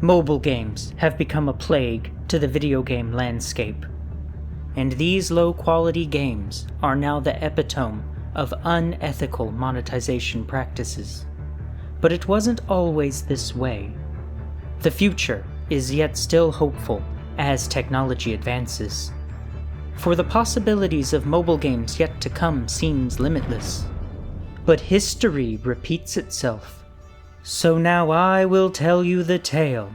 Mobile games have become a plague to the video game landscape, and these low-quality games are now the epitome of unethical monetization practices. But it wasn't always this way. The future is yet still hopeful as technology advances, for the possibilities of mobile games yet to come seems limitless. But history repeats itself. So now I will tell you the tale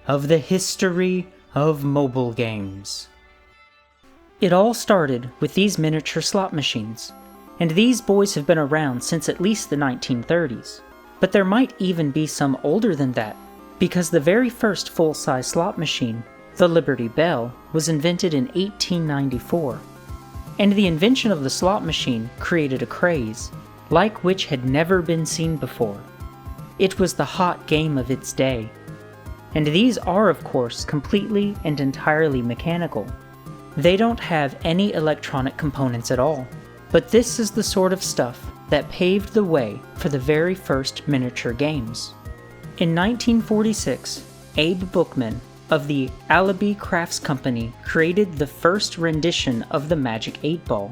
of the history of mobile games. It all started with these miniature slot machines, and these boys have been around since at least the 1930s. But there might even be some older than that, because the very first full-size slot machine, the Liberty Bell, was invented in 1894. And the invention of the slot machine created a craze, like which had never been seen before. It was the hot game of its day. And these are, of course, completely and entirely mechanical. They don't have any electronic components at all. But this is the sort of stuff that paved the way for the very first miniature games. In 1946, Abe Bookman of the Alibi Crafts Company created the first rendition of the Magic 8-Ball,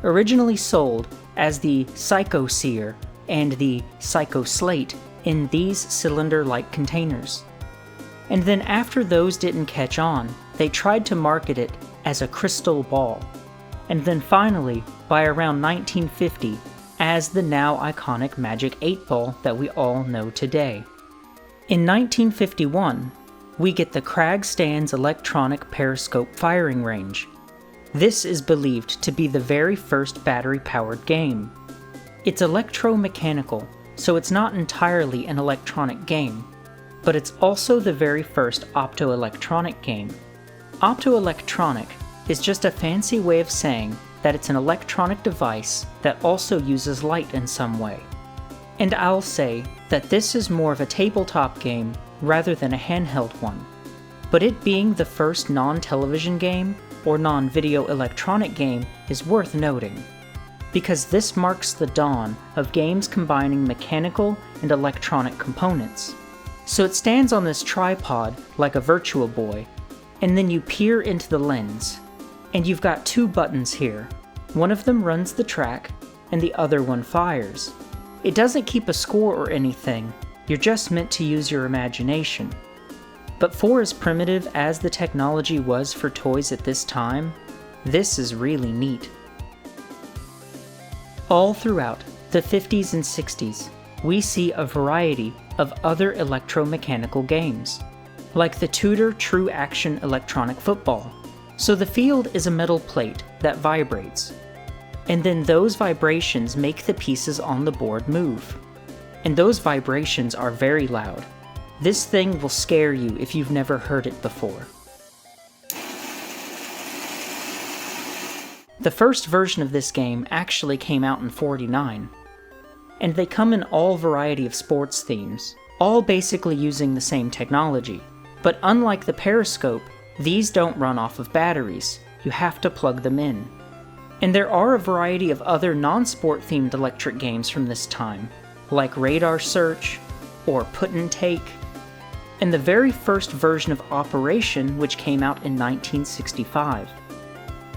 originally sold as the Psycho Seer and the Psycho Slate in these cylinder-like containers. And then after those didn't catch on, they tried to market it as a crystal ball. And then finally, by around 1950, as the now iconic Magic 8-Ball that we all know today. In 1951, we get the Krag-Stands electronic periscope firing range. This is believed to be the very first battery-powered game. It's electromechanical, so it's not entirely an electronic game, but it's also the very first optoelectronic game. Optoelectronic is just a fancy way of saying that it's an electronic device that also uses light in some way. And I'll say that this is more of a tabletop game rather than a handheld one, but it being the first non-television game or non-video electronic game is worth noting, because this marks the dawn of games combining mechanical and electronic components. So it stands on this tripod like a Virtual Boy, and then you peer into the lens, and you've got two buttons here. One of them runs the track, and the other one fires. It doesn't keep a score or anything, you're just meant to use your imagination. But for as primitive as the technology was for toys at this time, this is really neat. All throughout the 50s and 60s, we see a variety of other electromechanical games, like the Tudor True Action electronic football. So the field is a metal plate that vibrates, and then those vibrations make the pieces on the board move. And those vibrations are very loud. This thing will scare you if you've never heard it before. The first version of this game actually came out in '49, and they come in all variety of sports themes, all basically using the same technology. But unlike the periscope, these don't run off of batteries, you have to plug them in. And there are a variety of other non-sport themed electric games from this time, like Radar Search, or Put and Take, and the very first version of Operation, which came out in 1965.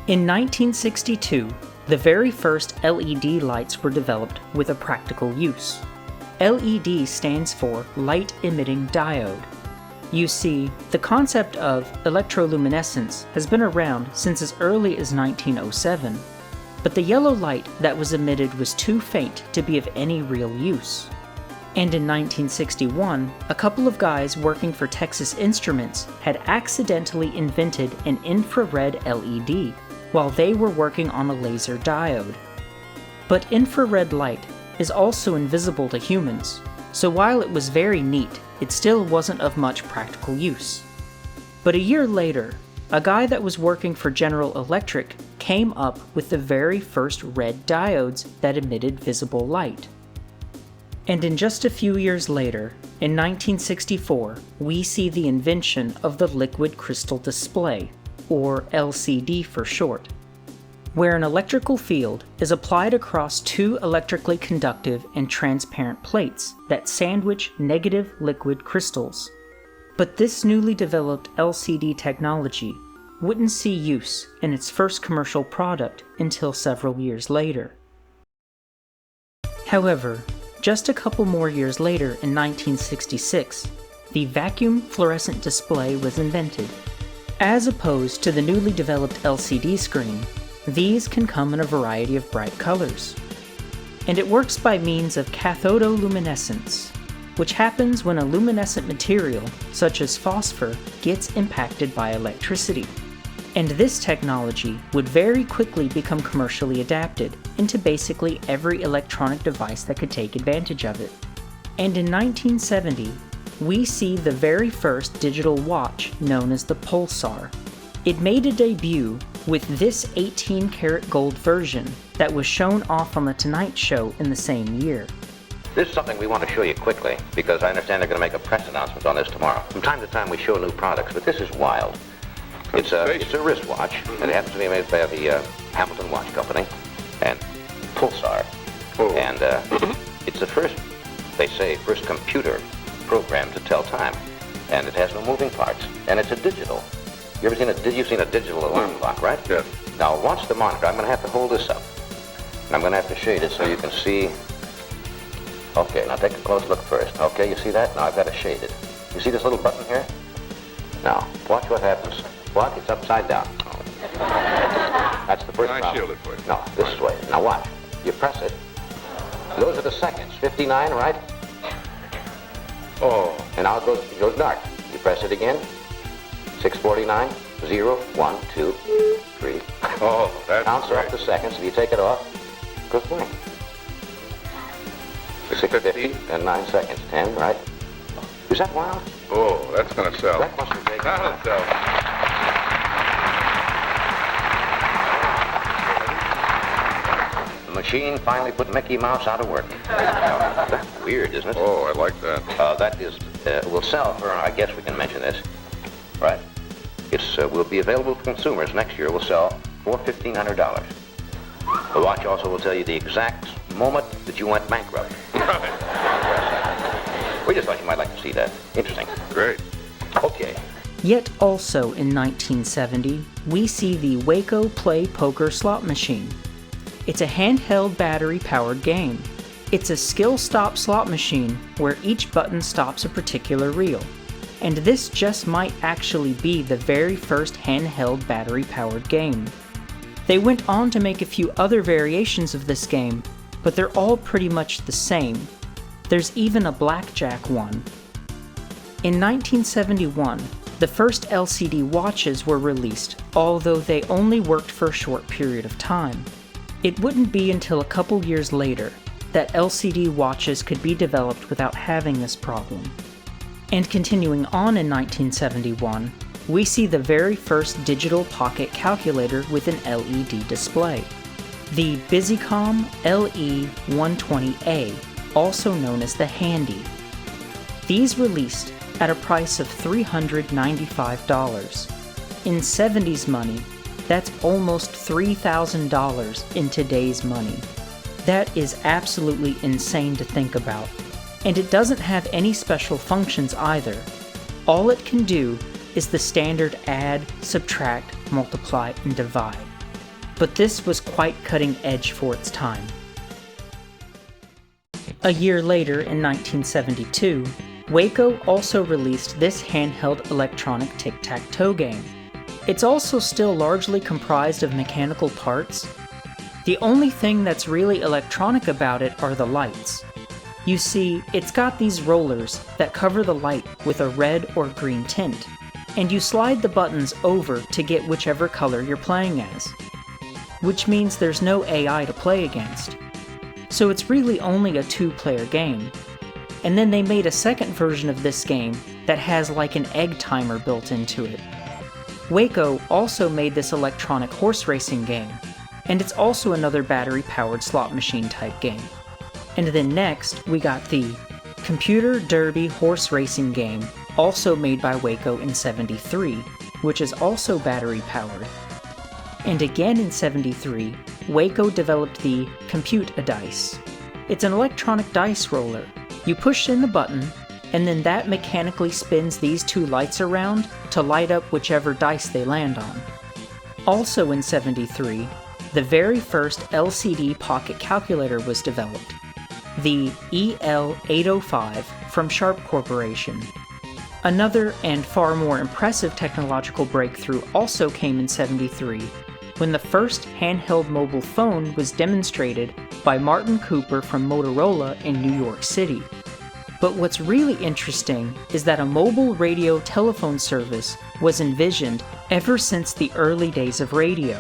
In 1962, the very first LED lights were developed with a practical use. LED stands for Light Emitting Diode. You see, the concept of electroluminescence has been around since as early as 1907, but the yellow light that was emitted was too faint to be of any real use. And in 1961, a couple of guys working for Texas Instruments had accidentally invented an infrared LED while they were working on a laser diode. But infrared light is also invisible to humans, so while it was very neat, it still wasn't of much practical use. But a year later, a guy that was working for General Electric came up with the very first red diodes that emitted visible light. And in just a few years later, in 1964, we see the invention of the liquid crystal display, or LCD for short, where an electrical field is applied across two electrically conductive and transparent plates that sandwich negative liquid crystals. But this newly developed LCD technology wouldn't see use in its first commercial product until several years later. However, just a couple more years later in 1966, the vacuum fluorescent display was invented. As opposed to the newly developed LCD screen, these can come in a variety of bright colors. And it works by means of cathodoluminescence, which happens when a luminescent material, such as phosphor, gets impacted by electricity. And this technology would very quickly become commercially adapted into basically every electronic device that could take advantage of it. And in 1970, we see the very first digital watch known as the Pulsar. It made a debut with this 18-karat gold version that was shown off on The Tonight Show in the same year. This is something we want to show you quickly, because I understand they're going to make a press announcement on this tomorrow. From time to time we show new products, but this is wild. It's a wristwatch, and it happens to be made by the Hamilton Watch Company, and Pulsar. Oh. And it's the first, they say, first computer program to tell time. And it has no moving parts, and it's a digital. You've seen a digital alarm clock, right? Yes. Now watch the monitor. I'm going to have to hold this up. And I'm going to have to shade it so you can see. Okay, now take a close look first. Okay, you see that? Now I've got to shade it. You see this little button here? Now, watch what happens. What? It's upside down. Oh. That's the first problem. I shield it for you. No, this way. Now watch. You press it. Those are the seconds. 59, right? Oh. And now it goes dark. You press it again. 6:49, 0, 1, 2, 3. Oh, that's counts great. off the seconds. If you take it off, it goes blank. 6:50 and 9 seconds. 10, right? Is that wild? Oh, that's going to sell. That must be big. That'll sell. The machine finally put Mickey Mouse out of work. That's weird, isn't it? Oh, I like that. That is, will sell for, I guess we can mention this, right? It will be available to consumers next year. Will sell for $1,500. The watch also will tell you the exact moment that you went bankrupt. We just thought you might like to see that. Interesting. Great. Okay. Yet also in 1970, we see the Waco Play Poker slot machine. It's a handheld battery-powered game. It's a skill-stop slot machine where each button stops a particular reel. And this just might actually be the very first handheld battery-powered game. They went on to make a few other variations of this game, but they're all pretty much the same. There's even a blackjack one. In 1971, the first LCD watches were released, although they only worked for a short period of time. It wouldn't be until a couple years later that LCD watches could be developed without having this problem. And continuing on in 1971, we see the very first digital pocket calculator with an LED display. The Busicom LE120A, also known as the Handy. These released at a price of $395. In 70s money, that's almost $3,000 in today's money. That is absolutely insane to think about. And it doesn't have any special functions either. All it can do is the standard add, subtract, multiply, and divide. But this was quite cutting edge for its time. A year later, in 1972, Waco also released this handheld electronic tic-tac-toe game. It's also still largely comprised of mechanical parts. The only thing that's really electronic about it are the lights. You see, it's got these rollers that cover the light with a red or green tint, and you slide the buttons over to get whichever color you're playing as, which means there's no AI to play against. So it's really only a two-player game. And then they made a second version of this game that has like an egg timer built into it. Waco also made this electronic horse racing game, and it's also another battery-powered slot machine type game. And then next, we got the Computer Derby horse racing game, also made by Waco in '73, which is also battery-powered. And again in '73, Waco developed the Compute-A-Dice. It's an electronic dice roller. You push in the button, and then that mechanically spins these two lights around to light up whichever dice they land on. Also in '73, the very first LCD pocket calculator was developed, the EL-805 from Sharp Corporation. Another and far more impressive technological breakthrough also came in '73, when the first handheld mobile phone was demonstrated by Martin Cooper from Motorola in New York City. But what's really interesting is that a mobile radio telephone service was envisioned ever since the early days of radio.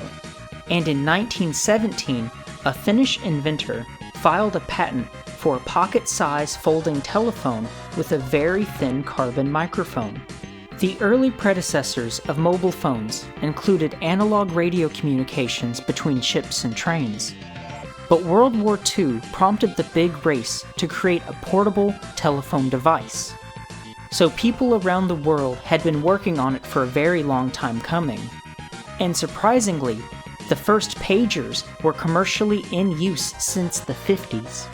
And in 1917, a Finnish inventor filed a patent for a pocket-sized folding telephone with a very thin carbon microphone. The early predecessors of mobile phones included analog radio communications between ships and trains. But World War II prompted the big race to create a portable telephone device. So people around the world had been working on it for a very long time coming. And surprisingly, the first pagers were commercially in use since the 50s.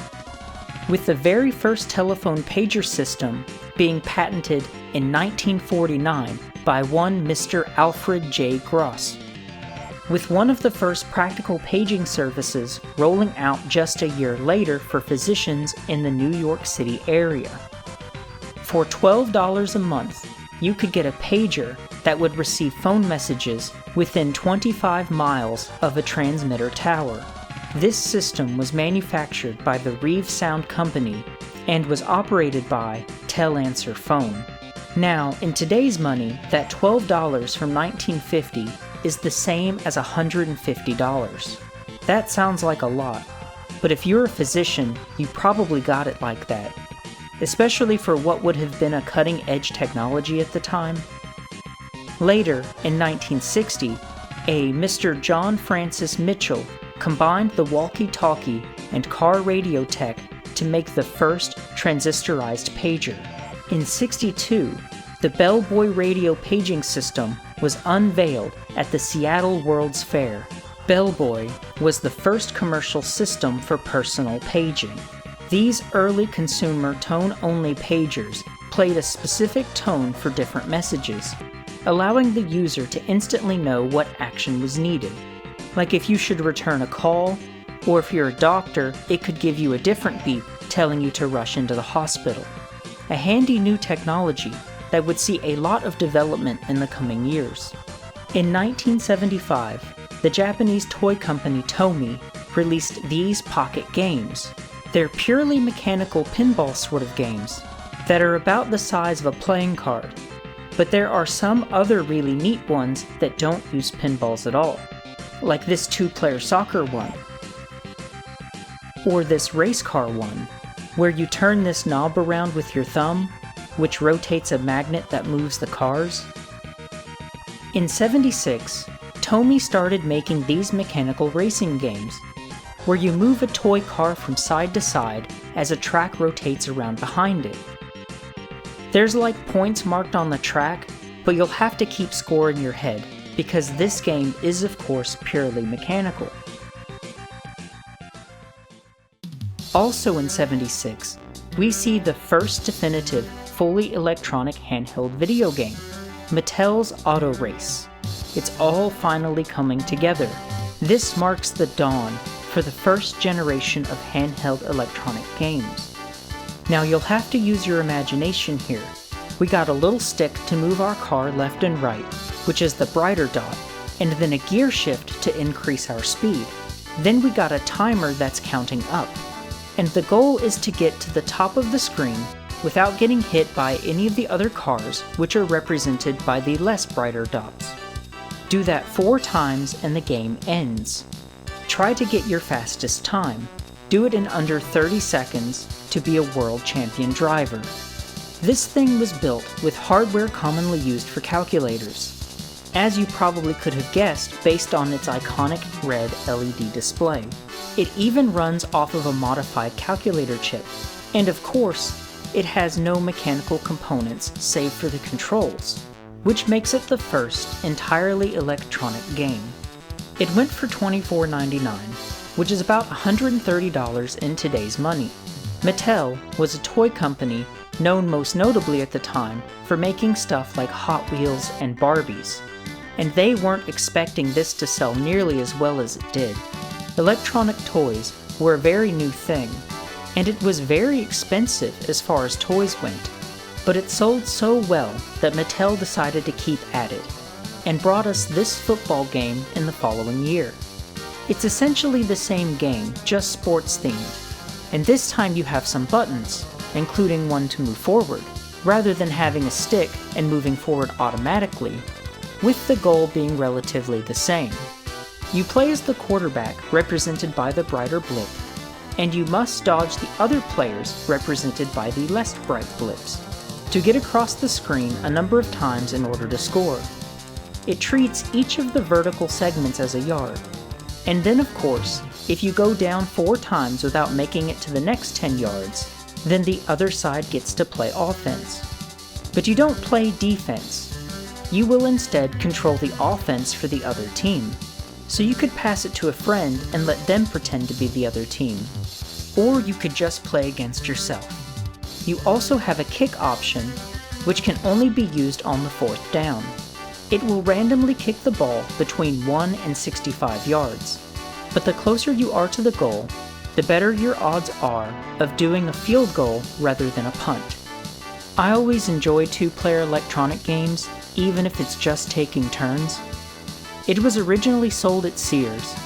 With the very first telephone pager system being patented in 1949 by one Mr. Alfred J. Gross, with one of the first practical paging services rolling out just a year later for physicians in the New York City area. For $12 a month, you could get a pager that would receive phone messages within 25 miles of a transmitter tower. This system was manufactured by the Reeve Sound Company and was operated by Tel-Answer Phone. Now, in today's money, that $12 from 1950 is the same as $150. That sounds like a lot, but if you're a physician, you probably got it like that, especially for what would have been a cutting-edge technology at the time. Later, in 1960, a Mr. John Francis Mitchell combined the walkie-talkie and car radio tech to make the first transistorized pager. In '62, the Bellboy radio paging system was unveiled at the Seattle World's Fair. Bellboy was the first commercial system for personal paging. These early consumer tone-only pagers played a specific tone for different messages, allowing the user to instantly know what action was needed. Like if you should return a call, or if you're a doctor, it could give you a different beep telling you to rush into the hospital. A handy new technology that would see a lot of development in the coming years. In 1975, the Japanese toy company Tomy released these pocket games. They're purely mechanical pinball sort of games that are about the size of a playing card, but there are some other really neat ones that don't use pinballs at all, like this 2-player soccer one, or this race car one, where you turn this knob around with your thumb, which rotates a magnet that moves the cars. In '76, Tomy started making these mechanical racing games, where you move a toy car from side to side as a track rotates around behind it. There's like points marked on the track, but you'll have to keep score in your head, because this game is of course purely mechanical. Also in '76, we see the first definitive fully electronic handheld video game, Mattel's Auto Race. It's all finally coming together. This marks the dawn for the first generation of handheld electronic games. Now you'll have to use your imagination here. We got a little stick to move our car left and right, which is the brighter dot, and then a gear shift to increase our speed. Then we got a timer that's counting up. And the goal is to get to the top of the screen without getting hit by any of the other cars, which are represented by the less brighter dots. Do that 4 times and the game ends. Try to get your fastest time. Do it in under 30 seconds to be a world champion driver. This thing was built with hardware commonly used for calculators, as you probably could have guessed based on its iconic red LED display. It even runs off of a modified calculator chip, and of course, it has no mechanical components save for the controls, which makes it the first entirely electronic game. It went for $24.99, which is about $130 in today's money. Mattel was a toy company known most notably at the time for making stuff like Hot Wheels and Barbies. And they weren't expecting this to sell nearly as well as it did. Electronic toys were a very new thing, and it was very expensive as far as toys went, but it sold so well that Mattel decided to keep at it, and brought us this football game in the following year. It's essentially the same game, just sports themed, and this time you have some buttons, including one to move forward, rather than having a stick and moving forward automatically, with the goal being relatively the same. You play as the quarterback, represented by the brighter blip, and you must dodge the other players, represented by the less bright blips, to get across the screen a number of times in order to score. It treats each of the vertical segments as a yard, and then of course, if you go down 4 times without making it to the next 10 yards, then the other side gets to play offense. But you don't play defense. You will instead control the offense for the other team. So you could pass it to a friend and let them pretend to be the other team. Or you could just play against yourself. You also have a kick option, which can only be used on the 4th down. It will randomly kick the ball between 1 and 65 yards. But the closer you are to the goal, the better your odds are of doing a field goal rather than a punt. I always enjoy 2-player electronic games, even if it's just taking turns. It was originally sold at Sears,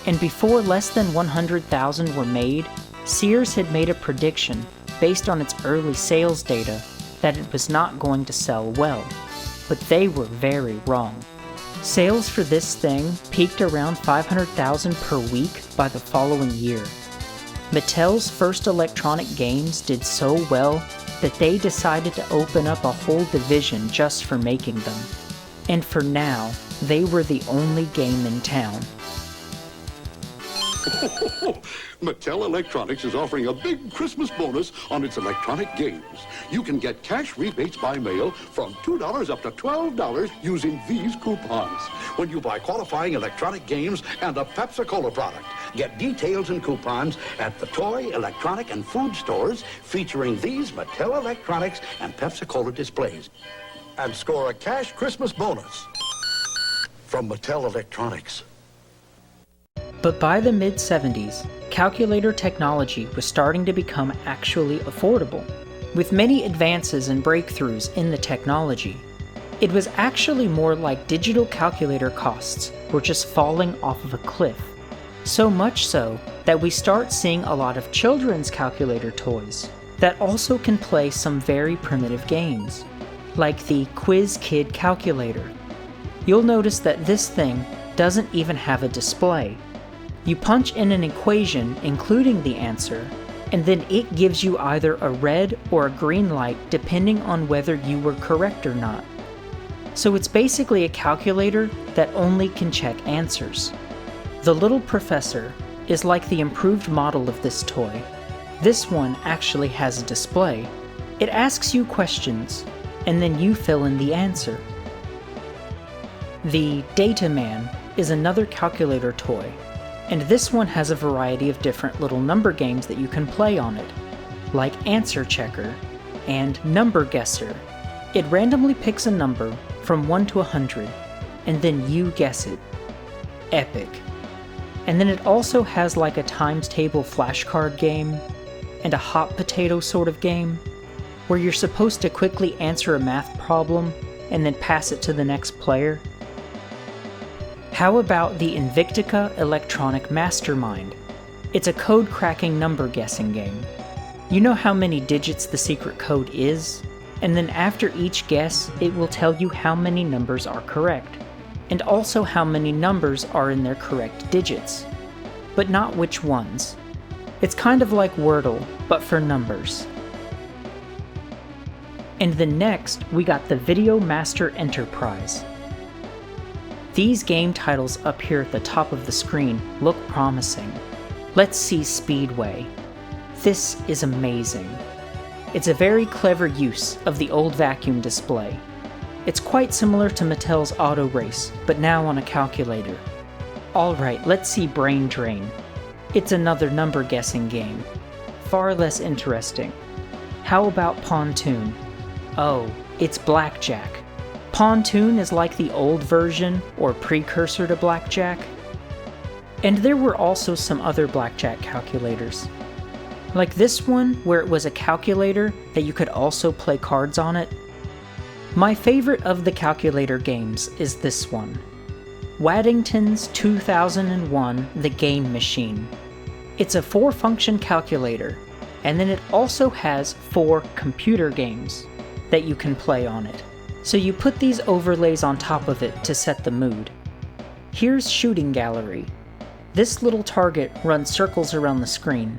and before less than 100,000 were made, Sears had made a prediction based on its early sales data that it was not going to sell well, but they were very wrong. Sales for this thing peaked around 500,000 per week by the following year. Mattel's first electronic games did so well that they decided to open up a whole division just for making them. And for now, they were the only game in town. Mattel Electronics is offering a big Christmas bonus on its electronic games. You can get cash rebates by mail from $2 up to $12 using these coupons when you buy qualifying electronic games and a Pepsi-Cola product. Get details and coupons at the toy, electronic, and food stores featuring these Mattel Electronics and Pepsi-Cola displays. And score a cash Christmas bonus from Mattel Electronics. But by the mid-70s, calculator technology was starting to become actually affordable. With many advances and breakthroughs in the technology, it was actually more like digital calculator costs were just falling off of a cliff. So much so that we start seeing a lot of children's calculator toys that also can play some very primitive games, like the Quiz Kid calculator. You'll notice that this thing doesn't even have a display. You punch in an equation including the answer, and then it gives you either a red or a green light depending on whether you were correct or not. So it's basically a calculator that only can check answers. The Little Professor is like the improved model of this toy. This one actually has a display. It asks you questions, and then you fill in the answer. The Data Man is another calculator toy, and this one has a variety of different little number games that you can play on it, like Answer Checker and Number Guesser. It randomly picks a number from 1 to 100, and then you guess it. Epic. And then it also has like a times table flashcard game, and a hot potato sort of game, where you're supposed to quickly answer a math problem and then pass it to the next player. How about the Invictica Electronic Mastermind? It's a code-cracking number-guessing game. You know how many digits the secret code is? And then after each guess, it will tell you how many numbers are correct, and also how many numbers are in their correct digits, but not which ones. It's kind of like Wordle, but for numbers. And then next, we got the Video Master Enterprise. These game titles up here at the top of the screen look promising. Let's see Speedway. This is amazing. It's a very clever use of the old vacuum display. It's quite similar to Mattel's Auto Race, but now on a calculator. Alright, let's see Brain Drain. It's another number guessing game. Far less interesting. How about Pontoon? Oh, it's blackjack. Pontoon is like the old version or precursor to blackjack. And there were also some other blackjack calculators. Like this one, where it was a calculator that you could also play cards on it. My favorite of the calculator games is this one. Waddington's 2001 The Game Machine. It's a 4-function calculator, and then it also has 4 computer games that you can play on it. So you put these overlays on top of it to set the mood. Here's Shooting Gallery. This little target runs circles around the screen,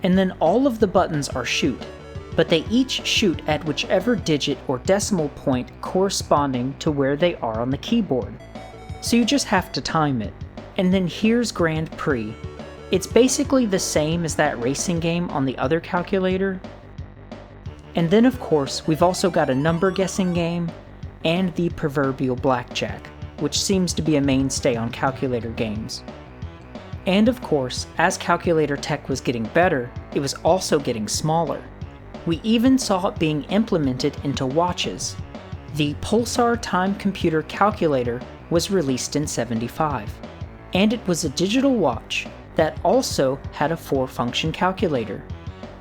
and then all of the buttons are shoot, but they each shoot at whichever digit or decimal point corresponding to where they are on the keyboard. So you just have to time it. And then here's Grand Prix. It's basically the same as that racing game on the other calculator. And then of course, we've also got a number guessing game and the proverbial blackjack, which seems to be a mainstay on calculator games. And of course, as calculator tech was getting better, it was also getting smaller. We even saw it being implemented into watches. The Pulsar Time Computer Calculator was released in '75, and it was a digital watch that also had a 4-function calculator.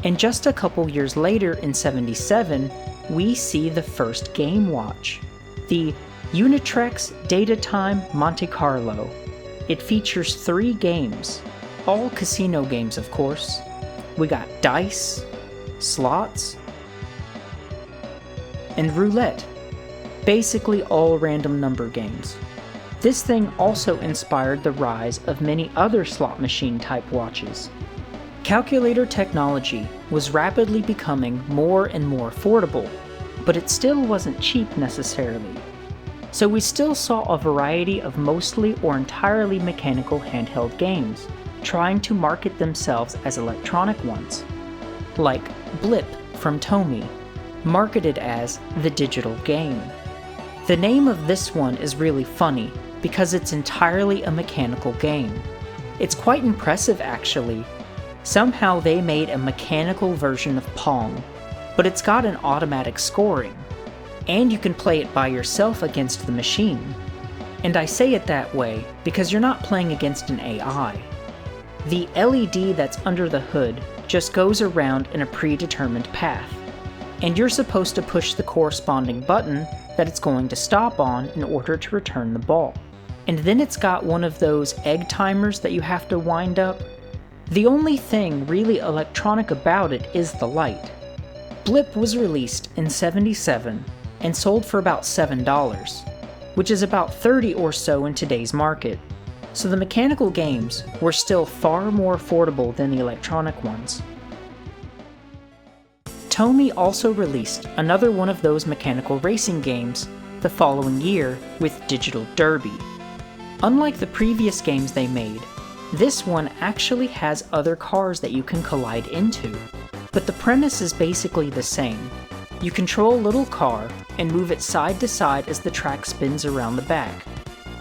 And just a couple years later in '77, we see the first game watch, the Unitrex Datatime Monte Carlo. It features 3 games, all casino games of course. We got dice, slots, and roulette, basically all random number games. This thing also inspired the rise of many other slot machine type watches. Calculator technology was rapidly becoming more and more affordable, but it still wasn't cheap necessarily. So we still saw a variety of mostly or entirely mechanical handheld games, trying to market themselves as electronic ones, like Blip from Tomy, marketed as the digital game. The name of this one is really funny because it's entirely a mechanical game. It's quite impressive actually. Somehow they made a mechanical version of Pong, but it's got an automatic scoring. And you can play it by yourself against the machine. And I say it that way because you're not playing against an AI. The LED that's under the hood just goes around in a predetermined path, and you're supposed to push the corresponding button that it's going to stop on in order to return the ball. And then it's got one of those egg timers that you have to wind up. The only thing really electronic about it is the light. Blip was released in '77 and sold for about $7, which is about $30 or so in today's market. So the mechanical games were still far more affordable than the electronic ones. Tomy also released another one of those mechanical racing games the following year with Digital Derby. Unlike the previous games they made, this one actually has other cars that you can collide into, but the premise is basically the same. You control a little car and move it side to side as the track spins around the back.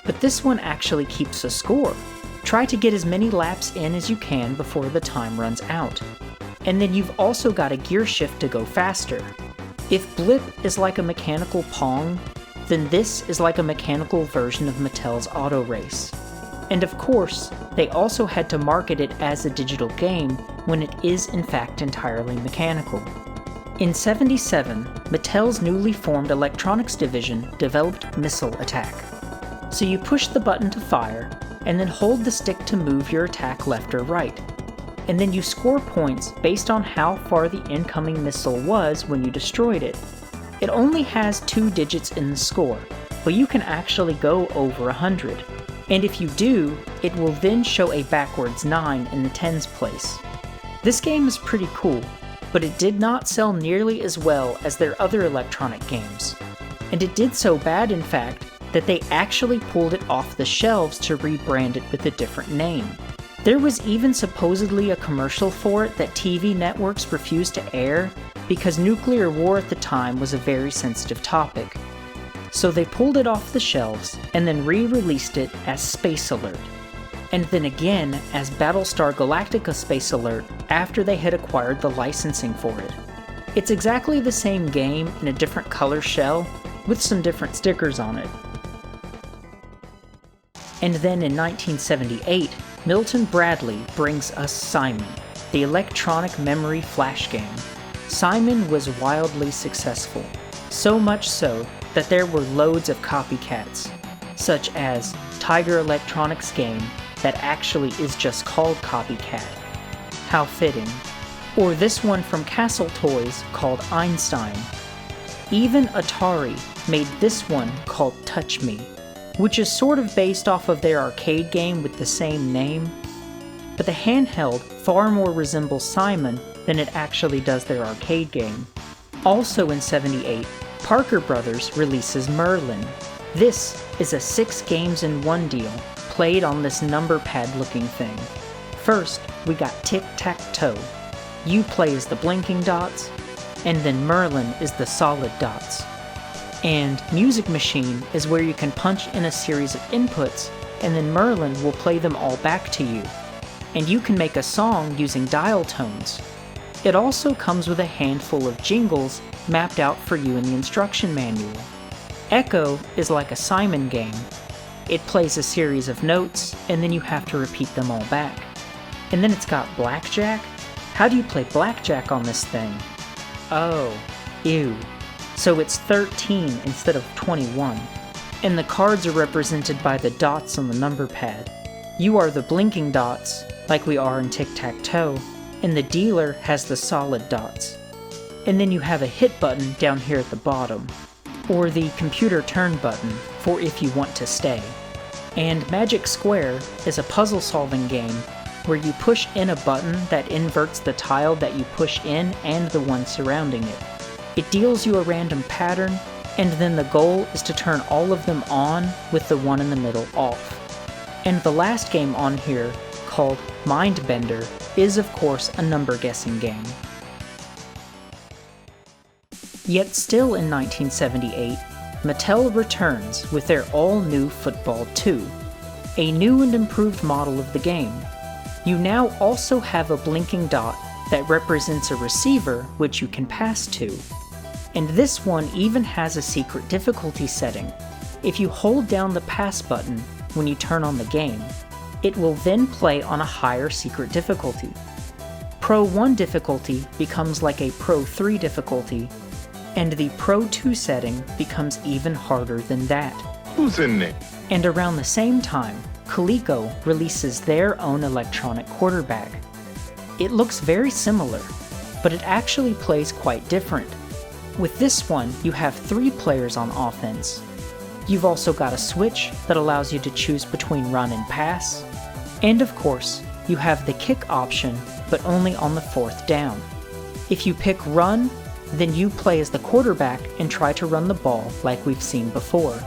But this one actually keeps a score. Try to get as many laps in as you can before the time runs out. And then you've also got a gear shift to go faster. If Blip is like a mechanical Pong, then this is like a mechanical version of Mattel's Auto Race. And of course, they also had to market it as a digital game when it is in fact entirely mechanical. In '77, Mattel's newly formed electronics division developed Missile Attack. So you push the button to fire, and then hold the stick to move your attack left or right. And then you score points based on how far the incoming missile was when you destroyed it. It only has 2 digits in the score, but you can actually go over 100. And if you do, it will then show a backwards 9 in the tens place. This game is pretty cool, but it did not sell nearly as well as their other electronic games. And it did so bad, in fact, that they actually pulled it off the shelves to rebrand it with a different name. There was even supposedly a commercial for it that TV networks refused to air because nuclear war at the time was a very sensitive topic. So they pulled it off the shelves and then re-released it as Space Alert, and then again as Battlestar Galactica Space Alert after they had acquired the licensing for it. It's exactly the same game in a different color shell, with some different stickers on it. And then in 1978, Milton Bradley brings us Simon, the electronic memory flash game. Simon was wildly successful, so much so that there were loads of copycats, such as Tiger Electronics' game that actually is just called Copycat. How fitting. Or this one from Castle Toys called Einstein. Even Atari made this one called Touch Me, which is sort of based off of their arcade game with the same name, but the handheld far more resembles Simon than it actually does their arcade game. Also in '78, Parker Brothers releases Merlin. This is a 6 games in 1 deal, played on this number pad looking thing. First, we got tic-tac-toe. You play as the blinking dots, and then Merlin is the solid dots. And Music Machine is where you can punch in a series of inputs, and then Merlin will play them all back to you. And you can make a song using dial tones. It also comes with a handful of jingles mapped out for you in the instruction manual. Echo is like a Simon game. It plays a series of notes, and then you have to repeat them all back. And then it's got Blackjack. How do you play Blackjack on this thing? Oh, ew. So it's 13 instead of 21. And the cards are represented by the dots on the number pad. You are the blinking dots, like we are in tic-tac-toe, and the dealer has the solid dots. And then you have a hit button down here at the bottom, or the computer turn button for if you want to stay. And Magic Square is a puzzle-solving game where you push in a button that inverts the tile that you push in and the one surrounding it. It deals you a random pattern, and then the goal is to turn all of them on with the one in the middle off. And the last game on here, called Mindbender, is of course a number guessing game. Yet still in 1978, Mattel returns with their all-new Football 2, a new and improved model of the game. You now also have a blinking dot that represents a receiver which you can pass to. And this one even has a secret difficulty setting. If you hold down the pass button when you turn on the game, it will then play on a higher secret difficulty. Pro 1 difficulty becomes like a Pro 3 difficulty, and the Pro 2 setting becomes even harder than that. Who's in there? And around the same time, Coleco releases their own electronic quarterback. It looks very similar, but it actually plays quite different. With this one, you have 3 players on offense. You've also got a switch that allows you to choose between run and pass. And of course, you have the kick option, but only on the 4th down. If you pick run, then you play as the quarterback and try to run the ball like we've seen before.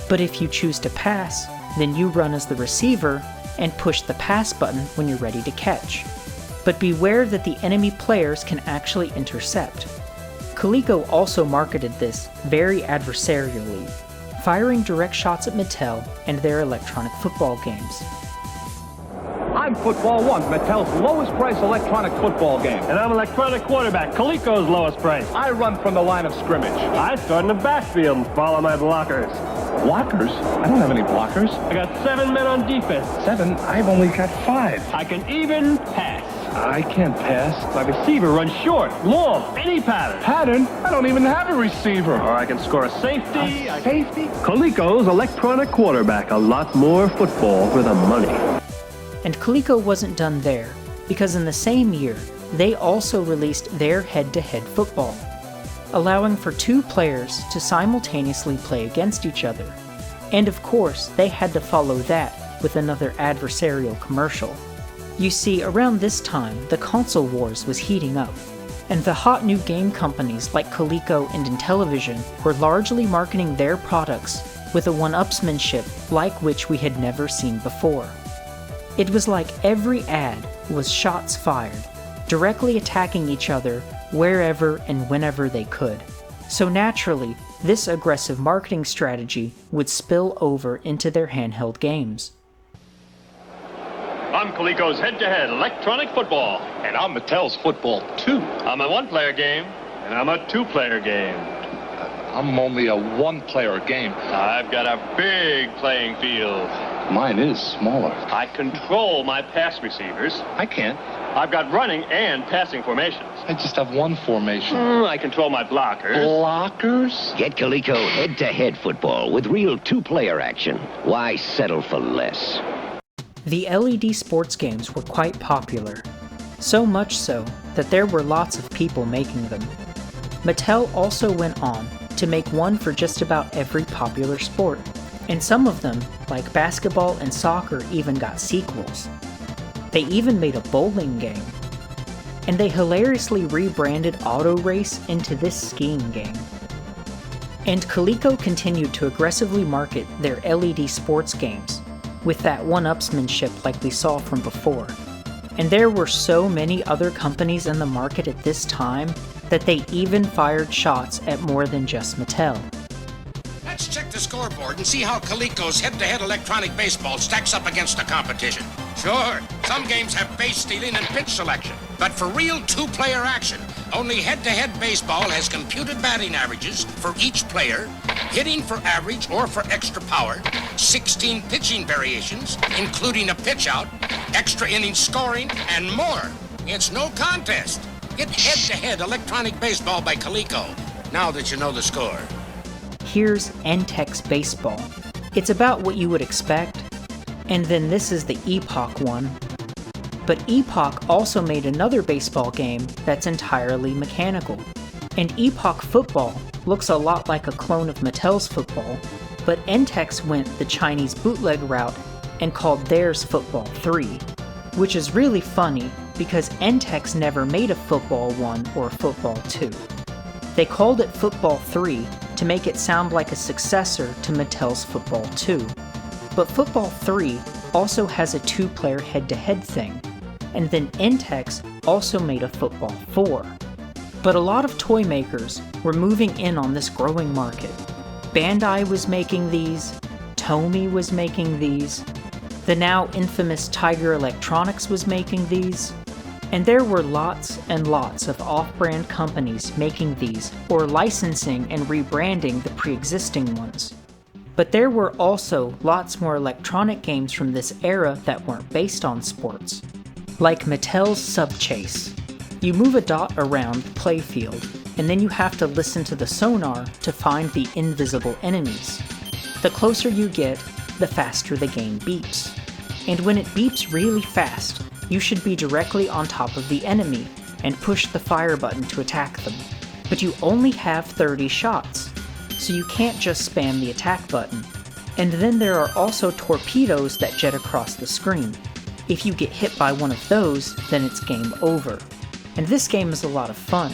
But if you choose to pass, then you run as the receiver and push the pass button when you're ready to catch. But beware that the enemy players can actually intercept. Coleco also marketed this very adversarially, firing direct shots at Mattel and their electronic football games. I'm Football One, Mattel's lowest price electronic football game. And I'm electronic quarterback, Coleco's lowest price. I run from the line of scrimmage. I start in the backfield and follow my blockers. Blockers? I don't have any blockers. I got 7 men on defense. 7? I've only got 5. I can even pass. I can't pass. My receiver runs short, long, any pattern. Pattern? I don't even have a receiver. Or I can score a safety. Safety? Coleco's electronic quarterback, a lot more football for the money. And Coleco wasn't done there, because in the same year, they also released their head-to-head football, allowing for 2 players to simultaneously play against each other. And of course, they had to follow that with another adversarial commercial. You see, around this time, the console wars was heating up, and the hot new game companies like Coleco and Intellivision were largely marketing their products with a one-upsmanship like which we had never seen before. It was like every ad was shots fired, directly attacking each other wherever and whenever they could. So naturally, this aggressive marketing strategy would spill over into their handheld games. I'm Coleco's head-to-head electronic football. And I'm Mattel's Football 2. I'm a one-player game. And And I'm a two-player game. I'm only a one-player game. I've got a big playing field. Mine is smaller. I control my pass receivers. I can't. I've got running and passing formations. I just have one formation. I control my blockers. Blockers? Get Calico head-to-head football with real two-player action. Why settle for less? The LED sports games were quite popular, so much so that there were lots of people making them. Mattel also went on to make one for just about every popular sport, and some of them, like basketball and soccer, even got sequels. They even made a bowling game. And they hilariously rebranded Auto Race into this skiing game. And Calico continued to aggressively market their LED sports games, with that one-upsmanship like we saw from before. And there were so many other companies in the market at this time that they even fired shots at more than just Mattel. Let's check the scoreboard and see how Calico's head-to-head electronic baseball stacks up against the competition. Sure, some games have base stealing and pitch selection, but for real two-player action, only head-to-head baseball has computed batting averages for each player, hitting for average or for extra power, 16 pitching variations, including a pitch-out, extra inning scoring, and more. It's no contest. Get head-to-head electronic baseball by Calico, now that you know the score. Here's Entex Baseball. It's about what you would expect, and then this is the Epoch one. But Epoch also made another baseball game that's entirely mechanical. And Epoch Football looks a lot like a clone of Mattel's football, but Entex went the Chinese bootleg route and called theirs Football 3, which is really funny because Entex never made a Football 1 or Football 2. They called it Football 3 to make it sound like a successor to Mattel's Football 2. But Football 3 also has a two-player head-to-head thing, and then Entex also made a Football 4. But a lot of toy makers were moving in on this growing market. Bandai was making these, Tomy was making these, the now infamous Tiger Electronics was making these, and there were lots and lots of off-brand companies making these or licensing and rebranding the pre-existing ones. But there were also lots more electronic games from this era that weren't based on sports, like Mattel's Subchase. You move a dot around the playfield, and then you have to listen to the sonar to find the invisible enemies. The closer you get, the faster the game beeps. And when it beeps really fast, you should be directly on top of the enemy and push the fire button to attack them. But you only have 30 shots, so you can't just spam the attack button. And then there are also torpedoes that jet across the screen. If you get hit by one of those, then it's game over. And this game is a lot of fun.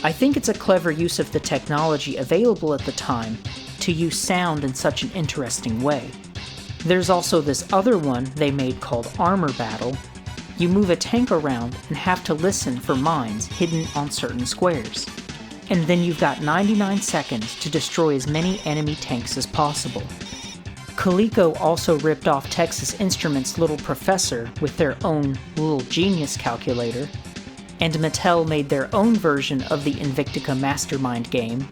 I think it's a clever use of the technology available at the time to use sound in such an interesting way. There's also this other one they made called Armor Battle. You move a tank around and have to listen for mines hidden on certain squares. And then you've got 99 seconds to destroy as many enemy tanks as possible. Calico also ripped off Texas Instruments' Little Professor with their own Little Genius calculator, and Mattel made their own version of the Invictica Mastermind game,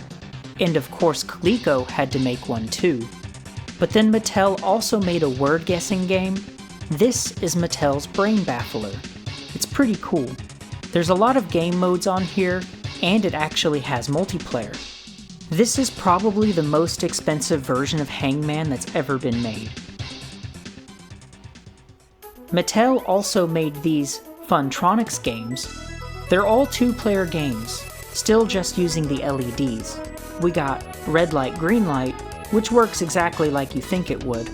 and of course Calico had to make one too. But then Mattel also made a word-guessing game. This is Mattel's Brain Baffler. It's pretty cool. There's a lot of game modes on here, and it actually has multiplayer. This is probably the most expensive version of Hangman that's ever been made. Mattel also made these Funtronics games. They're all two-player games, still just using the LEDs. We got Red Light, Green Light, which works exactly like you think it would.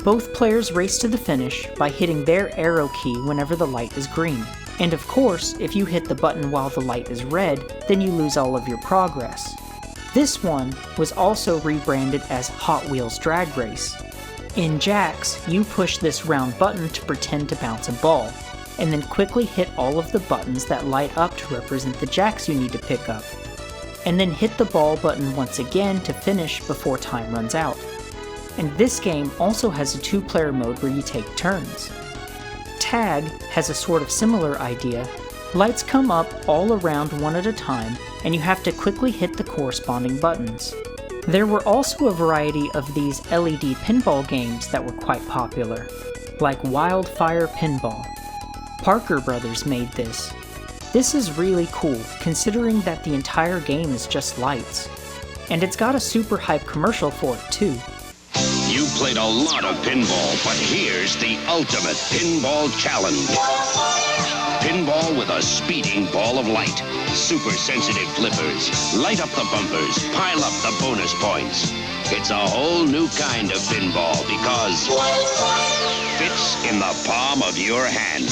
Both players race to the finish by hitting their arrow key whenever the light is green. And of course, if you hit the button while the light is red, then you lose all of your progress. This one was also rebranded as Hot Wheels Drag Race. In Jax, you push this round button to pretend to bounce a ball, and then quickly hit all of the buttons that light up to represent the jacks you need to pick up, and then hit the ball button once again to finish before time runs out. And this game also has a two-player mode where you take turns. Tag has a sort of similar idea. Lights come up all around one at a time, and you have to quickly hit the corresponding buttons. There were also a variety of these LED pinball games that were quite popular, like Wildfire Pinball. Parker Brothers made this. This is really cool, considering that the entire game is just lights. And it's got a super hype commercial for it too. You played a lot of pinball, but here's the ultimate pinball challenge. Pinball with a speeding ball of light. Super sensitive flippers. Light up the bumpers. Pile up the bonus points. It's a whole new kind of pinball because fits in the palm of your hand.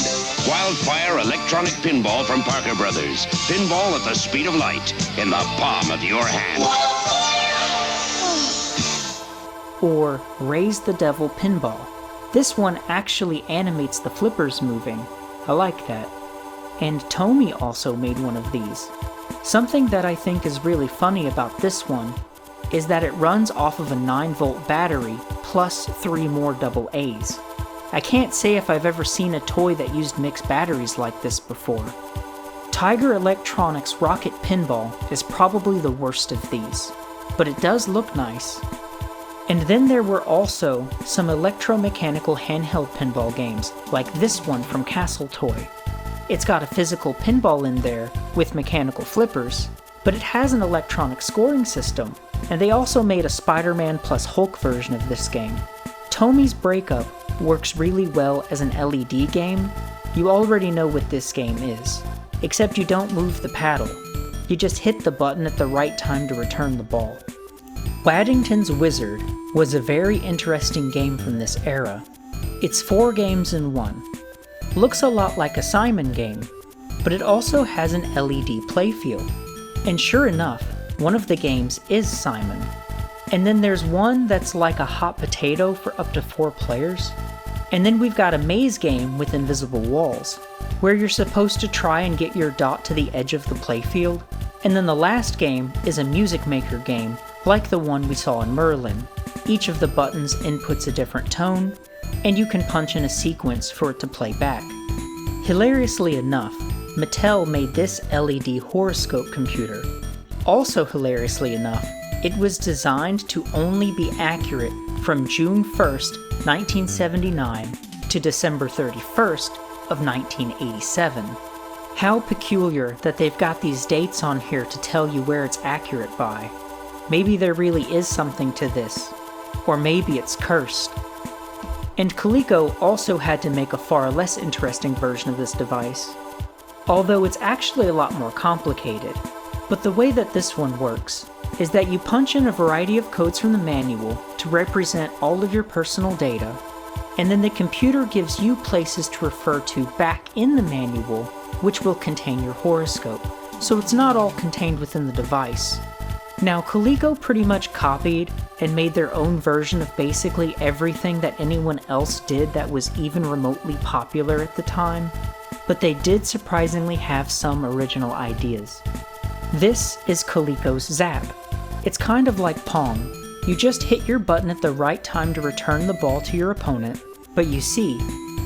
Wildfire electronic pinball from Parker Brothers. Pinball at the speed of light in the palm of your hand. Or Raise the Devil Pinball. This one actually animates the flippers moving. I like that. And Tomy also made one of these. Something that I think is really funny about this one is that it runs off of a 9-volt battery plus 3 more AA's. I can't say if I've ever seen a toy that used mixed batteries like this before. Tiger Electronics Rocket Pinball is probably the worst of these, but it does look nice. And then there were also some electromechanical handheld pinball games, like this one from Castle Toy. It's got a physical pinball in there with mechanical flippers, but it has an electronic scoring system, and they also made a Spider-Man plus Hulk version of this game. Tomy's Breakup works really well as an LED game. You already know what this game is, except you don't move the paddle. You just hit the button at the right time to return the ball. Waddington's Wizard was a very interesting game from this era. It's 4 games in one. Looks a lot like a Simon game, but it also has an LED playfield. And sure enough, one of the games is Simon. And then there's one that's like a hot potato for up to 4 players. And then we've got a maze game with invisible walls, where you're supposed to try and get your dot to the edge of the playfield. And then the last game is a music maker game, like the one we saw in Merlin. Each of the buttons inputs a different tone, and you can punch in a sequence for it to play back. Hilariously enough, Mattel made this LED horoscope computer. Also hilariously enough, it was designed to only be accurate from June 1st, 1979 to December 31st of 1987. How peculiar that they've got these dates on here to tell you where it's accurate by. Maybe there really is something to this, or maybe it's cursed. And Coleco also had to make a far less interesting version of this device, although it's actually a lot more complicated. But the way that this one works is that you punch in a variety of codes from the manual to represent all of your personal data, and then the computer gives you places to refer to back in the manual, which will contain your horoscope, so it's not all contained within the device. Now, Coleco pretty much copied and made their own version of basically everything that anyone else did that was even remotely popular at the time, but they did surprisingly have some original ideas. This is Coleco's Zap. It's kind of like Pong. You just hit your button at the right time to return the ball to your opponent, but you see,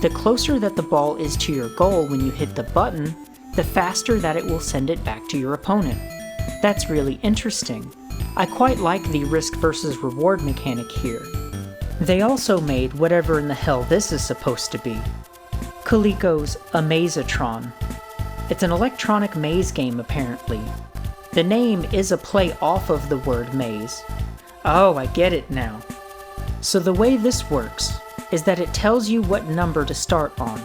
the closer that the ball is to your goal when you hit the button, the faster that it will send it back to your opponent. That's really interesting. I quite like the risk versus reward mechanic here. They also made whatever in the hell this is supposed to be. Coleco's Amazatron. It's an electronic maze game apparently. The name is a play off of the word maze. Oh, I get it now. So the way this works is that it tells you what number to start on,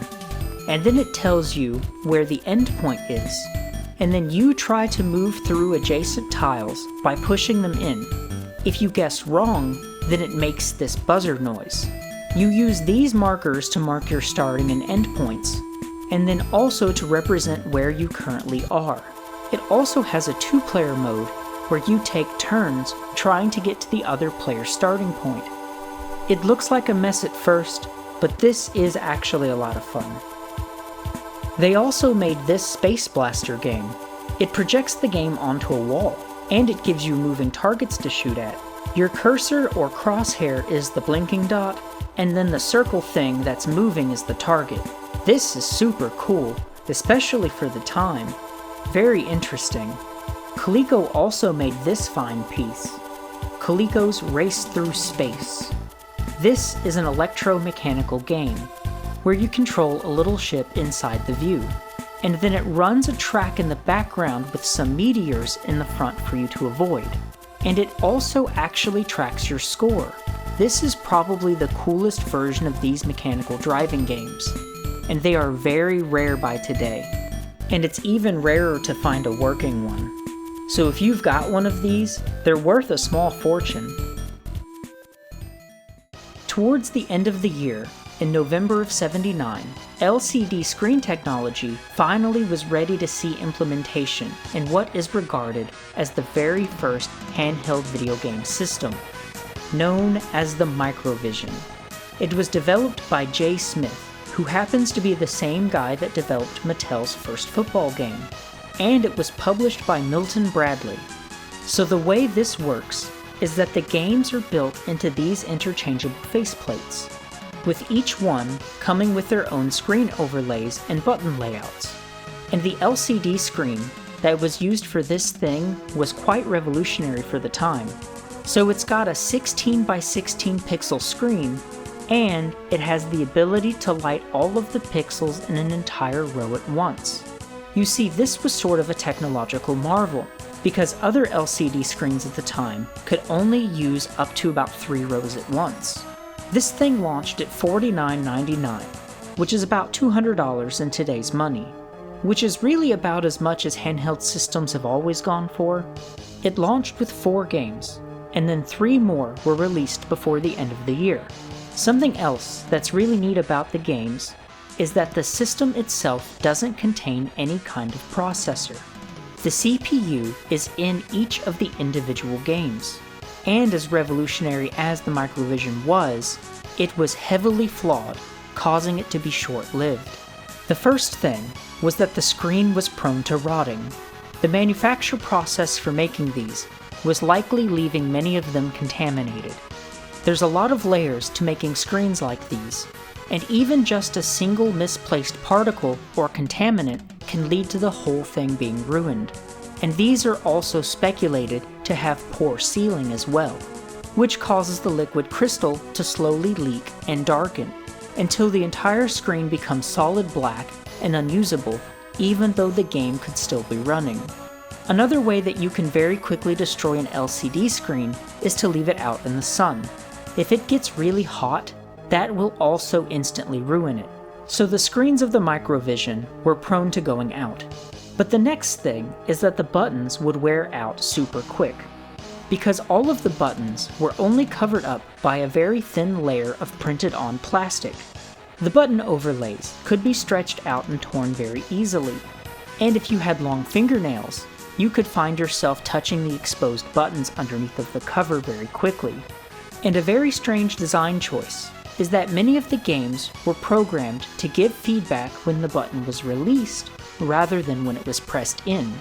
and then it tells you where the endpoint is, and then you try to move through adjacent tiles by pushing them in. If you guess wrong, then it makes this buzzer noise. You use these markers to mark your starting and end points, and then also to represent where you currently are. It also has a 2-player mode where you take turns trying to get to the other player's starting point. It looks like a mess at first, but this is actually a lot of fun. They also made this Space Blaster game. It projects the game onto a wall, and it gives you moving targets to shoot at. Your cursor or crosshair is the blinking dot, and then the circle thing that's moving is the target. This is super cool, especially for the time. Very interesting. Coleco also made this fine piece, Coleco's Race Through Space. This is an electromechanical game, where you control a little ship inside the view, and then it runs a track in the background with some meteors in the front for you to avoid. And it also actually tracks your score. This is probably the coolest version of these mechanical driving games, and they are very rare by today. And it's even rarer to find a working one. So if you've got one of these, they're worth a small fortune. Towards the end of the year, in November of '79, LCD screen technology finally was ready to see implementation in what is regarded as the very first handheld video game system, known as the Microvision. It was developed by Jay Smith, who happens to be the same guy that developed Mattel's first football game, and it was published by Milton Bradley. So the way this works is that the games are built into these interchangeable faceplates, with each one coming with their own screen overlays and button layouts. And the LCD screen that was used for this thing was quite revolutionary for the time. So it's got a 16 by 16 pixel screen, and it has the ability to light all of the pixels in an entire row at once. You see, this was sort of a technological marvel, because other LCD screens at the time could only use up to about 3 rows at once. This thing launched at $49.99, which is about $200 in today's money, which is really about as much as handheld systems have always gone for. It launched with 4 games, and then 3 more were released before the end of the year. Something else that's really neat about the games is that the system itself doesn't contain any kind of processor. The CPU is in each of the individual games. And as revolutionary as the Microvision was, it was heavily flawed, causing it to be short-lived. The first thing was that the screen was prone to rotting. The manufacture process for making these was likely leaving many of them contaminated. There's a lot of layers to making screens like these, and even just a single misplaced particle or contaminant can lead to the whole thing being ruined. And these are also speculated to have poor sealing as well, which causes the liquid crystal to slowly leak and darken until the entire screen becomes solid black and unusable, even though the game could still be running. Another way that you can very quickly destroy an LCD screen is to leave it out in the sun. If it gets really hot, that will also instantly ruin it. So the screens of the Microvision were prone to going out. But the next thing is that the buttons would wear out super quick, because all of the buttons were only covered up by a very thin layer of printed-on plastic. The button overlays could be stretched out and torn very easily, and if you had long fingernails, you could find yourself touching the exposed buttons underneath of the cover very quickly. And a very strange design choice is that many of the games were programmed to give feedback when the button was released, rather than when it was pressed in.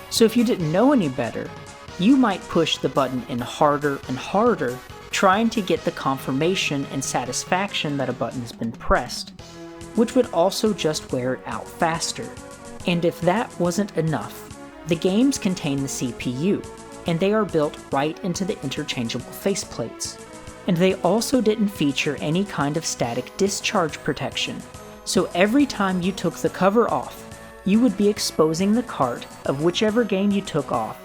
So if you didn't know any better, you might push the button in harder and harder, trying to get the confirmation and satisfaction that a button has been pressed, which would also just wear it out faster. And if that wasn't enough, the games contain the CPU, and they are built right into the interchangeable faceplates. And they also didn't feature any kind of static discharge protection, so every time you took the cover off, you would be exposing the cart of whichever game you took off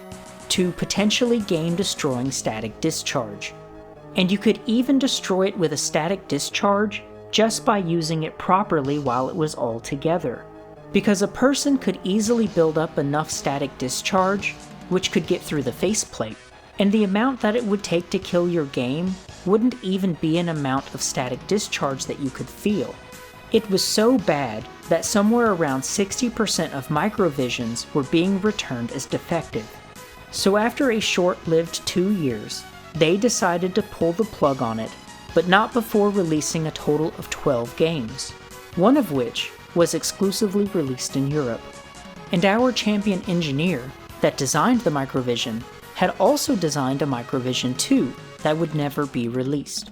to potentially game-destroying static discharge. And you could even destroy it with a static discharge just by using it properly while it was all together. Because a person could easily build up enough static discharge, which could get through the faceplate, and the amount that it would take to kill your game wouldn't even be an amount of static discharge that you could feel. It was so bad that somewhere around 60% of Microvisions were being returned as defective. So after a short-lived 2 years, they decided to pull the plug on it, but not before releasing a total of 12 games, one of which was exclusively released in Europe. And our champion engineer that designed the Microvision had also designed a Microvision 2 that would never be released.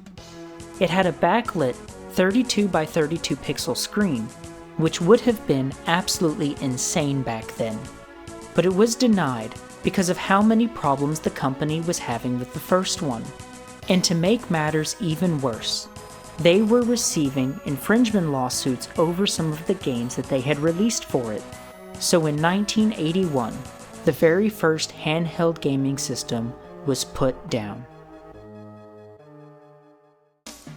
It had a backlit 32 by 32 pixel screen, which would have been absolutely insane back then. But it was denied because of how many problems the company was having with the first one. And to make matters even worse, they were receiving infringement lawsuits over some of the games that they had released for it. So in 1981, the very first handheld gaming system was put down.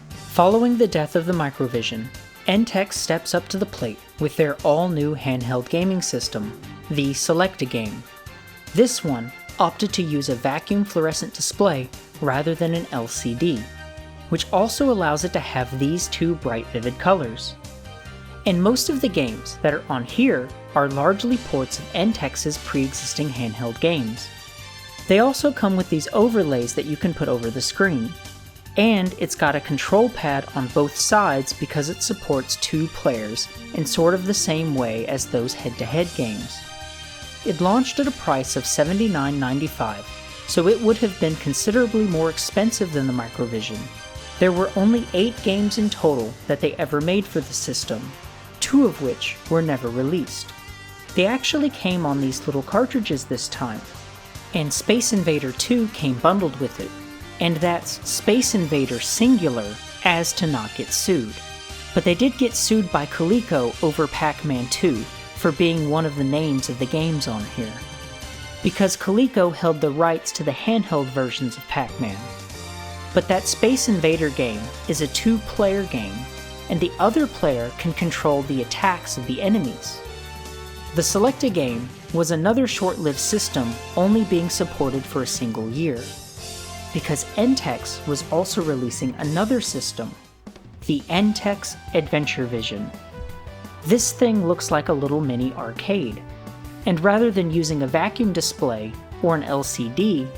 Following the death of the Microvision, NTEX steps up to the plate with their all-new handheld gaming system, the Select-A-Game. This one opted to use a vacuum fluorescent display rather than an LCD, which also allows it to have these two bright vivid colors. And most of the games that are on here are largely ports of NTEX's pre-existing handheld games. They also come with these overlays that you can put over the screen, and it's got a control pad on both sides because it supports 2 players in sort of the same way as those head-to-head games. It launched at a price of $79.95, so it would have been considerably more expensive than the Microvision. There were only 8 games in total that they ever made for the system, 2 of which were never released. They actually came on these little cartridges this time, and Space Invader 2 came bundled with it, and that's Space Invader singular as to not get sued. But they did get sued by Coleco over Pac-Man 2 for being one of the names of the games on here, because Coleco held the rights to the handheld versions of Pac-Man. But that Space Invader game is a 2-player game, and the other player can control the attacks of the enemies. The Select-A-Game was another short-lived system only being supported for a single year, because NTEX was also releasing another system, the NTEX Adventure Vision. This thing looks like a little mini arcade, and rather than using a vacuum display or an LCD,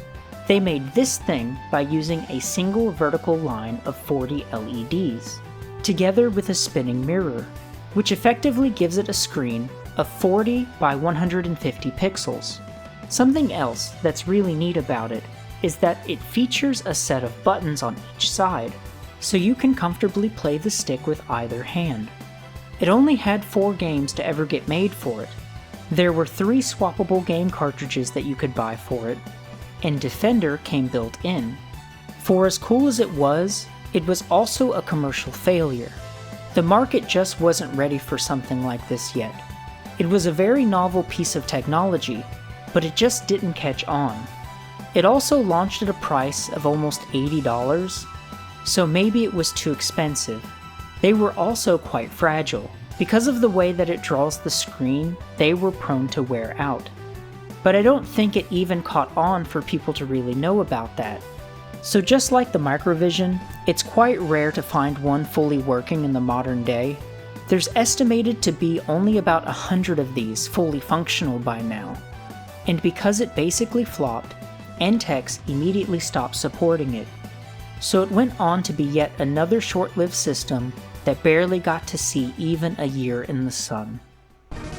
they made this thing by using a single vertical line of 40 LEDs, together with a spinning mirror, which effectively gives it a screen of 40 by 150 pixels. Something else that's really neat about it is that it features a set of buttons on each side, so you can comfortably play the stick with either hand. It only had 4 games to ever get made for it. There were 3 swappable game cartridges that you could buy for it, and Defender came built in. For as cool as it was also a commercial failure. The market just wasn't ready for something like this yet. It was a very novel piece of technology, but it just didn't catch on. It also launched at a price of almost $80, so maybe it was too expensive. They were also quite fragile. Because of the way that it draws the screen, they were prone to wear out. But I don't think it even caught on for people to really know about that. So just like the Microvision, it's quite rare to find one fully working in the modern day. There's estimated to be only about 100 of these fully functional by now. And because it basically flopped, NTEX immediately stopped supporting it. So it went on to be yet another short-lived system that barely got to see even a year in the sun.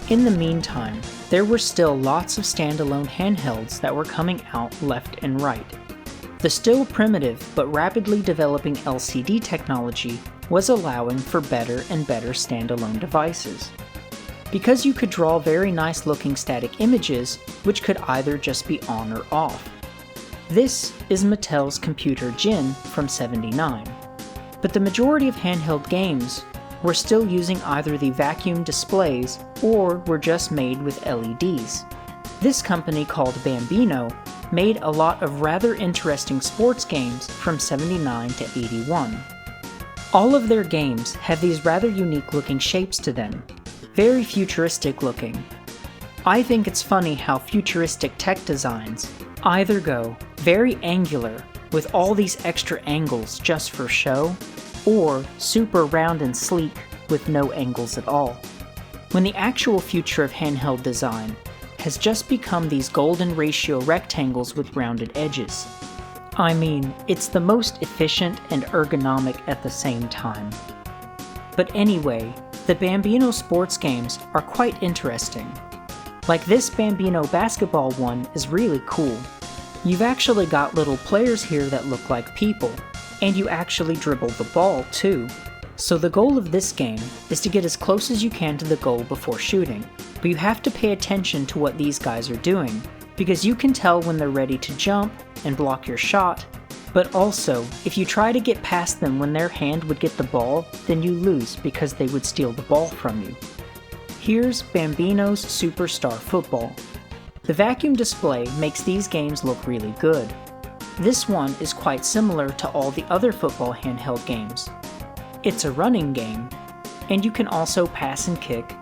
In the meantime, there were still lots of standalone handhelds that were coming out left and right. The still primitive but rapidly developing LCD technology was allowing for better and better standalone devices. Because you could draw very nice looking static images which could either just be on or off. This is Mattel's Computer Gin from '79. But the majority of handheld games were still using either the vacuum displays or were just made with LEDs. This company called Bambino made a lot of rather interesting sports games from '79 to '81. All of their games have these rather unique looking shapes to them, very futuristic looking. I think it's funny how futuristic tech designs either go very angular with all these extra angles just for show, or super round and sleek with no angles at all, when the actual future of handheld design has just become these golden ratio rectangles with rounded edges. I mean, it's the most efficient and ergonomic at the same time. But anyway, the Bambino sports games are quite interesting. Like this Bambino basketball one is really cool. You've actually got little players here that look like people, and you actually dribble the ball too. So the goal of this game is to get as close as you can to the goal before shooting, but you have to pay attention to what these guys are doing, because you can tell when they're ready to jump and block your shot, but also, if you try to get past them when their hand would get the ball, then you lose because they would steal the ball from you. Here's Bambino's Superstar Football. The vacuum display makes these games look really good. This one is quite similar to all the other football handheld games. It's a running game, and you can also pass and kick.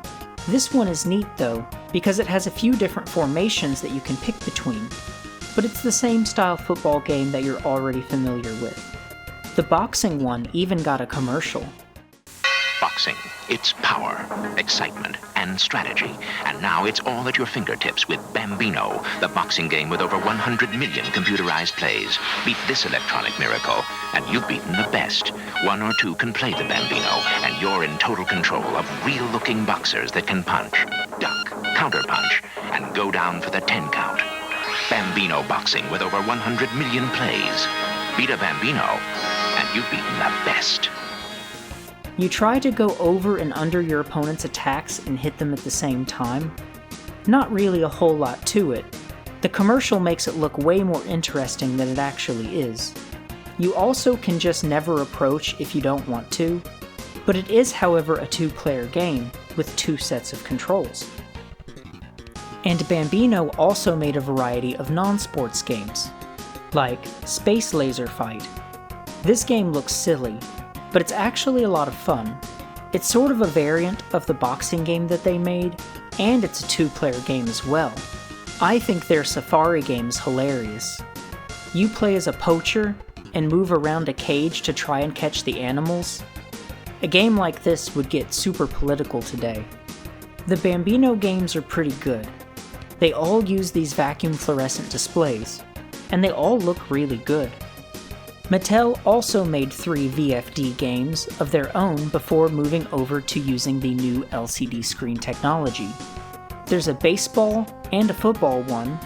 This one is neat though, because it has a few different formations that you can pick between, but it's the same style football game that you're already familiar with. The boxing one even got a commercial. Boxing. It's power, excitement, and strategy. And now it's all at your fingertips with Bambino, the boxing game with over 100 million computerized plays. Beat this electronic miracle, and you've beaten the best. One or two can play the Bambino, and you're in total control of real-looking boxers that can punch, duck, counterpunch, and go down for the 10 count. Bambino boxing with over 100 million plays. Beat a Bambino, and you've beaten the best. You try to go over and under your opponent's attacks and hit them at the same time. Not really a whole lot to it. The commercial makes it look way more interesting than it actually is. You also can just never approach if you don't want to, but it is, however, a two-player game with two sets of controls. And Bambino also made a variety of non-sports games, like Space Laser Fight. This game looks silly, but it's actually a lot of fun. It's sort of a variant of the boxing game that they made, and it's a two-player game as well. I think their Safari game is hilarious. You play as a poacher and move around a cage to try and catch the animals. A game like this would get super political today. The Bambino games are pretty good. They all use these vacuum fluorescent displays, and they all look really good. Mattel also made 3 VFD games of their own before moving over to using the new LCD screen technology. There's a baseball and a football one,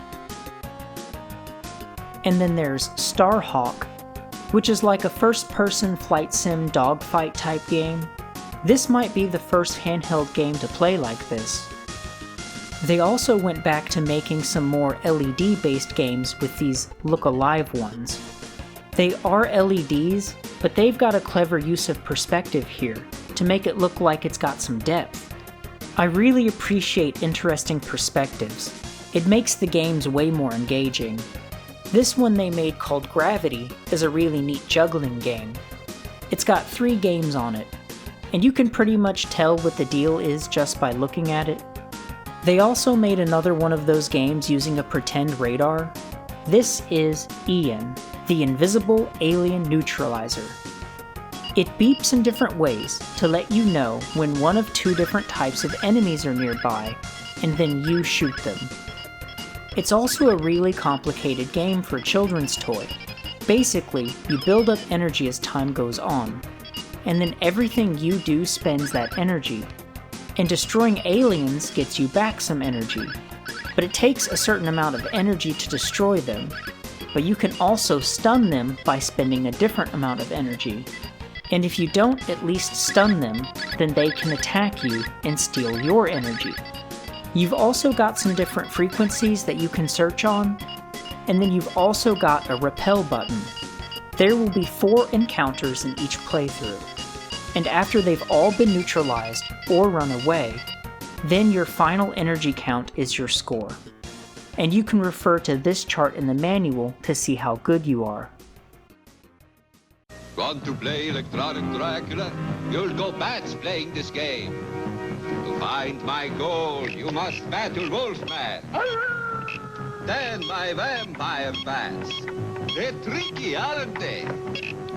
and then there's Starhawk, which is like a first-person flight sim dogfight type game. This might be the first handheld game to play like this. They also went back to making some more LED-based games with these look-alive ones. They are LEDs, but they've got a clever use of perspective here to make it look like it's got some depth. I really appreciate interesting perspectives. It makes the games way more engaging. This one they made called Gravity is a really neat juggling game. It's got 3 games on it, and you can pretty much tell what the deal is just by looking at it. They also made another one of those games using a pretend radar. This is Ian, the Invisible Alien Neutralizer. It beeps in different ways to let you know when one of 2 different types of enemies are nearby, and then you shoot them. It's also a really complicated game for a children's toy. Basically, you build up energy as time goes on, and then everything you do spends that energy, and destroying aliens gets you back some energy. But it takes a certain amount of energy to destroy them, but you can also stun them by spending a different amount of energy. And if you don't at least stun them, then they can attack you and steal your energy. You've also got some different frequencies that you can search on, and then you've also got a repel button. There will be 4 encounters in each playthrough, and after they've all been neutralized or run away, then your final energy count is your score. And you can refer to this chart in the manual to see how good you are. Want to play Electronic Dracula? You'll go bats playing this game. To find my gold, you must battle Wolfman. Then my vampire bats. They're tricky, aren't they?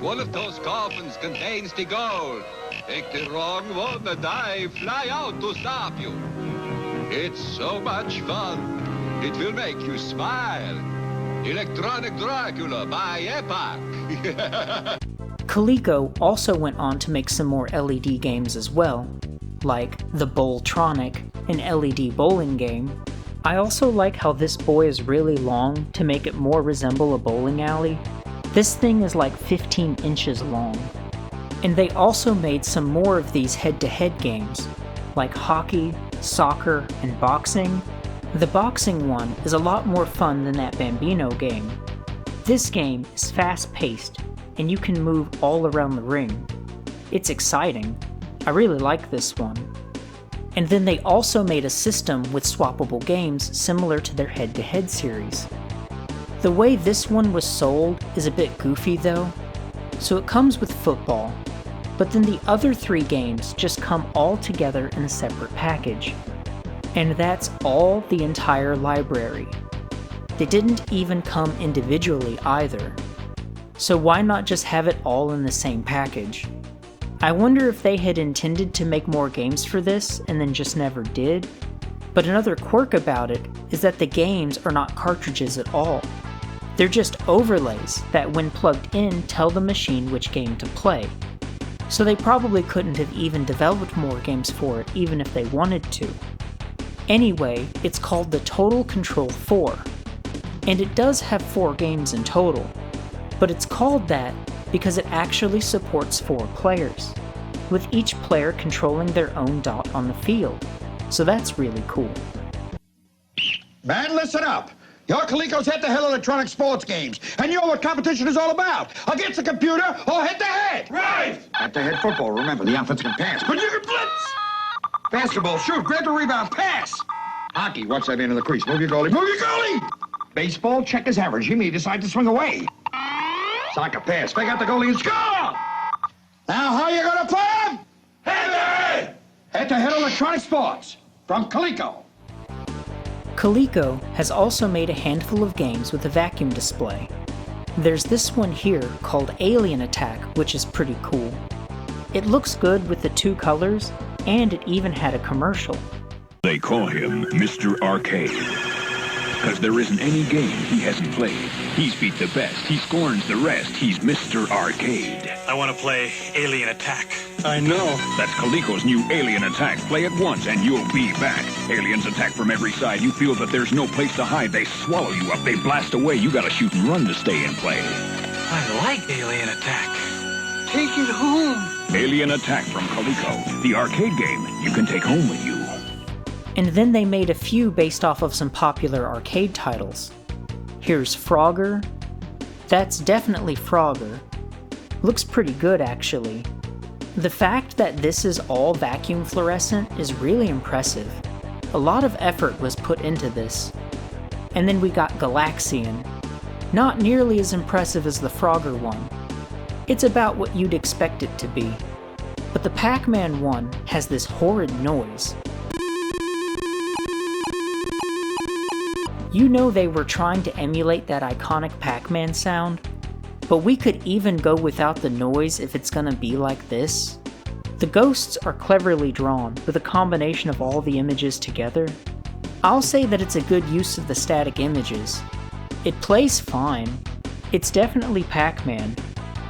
One of those coffins contains the gold. Take the wrong one and I fly out to stop you. It's so much fun. It will make you smile. Electronic Dracula by Epoch. Coleco also went on to make some more LED games as well, like the Bowltronic, an LED bowling game. I also like how this boy is really long to make it more resemble a bowling alley. This thing is like 15 inches long. And they also made some more of these head-to-head games, like hockey, soccer, and boxing. The boxing one is a lot more fun than that Bambino game. This game is fast-paced, and you can move all around the ring. It's exciting. I really like this one. And then they also made a system with swappable games similar to their head-to-head series. The way this one was sold is a bit goofy though. So it comes with football, but then the other 3 games just come all together in a separate package. And that's all the entire library. They didn't even come individually either. So why not just have it all in the same package? I wonder if they had intended to make more games for this and then just never did. But another quirk about it is that the games are not cartridges at all. They're just overlays that when plugged in tell the machine which game to play. So they probably couldn't have even developed more games for it even if they wanted to. Anyway, it's called the Total Control 4. And it does have 4 games in total. But it's called that because it actually supports 4 players, with each player controlling their own dot on the field. So that's really cool. Man, listen up! Your Calico's head-to-head electronic sports games, and you know what competition is all about. Against the computer or head-to-head. Right! Head-to-head football, remember, the offense can pass, but you can blitz! Basketball, shoot, grab the rebound, pass! Hockey, watch that into the crease, move your goalie, move your goalie! Baseball, check his average, he may decide to swing away. Soccer, pass, fake out the goalie and score! Now, how you gonna play him? Head-to-head! Head-to-head electronic sports, from Calico. Calico has also made a handful of games with a vacuum display. There's this one here called Alien Attack, which is pretty cool. It looks good with the 2 colors, and it even had a commercial. They call him Mr. Arcade, because there isn't any game he hasn't played. He's beat the best, he scorns the rest, he's Mr. Arcade. I want to play Alien Attack. I know. That's Calico's new Alien Attack. Play it once and you'll be back. Aliens attack from every side. You feel that there's no place to hide. They swallow you up. They blast away. You gotta shoot and run to stay in play. I like Alien Attack. Take it home. Alien Attack from Calico. The arcade game you can take home with you. And then they made a few based off of some popular arcade titles. Here's Frogger. That's definitely Frogger. Looks pretty good actually. The fact that this is all vacuum fluorescent is really impressive. A lot of effort was put into this. And then we got Galaxian. Not nearly as impressive as the Frogger one. It's about what you'd expect it to be. But the Pac-Man one has this horrid noise. You know they were trying to emulate that iconic Pac-Man sound, but we could even go without the noise if it's gonna be like this. The ghosts are cleverly drawn with a combination of all the images together. I'll say that it's a good use of the static images. It plays fine. It's definitely Pac-Man,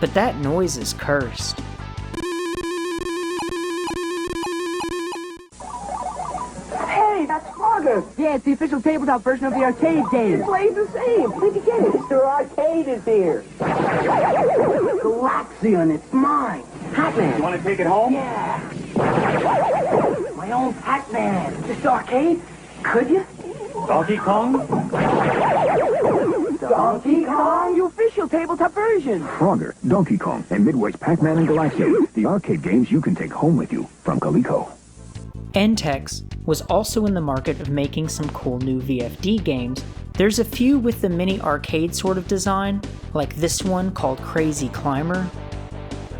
but that noise is cursed. Hey, that's Frogger! Yeah, it's the official tabletop version of the arcade game. It plays the same. Where'd you get it? Mr. Arcade is here. Galaxian, it's mine. Pac-Man. You want to take it home? Yeah. My own Pac-Man. Mr. Arcade, could you? Donkey Kong? Donkey Kong, the official tabletop version. Frogger, Donkey Kong, and Midway's Pac-Man and Galaxian. The arcade games you can take home with you from Calico. Entex was also in the market of making some cool new VFD games. There's a few with the mini arcade sort of design, like this one called Crazy Climber.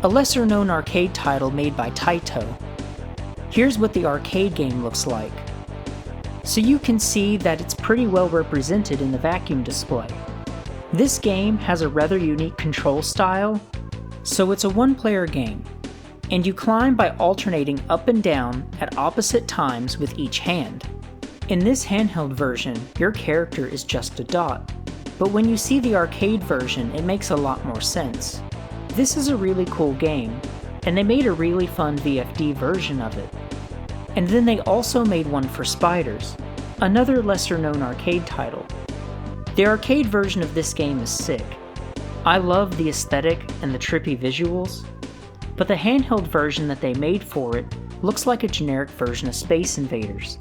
A lesser known arcade title made by Taito. Here's what the arcade game looks like. So you can see that it's pretty well represented in the vacuum display. This game has a rather unique control style, so it's a one-player game, and you climb by alternating up and down at opposite times with each hand. In this handheld version, your character is just a dot, but when you see the arcade version, it makes a lot more sense. This is a really cool game, and they made a really fun VFD version of it. And then they also made one for Spiders, another lesser-known arcade title. The arcade version of this game is sick. I love the aesthetic and the trippy visuals, but the handheld version that they made for it looks like a generic version of Space Invaders.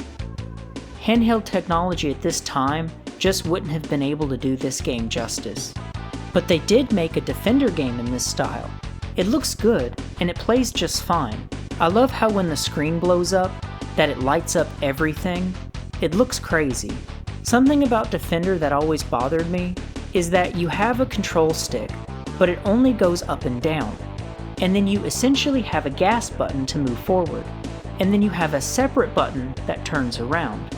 Handheld technology at this time just wouldn't have been able to do this game justice. But they did make a Defender game in this style. It looks good, and it plays just fine. I love how when the screen blows up, that it lights up everything. It looks crazy. Something about Defender that always bothered me is that you have a control stick, but it only goes up and down. And then you essentially have a gas button to move forward. And then you have a separate button that turns around.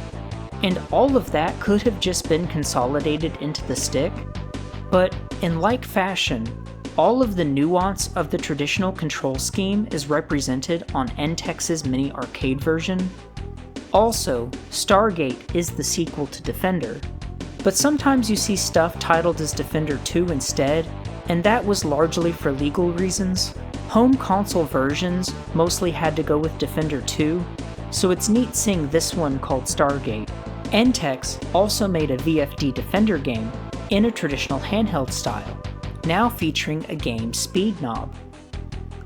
And all of that could have just been consolidated into the stick. But in like fashion, all of the nuance of the traditional control scheme is represented on NTEX's mini arcade version. Also, Stargate is the sequel to Defender, but sometimes you see stuff titled as Defender 2 instead, and that was largely for legal reasons. Home console versions mostly had to go with Defender 2, so it's neat seeing this one called Stargate. NTEX also made a VFD Defender game in a traditional handheld style, now featuring a game speed knob.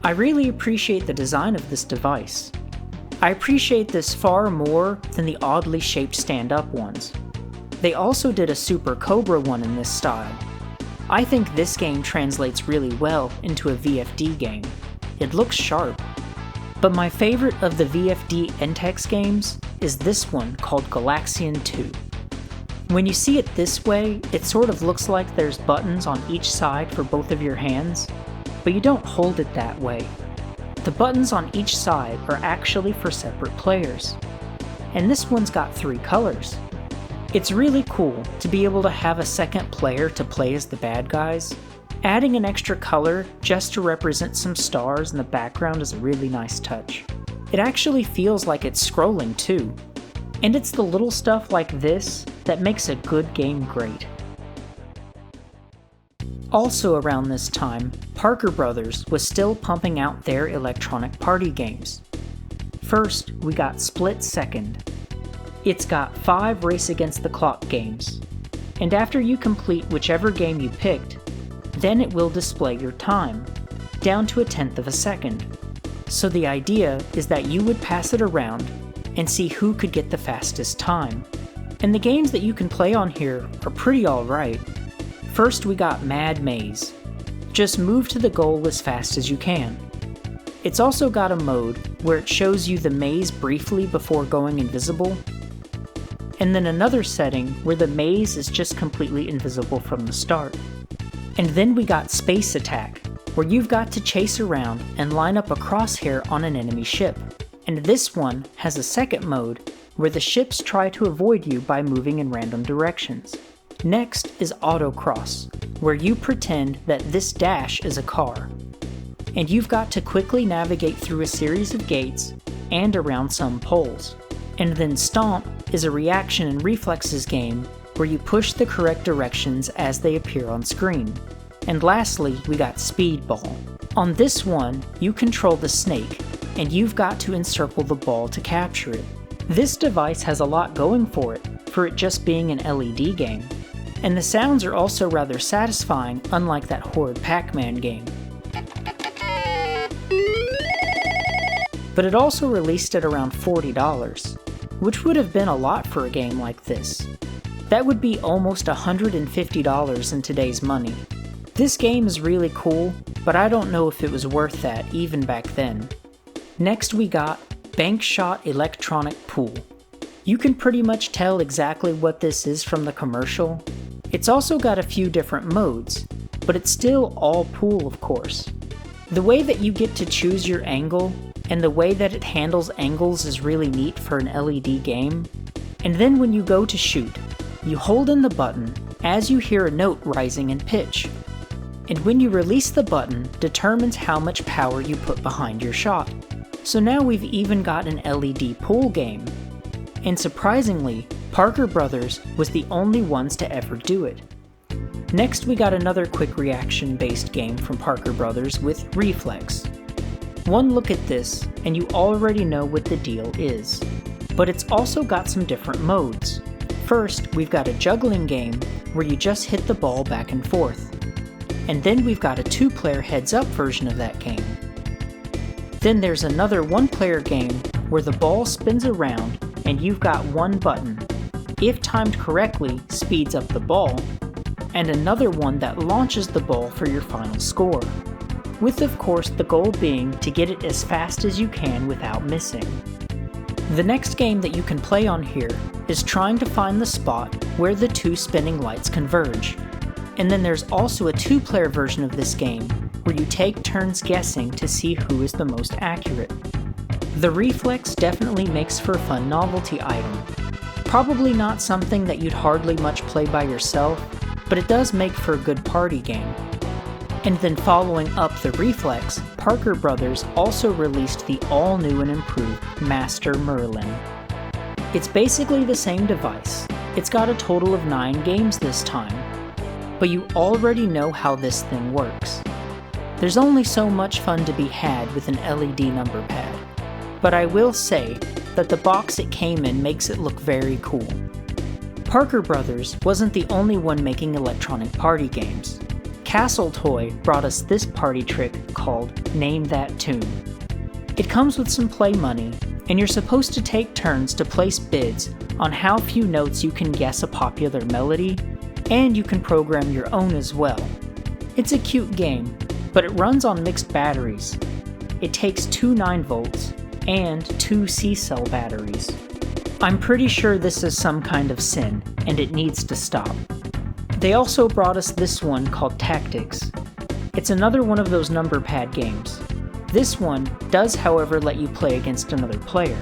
I really appreciate the design of this device. I appreciate this far more than the oddly shaped stand-up ones. They also did a Super Cobra one in this style. I think this game translates really well into a VFD game. It looks sharp. But my favorite of the VFD NTEX games is this one called Galaxian 2. When you see it this way, it sort of looks like there's buttons on each side for both of your hands, but you don't hold it that way. The buttons on each side are actually for separate players. And this one's got 3 colors. It's really cool to be able to have a second player to play as the bad guys. Adding an extra color just to represent some stars in the background is a really nice touch. It actually feels like it's scrolling too. And it's the little stuff like this that makes a good game great. Also around this time, Parker Brothers was still pumping out their electronic party games. First, we got Split Second. It's got 5 race against the clock games, and after you complete whichever game you picked, then it will display your time, down to 1/10 of a second. So the idea is that you would pass it around and see who could get the fastest time. And the games that you can play on here are pretty alright. First we got Mad Maze. Just move to the goal as fast as you can. It's also got a mode where it shows you the maze briefly before going invisible, and then another setting where the maze is just completely invisible from the start. And then we got Space Attack, where you've got to chase around and line up a crosshair on an enemy ship. And this one has a second mode where the ships try to avoid you by moving in random directions. Next is Autocross, where you pretend that this dash is a car. And you've got to quickly navigate through a series of gates and around some poles. And then Stomp is a reaction and reflexes game where you push the correct directions as they appear on screen. And lastly, we got Speedball. On this one, you control the snake, and you've got to encircle the ball to capture it. This device has a lot going for it just being an LED game. And the sounds are also rather satisfying, unlike that horrid Pac-Man game. But it also released at around $40, which would have been a lot for a game like this. That would be almost $150 in today's money. This game is really cool, but I don't know if it was worth that even back then. Next we got Bank Shot Electronic Pool. You can pretty much tell exactly what this is from the commercial. It's also got a few different modes, but it's still all pool of course. The way that you get to choose your angle and the way that it handles angles is really neat for an LED game. And then when you go to shoot, you hold in the button as you hear a note rising in pitch. And when you release the button, determines how much power you put behind your shot. So now we've even got an LED pool game. And surprisingly, Parker Brothers was the only ones to ever do it. Next we got another quick reaction based game from Parker Brothers with Reflex. One look at this and you already know what the deal is. But it's also got some different modes. First, we've got a juggling game where you just hit the ball back and forth. And then we've got a 2-player heads-up version of that game. Then there's another 1-player game where the ball spins around and you've got one button, if timed correctly, speeds up the ball, and another one that launches the ball for your final score, with of course the goal being to get it as fast as you can without missing. The next game that you can play on here is trying to find the spot where the two spinning lights converge. And then there's also a 2-player version of this game where you take turns guessing to see who is the most accurate. The reflex definitely makes for a fun novelty item. Probably not something that you'd hardly much play by yourself, but it does make for a good party game. And then following up the reflex, Parker Brothers also released the all-new and improved Master Merlin. It's basically the same device. It's got a total of 9 games this time, but you already know how this thing works. There's only so much fun to be had with an LED number pad, but I will say that the box it came in makes it look very cool. Parker Brothers wasn't the only one making electronic party games. Castle Toy brought us this party trick called Name That Tune. It comes with some play money, and you're supposed to take turns to place bids on how few notes you can guess a popular melody, and you can program your own as well. It's a cute game, but it runs on mixed batteries. It takes 2 9V and 2 C-cell batteries. I'm pretty sure this is some kind of sin, and it needs to stop. They also brought us this one called Tactics. It's another one of those number pad games. This one does, however, let you play against another player,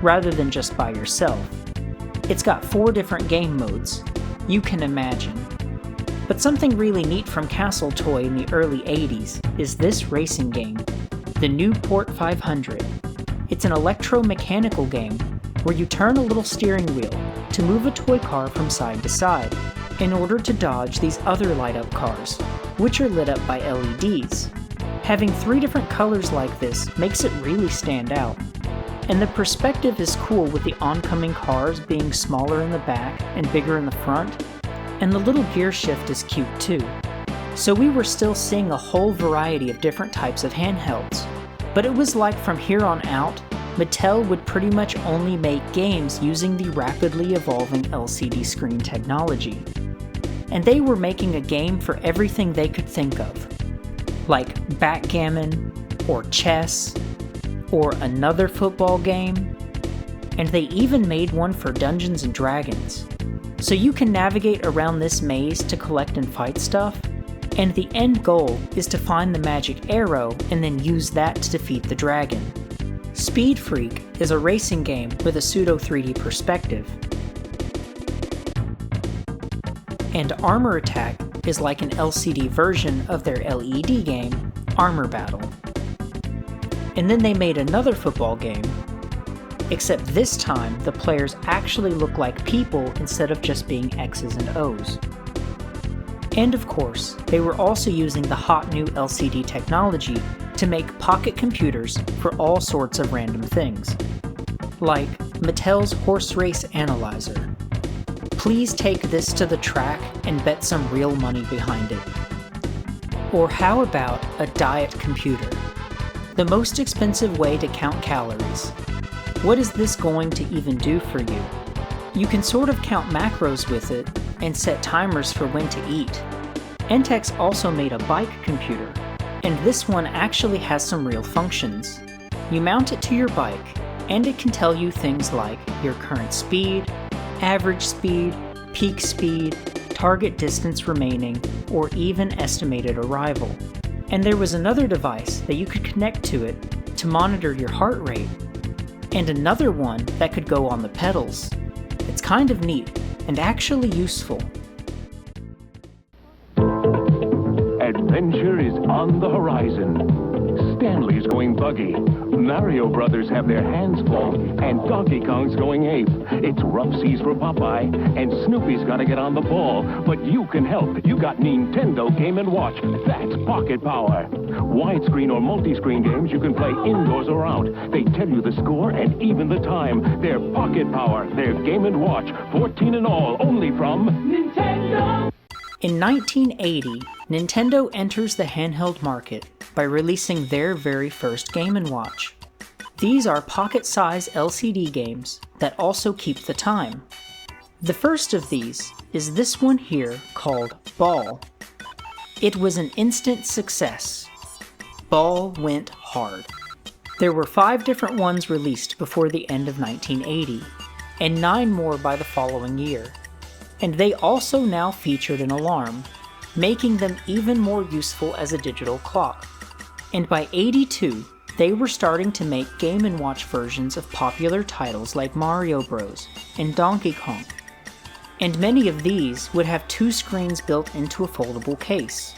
rather than just by yourself. It's got 4 different game modes. You can imagine. But something really neat from Castle Toy in the early 80s is this racing game, the Newport 500. It's an electromechanical game where you turn a little steering wheel to move a toy car from side to side in order to dodge these other light-up cars, which are lit up by LEDs. Having 3 different colors like this makes it really stand out. And the perspective is cool with the oncoming cars being smaller in the back and bigger in the front, and the little gear shift is cute too. So we were still seeing a whole variety of different types of handhelds, but it was like from here on out, Mattel would pretty much only make games using the rapidly evolving LCD screen technology. And they were making a game for everything they could think of, like backgammon, or chess, or another football game, and they even made one for Dungeons and Dragons. So you can navigate around this maze to collect and fight stuff, and the end goal is to find the magic arrow and then use that to defeat the dragon. Speed Freak is a racing game with a pseudo 3D perspective. And Armor Attack is like an LCD version of their LED game, Armor Battle. And then they made another football game, except this time the players actually look like people instead of just being X's and O's. And of course, they were also using the hot new LCD technology to make pocket computers for all sorts of random things, like Mattel's Horse Race Analyzer. Please take this to the track and bet some real money behind it. Or how about a diet computer? The most expensive way to count calories. What is this going to even do for you? You can sort of count macros with it and set timers for when to eat. Entex also made a bike computer, and this one actually has some real functions. You mount it to your bike, and it can tell you things like your current speed, average speed, peak speed, target distance remaining, or even estimated arrival. And there was another device that you could connect to it to monitor your heart rate, and another one that could go on the pedals. It's kind of neat, and actually useful. Adventure is on the horizon. Stanley's going buggy. Mario Brothers have their hands full, and Donkey Kong's going ape. It's rough seas for Popeye, and Snoopy's got to get on the ball. But you can help. You got Nintendo Game & Watch. That's pocket power. Widescreen or multi-screen games you can play indoors or out. They tell you the score and even the time. They're pocket power. They're Game & Watch. 14 in all, only from Nintendo. In 1980, Nintendo enters the handheld market by releasing their very first Game & Watch. These are pocket-size LCD games that also keep the time. The first of these is this one here called Ball. It was an instant success. Ball went hard. There were 5 different ones released before the end of 1980, and 9 more by the following year. And they also now featured an alarm, making them even more useful as a digital clock. And by '82, they were starting to make Game & Watch versions of popular titles like Mario Bros. And Donkey Kong. And many of these would have 2 screens built into a foldable case.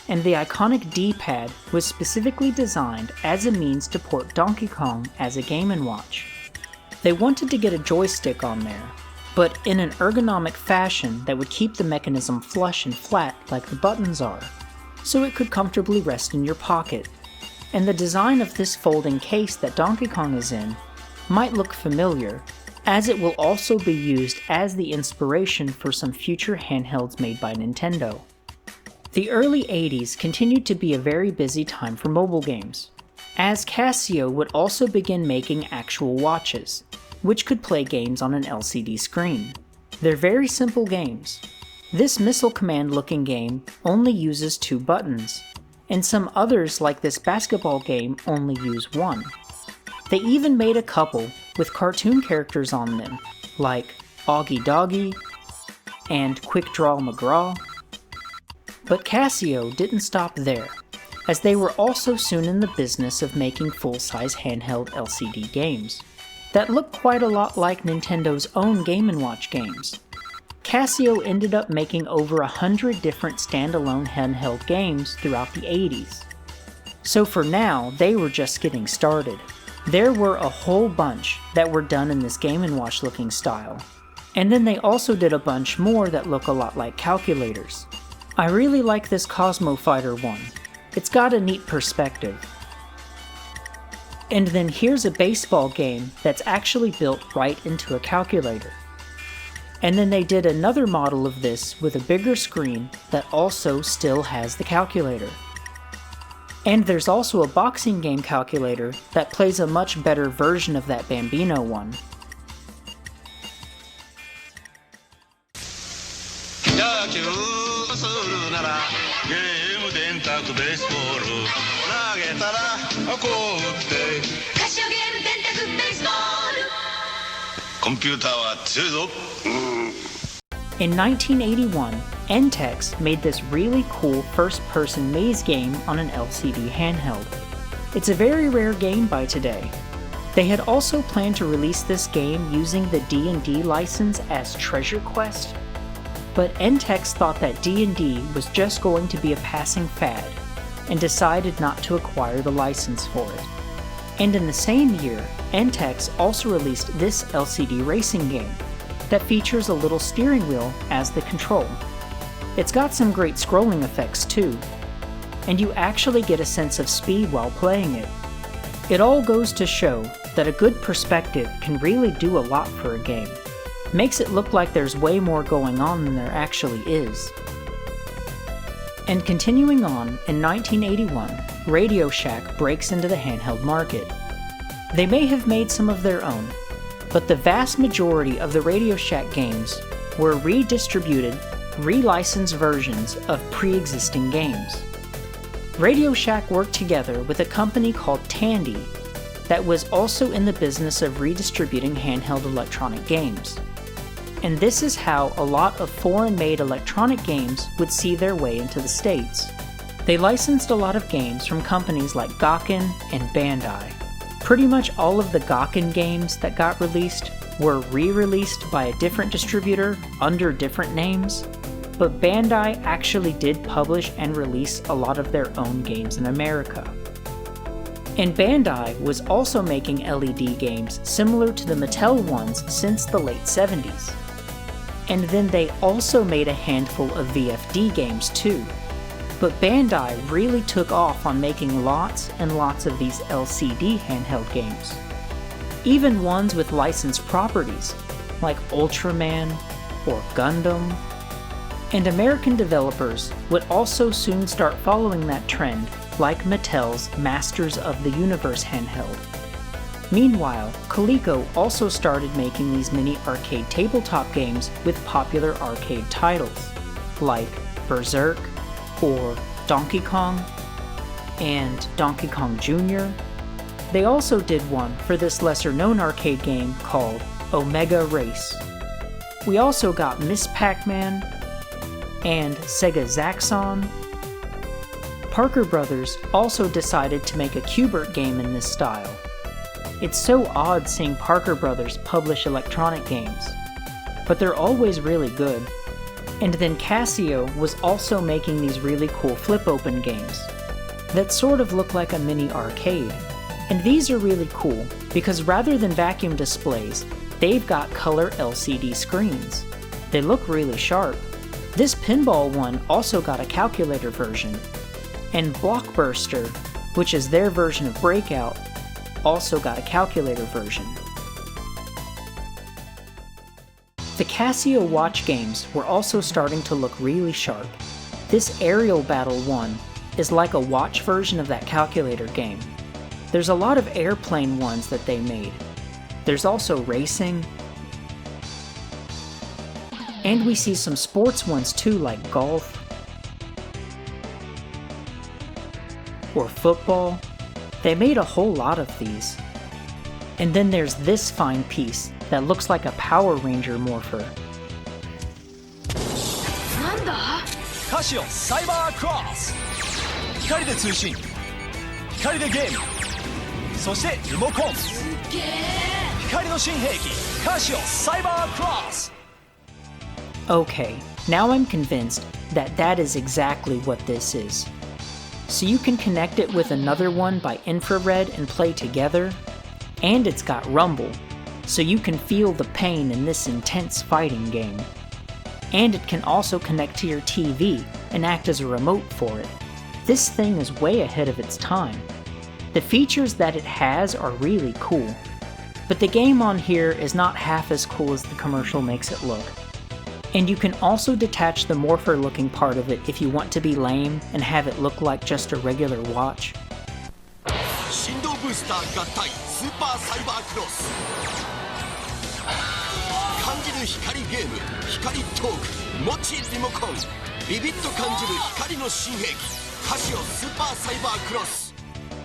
And the iconic D-pad was specifically designed as a means to port Donkey Kong as a Game & Watch. They wanted to get a joystick on there, but in an ergonomic fashion that would keep the mechanism flush and flat like the buttons are, so it could comfortably rest in your pocket. And the design of this folding case that Donkey Kong is in might look familiar, as it will also be used as the inspiration for some future handhelds made by Nintendo. The early 80s continued to be a very busy time for mobile games, as Casio would also begin making actual watches, which could play games on an LCD screen. They're very simple games. This Missile Command looking game only uses 2 buttons, and some others like this basketball game only use 1. They even made a couple with cartoon characters on them, like Augie Doggy and Quick Draw McGraw. But Casio didn't stop there, as they were also soon in the business of making full-size handheld LCD games that looked quite a lot like Nintendo's own Game & Watch games. Casio ended up making over 100 different standalone handheld games throughout the 80s. So for now, they were just getting started. There were a whole bunch that were done in this Game & Watch looking style. And then they also did a bunch more that look a lot like calculators. I really like this Cosmo Fighter one. It's got a neat perspective. And then here's a baseball game that's actually built right into a calculator. And then they did another model of this with a bigger screen that also still has the calculator. And there's also a boxing game calculator that plays a much better version of that Bambino one. In 1981, Entex made this really cool first-person maze game on an LCD handheld. It's a very rare game by today. They had also planned to release this game using the D&D license as Treasure Quest, but Entex thought that D&D was just going to be a passing fad, and decided not to acquire the license for it. And in the same year, Entex also released this LCD racing game that features a little steering wheel as the control. It's got some great scrolling effects too, and you actually get a sense of speed while playing it. It all goes to show that a good perspective can really do a lot for a game. Makes it look like there's way more going on than there actually is. And continuing on, in 1981, Radio Shack breaks into the handheld market. They may have made some of their own, but the vast majority of the Radio Shack games were redistributed, relicensed versions of pre-existing games. Radio Shack worked together with a company called Tandy that was also in the business of redistributing handheld electronic games. And this is how a lot of foreign-made electronic games would see their way into the States. They licensed a lot of games from companies like Gawken and Bandai. Pretty much all of the Gawken games that got released were re-released by a different distributor under different names, but Bandai actually did publish and release a lot of their own games in America. And Bandai was also making LED games similar to the Mattel ones since the late 70s. And then they also made a handful of VFD games too. But Bandai really took off on making lots and lots of these LCD handheld games. Even ones with licensed properties, like Ultraman or Gundam. And American developers would also soon start following that trend, like Mattel's Masters of the Universe handheld. Meanwhile, Coleco also started making these mini arcade tabletop games with popular arcade titles, like Berserk, or Donkey Kong, and Donkey Kong Jr. They also did one for this lesser-known arcade game called Omega Race. We also got Miss Pac-Man and Sega Zaxxon. Parker Brothers also decided to make a Q*bert game in this style. It's so odd seeing Parker Brothers publish electronic games, but they're always really good. And then Casio was also making these really cool flip-open games that sort of look like a mini arcade. And these are really cool because rather than vacuum displays, they've got color LCD screens. They look really sharp. This pinball one also got a calculator version, and Blockbuster, which is their version of Breakout, also got a calculator version. The Casio watch games were also starting to look really sharp. This Aerial Battle one is like a watch version of that calculator game. There's a lot of airplane ones that they made. There's also racing. And we see some sports ones too, like golf or football. They made a whole lot of these. And then there's this fine piece that looks like a Power Ranger morpher. Casio Cyber Cross! 光で通信、光でゲーム、そしてリモコン、光の新兵器、Casio Cyber Cross! Okay, now I'm convinced that that is exactly what this is. So you can connect it with another one by infrared and play together, and it's got rumble, so you can feel the pain in this intense fighting game. And it can also connect to your TV and act as a remote for it. This thing is way ahead of its time. The features that it has are really cool, but the game on here is not half as cool as the commercial makes it look. And you can also detach the morpher looking part of it if you want to be lame and have it look like just a regular watch. 振動ブースター合体スーパーサイバークロス感じる光ゲーム光トーク持ちリモコンビビッと感じる光の新兵器カシオスーパーサイバークロス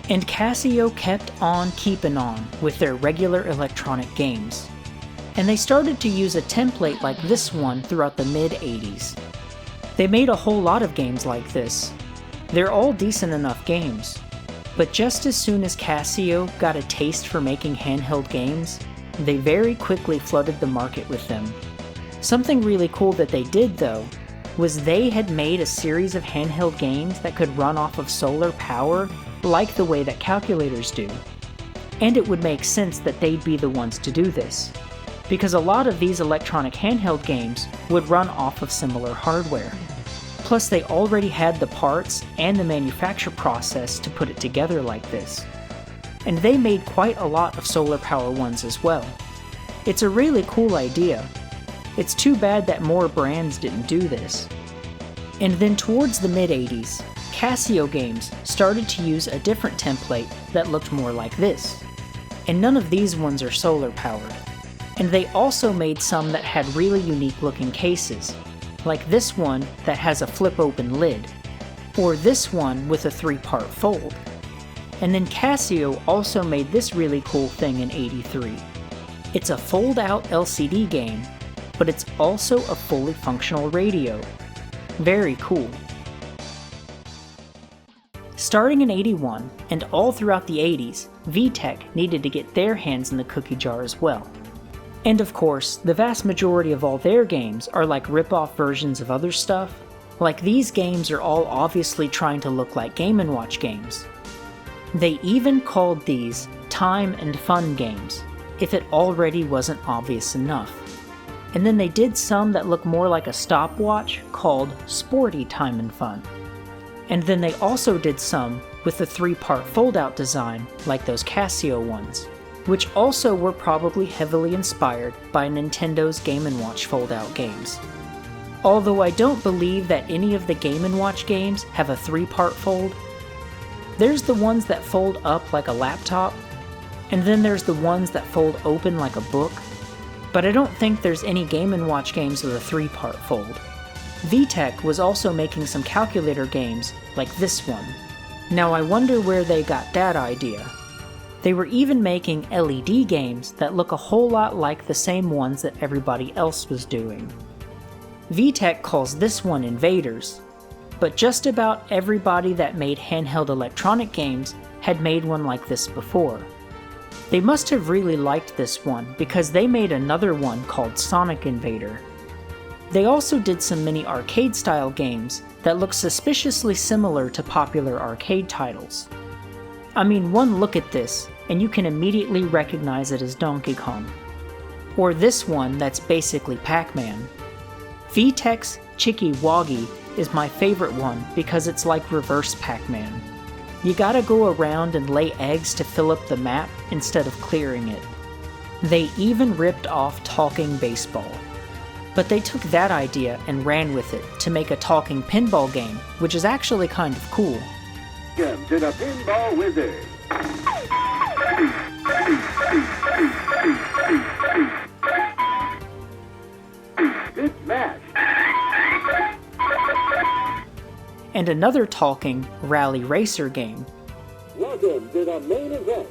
And Casio kept on keeping on with their regular electronic games. And they started to use a template like this one throughout the mid-80s. They made a whole lot of games like this. They're all decent enough games. But just as soon as Casio got a taste for making handheld games, they very quickly flooded the market with them. Something really cool that they did, though, was they had made a series of handheld games that could run off of solar power like the way that calculators do. And it would make sense that they'd be the ones to do this, because a lot of these electronic handheld games would run off of similar hardware. Plus they already had the parts and the manufacture process to put it together like this. And they made quite a lot of solar power ones as well. It's a really cool idea. It's too bad that more brands didn't do this. And then towards the mid-80s, Casio games started to use a different template that looked more like this. And none of these ones are solar powered. And they also made some that had really unique looking cases, like this one that has a flip open lid, or this one with a 3-part fold. And then Casio also made this really cool thing in '83. It's a fold-out LCD game, but it's also a fully functional radio. Very cool. Starting in '81, and all throughout the '80s, VTech needed to get their hands in the cookie jar as well. And of course, the vast majority of all their games are like rip-off versions of other stuff. Like these games are all obviously trying to look like Game & Watch games. They even called these time and fun games, if it already wasn't obvious enough. And then they did some that look more like a stopwatch called Sporty Time and Fun. And then they also did some with the 3-part fold-out design like those Casio ones, which also were probably heavily inspired by Nintendo's Game & Watch fold-out games. Although I don't believe that any of the Game & Watch games have a 3-part fold. There's the ones that fold up like a laptop, And then there's the ones that fold open like a book. But I don't think there's any Game & Watch games with a 3-part fold. VTech was also making some calculator games like this one. Now I wonder where they got that idea. They were even making LED games that look a whole lot like the same ones that everybody else was doing. VTech calls this one Invaders, but just about everybody that made handheld electronic games had made one like this before. They must have really liked this one because they made another one called Sonic Invader. They also did some mini arcade-style games that look suspiciously similar to popular arcade titles. I mean, one look at this, and you can immediately recognize it as Donkey Kong. Or this one that's basically Pac-Man. VTech's Chicky Woggy is my favorite one because it's like reverse Pac-Man. You gotta go around and lay eggs to fill up the map instead of clearing it. They even ripped off Talking Baseball. But they took that idea and ran with it to make a talking pinball game, which is actually kind of cool. Welcome to the Pinball Wizard. Good smash. And another talking Rally Racer game. Welcome to the main event.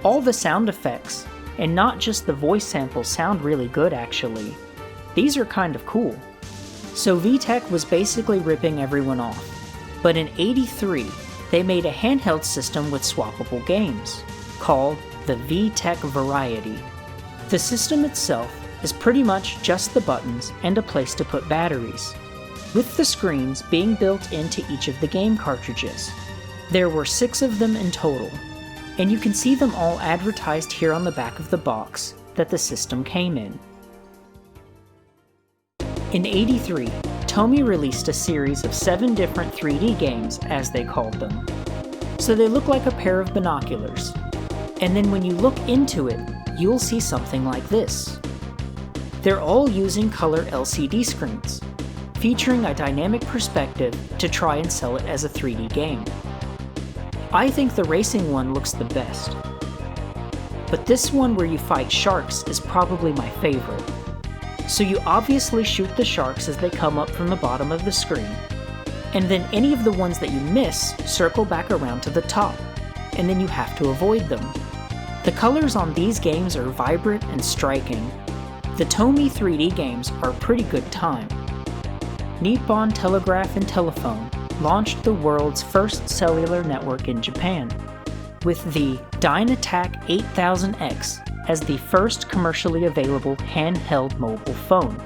All the sound effects, and not just the voice samples, sound really good actually. These are kind of cool. So VTech was basically ripping everyone off. But in '83, they made a handheld system with swappable games, called the VTech Variety. The system itself is pretty much just the buttons and a place to put batteries, with the screens being built into each of the game cartridges. There were 6 of them in total, and you can see them all advertised here on the back of the box that the system came in. In '83, Tomy released a series of 7 different 3D games, as they called them. So they look like a pair of binoculars. And then when you look into it, you'll see something like this. They're all using color LCD screens, featuring a dynamic perspective to try and sell it as a 3D game. I think the racing one looks the best. But this one where you fight sharks is probably my favorite. So you obviously shoot the sharks as they come up from the bottom of the screen, and then any of the ones that you miss circle back around to the top, and then you have to avoid them. The colors on these games are vibrant and striking. The Tomy 3D games are a pretty good time. Nippon Telegraph and Telephone launched the world's first cellular network in Japan, with the Dynatac 8000X as the first commercially available handheld mobile phone,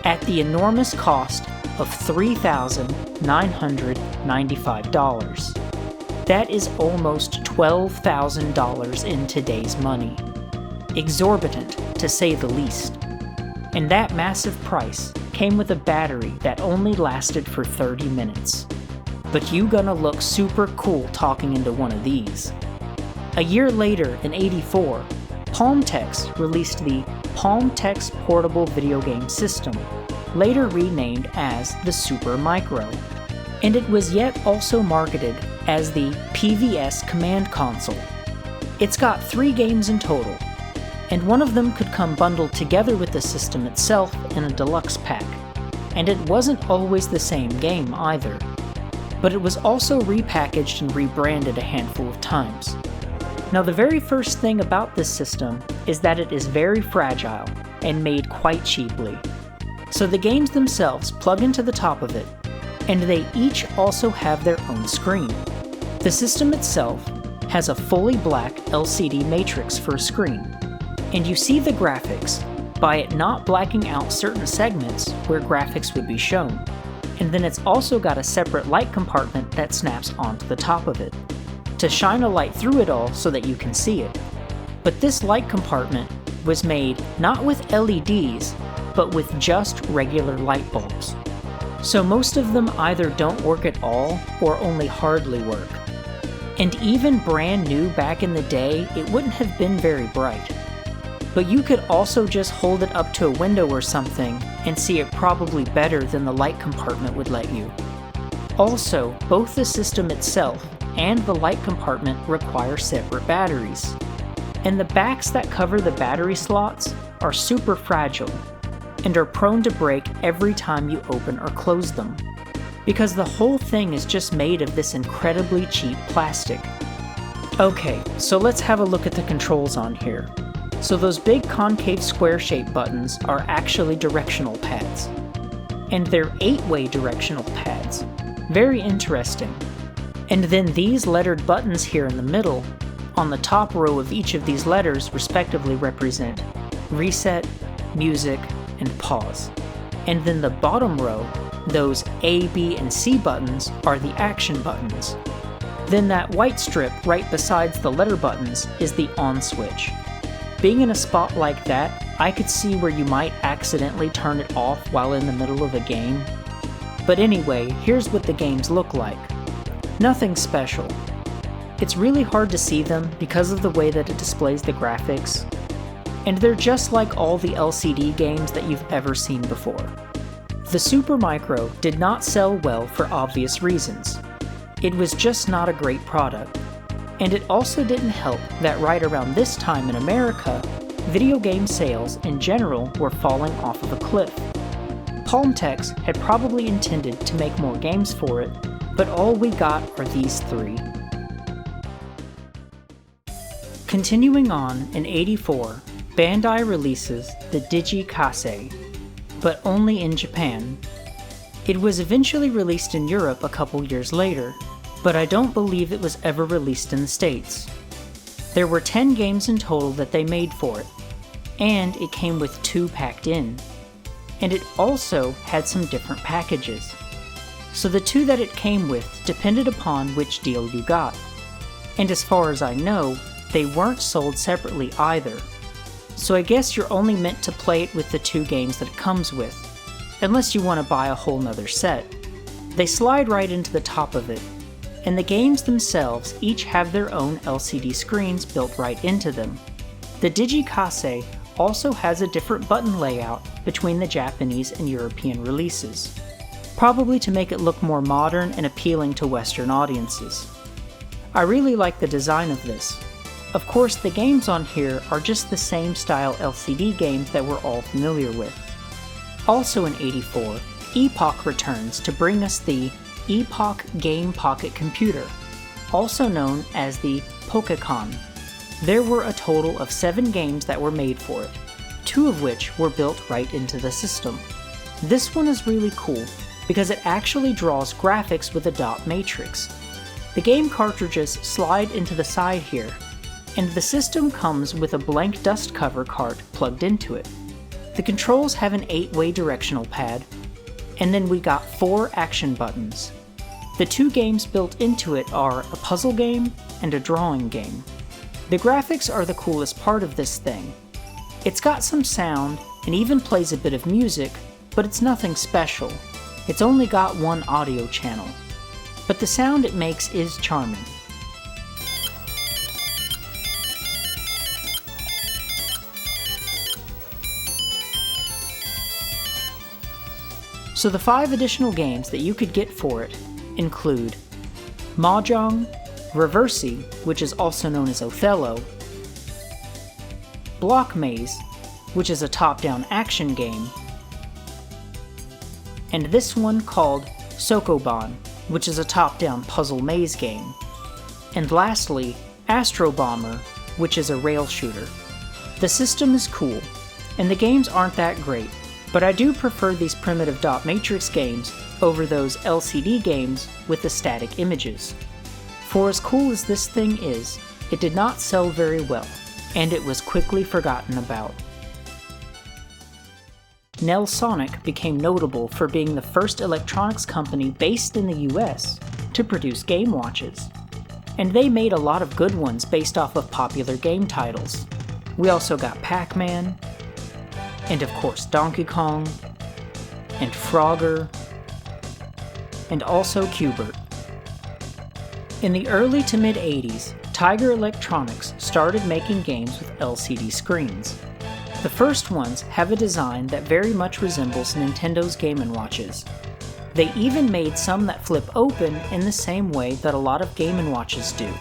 at the enormous cost of $3,995. That is almost $12,000 in today's money. Exorbitant, to say the least. And that massive price came with a battery that only lasted for 30 minutes. But you gonna look super cool talking into one of these. A year later, in '84, Palmtex released the Palmtex Portable Video Game System, later renamed as the Super Micro, and it was yet also marketed as the PVS Command Console. It's got 3 games in total, and one of them could come bundled together with the system itself in a deluxe pack, and it wasn't always the same game either, but it was also repackaged and rebranded a handful of times. Now the very first thing about this system is that it is very fragile and made quite cheaply. So the games themselves plug into the top of it, and they each also have their own screen. The system itself has a fully black LCD matrix for a screen, and you see the graphics by it not blacking out certain segments where graphics would be shown, and then it's also got a separate light compartment that snaps onto the top of it, to shine a light through it all so that you can see it. But this light compartment was made not with LEDs, but with just regular light bulbs. So most of them either don't work at all or only hardly work. And even brand new back in the day, it wouldn't have been very bright. But you could also just hold it up to a window or something and see it probably better than the light compartment would let you. Also, both the system itself and the light compartment require separate batteries. And the backs that cover the battery slots are super fragile and are prone to break every time you open or close them, because the whole thing is just made of this incredibly cheap plastic. Okay, so let's have a look at the controls on here. So those big concave square-shaped buttons are actually directional pads. And they're 8-way directional pads. Very interesting. And then these lettered buttons here in the middle, on the top row of each of these letters respectively represent reset, music, and pause. And then the bottom row, those A, B, and C buttons are the action buttons. Then that white strip right besides the letter buttons is the on switch. Being in a spot like that, I could see where you might accidentally turn it off while in the middle of a game. But anyway, here's what the games look like. Nothing special. It's really hard to see them because of the way that it displays the graphics. And they're just like all the LCD games that you've ever seen before. The Super Micro did not sell well for obvious reasons. It was just not a great product. And it also didn't help that right around this time in America, video game sales in general were falling off of a cliff. Palmtex had probably intended to make more games for it, but all we got are these 3. Continuing on, in '84, Bandai releases the Digi-Kase, but only in Japan. It was eventually released in Europe a couple years later, but I don't believe it was ever released in the States. There were 10 games in total that they made for it, and it came with 2 packed in. And it also had some different packages. So the 2 that it came with depended upon which deal you got. And as far as I know, they weren't sold separately either. So I guess you're only meant to play it with the 2 games that it comes with, unless you want to buy a whole nother set. They slide right into the top of it, and the games themselves each have their own LCD screens built right into them. The Digi-Kase also has a different button layout between the Japanese and European releases, probably to make it look more modern and appealing to Western audiences. I really like the design of this. Of course, the games on here are just the same style LCD games that we're all familiar with. Also in '84, Epoch returns to bring us the Epoch Game Pocket Computer, also known as the Pokécon. There were a total of 7 games that were made for it, 2 of which were built right into the system. This one is really cool because it actually draws graphics with a dot matrix. The game cartridges slide into the side here, and the system comes with a blank dust cover cart plugged into it. The controls have an 8-way directional pad, and then we got 4 action buttons. The 2 games built into it are a puzzle game and a drawing game. The graphics are the coolest part of this thing. It's got some sound and even plays a bit of music, but it's nothing special. It's only got 1 audio channel. But the sound it makes is charming. So the 5 additional games that you could get for it include Mahjong, Reversi, which is also known as Othello, Block Maze, which is a top-down action game, and this one called Sokoban, which is a top-down puzzle maze game, and lastly, Astro Bomber, which is a rail shooter. The system is cool, and the games aren't that great, but I do prefer these primitive dot matrix games over those LCD games with the static images. For as cool as this thing is, it did not sell very well, and it was quickly forgotten about. Nelsonic became notable for being the first electronics company based in the US to produce game watches, and they made a lot of good ones based off of popular game titles. We also got Pac-Man, and of course Donkey Kong, and Frogger, and also Qbert. In the early to mid-80s, Tiger Electronics started making games with LCD screens. The first ones have a design that very much resembles Nintendo's Game & Watches. They even made some that flip open in the same way that a lot of Game & Watches do.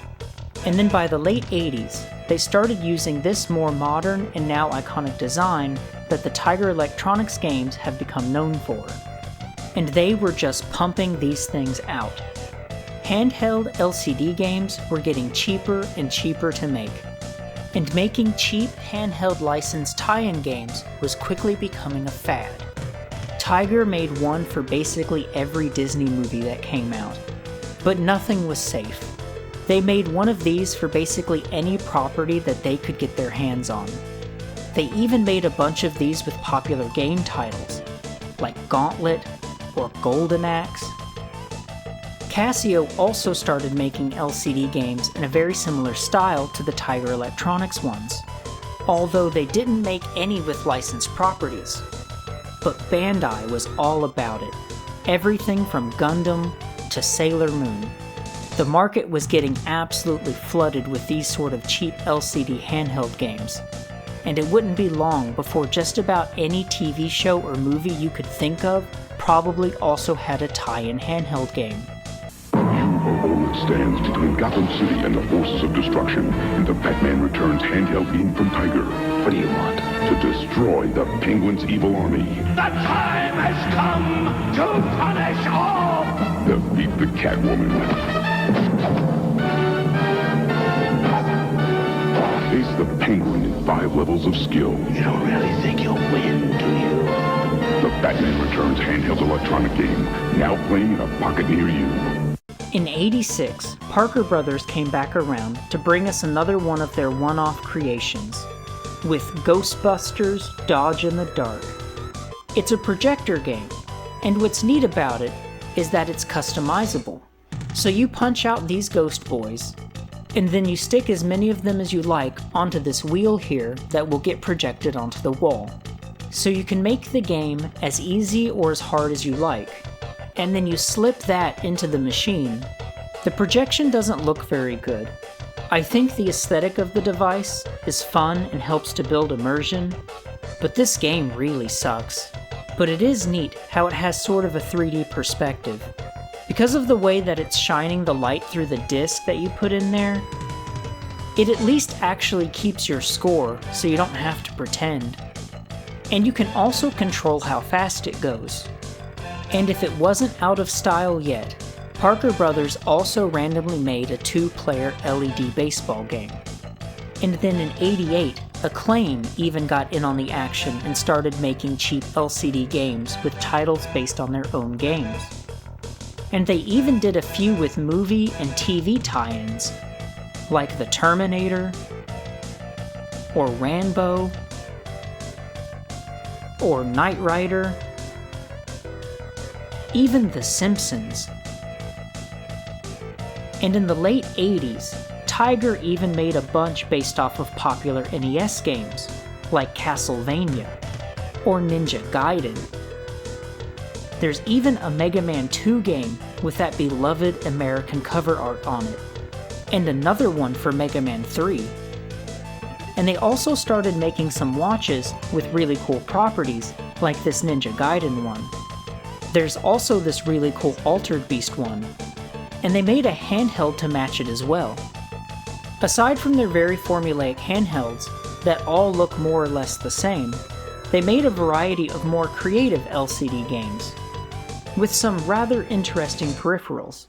And then by the late 80s, they started using this more modern and now iconic design that the Tiger Electronics games have become known for. And they were just pumping these things out. Handheld LCD games were getting cheaper and cheaper to make. And making cheap handheld licensed tie-in games was quickly becoming a fad. Tiger made one for basically every Disney movie that came out. But nothing was safe. They made one of these for basically any property that they could get their hands on. They even made a bunch of these with popular game titles, like Gauntlet or Golden Axe. Casio also started making LCD games in a very similar style to the Tiger Electronics ones, although they didn't make any with licensed properties. But Bandai was all about it, everything from Gundam to Sailor Moon. The market was getting absolutely flooded with these sort of cheap LCD handheld games, and it wouldn't be long before just about any TV show or movie you could think of probably also had a tie-in handheld game. All that stands between Gotham City and the forces of destruction in the Batman Returns handheld game from Tiger. What do you want? To destroy the Penguin's evil army. The time has come to punish all! Defeat the Catwoman. Face the Penguin in 5 levels of skill. You don't really think you'll win, do you? The Batman Returns handheld electronic game, now playing in a pocket near you. In '86, Parker Brothers came back around to bring us another one of their one-off creations, with Ghostbusters Dodge in the Dark. It's a projector game, and what's neat about it is that it's customizable. So you punch out these ghost boys, and then you stick as many of them as you like onto this wheel here that will get projected onto the wall. So you can make the game as easy or as hard as you like, and then you slip that into the machine. The projection doesn't look very good. I think the aesthetic of the device is fun and helps to build immersion, but this game really sucks. But it is neat how it has sort of a 3D perspective. Because of the way that it's shining the light through the disc that you put in there, it at least actually keeps your score so you don't have to pretend. And you can also control how fast it goes. And if it wasn't out of style yet, Parker Brothers also randomly made a 2-player LED baseball game. And then in '88, Acclaim even got in on the action and started making cheap LCD games with titles based on their own games. And they even did a few with movie and TV tie-ins, like The Terminator, or Rambo, or Knight Rider, even The Simpsons. And in the late 80s, Tiger even made a bunch based off of popular NES games, like Castlevania, or Ninja Gaiden. There's even a Mega Man 2 game with that beloved American cover art on it, and another one for Mega Man 3. And they also started making some watches with really cool properties, like this Ninja Gaiden one. There's also this really cool Altered Beast one, and they made a handheld to match it as well. Aside from their very formulaic handhelds that all look more or less the same, they made a variety of more creative LCD games, with some rather interesting peripherals.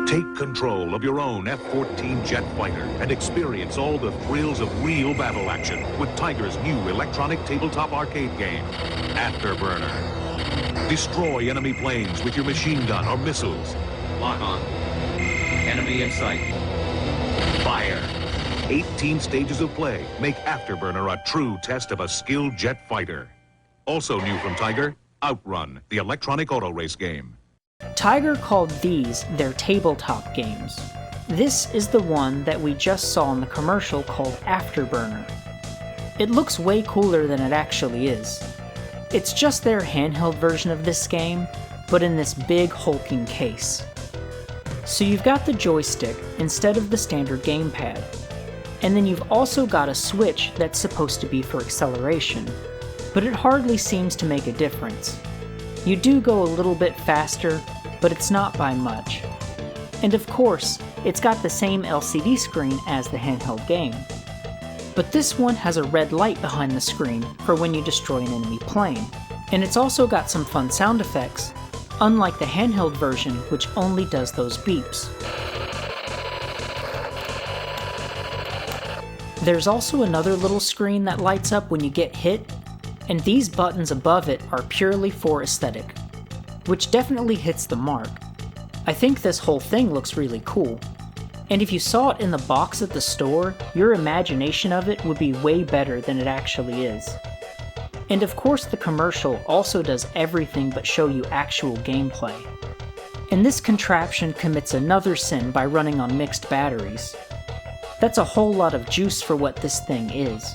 Take control of your own F-14 jet fighter and experience all the thrills of real battle action with Tiger's new electronic tabletop arcade game, Afterburner. Destroy enemy planes with your machine gun or missiles. Lock on. Enemy in sight. Fire. 18 stages of play make Afterburner a true test of a skilled jet fighter. Also new from Tiger, Outrun, the electronic auto race game. Tiger called these their tabletop games. This is the one that we just saw in the commercial called Afterburner. It looks way cooler than it actually is. It's just their handheld version of this game, but in this big hulking case. So you've got the joystick instead of the standard gamepad, and then you've also got a switch that's supposed to be for acceleration, but it hardly seems to make a difference. You do go a little bit faster, but it's not by much. And of course, it's got the same LCD screen as the handheld game. But this one has a red light behind the screen for when you destroy an enemy plane. And it's also got some fun sound effects, unlike the handheld version which only does those beeps. There's also another little screen that lights up when you get hit, and these buttons above it are purely for aesthetic, which definitely hits the mark. I think this whole thing looks really cool, and if you saw it in the box at the store, your imagination of it would be way better than it actually is. And of course the commercial also does everything but show you actual gameplay. And this contraption commits another sin by running on mixed batteries. That's a whole lot of juice for what this thing is.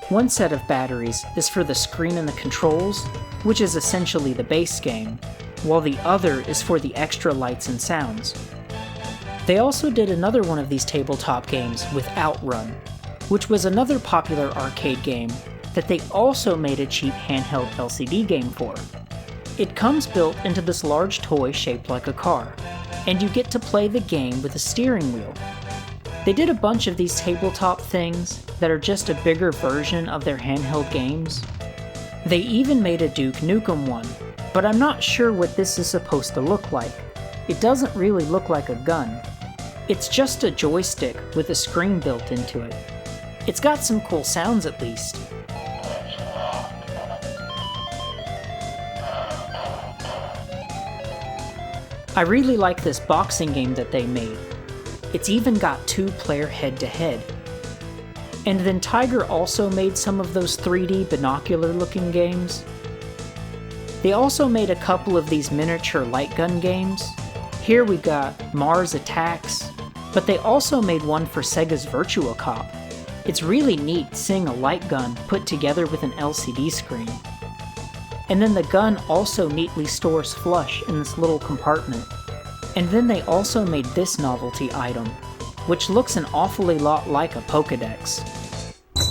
One set of batteries is for the screen and the controls, which is essentially the base game, while the other is for the extra lights and sounds. They also did another one of these tabletop games with Outrun, which was another popular arcade game that they also made a cheap handheld LCD game for. It comes built into this large toy shaped like a car, and you get to play the game with a steering wheel. They did a bunch of these tabletop things that are just a bigger version of their handheld games. They even made a Duke Nukem one, but I'm not sure what this is supposed to look like. It doesn't really look like a gun. It's just a joystick with a screen built into it. It's got some cool sounds at least. I really like this boxing game that they made. It's even got 2-player head-to-head. And then Tiger also made some of those 3D binocular-looking games. They also made a couple of these miniature light gun games. Here we got Mars Attacks, but they also made one for Sega's Virtua Cop. It's really neat seeing a light gun put together with an LCD screen. And then the gun also neatly stores flush in this little compartment. And then they also made this novelty item, which looks an awfully lot like a Pokédex.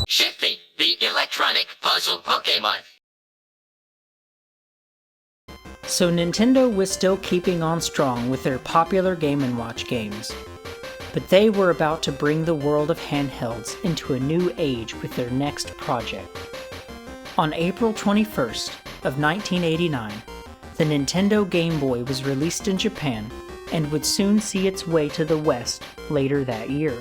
Shipping the electronic puzzle Pokemon. So Nintendo was still keeping on strong with their popular Game & Watch games. But they were about to bring the world of handhelds into a new age with their next project. On April 21st of 1989, the Nintendo Game Boy was released in Japan and would soon see its way to the West later that year.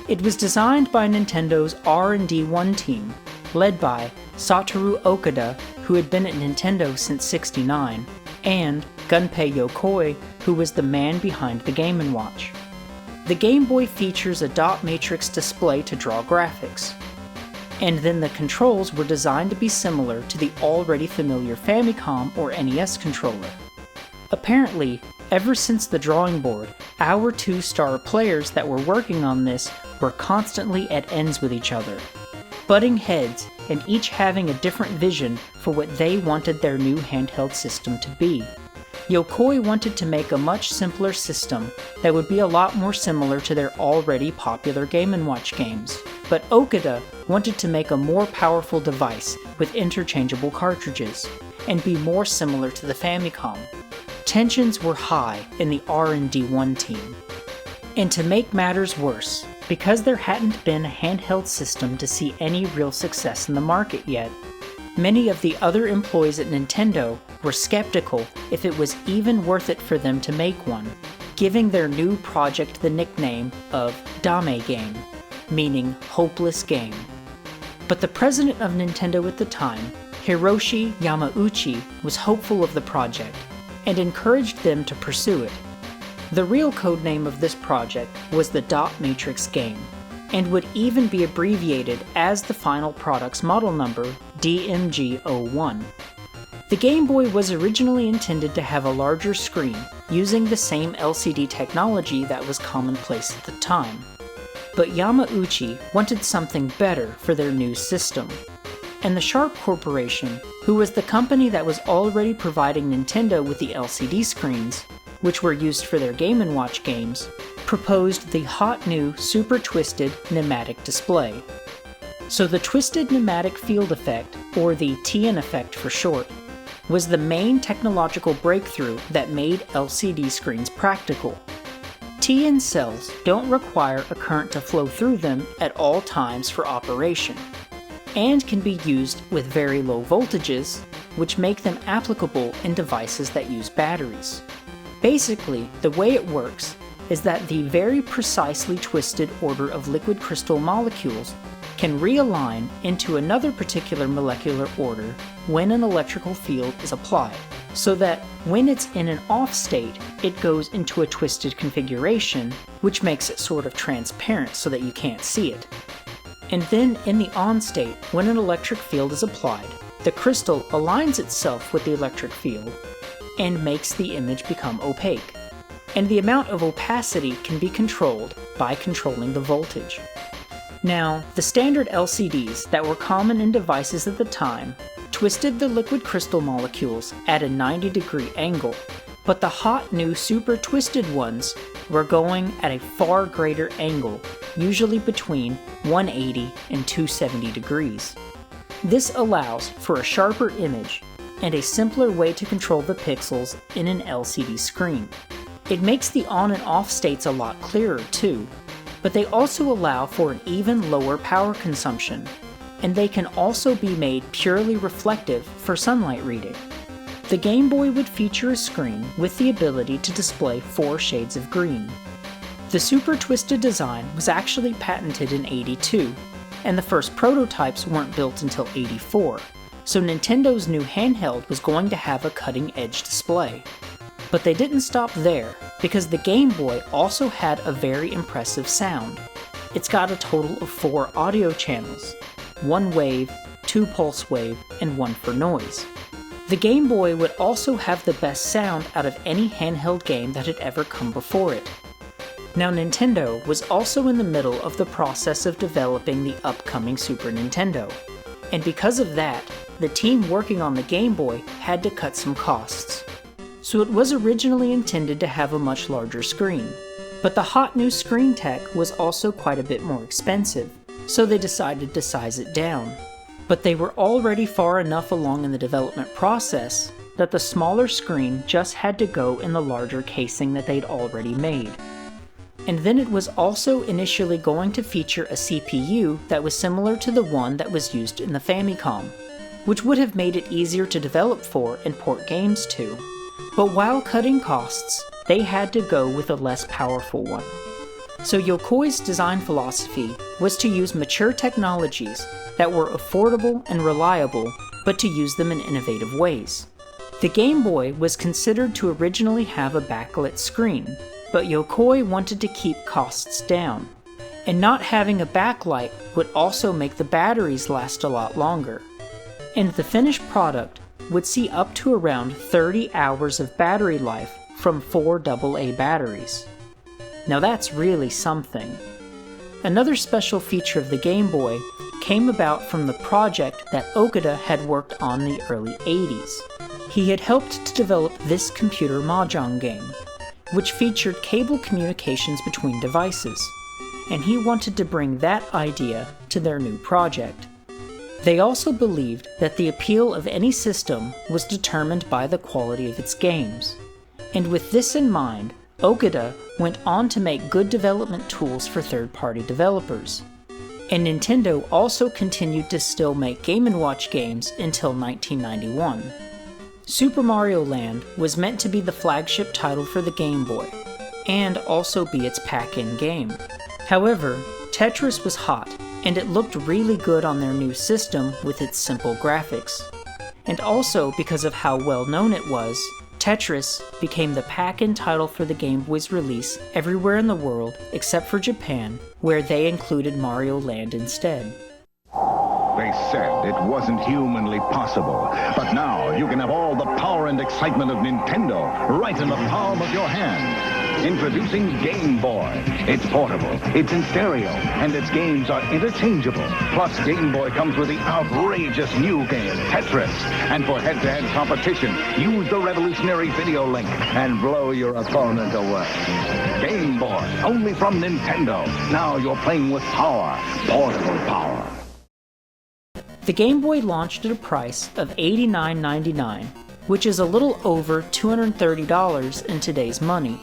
It was designed by Nintendo's R&D1 team, led by Satoru Okada, who had been at Nintendo since '69, and Gunpei Yokoi, who was the man behind the Game & Watch. The Game Boy features a dot matrix display to draw graphics, and then the controls were designed to be similar to the already familiar Famicom or NES controller. Apparently, ever since the drawing board, our two star players that were working on this were constantly at ends with each other, butting heads and each having a different vision for what they wanted their new handheld system to be. Yokoi wanted to make a much simpler system that would be a lot more similar to their already popular Game & Watch games, but Okada wanted to make a more powerful device with interchangeable cartridges, and be more similar to the Famicom. Tensions were high in the R&D1 team. And to make matters worse, because there hadn't been a handheld system to see any real success in the market yet, many of the other employees at Nintendo were skeptical if it was even worth it for them to make one, giving their new project the nickname of Dame Game, meaning hopeless game. But the president of Nintendo at the time, Hiroshi Yamauchi, was hopeful of the project and encouraged them to pursue it. The real codename of this project was the Dot Matrix game, and would even be abbreviated as the final product's model number, DMG-01. The Game Boy was originally intended to have a larger screen, using the same LCD technology that was commonplace at the time. But Yamauchi wanted something better for their new system, and the Sharp Corporation, who was the company that was already providing Nintendo with the LCD screens, which were used for their Game & Watch games, proposed the hot new Super Twisted Pneumatic Display. So the Twisted Pneumatic Field Effect, or the TN effect for short, was the main technological breakthrough that made LCD screens practical. TN cells don't require a current to flow through them at all times for operation, and can be used with very low voltages, which make them applicable in devices that use batteries. Basically, the way it works is that the very precisely twisted order of liquid crystal molecules can realign into another particular molecular order when an electrical field is applied, so that when it's in an off state, it goes into a twisted configuration, which makes it sort of transparent so that you can't see it. And then in the on state, when an electric field is applied, the crystal aligns itself with the electric field and makes the image become opaque. And the amount of opacity can be controlled by controlling the voltage. Now, the standard LCDs that were common in devices at the time twisted the liquid crystal molecules at a 90-degree angle, but the hot new super twisted ones were going at a far greater angle, usually between 180 and 270 degrees. This allows for a sharper image and a simpler way to control the pixels in an LCD screen. It makes the on and off states a lot clearer too, but they also allow for an even lower power consumption, and they can also be made purely reflective for sunlight reading. The Game Boy would feature a screen with the ability to display 4 shades of green. The super twisted design was actually patented in '82, and the first prototypes weren't built until '84, so Nintendo's new handheld was going to have a cutting-edge display. But they didn't stop there, because the Game Boy also had a very impressive sound. It's got a total of 4 audio channels, 1 wave, 2 pulse wave, and 1 for noise. The Game Boy would also have the best sound out of any handheld game that had ever come before it. Now, Nintendo was also in the middle of the process of developing the upcoming Super Nintendo, and because of that, the team working on the Game Boy had to cut some costs. So it was originally intended to have a much larger screen, but the hot new screen tech was also quite a bit more expensive, so they decided to size it down. But they were already far enough along in the development process that the smaller screen just had to go in the larger casing that they'd already made. And then it was also initially going to feature a CPU that was similar to the one that was used in the Famicom, which would have made it easier to develop for and port games to. But while cutting costs, they had to go with a less powerful one. So Yokoi's design philosophy was to use mature technologies that were affordable and reliable, but to use them in innovative ways. The Game Boy was considered to originally have a backlit screen, but Yokoi wanted to keep costs down, and not having a backlight would also make the batteries last a lot longer. And the finished product would see up to around 30 hours of battery life from 4 AA batteries. Now that's really something. Another special feature of the Game Boy came about from the project that Okada had worked on in the early 80s. He had helped to develop this computer mahjong game, which featured cable communications between devices, and he wanted to bring that idea to their new project. They also believed that the appeal of any system was determined by the quality of its games, and with this in mind, Okada went on to make good development tools for third-party developers. And Nintendo also continued to still make Game & Watch games until 1991. Super Mario Land was meant to be the flagship title for the Game Boy, and also be its pack-in game. However, Tetris was hot, and it looked really good on their new system with its simple graphics. And also because of how well known it was, Tetris became the pack-in title for the Game Boy's release everywhere in the world except for Japan, where they included Mario Land instead. They said it wasn't humanly possible, but now you can have all the power and excitement of Nintendo right in the palm of your hand. Introducing Game Boy. It's portable, it's in stereo, and its games are interchangeable. Plus, Game Boy comes with the outrageous new game, Tetris. And for head-to-head competition, use the revolutionary video link and blow your opponent away. Game Boy, only from Nintendo. Now you're playing with power, portable power. The Game Boy launched at a price of $89.99, which is a little over $230 in today's money.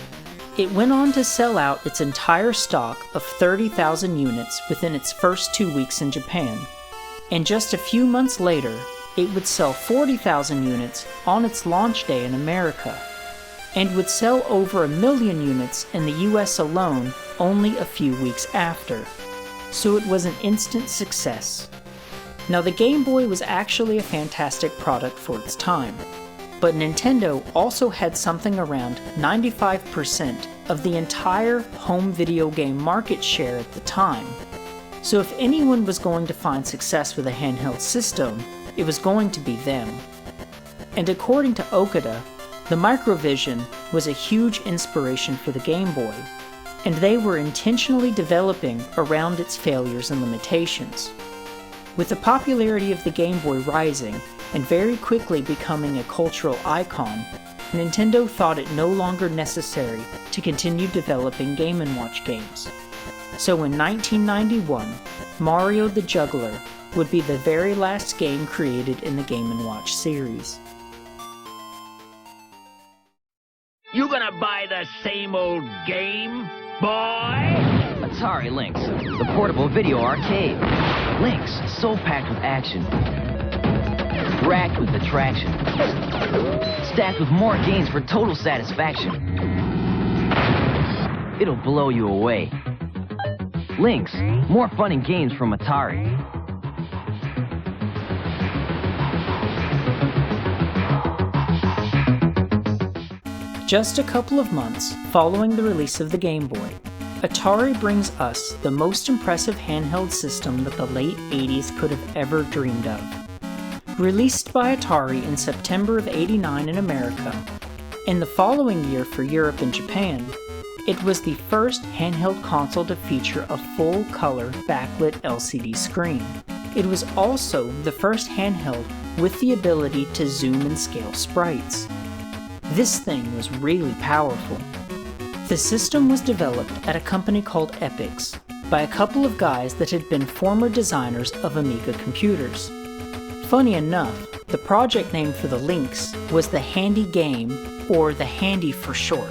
It went on to sell out its entire stock of 30,000 units within its first 2 weeks in Japan, and just a few months later, it would sell 40,000 units on its launch day in America, and would sell over 1 million units in the US alone only a few weeks after. So it was an instant success. Now, the Game Boy was actually a fantastic product for its time, but Nintendo also had something around 95% of the entire home video game market share at the time. So if anyone was going to find success with a handheld system, it was going to be them. And according to Okada, the Microvision was a huge inspiration for the Game Boy, and they were intentionally developing around its failures and limitations. With the popularity of the Game Boy rising and very quickly becoming a cultural icon, Nintendo thought it no longer necessary to continue developing Game & Watch games. So in 1991, Mario the Juggler would be the very last game created in the Game & Watch series. You gonna buy the same old game, boy? Atari Lynx, the portable video arcade. Lynx, so packed with action. Racked with attraction. Stacked with more games for total satisfaction. It'll blow you away. Lynx, more fun and games from Atari. Just a couple of months following the release of the Game Boy, Atari brings us the most impressive handheld system that the late 80s could have ever dreamed of. Released by Atari in September of '89 in America, and the following year for Europe and Japan, it was the first handheld console to feature a full-color backlit LCD screen. It was also the first handheld with the ability to zoom and scale sprites. This thing was really powerful. The system was developed at a company called Epix by a couple of guys that had been former designers of Amiga computers. Funny enough, the project name for the Lynx was the Handy Game, or the Handy for short,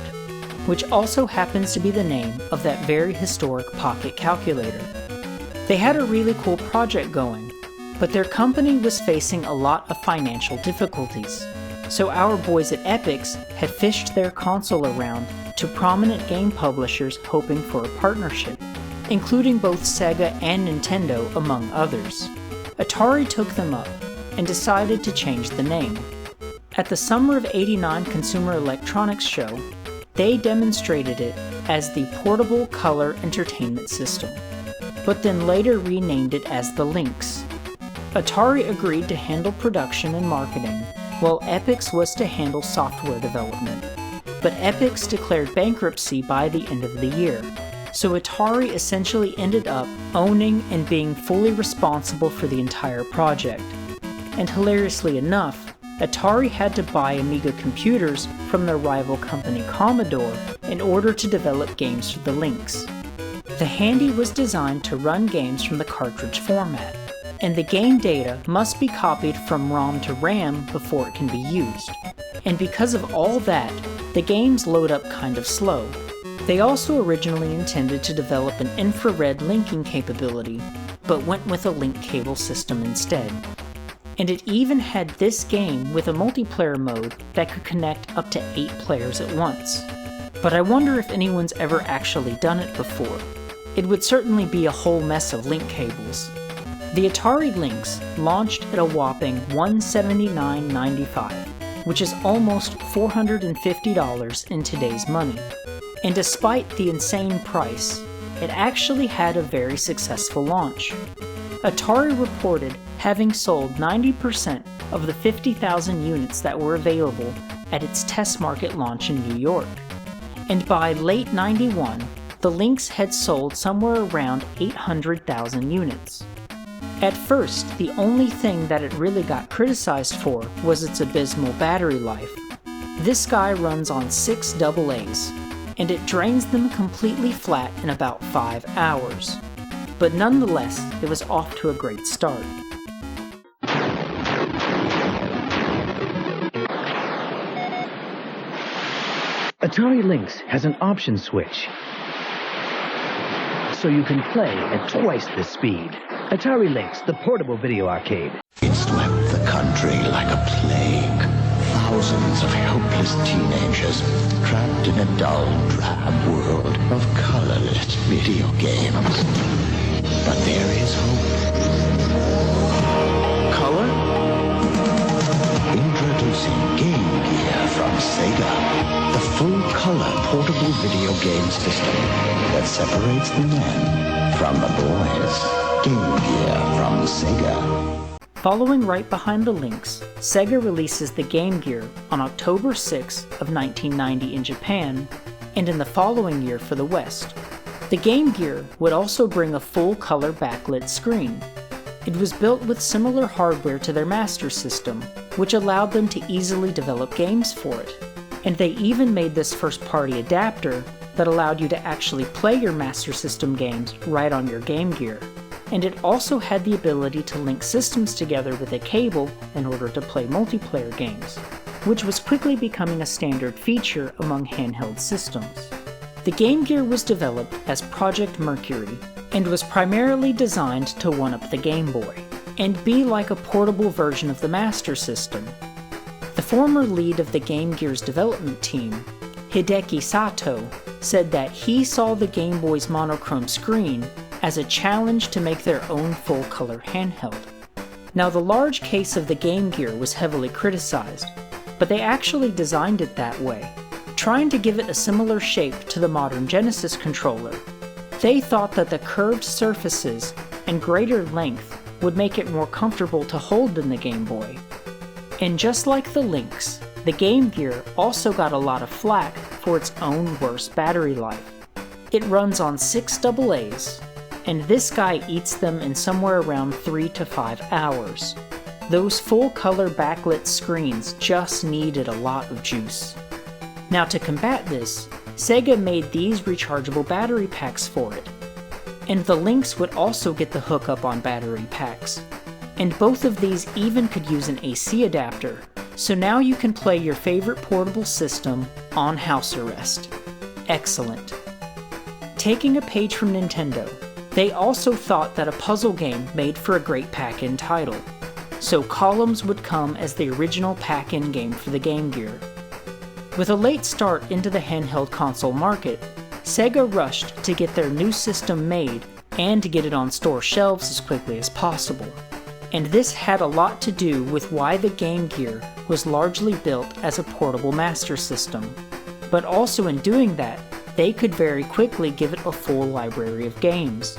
which also happens to be the name of that very historic pocket calculator. They had a really cool project going, but their company was facing a lot of financial difficulties. So our boys at Epix had fished their console around to prominent game publishers hoping for a partnership, including both Sega and Nintendo among others. Atari took them up and decided to change the name. At the summer of '89 Consumer Electronics Show, they demonstrated it as the Portable Color Entertainment System, but then later renamed it as the Lynx. Atari agreed to handle production and marketing, while Epix was to handle software development. But Epix declared bankruptcy by the end of the year, so Atari essentially ended up owning and being fully responsible for the entire project. And hilariously enough, Atari had to buy Amiga computers from their rival company Commodore in order to develop games for the Lynx. The Handy was designed to run games from the cartridge format, and the game data must be copied from ROM to RAM before it can be used. And because of all that, the games load up kind of slow. They also originally intended to develop an infrared linking capability, but went with a link cable system instead. And it even had this game with a multiplayer mode that could connect up to 8 players at once. But I wonder if anyone's ever actually done it before. It would certainly be a whole mess of link cables. The Atari Lynx launched at a whopping $179.95, which is almost $450 in today's money. And despite the insane price, it actually had a very successful launch. Atari reported having sold 90% of the 50,000 units that were available at its test market launch in New York. and by late '91, the Lynx had sold somewhere around 800,000 units. At first, the only thing that it really got criticized for was its abysmal battery life. This guy runs on 6 AA's, and it drains them completely flat in about 5 hours. But nonetheless, it was off to a great start. Atari Lynx has an option switch, so you can play at twice the speed. Atari Lynx, the portable video arcade. It swept the country like a plague. Thousands of helpless teenagers trapped in a dull, drab world of colorless video games. But there is hope. Color? Introducing Game Gear from Sega. The full-color portable video game system that separates the men from the boys. Game Gear from Sega. Following right behind the Lynx, Sega releases the Game Gear on October 6 of 1990 in Japan, and in the following year for the West. The Game Gear would also bring a full-color backlit screen. It was built with similar hardware to their Master System, which allowed them to easily develop games for it. And they even made this first-party adapter that allowed you to actually play your Master System games right on your Game Gear. And it also had the ability to link systems together with a cable in order to play multiplayer games, which was quickly becoming a standard feature among handheld systems. The Game Gear was developed as Project Mercury, and was primarily designed to one-up the Game Boy, and be like a portable version of the Master System. The former lead of the Game Gear's development team, Hideki Sato, said that he saw the Game Boy's monochrome screen as a challenge to make their own full-color handheld. Now, the large case of the Game Gear was heavily criticized, but they actually designed it that way, trying to give it a similar shape to the modern Genesis controller. They thought that the curved surfaces and greater length would make it more comfortable to hold than the Game Boy. And just like the Lynx, the Game Gear also got a lot of flack for its own worse battery life. It runs on 6 AA's, and this guy eats them in somewhere around 3 to 5 hours. Those full-color backlit screens just needed a lot of juice. Now, to combat this, Sega made these rechargeable battery packs for it, and the Lynx would also get the hookup on battery packs. And both of these even could use an AC adapter, so now you can play your favorite portable system on house arrest. Excellent. Taking a page from Nintendo, they also thought that a puzzle game made for a great pack-in title, so Columns would come as the original pack-in game for the Game Gear. With a late start into the handheld console market, Sega rushed to get their new system made and to get it on store shelves as quickly as possible. And this had a lot to do with why the Game Gear was largely built as a portable Master System, but also in doing that, they could very quickly give it a full library of games.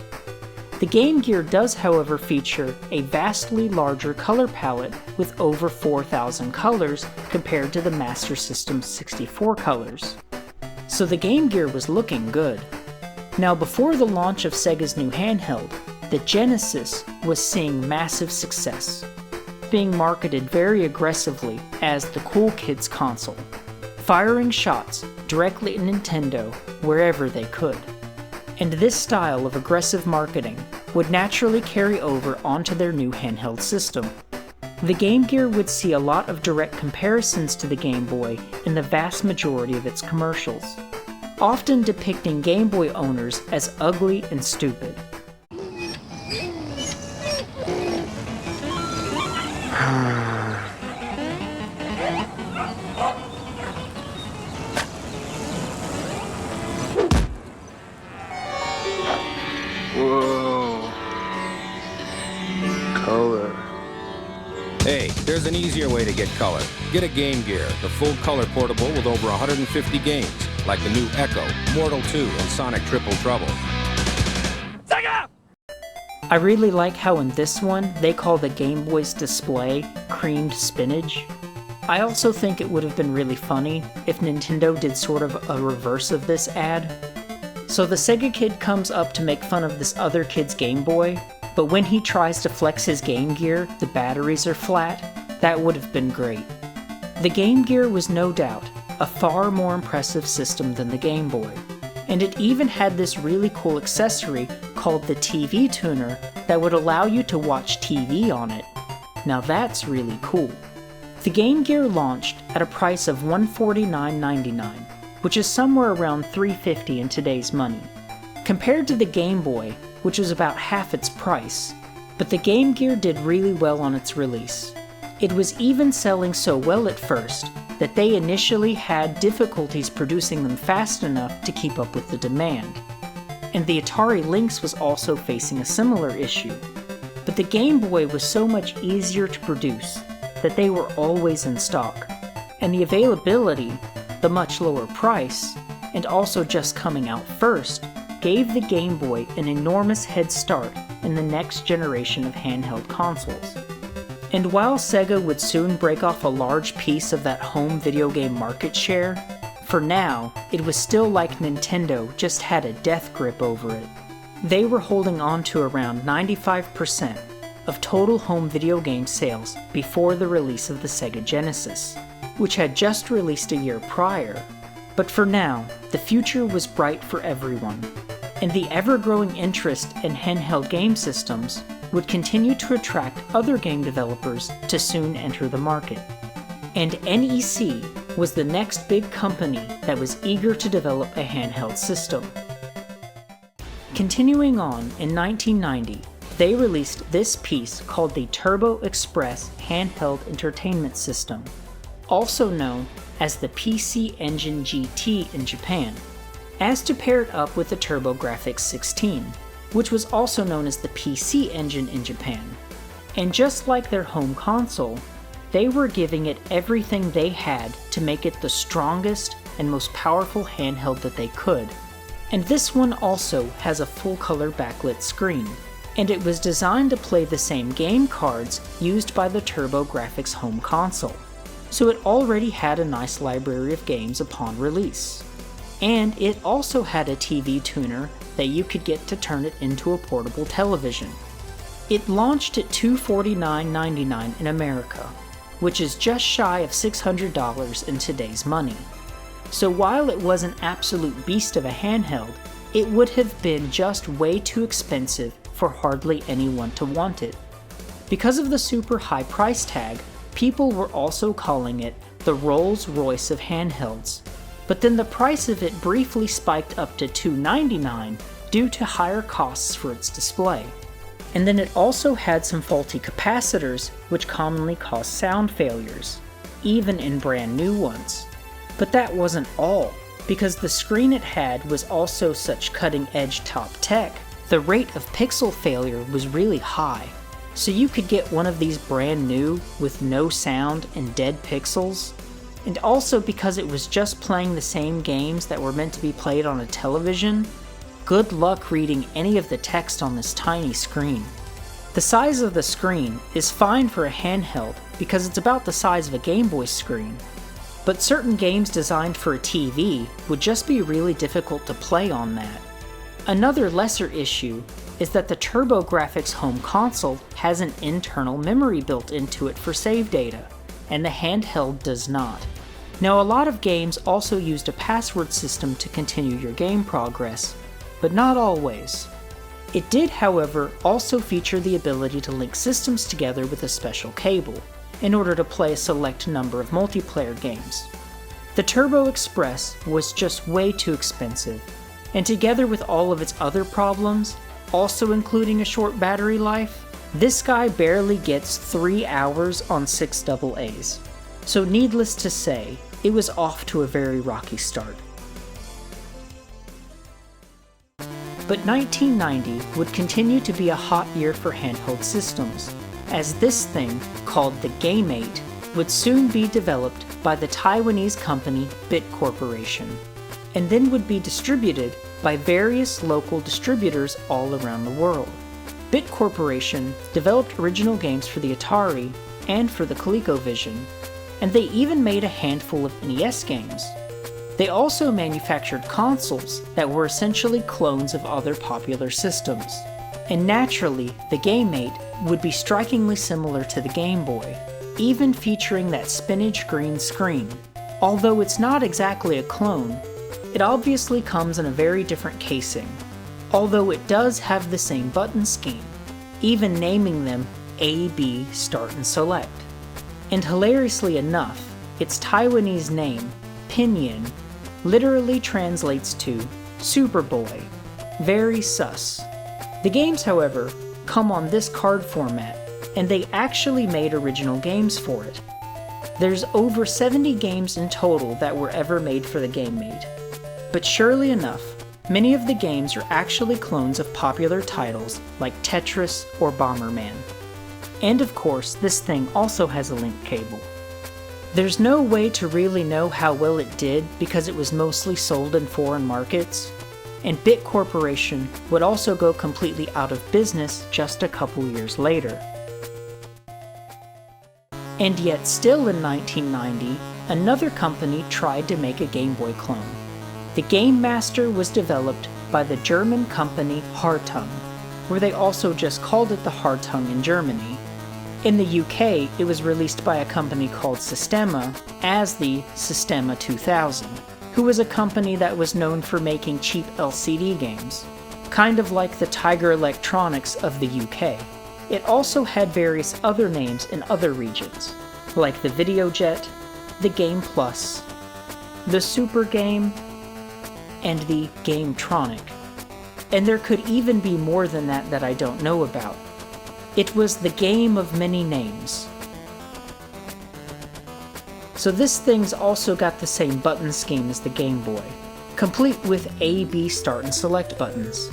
The Game Gear does, however, feature a vastly larger color palette with over 4,000 colors compared to the Master System's 64 colors. So the Game Gear was looking good. Now, before the launch of Sega's new handheld, the Genesis was seeing massive success, being marketed very aggressively as the cool kids console, firing shots directly at Nintendo wherever they could. And this style of aggressive marketing would naturally carry over onto their new handheld system. The Game Gear would see a lot of direct comparisons to the Game Boy in the vast majority of its commercials, often depicting Game Boy owners as ugly and stupid. Whoa. Color. Hey, there's an easier way to get color. Get a Game Gear, the full-color portable with over 150 games, like the new Echo, Mortal 2, and Sonic Triple Trouble. Sega! I really like how in this one, they call the Game Boy's display creamed spinach. I also think it would have been really funny if Nintendo did sort of a reverse of this ad. So the Sega kid comes up to make fun of this other kid's Game Boy, but when he tries to flex his Game Gear, the batteries are flat. That would have been great. The Game Gear was no doubt a far more impressive system than the Game Boy, and it even had this really cool accessory called the TV tuner that would allow you to watch TV on it. Now that's really cool. The Game Gear launched at a price of $149.99, which is somewhere around $350 in today's money, compared to the Game Boy, which was about half its price. But the Game Gear did really well on its release. It was even selling so well at first that they initially had difficulties producing them fast enough to keep up with the demand. And the Atari Lynx was also facing a similar issue. But the Game Boy was so much easier to produce that they were always in stock, and the availability, the much lower price, and also just coming out first, gave the Game Boy an enormous head start in the next generation of handheld consoles. And while Sega would soon break off a large piece of that home video game market share, for now, it was still like Nintendo just had a death grip over it. They were holding on to around 95% of total home video game sales before the release of the Sega Genesis, which had just released a year prior. But for now, the future was bright for everyone, and the ever-growing interest in handheld game systems would continue to attract other game developers to soon enter the market. And NEC was the next big company that was eager to develop a handheld system. Continuing on, in 1990, they released this piece called the Turbo Express Handheld Entertainment System, also known as the PC Engine GT in Japan, as to pair it up with the TurboGrafx 16, which was also known as the PC Engine in Japan. And just like their home console, they were giving it everything they had to make it the strongest and most powerful handheld that they could. And this one also has a full-color backlit screen, and it was designed to play the same game cards used by the TurboGrafx home console, so it already had a nice library of games upon release. And it also had a TV tuner that you could get to turn it into a portable television. It launched at $249.99 in America, which is just shy of $600 in today's money. So while it was an absolute beast of a handheld, it would have been just way too expensive for hardly anyone to want it. Because of the super high price tag, people were also calling it the Rolls-Royce of handhelds. But then the price of it briefly spiked up to $299 due to higher costs for its display. And then it also had some faulty capacitors, which commonly caused sound failures, even in brand new ones. But that wasn't all, because the screen it had was also such cutting-edge top tech, the rate of pixel failure was really high. So you could get one of these brand new with no sound and dead pixels. And also because it was just playing the same games that were meant to be played on a television, good luck reading any of the text on this tiny screen. The size of the screen is fine for a handheld because it's about the size of a Game Boy screen, but certain games designed for a TV would just be really difficult to play on that. Another lesser issue is that the TurboGrafx home console has an internal memory built into it for save data, and the handheld does not. Now, a lot of games also used a password system to continue your game progress, but not always. It did, however, also feature the ability to link systems together with a special cable, in order to play a select number of multiplayer games. The Turbo Express was just way too expensive, and together with all of its other problems, also including a short battery life, this guy barely gets 3 hours on 6 AA's. So needless to say, it was off to a very rocky start. But 1990 would continue to be a hot year for handheld systems, as this thing, called the Game8, would soon be developed by the Taiwanese company Bit Corporation, and then would be distributed by various local distributors all around the world. Bit Corporation developed original games for the Atari and for the ColecoVision, and they even made a handful of NES games. They also manufactured consoles that were essentially clones of other popular systems. And naturally, the GameMate would be strikingly similar to the Game Boy, even featuring that spinach green screen. Although it's not exactly a clone, it obviously comes in a very different casing, although it does have the same button scheme, even naming them A, B, Start and Select. And hilariously enough, its Taiwanese name, Pinyin, literally translates to Superboy. Very sus. The games, however, come on this card format, and they actually made original games for it. There's over 70 games in total that were ever made for the GameMate. But surely enough, many of the games are actually clones of popular titles like Tetris or Bomberman. And of course, this thing also has a link cable. There's no way to really know how well it did because it was mostly sold in foreign markets, and Bit Corporation would also go completely out of business just a couple years later. And yet still in 1990, another company tried to make a Game Boy clone. The Game Master was developed by the German company Hartung, where they also just called it the Hartung in Germany. In the UK, it was released by a company called Sistema as the Sistema 2000, who was a company that was known for making cheap LCD games, kind of like the Tiger Electronics of the UK. It also had various other names in other regions, like the Videojet, the Game Plus, the Super Game, and the Gametronic. And there could even be more than that I don't know about. It was the game of many names. So this thing's also got the same button scheme as the Game Boy, complete with A, B, Start and Select buttons.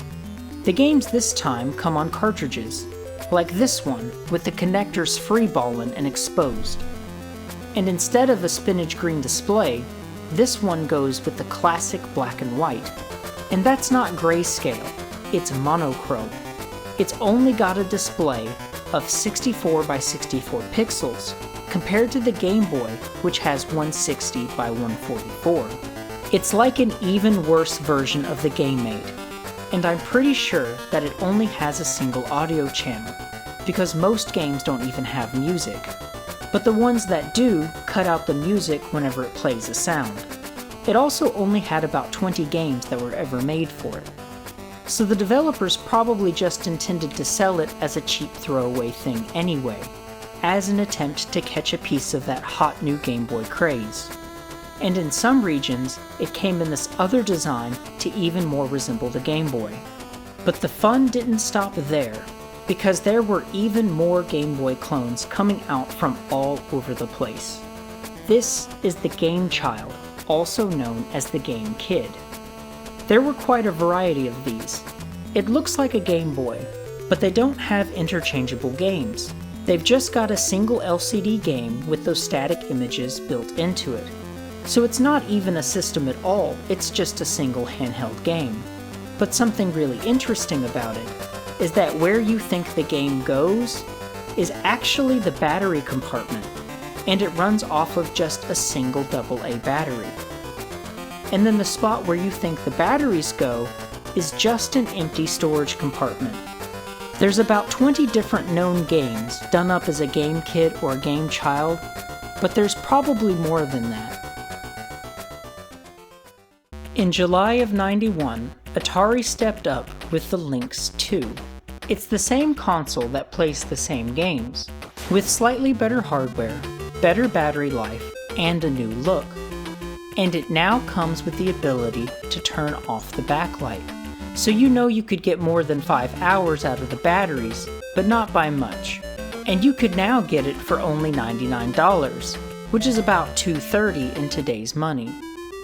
The games this time come on cartridges, like this one with the connectors freeballing and exposed. And instead of a spinach green display, this one goes with the classic black and white. And that's not grayscale, it's monochrome. It's only got a display of 64 by 64 pixels, compared to the Game Boy, which has 160 by 144. It's like an even worse version of the GameMate, and I'm pretty sure that it only has a single audio channel, because most games don't even have music. But the ones that do cut out the music whenever it plays a sound. It also only had about 20 games that were ever made for it. So the developers probably just intended to sell it as a cheap throwaway thing anyway, as an attempt to catch a piece of that hot new Game Boy craze. And in some regions, it came in this other design to even more resemble the Game Boy. But the fun didn't stop there, because there were even more Game Boy clones coming out from all over the place. This is the Game Child, also known as the Game Kid. There were quite a variety of these. It looks like a Game Boy, but they don't have interchangeable games. They've just got a single LCD game with those static images built into it. So it's not even a system at all, it's just a single handheld game. But something really interesting about it is that where you think the game goes is actually the battery compartment, and it runs off of just a single AA battery. And then the spot where you think the batteries go is just an empty storage compartment. There's about 20 different known games done up as a Game Kid or a Game Child, but there's probably more than that. In July of '91, Atari stepped up with the Lynx 2. It's the same console that plays the same games, with slightly better hardware, better battery life, and a new look. And it now comes with the ability to turn off the backlight. So you know you could get more than 5 hours out of the batteries, but not by much. And you could now get it for only $99, which is about $230 in today's money.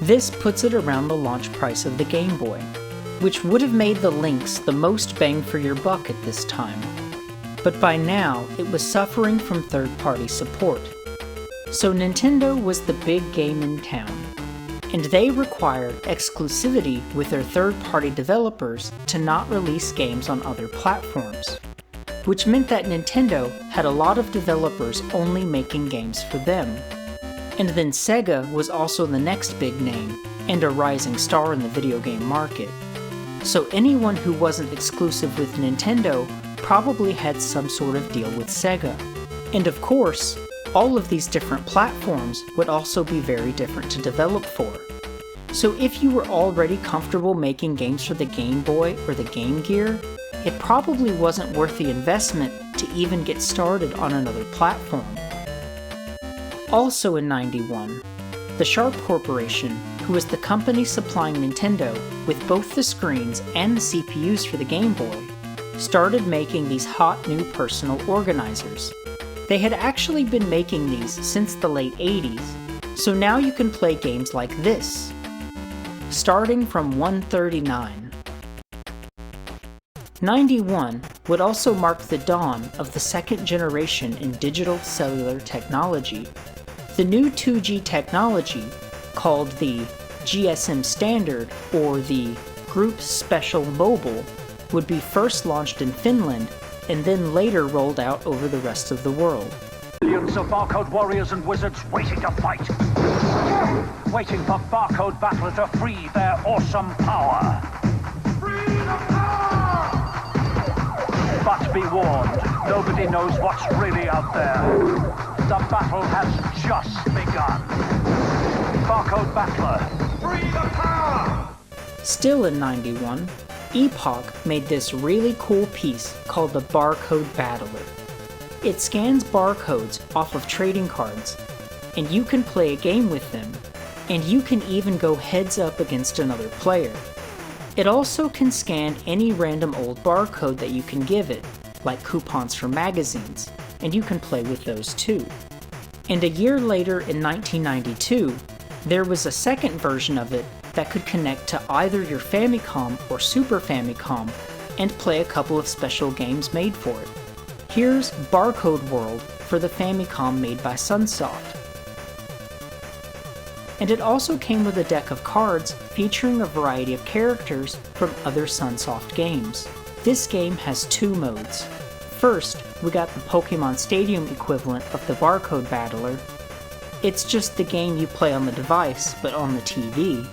This puts it around the launch price of the Game Boy, which would have made the Lynx the most bang for your buck at this time. But by now, it was suffering from third-party support. So Nintendo was the big game in town, and they required exclusivity with their third-party developers to not release games on other platforms, which meant that Nintendo had a lot of developers only making games for them. And then Sega was also the next big name, and a rising star in the video game market. So anyone who wasn't exclusive with Nintendo probably had some sort of deal with Sega. And of course, all of these different platforms would also be very different to develop for. So if you were already comfortable making games for the Game Boy or the Game Gear, it probably wasn't worth the investment to even get started on another platform. Also in '91, the Sharp Corporation, who was the company supplying Nintendo with both the screens and the CPUs for the Game Boy, started making these hot new personal organizers. They had actually been making these since the late 80s, so now you can play games like this, starting from 139. 91 would also mark the dawn of the second generation in digital cellular technology. The new 2G technology, called the GSM Standard or the Group Special Mobile, would be first launched in Finland and then later rolled out over the rest of the world. Millions of barcode warriors and wizards waiting to fight. Waiting for barcode battler to free their awesome power. But be warned, nobody knows what's really out there. The battle has just begun. Barcode battler, free the power! Still in '91, Epoch made this really cool piece called the Barcode Battler. It scans barcodes off of trading cards, and you can play a game with them, and you can even go heads up against another player. It also can scan any random old barcode that you can give it, like coupons for magazines, and you can play with those too. And a year later in 1992, there was a second version of it that could connect to either your Famicom or Super Famicom and play a couple of special games made for it. Here's Barcode World for the Famicom made by Sunsoft. And it also came with a deck of cards featuring a variety of characters from other Sunsoft games. This game has two modes. First, we got the Pokemon Stadium equivalent of the Barcode Battler. It's just the game you play on the device, but on the TV.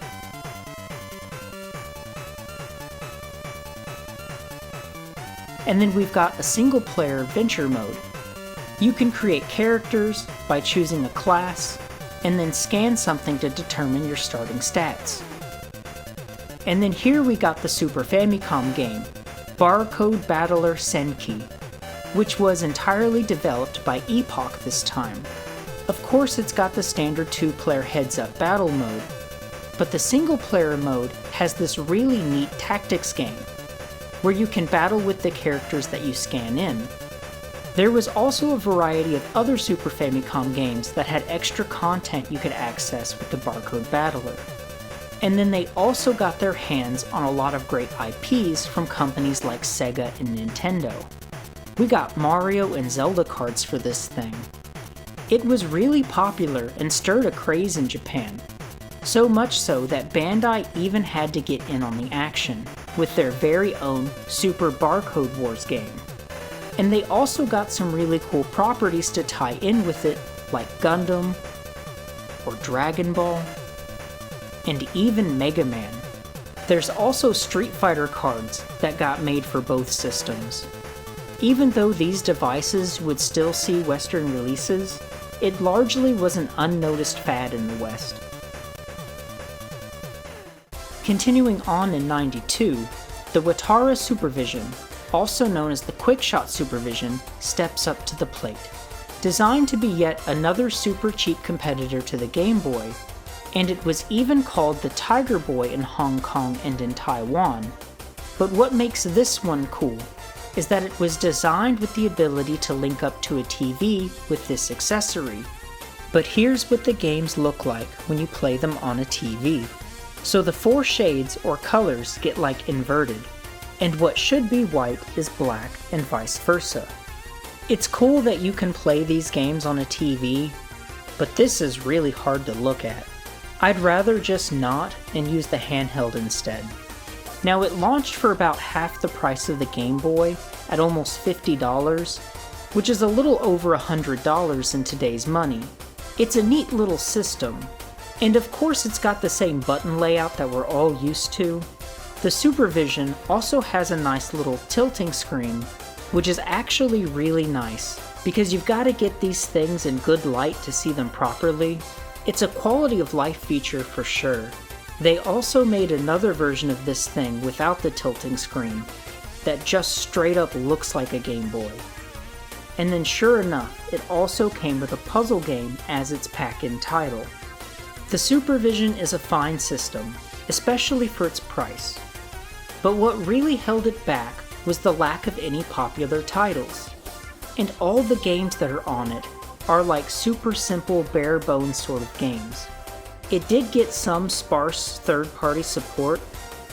And then we've got a single-player adventure mode. You can create characters by choosing a class, and then scan something to determine your starting stats. And then here we got the Super Famicom game, Barcode Battler Senki, which was entirely developed by Epoch this time. Of course, it's got the standard 2-player heads-up battle mode, but the single-player mode has this really neat tactics game, where you can battle with the characters that you scan in. There was also a variety of other Super Famicom games that had extra content you could access with the Barcode Battler. And then they also got their hands on a lot of great IPs from companies like Sega and Nintendo. We got Mario and Zelda cards for this thing. It was really popular and stirred a craze in Japan, so much so that Bandai even had to get in on the action with their very own Super Barcode Wars game. And they also got some really cool properties to tie in with it, like Gundam, or Dragon Ball, and even Mega Man. There's also Street Fighter cards that got made for both systems. Even though these devices would still see Western releases, it largely was an unnoticed fad in the West. Continuing on in '92, the Watara Supervision, also known as the Quickshot Supervision, steps up to the plate. Designed to be yet another super cheap competitor to the Game Boy, and it was even called the Tiger Boy in Hong Kong and in Taiwan. But what makes this one cool is that it was designed with the ability to link up to a TV with this accessory. But here's what the games look like when you play them on a TV. So the 4 shades or colors get like inverted, and what should be white is black and vice versa. It's cool that you can play these games on a TV, but this is really hard to look at. I'd rather just not and use the handheld instead. Now it launched for about half the price of the Game Boy at almost $50, which is a little over $100 in today's money. It's a neat little system, and of course it's got the same button layout that we're all used to. The Supervision also has a nice little tilting screen, which is actually really nice, because you've got to get these things in good light to see them properly. It's a quality of life feature for sure. They also made another version of this thing without the tilting screen, that just straight up looks like a Game Boy. And then sure enough, it also came with a puzzle game as its pack-in title. The Supervision is a fine system, especially for its price. But what really held it back was the lack of any popular titles. And all the games that are on it are like super simple, bare bones sort of games. It did get some sparse third-party support,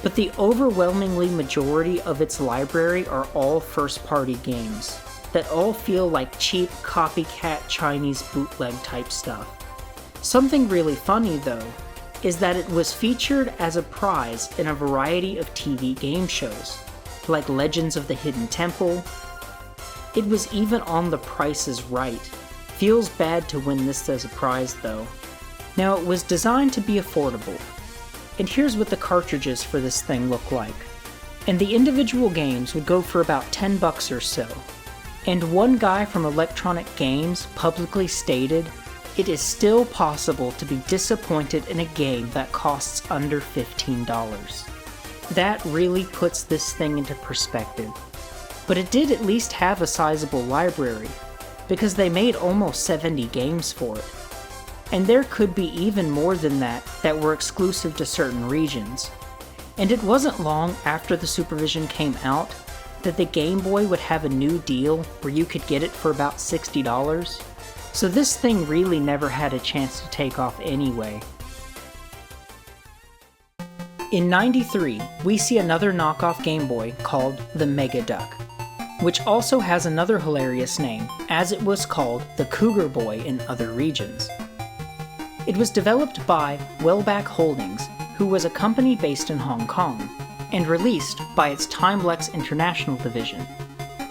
but the overwhelmingly majority of its library are all first-party games that all feel like cheap copycat Chinese bootleg type stuff. Something really funny though is that it was featured as a prize in a variety of TV game shows, like Legends of the Hidden Temple. It was even on The Price is Right. Feels bad to win this as a prize though. Now it was designed to be affordable, and here's what the cartridges for this thing look like. And the individual games would go for about $10 or so. And one guy from Electronic Games publicly stated, "It is still possible to be disappointed in a game that costs under $15. That really puts this thing into perspective. But it did at least have a sizable library, because they made almost 70 games for it. And there could be even more than that were exclusive to certain regions. And it wasn't long after the Supervision came out that the Game Boy would have a new deal where you could get it for about $60. So this thing really never had a chance to take off anyway. In '93, we see another knockoff Game Boy called the Mega Duck, which also has another hilarious name, as it was called the Cougar Boy in other regions. It was developed by Wellback Holdings, who was a company based in Hong Kong, and released by its Timelex International division.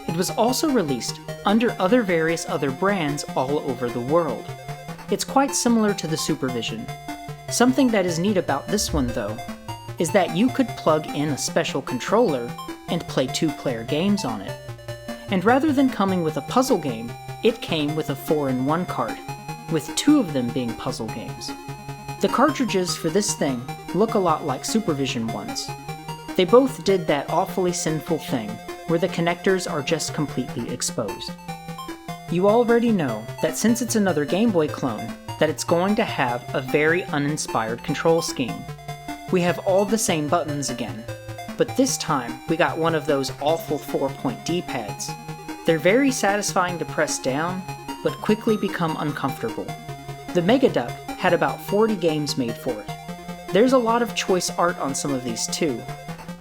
It was also released under various other brands all over the world. It's quite similar to the Supervision. Something that is neat about this one though, is that you could plug in a special controller and play 2-player games on it. And rather than coming with a puzzle game, it came with a 4-in-1 cart, with 2 of them being puzzle games. The cartridges for this thing look a lot like Supervision ones. They both did that awfully sinful thing, where the connectors are just completely exposed. You already know that since it's another Game Boy clone, that it's going to have a very uninspired control scheme. We have all the same buttons again, but this time we got one of those awful 4-point D-pads. They're very satisfying to press down, but quickly become uncomfortable. The Mega Duck had about 40 games made for it. There's a lot of choice art on some of these too.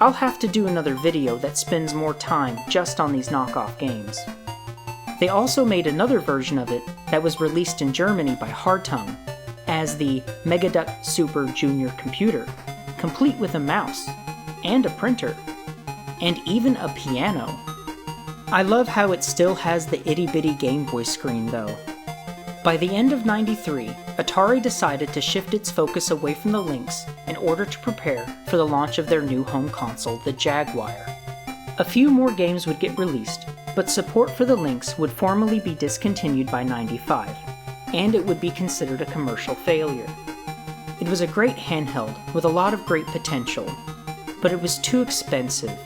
I'll have to do another video that spends more time just on these knockoff games. They also made another version of it that was released in Germany by Hardtongue as the Mega Duck Super Junior Computer, complete with a mouse, and a printer, and even a piano. I love how it still has the itty-bitty Game Boy screen though. By the end of '93, Atari decided to shift its focus away from the Lynx in order to prepare for the launch of their new home console, the Jaguar. A few more games would get released, but support for the Lynx would formally be discontinued by '95, and it would be considered a commercial failure. It was a great handheld with a lot of great potential, but it was too expensive.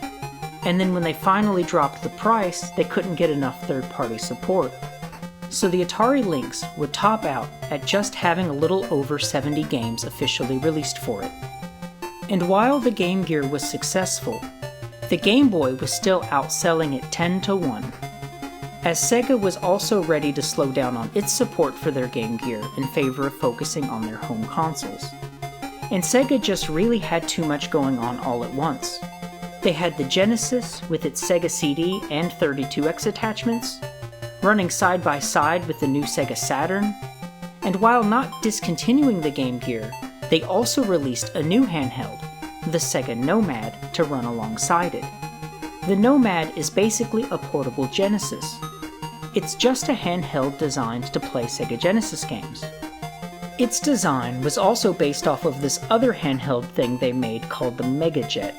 And then when they finally dropped the price, they couldn't get enough third-party support. So the Atari Lynx would top out at just having a little over 70 games officially released for it. And while the Game Gear was successful, the Game Boy was still outselling it 10-1, as Sega was also ready to slow down on its support for their Game Gear in favor of focusing on their home consoles. And Sega just really had too much going on all at once. They had the Genesis with its Sega CD and 32X attachments, running side by side with the new Sega Saturn, and while not discontinuing the Game Gear, they also released a new handheld, the Sega Nomad, to run alongside it. The Nomad is basically a portable Genesis. It's just a handheld designed to play Sega Genesis games, Its design was also based off of this other handheld thing they made called the Megajet.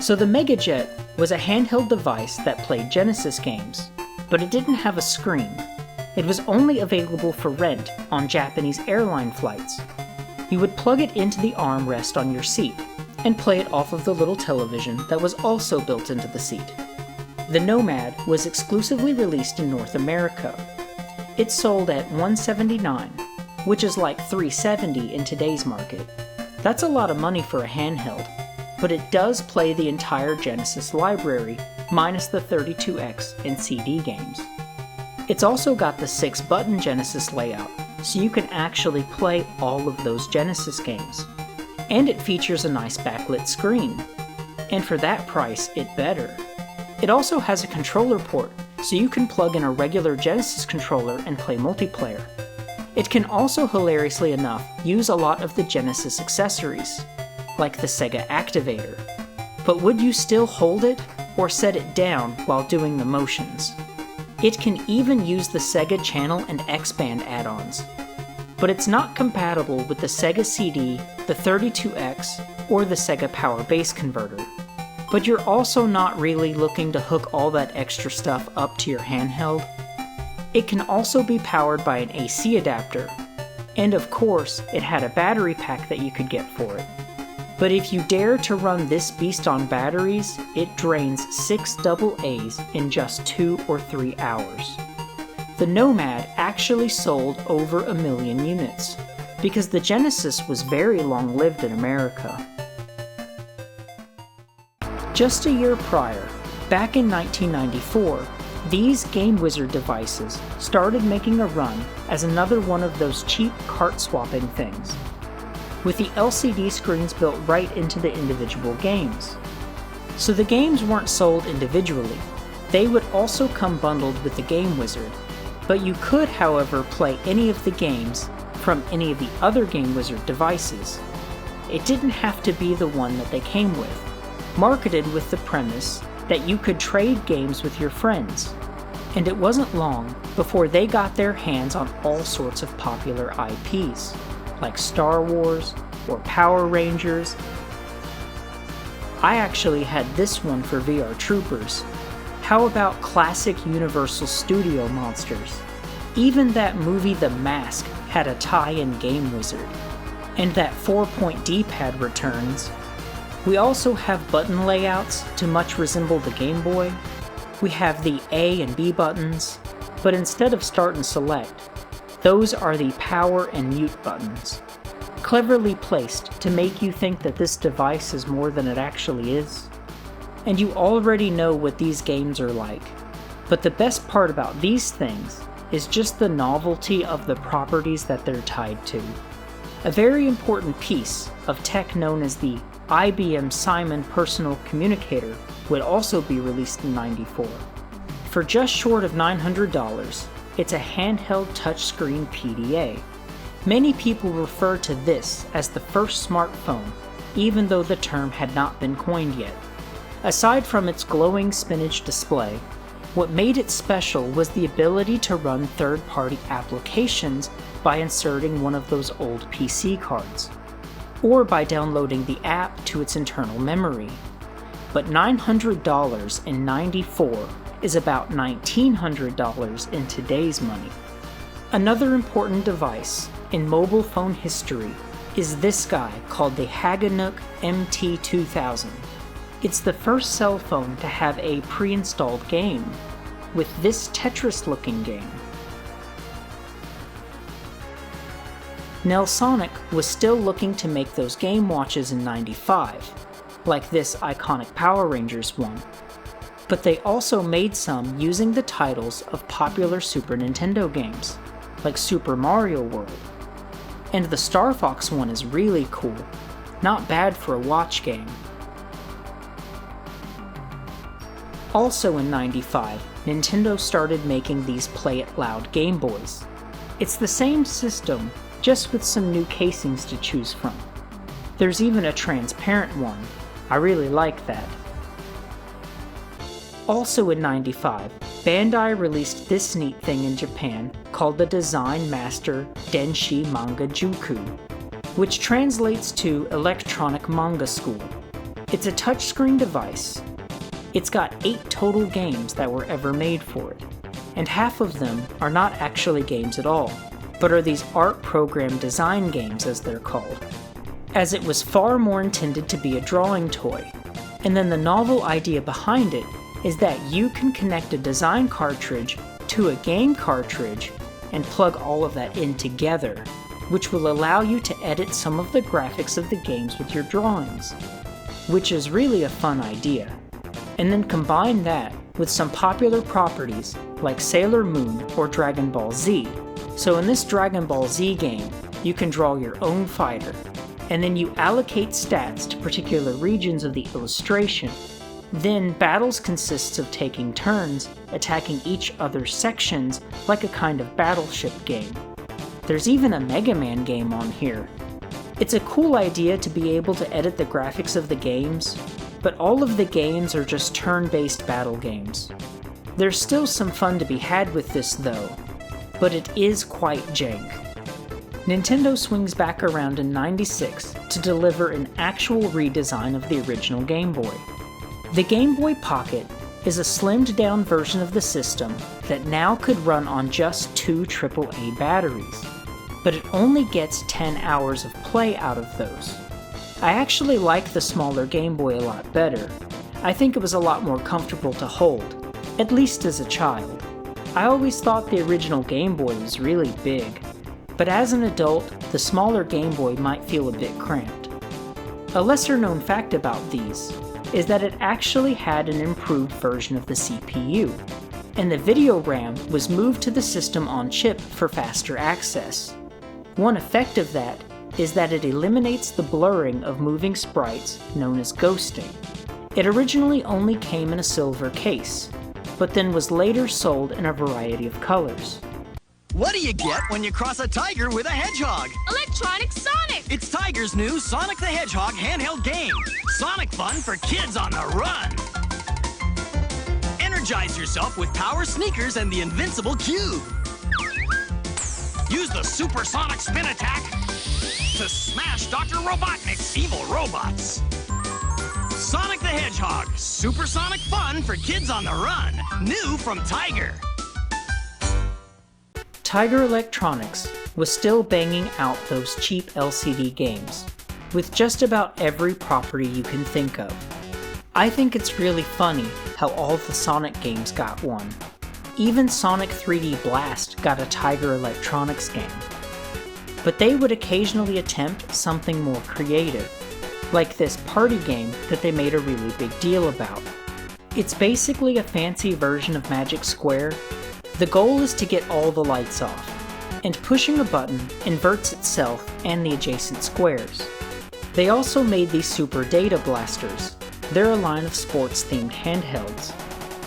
So the Megajet was a handheld device that played Genesis games, but it didn't have a screen. It was only available for rent on Japanese airline flights. You would plug it into the armrest on your seat and play it off of the little television that was also built into the seat. The Nomad was exclusively released in North America. It sold at $179, which is like $370 in today's market. That's a lot of money for a handheld, but it does play the entire Genesis library, minus the 32X and CD games. It's also got the 6-button Genesis layout, so you can actually play all of those Genesis games. And it features a nice backlit screen. And for that price, it better. It also has a controller port, so you can plug in a regular Genesis controller and play multiplayer. It can also, hilariously enough, use a lot of the Genesis accessories, like the Sega Activator. But would you still hold it, or set it down while doing the motions? It can even use the Sega Channel and X-Band add-ons. But it's not compatible with the Sega CD, the 32X, or the Sega Power Base Converter. But you're also not really looking to hook all that extra stuff up to your handheld. It can also be powered by an AC adapter, and of course, it had a battery pack that you could get for it. But if you dare to run this beast on batteries, it drains 6 AA's in just 2 or 3 hours. The Nomad actually sold over 1 million units, because the Genesis was very long-lived in America. Just a year prior, back in 1994, these Game Wizard devices started making a run as another one of those cheap cart-swapping things, with the LCD screens built right into the individual games. So the games weren't sold individually, they would also come bundled with the Game Wizard, but you could, however, play any of the games from any of the other Game Wizard devices. It didn't have to be the one that they came with, marketed with the premise that you could trade games with your friends. And it wasn't long before they got their hands on all sorts of popular IPs, like Star Wars or Power Rangers. I actually had this one for VR Troopers. How about classic Universal Studio monsters? Even that movie The Mask had a tie-in Game Wizard. And that 4-point D-pad returns. We also have button layouts to much resemble the Game Boy. We have the A and B buttons, but instead of start and select, those are the power and mute buttons, cleverly placed to make you think that this device is more than it actually is. And you already know what these games are like, but the best part about these things is just the novelty of the properties that they're tied to. A very important piece of tech known as the IBM Simon Personal Communicator would also be released in '94. For just short of $900, it's a handheld touchscreen PDA. Many people refer to this as the first smartphone, even though the term had not been coined yet. Aside from its glowing spinach display, what made it special was the ability to run third-party applications by inserting one of those old PC cards, or by downloading the app to its internal memory. But $900 in '94 is about $1,900 in today's money. Another important device in mobile phone history is this guy called the Haganook MT2000. It's the first cell phone to have a pre-installed game, with this Tetris-looking game. Nelsonic was still looking to make those game watches in '95, like this iconic Power Rangers one, but they also made some using the titles of popular Super Nintendo games, like Super Mario World. And the Star Fox one is really cool, not bad for a watch game. Also in '95, Nintendo started making these Play It Loud Game Boys. It's the same system, just with some new casings to choose from. There's even a transparent one. I really like that. Also in '95, Bandai released this neat thing in Japan called the Design Master Denshi Manga Juku, which translates to Electronic Manga School. It's a touchscreen device. It's got 8 total games that were ever made for it, and half of them are not actually games at all, but are these art program design games as they're called, as it was far more intended to be a drawing toy. And then the novel idea behind it is that you can connect a design cartridge to a game cartridge and plug all of that in together, which will allow you to edit some of the graphics of the games with your drawings, which is really a fun idea. And then combine that with some popular properties like Sailor Moon or Dragon Ball Z. So in this Dragon Ball Z game, you can draw your own fighter, and then you allocate stats to particular regions of the illustration. Then battles consists of taking turns, attacking each other's sections like a kind of battleship game. There's even a Mega Man game on here. It's a cool idea to be able to edit the graphics of the games, but all of the games are just turn-based battle games. There's still some fun to be had with this though, but it is quite jank. Nintendo swings back around in '96 to deliver an actual redesign of the original Game Boy. The Game Boy Pocket is a slimmed down version of the system that now could run on just 2 AAA batteries, but it only gets 10 hours of play out of those. I actually like the smaller Game Boy a lot better. I think it was a lot more comfortable to hold, at least as a child. I always thought the original Game Boy was really big, but as an adult, the smaller Game Boy might feel a bit cramped. A lesser known fact about these is that it actually had an improved version of the CPU, and the video RAM was moved to the system on chip for faster access. One effect of that is that it eliminates the blurring of moving sprites known as ghosting. It originally only came in a silver case, but then was later sold in a variety of colors. What do you get when you cross a tiger with a hedgehog? Electronic Sonic! It's Tiger's new Sonic the Hedgehog handheld game. Sonic fun for kids on the run. Energize yourself with power sneakers and the invincible cube. Use the supersonic spin attack to smash Dr. Robotnik's evil robots. Sonic the Hedgehog, supersonic fun for kids on the run. New from Tiger. Tiger Electronics was still banging out those cheap LCD games, with just about every property you can think of. I think it's really funny how all the Sonic games got one. Even Sonic 3D Blast got a Tiger Electronics game. But they would occasionally attempt something more creative, like this party game that they made a really big deal about. It's basically a fancy version of Magic Square. The goal is to get all the lights off, and pushing a button inverts itself and the adjacent squares. They also made these Super Data Blasters. They're a line of sports-themed handhelds.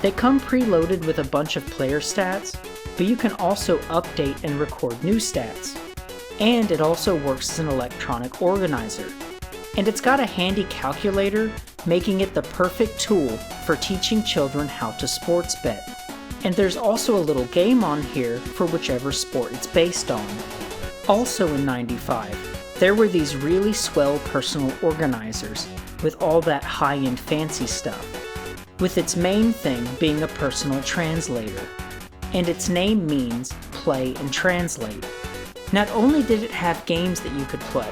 They come preloaded with a bunch of player stats, but you can also update and record new stats. And it also works as an electronic organizer. And it's got a handy calculator, making it the perfect tool for teaching children how to sports bet. And there's also a little game on here for whichever sport it's based on. Also in '95, there were these really swell personal organizers with all that high-end fancy stuff, with its main thing being a personal translator. And its name means play and translate. Not only did it have games that you could play,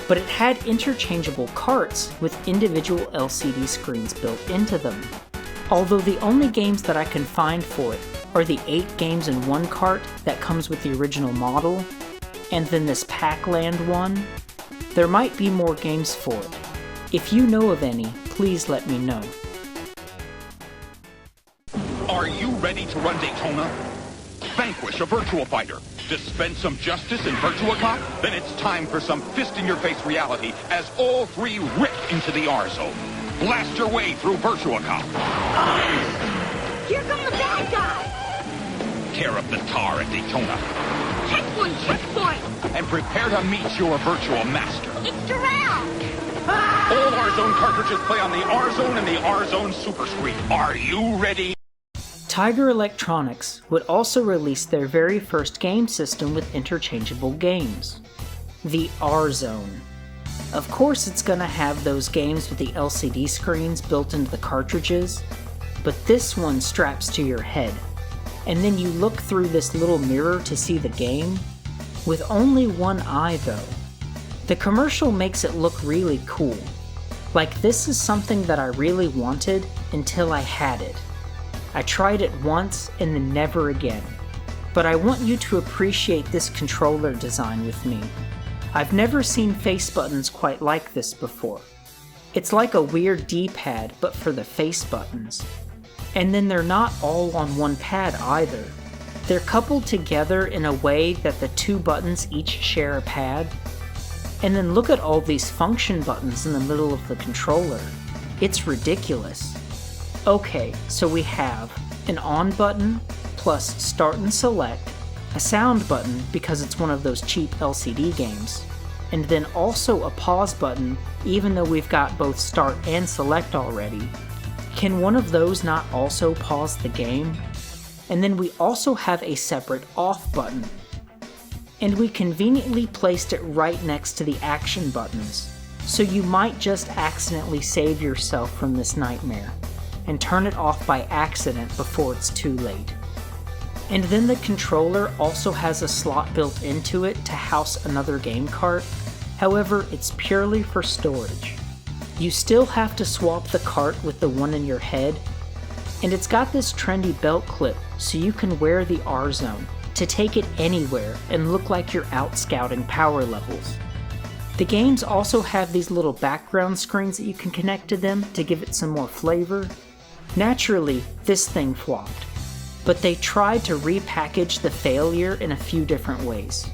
but it had interchangeable carts with individual LCD screens built into them. Although the only games that I can find for it are the 8 games in one cart that comes with the original model, and then this Pac-Land one. There might be more games for it. If you know of any, please let me know. Are you ready to run Daytona? Vanquish a Virtua Fighter. Dispense some justice in Virtua Cop? Then it's time for some fist-in-your-face reality as all 3 rip into the R-Zone. Blast your way through Virtua Cop. Here come the bad guys! Tear up the tar at Daytona. Checkpoint, checkpoint! And prepare to meet your virtual master. It's Giraffe! All R-Zone cartridges play on the R-Zone and the R-Zone Super Screen. Are you ready? Tiger Electronics would also release their very first game system with interchangeable games, the R-Zone. Of course it's gonna have those games with the LCD screens built into the cartridges, but this one straps to your head, and then you look through this little mirror to see the game, with only one eye though. The commercial makes it look really cool, like this is something that I really wanted until I had it. I tried it once and then never again, but I want you to appreciate this controller design with me. I've never seen face buttons quite like this before. It's like a weird D-pad but for the face buttons. And then they're not all on one pad either. They're coupled together in a way that the two buttons each share a pad. And then look at all these function buttons in the middle of the controller. It's ridiculous. Okay, so we have an on button, plus start and select, a sound button because it's one of those cheap LCD games, and then also a pause button even though we've got both start and select already. Can one of those not also pause the game? And then we also have a separate off button. And we conveniently placed it right next to the action buttons, so you might just accidentally save yourself from this nightmare and turn it off by accident before it's too late. And then the controller also has a slot built into it to house another game cart, however it's purely for storage. You still have to swap the cart with the one in your head, and it's got this trendy belt clip so you can wear the R-Zone to take it anywhere and look like you're out scouting power levels. The games also have these little background screens that you can connect to them to give it some more flavor. Naturally, this thing flopped, but they tried to repackage the failure in a few different ways.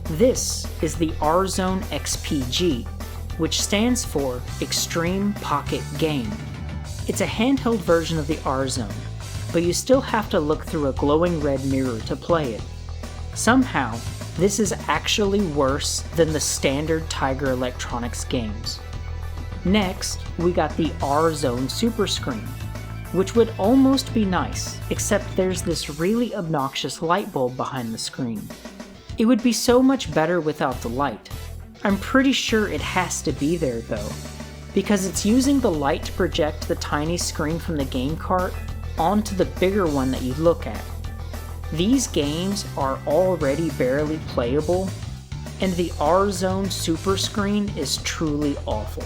This is the R-Zone XPG, which stands for Extreme Pocket Game. It's a handheld version of the R-Zone, but you still have to look through a glowing red mirror to play it. Somehow, this is actually worse than the standard Tiger Electronics games. Next, we got the R-Zone Super Screen, which would almost be nice, except there's this really obnoxious light bulb behind the screen. It would be so much better without the light. I'm pretty sure it has to be there though, because it's using the light to project the tiny screen from the game cart onto the bigger one that you look at. These games are already barely playable, and the R-Zone Super Screen is truly awful.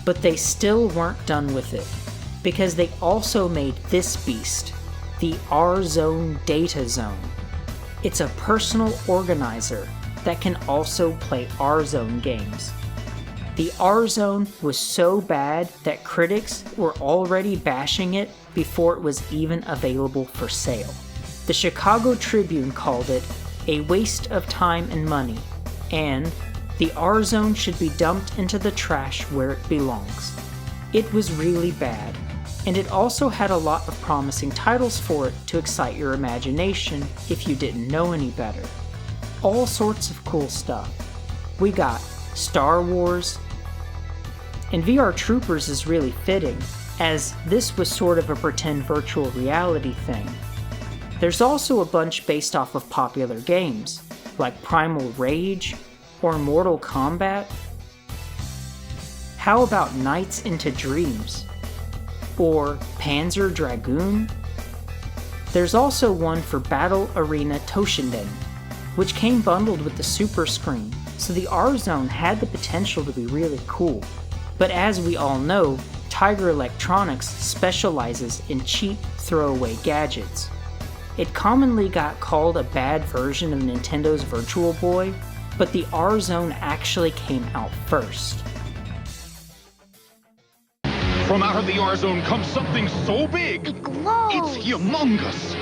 But they still weren't done with it, because they also made this beast, the R-Zone Data Zone. It's a personal organizer that can also play R-Zone games. The R-Zone was so bad that critics were already bashing it before it was even available for sale. The Chicago Tribune called it a waste of time and money, and the R-Zone should be dumped into the trash where it belongs. It was really bad, and it also had a lot of promising titles for it to excite your imagination if you didn't know any better. All sorts of cool stuff. We got Star Wars, and VR Troopers is really fitting, as this was sort of a pretend virtual reality thing. There's also a bunch based off of popular games, like Primal Rage or Mortal Kombat. How about Nights into Dreams? Or Panzer Dragoon? There's also one for Battle Arena Toshinden, which came bundled with the Super Screen, so the R-Zone had the potential to be really cool. But as we all know, Tiger Electronics specializes in cheap throwaway gadgets. It commonly got called a bad version of Nintendo's Virtual Boy, but the R-Zone actually came out first. From out of the R-Zone comes something so big. It glows. It's humongous.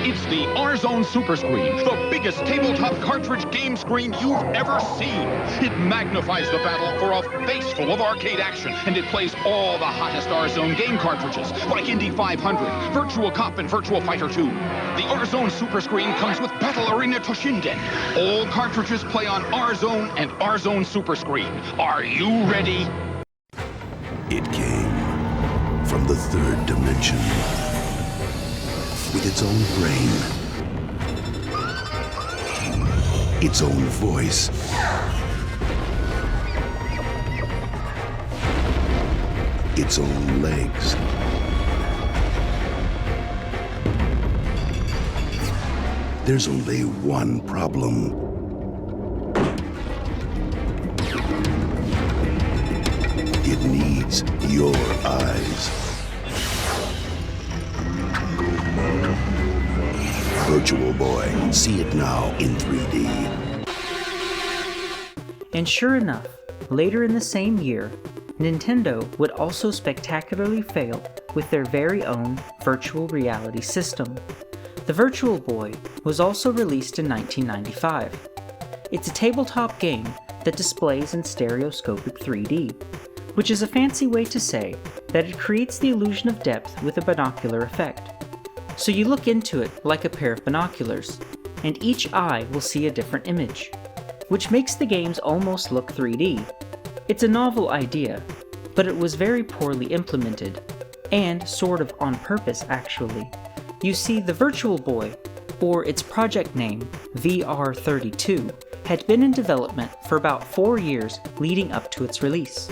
It's the R-Zone Super Screen, the biggest tabletop cartridge game screen you've ever seen. It magnifies the battle for a face full of arcade action, and it plays all the hottest R-Zone game cartridges, like Indy 500, Virtual Cop, and Virtual Fighter 2. The R-Zone Super Screen comes with Battle Arena Toshinden. All cartridges play on R-Zone and R-Zone Super Screen. Are you ready? It came from the third dimension. with its own brain, its own voice, its own legs. There's only one problem. It needs your eyes. Virtual Boy. See it now in 3D. And sure enough, later in the same year, Nintendo would also spectacularly fail with their very own virtual reality system. The Virtual Boy was also released in 1995. It's a tabletop game that displays in stereoscopic 3D, which is a fancy way to say that it creates the illusion of depth with a binocular effect. So you look into it like a pair of binoculars, and each eye will see a different image, which makes the games almost look 3D. It's a novel idea, but it was very poorly implemented, and sort of on purpose actually. You see, the Virtual Boy, or its project name, VR32, had been in development for about 4 years leading up to its release.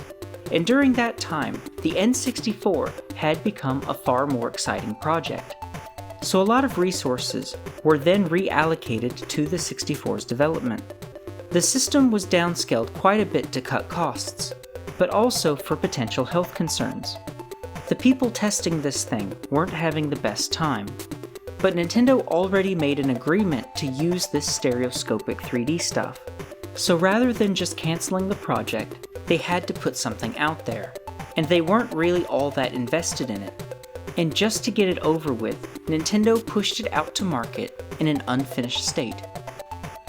And during that time, the N64 had become a far more exciting project. So a lot of resources were then reallocated to the 64's development. The system was downscaled quite a bit to cut costs, but also for potential health concerns. The people testing this thing weren't having the best time, but Nintendo already made an agreement to use this stereoscopic 3D stuff. So rather than just canceling the project, they had to put something out there, and they weren't really all that invested in it. And just to get it over with, Nintendo pushed it out to market in an unfinished state.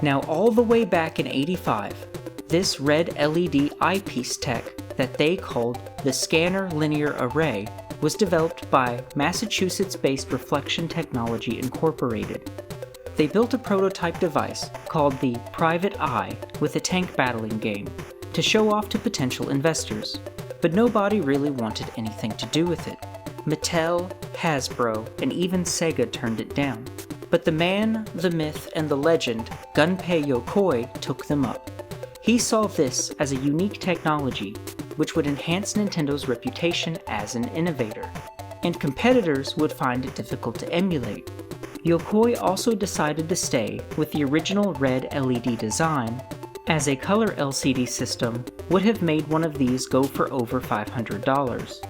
Now all the way back in '85, this red LED eyepiece tech that they called the Scanner Linear Array was developed by Massachusetts-based Reflection Technology Incorporated. They built a prototype device called the Private Eye with a tank battling game to show off to potential investors, but nobody really wanted anything to do with it. Mattel, Hasbro, and even Sega turned it down. But the man, the myth, and the legend, Gunpei Yokoi, took them up. He saw this as a unique technology which would enhance Nintendo's reputation as an innovator, and competitors would find it difficult to emulate. Yokoi also decided to stay with the original red LED design, as a color LCD system would have made one of these go for over $500.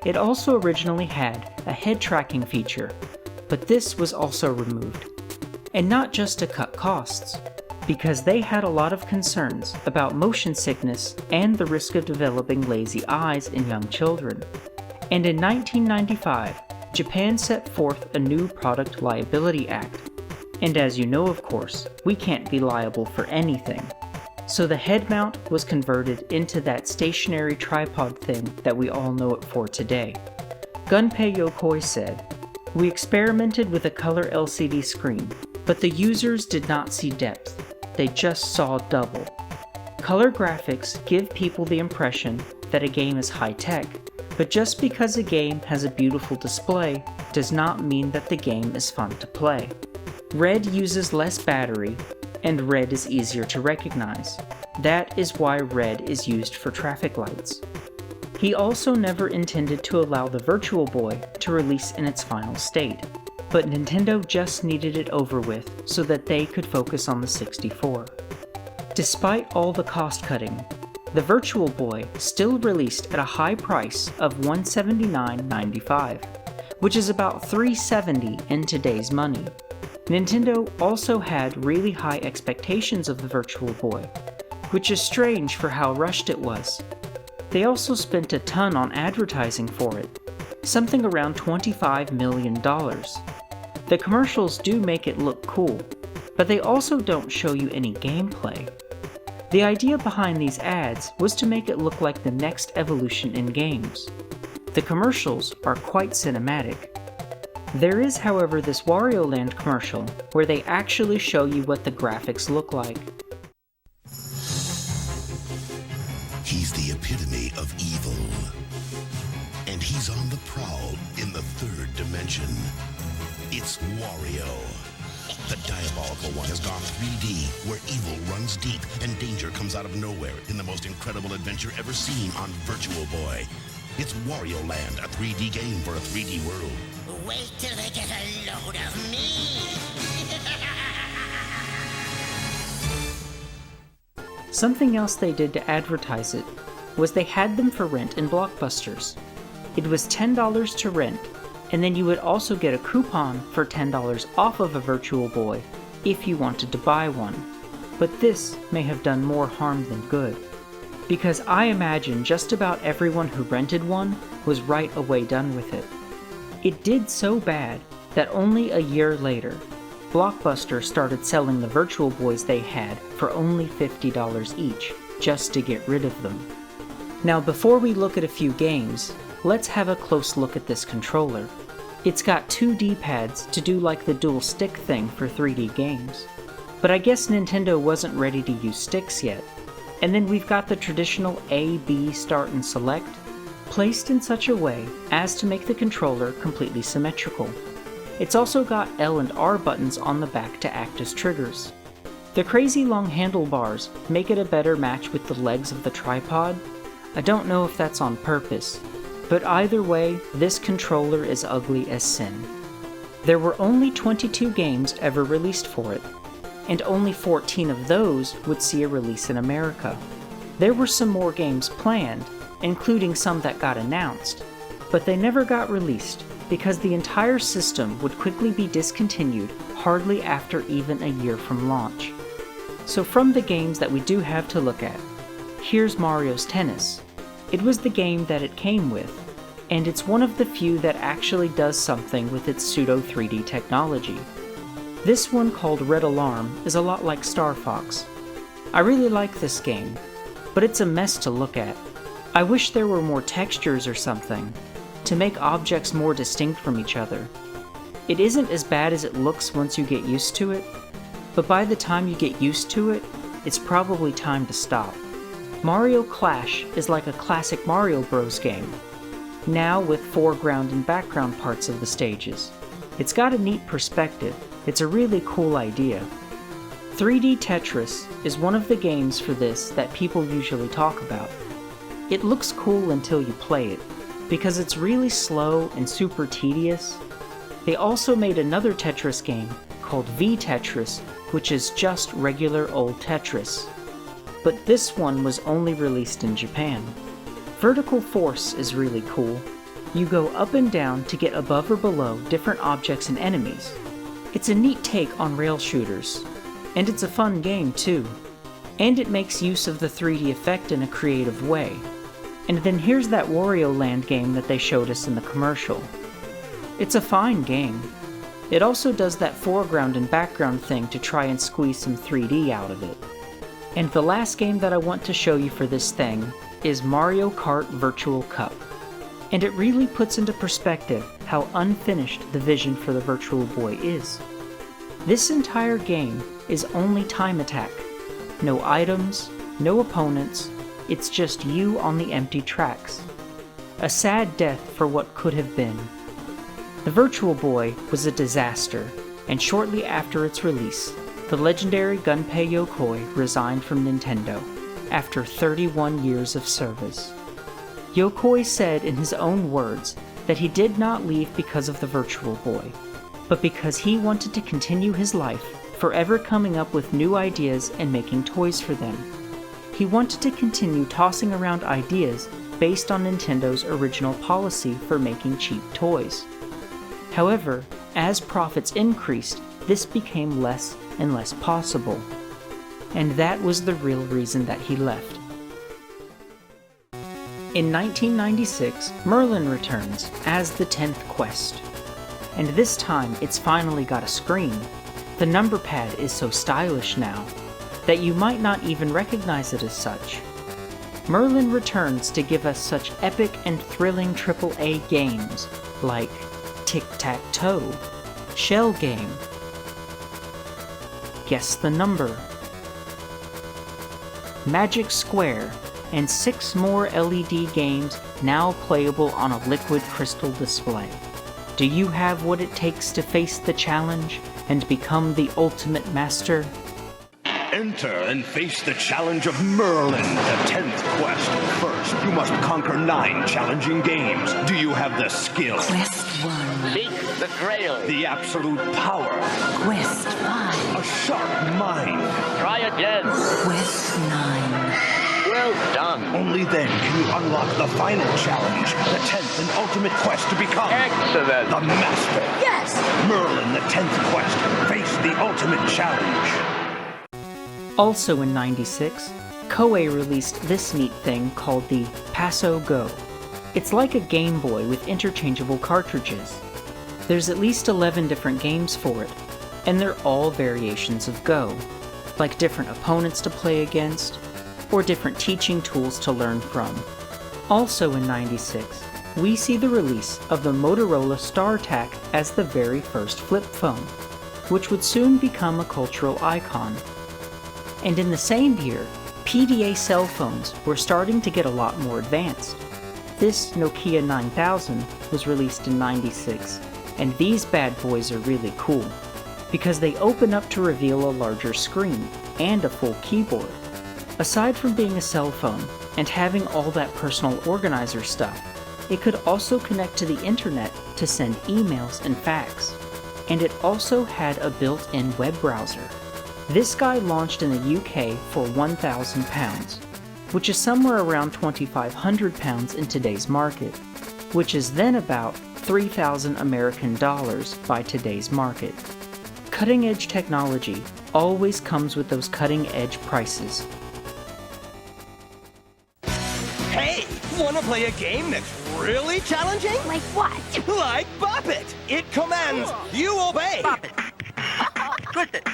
It also originally had a head tracking feature, but this was also removed. And not just to cut costs, because they had a lot of concerns about motion sickness and the risk of developing lazy eyes in young children. And in 1995, Japan set forth a new Product Liability Act. And as you know, of course, we can't be liable for anything. So the head mount was converted into that stationary tripod thing that we all know it for today. Gunpei Yokoi said, "We experimented with a color LCD screen, but the users did not see depth. They just saw double. Color graphics give people the impression that a game is high-tech, but just because a game has a beautiful display does not mean that the game is fun to play. Red uses less battery, and red is easier to recognize. That is why red is used for traffic lights." He also never intended to allow the Virtual Boy to release in its final state, but Nintendo just needed it over with so that they could focus on the 64. Despite all the cost cutting, the Virtual Boy still released at a high price of $179.95, which is about $370 in today's money. Nintendo also had really high expectations of the Virtual Boy, which is strange for how rushed it was. They also spent a ton on advertising for it, something around $25 million. The commercials do make it look cool, but they also don't show you any gameplay. The idea behind these ads was to make it look like the next evolution in games. The commercials are quite cinematic. There is, however, this Wario Land commercial where they actually show you what the graphics look like. He's the epitome of evil. And he's on the prowl in the third dimension. It's Wario. The diabolical one has gone 3D, where evil runs deep and danger comes out of nowhere in the most incredible adventure ever seen on Virtual Boy. It's Wario Land, a 3D game for a 3D world. Wait till they get a load of me! Something else they did to advertise it was they had them for rent in Blockbusters. It was $10 to rent, and then you would also get a coupon for $10 off of a Virtual Boy if you wanted to buy one. But this may have done more harm than good, because I imagine just about everyone who rented one was right away done with it. It did so bad that only a year later, Blockbuster started selling the Virtual Boys they had for only $50 each, just to get rid of them. Now before we look at a few games, let's have a close look at this controller. It's got 2 D-pads to do like the dual stick thing for 3D games. But I guess Nintendo wasn't ready to use sticks yet. And then we've got the traditional A, B, start and select, placed in such a way as to make the controller completely symmetrical. It's also got L and R buttons on the back to act as triggers. The crazy long handlebars make it a better match with the legs of the tripod. I don't know if that's on purpose, but either way, this controller is ugly as sin. There were only 22 games ever released for it, and only 14 of those would see a release in America. There were some more games planned, including some that got announced, but they never got released because the entire system would quickly be discontinued hardly after even a year from launch. So from the games that we do have to look at, here's Mario's Tennis. It was the game that it came with, and it's one of the few that actually does something with its pseudo 3D technology. This one, called Red Alarm, is a lot like Star Fox. I really like this game, but it's a mess to look at. I wish there were more textures or something, to make objects more distinct from each other. It isn't as bad as it looks once you get used to it, but by the time you get used to it, it's probably time to stop. Mario Clash is like a classic Mario Bros. Game, now with foreground and background parts of the stages. It's got a neat perspective. It's a really cool idea. 3D Tetris is one of the games for this that people usually talk about. It looks cool until you play it, because it's really slow and super tedious. They also made another Tetris game called V-Tetris, which is just regular old Tetris. But this one was only released in Japan. Vertical Force is really cool. You go up and down to get above or below different objects and enemies. It's a neat take on rail shooters, and it's a fun game too. And it makes use of the 3D effect in a creative way. And then here's that Wario Land game that they showed us in the commercial. It's a fine game. It also does that foreground and background thing to try and squeeze some 3D out of it. And the last game that I want to show you for this thing is Mario Kart Virtual Cup. And it really puts into perspective how unfinished the vision for the Virtual Boy is. This entire game is only time attack. No items, no opponents, it's just you on the empty tracks. A sad death for what could have been. The Virtual Boy was a disaster, and shortly after its release, the legendary Gunpei Yokoi resigned from Nintendo after 31 years of service. Yokoi said in his own words that he did not leave because of the Virtual Boy, but because he wanted to continue his life, forever coming up with new ideas and making toys for them. He wanted to continue tossing around ideas based on Nintendo's original policy for making cheap toys. However, as profits increased, this became less and less possible. And that was the real reason that he left. In 1996, Merlin returns as the 10th quest. And this time, it's finally got a screen. The number pad is so stylish now that you might not even recognize it as such. Merlin returns to give us such epic and thrilling AAA games like Tic-Tac-Toe, Shell Game, Guess the Number, Magic Square, and 6 more LED games now playable on a liquid crystal display. Do you have what it takes to face the challenge and become the ultimate master? Enter and face the challenge of Merlin, the 10th quest. First, you must conquer 9 challenging games. Do you have the skill? Quest 1. Seek the Grail. The absolute power. Quest 5. A sharp mind. Try again. Quest 9. Well done. Only then can you unlock the final challenge, the 10th and ultimate quest to become... Excellent. The Master. Yes! Merlin, the 10th quest. Face the ultimate challenge. Also in '96, Koei released this neat thing called the Paso Go. It's like a Game Boy with interchangeable cartridges. There's at least 11 different games for it, and they're all variations of Go, like different opponents to play against, or different teaching tools to learn from. Also in '96, we see the release of the Motorola StarTAC as the very first flip phone, which would soon become a cultural icon. And in the same year, PDA cell phones were starting to get a lot more advanced. This Nokia 9000 was released in '96, and these bad boys are really cool, because they open up to reveal a larger screen and a full keyboard. Aside from being a cell phone and having all that personal organizer stuff, it could also connect to the internet to send emails and fax. And it also had a built-in web browser. This guy launched in the UK for £1,000, which is somewhere around £2,500 in today's market, which is then about 3,000 American dollars by today's market. Cutting-edge technology always comes with those cutting-edge prices. Hey, wanna play a game that's really challenging? Like what? Like Bop It! It commands, you obey! Bop it. Twist it.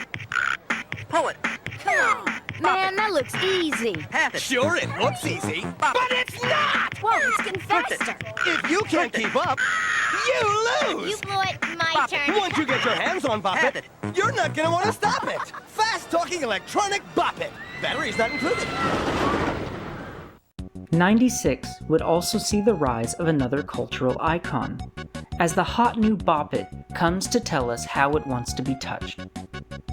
Pull it. Come on. Man, that looks easy. Sure, it looks easy, but it's not! Whoa, it's getting faster. If you can't keep up, you lose! You blew it. My turn. Once you get your hands on Bop It, you're not gonna want to stop it! Fast-talking electronic Bop It! Battery's not included. '96 would also see the rise of another cultural icon, as the hot new Bop It comes to tell us how it wants to be touched.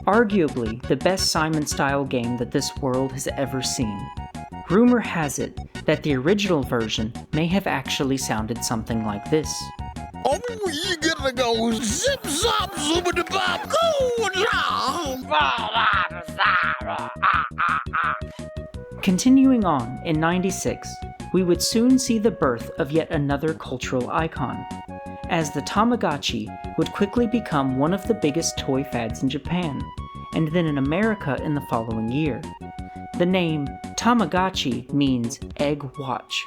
Arguably the best Simon-style game that this world has ever seen. Rumor has it that the original version may have actually sounded something like this. Oh, you gotta go zip zop zoobity bop Continuing on, in '96, we would soon see the birth of yet another cultural icon, as the Tamagotchi would quickly become one of the biggest toy fads in Japan, and then in America in the following year. The name Tamagotchi means egg watch.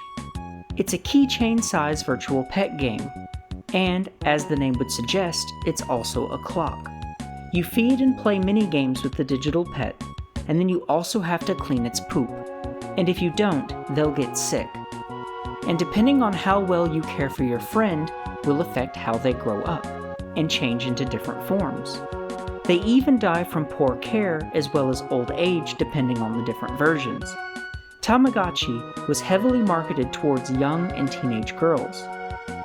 It's a keychain-size virtual pet game, and as the name would suggest, it's also a clock. You feed and play mini-games with the digital pet, and then you also have to clean its poop, and if you don't, they'll get sick. And depending on how well you care for your friend will affect how they grow up, and change into different forms. They even die from poor care as well as old age depending on the different versions. Tamagotchi was heavily marketed towards young and teenage girls,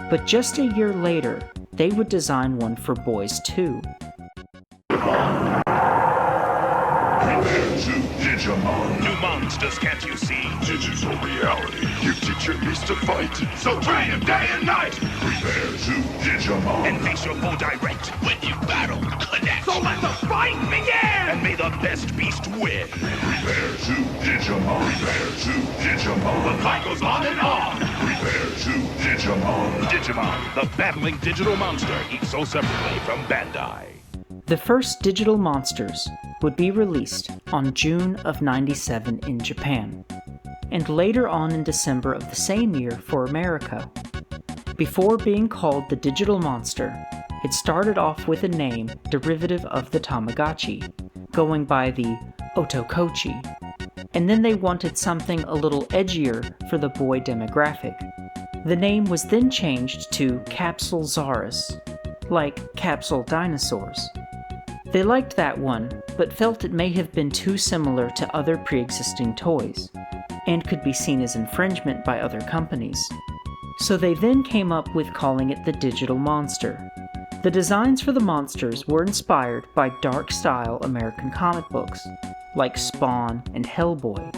but just a year later, they would design one for boys too. Digimon. New monsters, can't you see? Digital reality. You teach your beast to fight. So train him day and night. Prepare to Digimon. And face your foe direct. When you battle, connect. So let the fight begin! And may the best beast win. Prepare to Digimon. Prepare to Digimon. The fight goes on and on. Prepare to Digimon. Digimon, the battling digital monster, each sold separately from Bandai. The first digital monsters would be released on June of '97 in Japan, and later on in December of the same year for America. Before being called the Digital Monster, it started off with a name derivative of the Tamagotchi, going by the Otokochi, and then they wanted something a little edgier for the boy demographic. The name was then changed to Capsule Zaurus, like capsule dinosaurs. They liked that one, but felt it may have been too similar to other pre-existing toys, and could be seen as infringement by other companies. So they then came up with calling it the Digital Monster. The designs for the monsters were inspired by dark-style American comic books, like Spawn and Hellboy,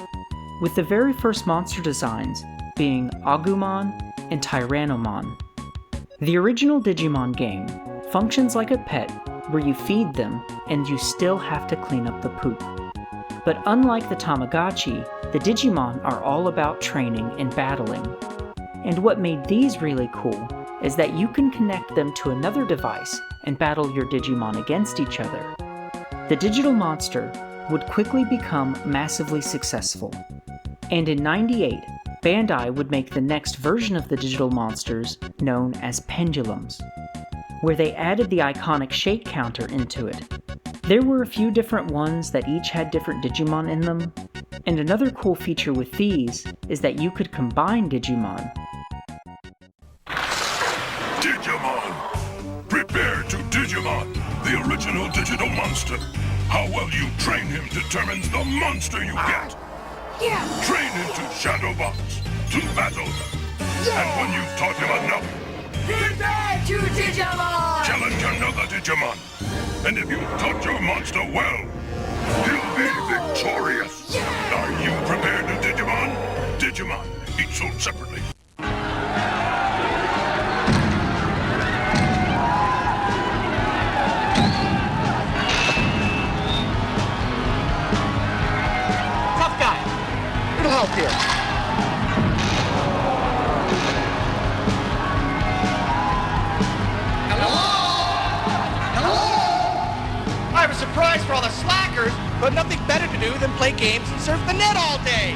with the very first monster designs being Agumon and Tyrannomon. The original Digimon game functions like a pet where you feed them and you still have to clean up the poop. But unlike the Tamagotchi, the Digimon are all about training and battling. And what made these really cool is that you can connect them to another device and battle your Digimon against each other. The Digital Monster would quickly become massively successful. And in '98, Bandai would make the next version of the Digital Monsters known as Pendulums, where they added the iconic shake counter into it. There were a few different ones that each had different Digimon in them, and another cool feature with these is that you could combine Digimon. Digimon! Prepare to Digimon, the original digital monster. How well you train him determines the monster you get. Yeah. Train into Shadowbox, to battle. And when you've taught him enough, Prepare to Digimon! challenge another Digimon. And if you've taught your monster well, he'll be victorious. Are you prepared to Digimon? Digimon, each sold separately. Tough guy. Little help here. I have a surprise for all the slackers, but nothing better to do than play games and surf the net all day.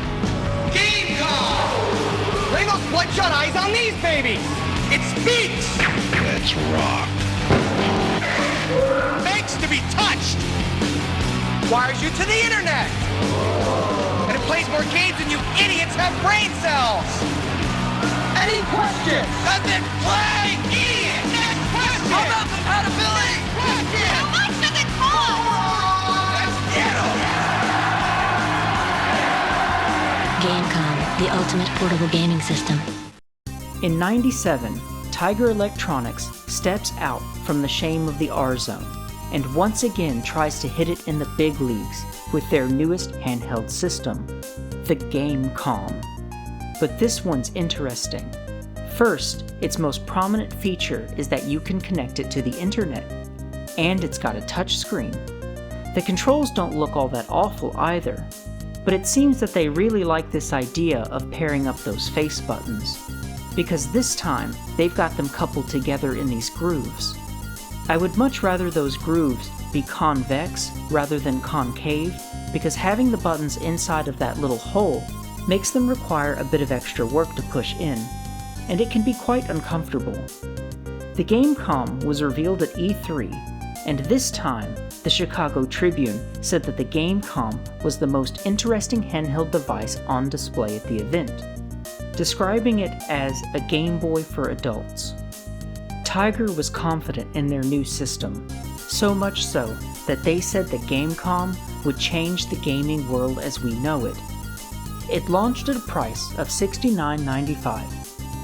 Game call! Bring those bloodshot eyes on these babies! It speaks! Let's rock. Begs to be touched! Wires you to the internet! And it plays more games than you idiots have brain cells! Any questions? Does it play? Idiot! Next question! How about compatibility? Question! How much does it cost? Let's get 'em! Gamecom, the ultimate portable gaming system. In '97, Tiger Electronics steps out from the shame of the R-Zone and once again tries to hit it in the big leagues with their newest handheld system, the Gamecom. But this one's interesting. First, its most prominent feature is that you can connect it to the internet, and it's got a touchscreen. The controls don't look all that awful either, but it seems that they really like this idea of pairing up those face buttons, because this time they've got them coupled together in these grooves. I would much rather those grooves be convex rather than concave, because having the buttons inside of that little hole makes them require a bit of extra work to push in, and it can be quite uncomfortable. The Gamecom was revealed at E3, and this time the Chicago Tribune said that the Gamecom was the most interesting handheld device on display at the event, describing it as a Game Boy for adults. Tiger was confident in their new system, so much so that they said the Gamecom would change the gaming world as we know it. It launched at a price of $69.95,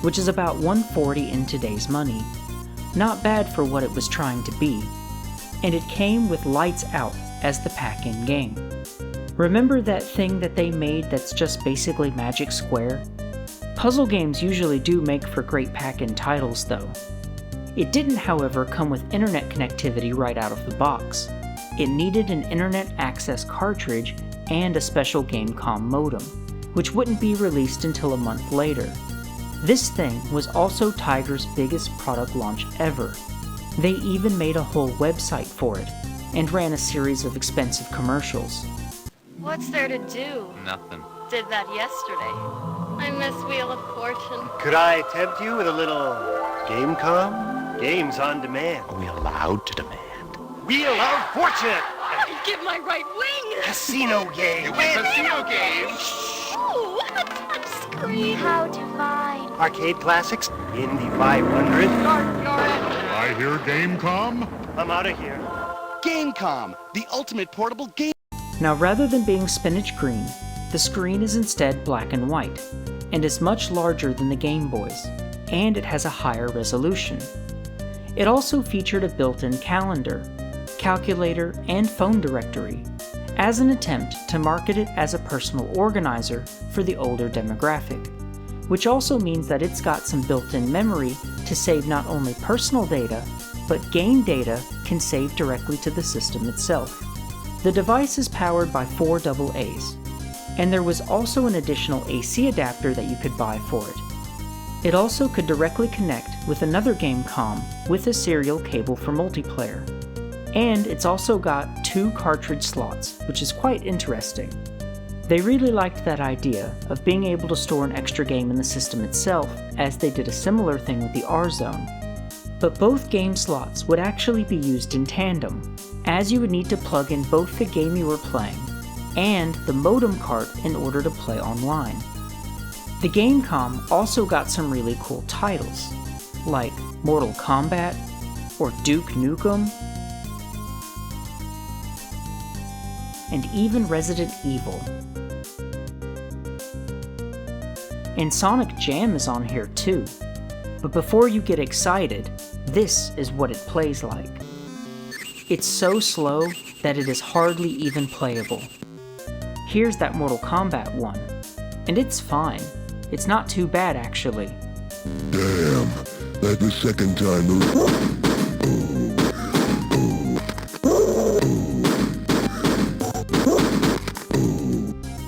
which is about $140 in today's money. Not bad for what it was trying to be. And it came with Lights Out as the pack-in game. Remember that thing that they made that's just basically Magic Square? Puzzle games usually do make for great pack-in titles though. It didn't, however, come with internet connectivity right out of the box. It needed an internet access cartridge and a special Gamecom modem, which wouldn't be released until a month later. This thing was also Tiger's biggest product launch ever. They even made a whole website for it, and ran a series of expensive commercials. What's there to do? Nothing. Did that yesterday. I miss Wheel of Fortune. Could I tempt you with a little Gamecom? Games on demand. Are we allowed to demand? Wheel of Fortune! Give my right wing! Casino game! Casino game! Ooh, a touch screen! How divine! Arcade classics in the 500. I hear Gamecom. I'm out of here. Gamecom, the ultimate portable game. Now rather than being spinach green, the screen is instead black and white, and is much larger than the Game Boy's, and it has a higher resolution. It also featured a built-in calendar, calculator, and phone directory, as an attempt to market it as a personal organizer for the older demographic, which also means that it's got some built-in memory to save not only personal data, but game data can save directly to the system itself. The device is powered by 4 AA's, and there was also an additional AC adapter that you could buy for it. It also could directly connect with another game comm with a serial cable for multiplayer. And it's also got 2 cartridge slots, which is quite interesting. They really liked that idea of being able to store an extra game in the system itself, as they did a similar thing with the R-Zone. But both game slots would actually be used in tandem, as you would need to plug in both the game you were playing and the modem cart in order to play online. The game comm also got some really cool titles, like Mortal Kombat or Duke Nukem, and even Resident Evil. And Sonic Jam is on here too. But before you get excited, this is what it plays like. It's so slow that it is hardly even playable. Here's that Mortal Kombat one, and it's fine. It's not too bad actually. Damn, like the second time.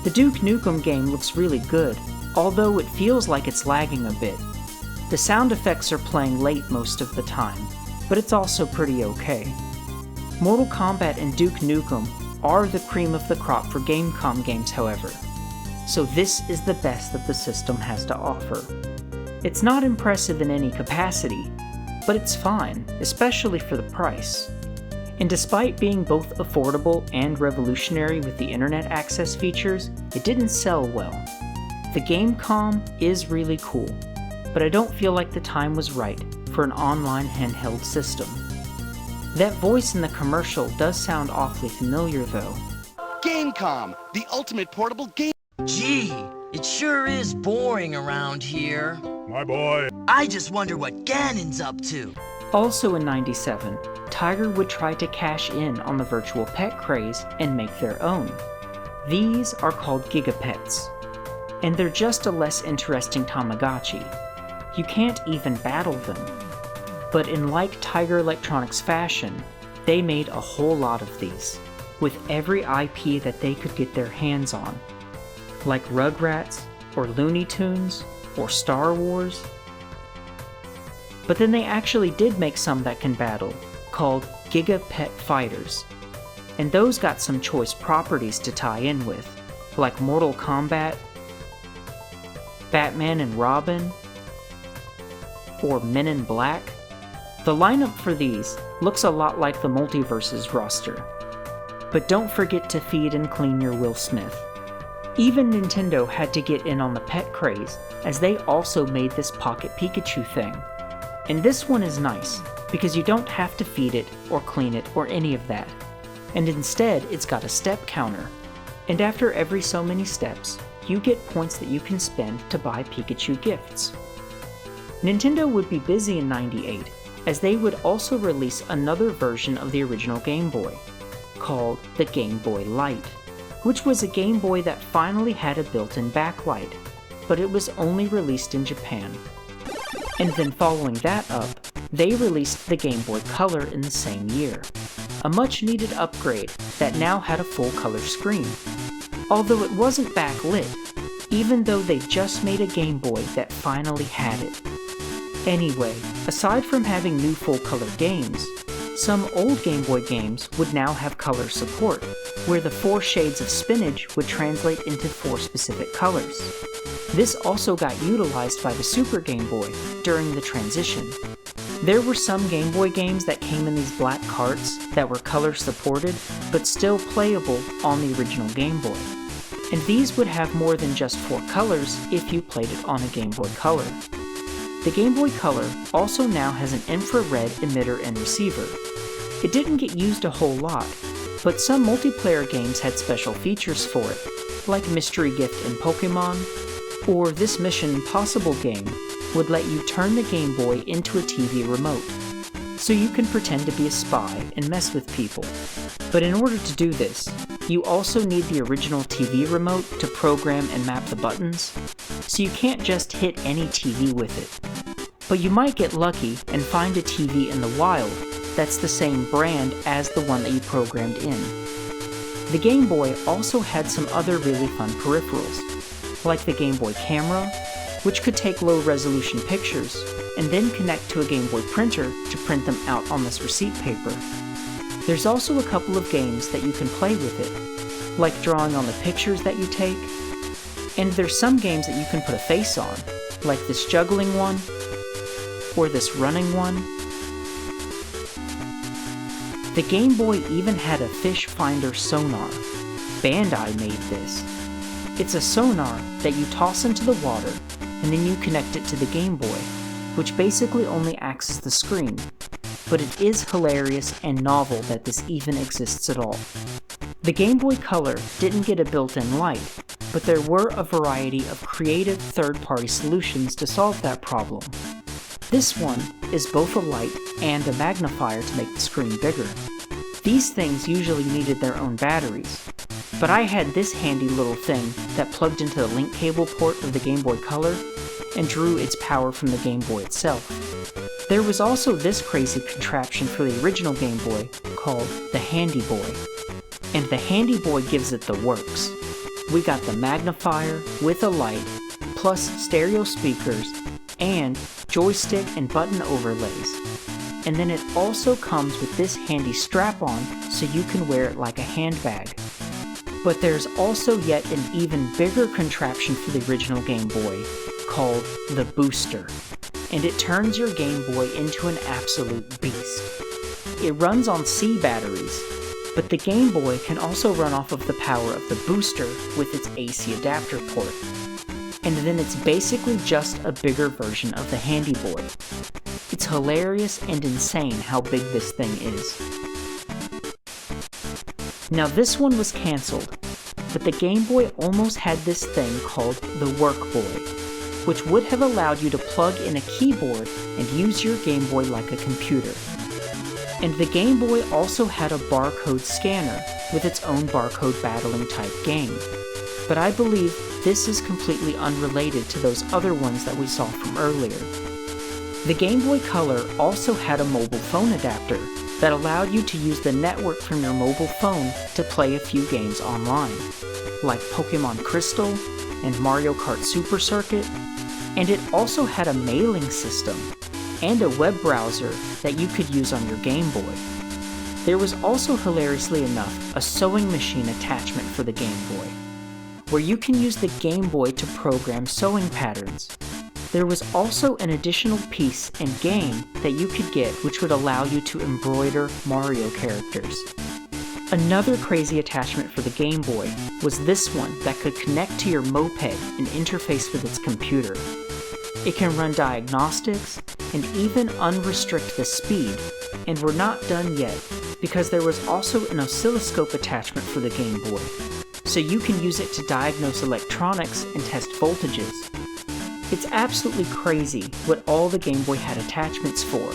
The Duke Nukem game looks really good, although it feels like it's lagging a bit. The sound effects are playing late most of the time, but it's also pretty okay. Mortal Kombat and Duke Nukem are the cream of the crop for Gamecom games, however, so this is the best that the system has to offer. It's not impressive in any capacity, but it's fine, especially for the price. And despite being both affordable and revolutionary with the internet access features, it didn't sell well. The Gamecom is really cool, but I don't feel like the time was right for an online handheld system. That voice in the commercial does sound awfully familiar though. Gamecom, the ultimate portable game. Gee, it sure is boring around here. My boy. I just wonder what Ganon's up to. Also in '97, Tiger would try to cash in on the virtual pet craze and make their own. These are called Gigapets, and they're just a less interesting Tamagotchi. You can't even battle them. But in like Tiger Electronics fashion, they made a whole lot of these, with every IP that they could get their hands on, like Rugrats, or Looney Tunes, or Star Wars. But then they actually did make some that can battle, called Gigapet Fighters, and those got some choice properties to tie in with, like Mortal Kombat, Batman and Robin, or Men in Black. The lineup for these looks a lot like the Multiverse's roster. But don't forget to feed and clean your Will Smith. Even Nintendo had to get in on the pet craze, as they also made this Pocket Pikachu thing. And this one is nice, because you don't have to feed it or clean it or any of that. And instead, it's got a step counter. And after every so many steps, you get points that you can spend to buy Pikachu gifts. Nintendo would be busy in '98, as they would also release another version of the original Game Boy, called the Game Boy Light, which was a Game Boy that finally had a built-in backlight, but it was only released in Japan. And then following that up, they released the Game Boy Color in the same year, a much-needed upgrade that now had a full-color screen, although it wasn't backlit, even though they just made a Game Boy that finally had it. Anyway, aside from having new full-color games, some old Game Boy games would now have color support, where the 4 shades of spinach would translate into 4 specific colors. This also got utilized by the Super Game Boy during the transition. There were some Game Boy games that came in these black carts that were color supported, but still playable on the original Game Boy. And these would have more than just 4 colors if you played it on a Game Boy Color. The Game Boy Color also now has an infrared emitter and receiver. It didn't get used a whole lot, but some multiplayer games had special features for it, like Mystery Gift in Pokemon, or this Mission Impossible game, would let you turn the Game Boy into a TV remote, so you can pretend to be a spy and mess with people. But in order to do this, you also need the original TV remote to program and map the buttons, so you can't just hit any TV with it. But you might get lucky and find a TV in the wild that's the same brand as the one that you programmed in. The Game Boy also had some other really fun peripherals, like the Game Boy camera, which could take low-resolution pictures and then connect to a Game Boy printer to print them out on this receipt paper. There's also a couple of games that you can play with it, like drawing on the pictures that you take, and there's some games that you can put a face on, like this juggling one, or this running one. The Game Boy even had a fish finder sonar. Bandai made this. It's a sonar that you toss into the water, and then you connect it to the Game Boy, which basically only accesses the screen. But it is hilarious and novel that this even exists at all. The Game Boy Color didn't get a built-in light, but there were a variety of creative third-party solutions to solve that problem. This one is both a light and a magnifier to make the screen bigger. These things usually needed their own batteries, but I had this handy little thing that plugged into the link cable port of the Game Boy Color and drew its power from the Game Boy itself. There was also this crazy contraption for the original Game Boy called the Handy Boy, and the Handy Boy gives it the works. We got the magnifier with a light, plus stereo speakers, and joystick and button overlays. And then it also comes with this handy strap-on so you can wear it like a handbag. But there's also yet an even bigger contraption for the original Game Boy called the Booster, and it turns your Game Boy into an absolute beast. It runs on C batteries, but the Game Boy can also run off of the power of the Booster with its AC adapter port. And then it's basically just a bigger version of the Handy Boy. It's hilarious and insane how big this thing is. Now this one was cancelled, but the Game Boy almost had this thing called the Work Boy, which would have allowed you to plug in a keyboard and use your Game Boy like a computer. And the Game Boy also had a barcode scanner with its own barcode battling type game. But I believe this is completely unrelated to those other ones that we saw from earlier. The Game Boy Color also had a mobile phone adapter that allowed you to use the network from your mobile phone to play a few games online, like Pokemon Crystal and Mario Kart Super Circuit, and it also had a mailing system and a web browser that you could use on your Game Boy. There was also, hilariously enough, a sewing machine attachment for the Game Boy, where you can use the Game Boy to program sewing patterns. There was also an additional piece and game that you could get which would allow you to embroider Mario characters. Another crazy attachment for the Game Boy was this one that could connect to your moped and interface with its computer. It can run diagnostics and even unrestrict the speed, and we're not done yet because there was also an oscilloscope attachment for the Game Boy, so you can use it to diagnose electronics and test voltages. It's absolutely crazy what all the Game Boy had attachments for,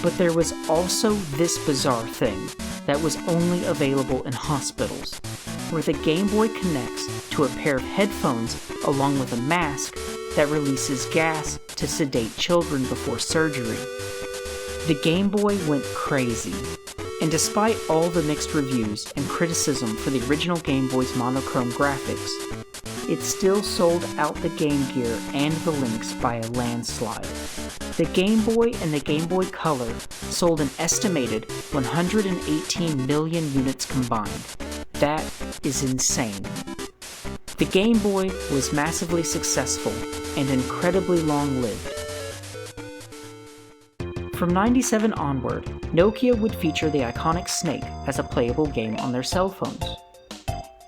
but there was also this bizarre thing that was only available in hospitals, where the Game Boy connects to a pair of headphones along with a mask that releases gas to sedate children before surgery. The Game Boy went crazy, and despite all the mixed reviews and criticism for the original Game Boy's monochrome graphics, it still sold out the Game Gear and the Lynx by a landslide. The Game Boy and the Game Boy Color sold an estimated 118 million units combined. That is insane. The Game Boy was massively successful and incredibly long-lived. From '97 onward, Nokia would feature the iconic Snake as a playable game on their cell phones.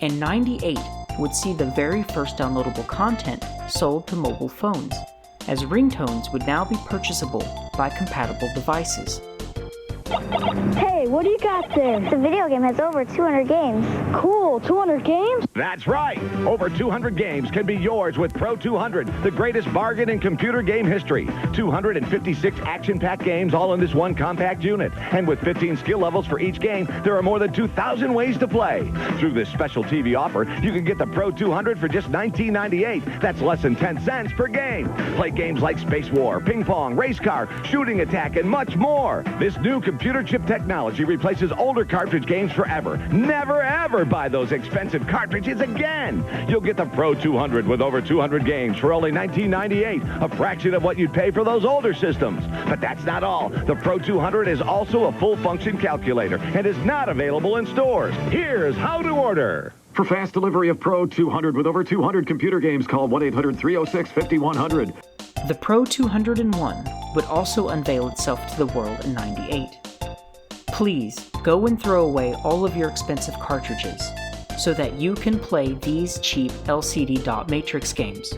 And '98 would see the very first downloadable content sold to mobile phones, as ringtones would now be purchasable by compatible devices. Hey, Hey, what do you got there? The video game has over 200 games. Cool, 200 games? That's right. Over 200 games can be yours with Pro 200, the greatest bargain in computer game history. 256 action-packed games all in this one compact unit. And with 15 skill levels for each game, there are more than 2,000 ways to play. Through this special TV offer, you can get the Pro 200 for just $19.98. That's less than 10 cents per game. Play games like Space War, Ping Pong, Race Car, Shooting Attack, and much more. This new computer chip technology replaces older cartridge games forever. Never ever buy those expensive cartridges again. You'll get the Pro 200 with over 200 games for only $19.98, a fraction of what you'd pay for those older systems. But that's not all. The Pro 200 is also a full-function calculator and is not available in stores. Here's how to order. For fast delivery of Pro 200 with over 200 computer games, call 1-800-306-5100. The Pro 201 would also unveil itself to the world in '98. Please go and throw away all of your expensive cartridges so that you can play these cheap LCD dot matrix games.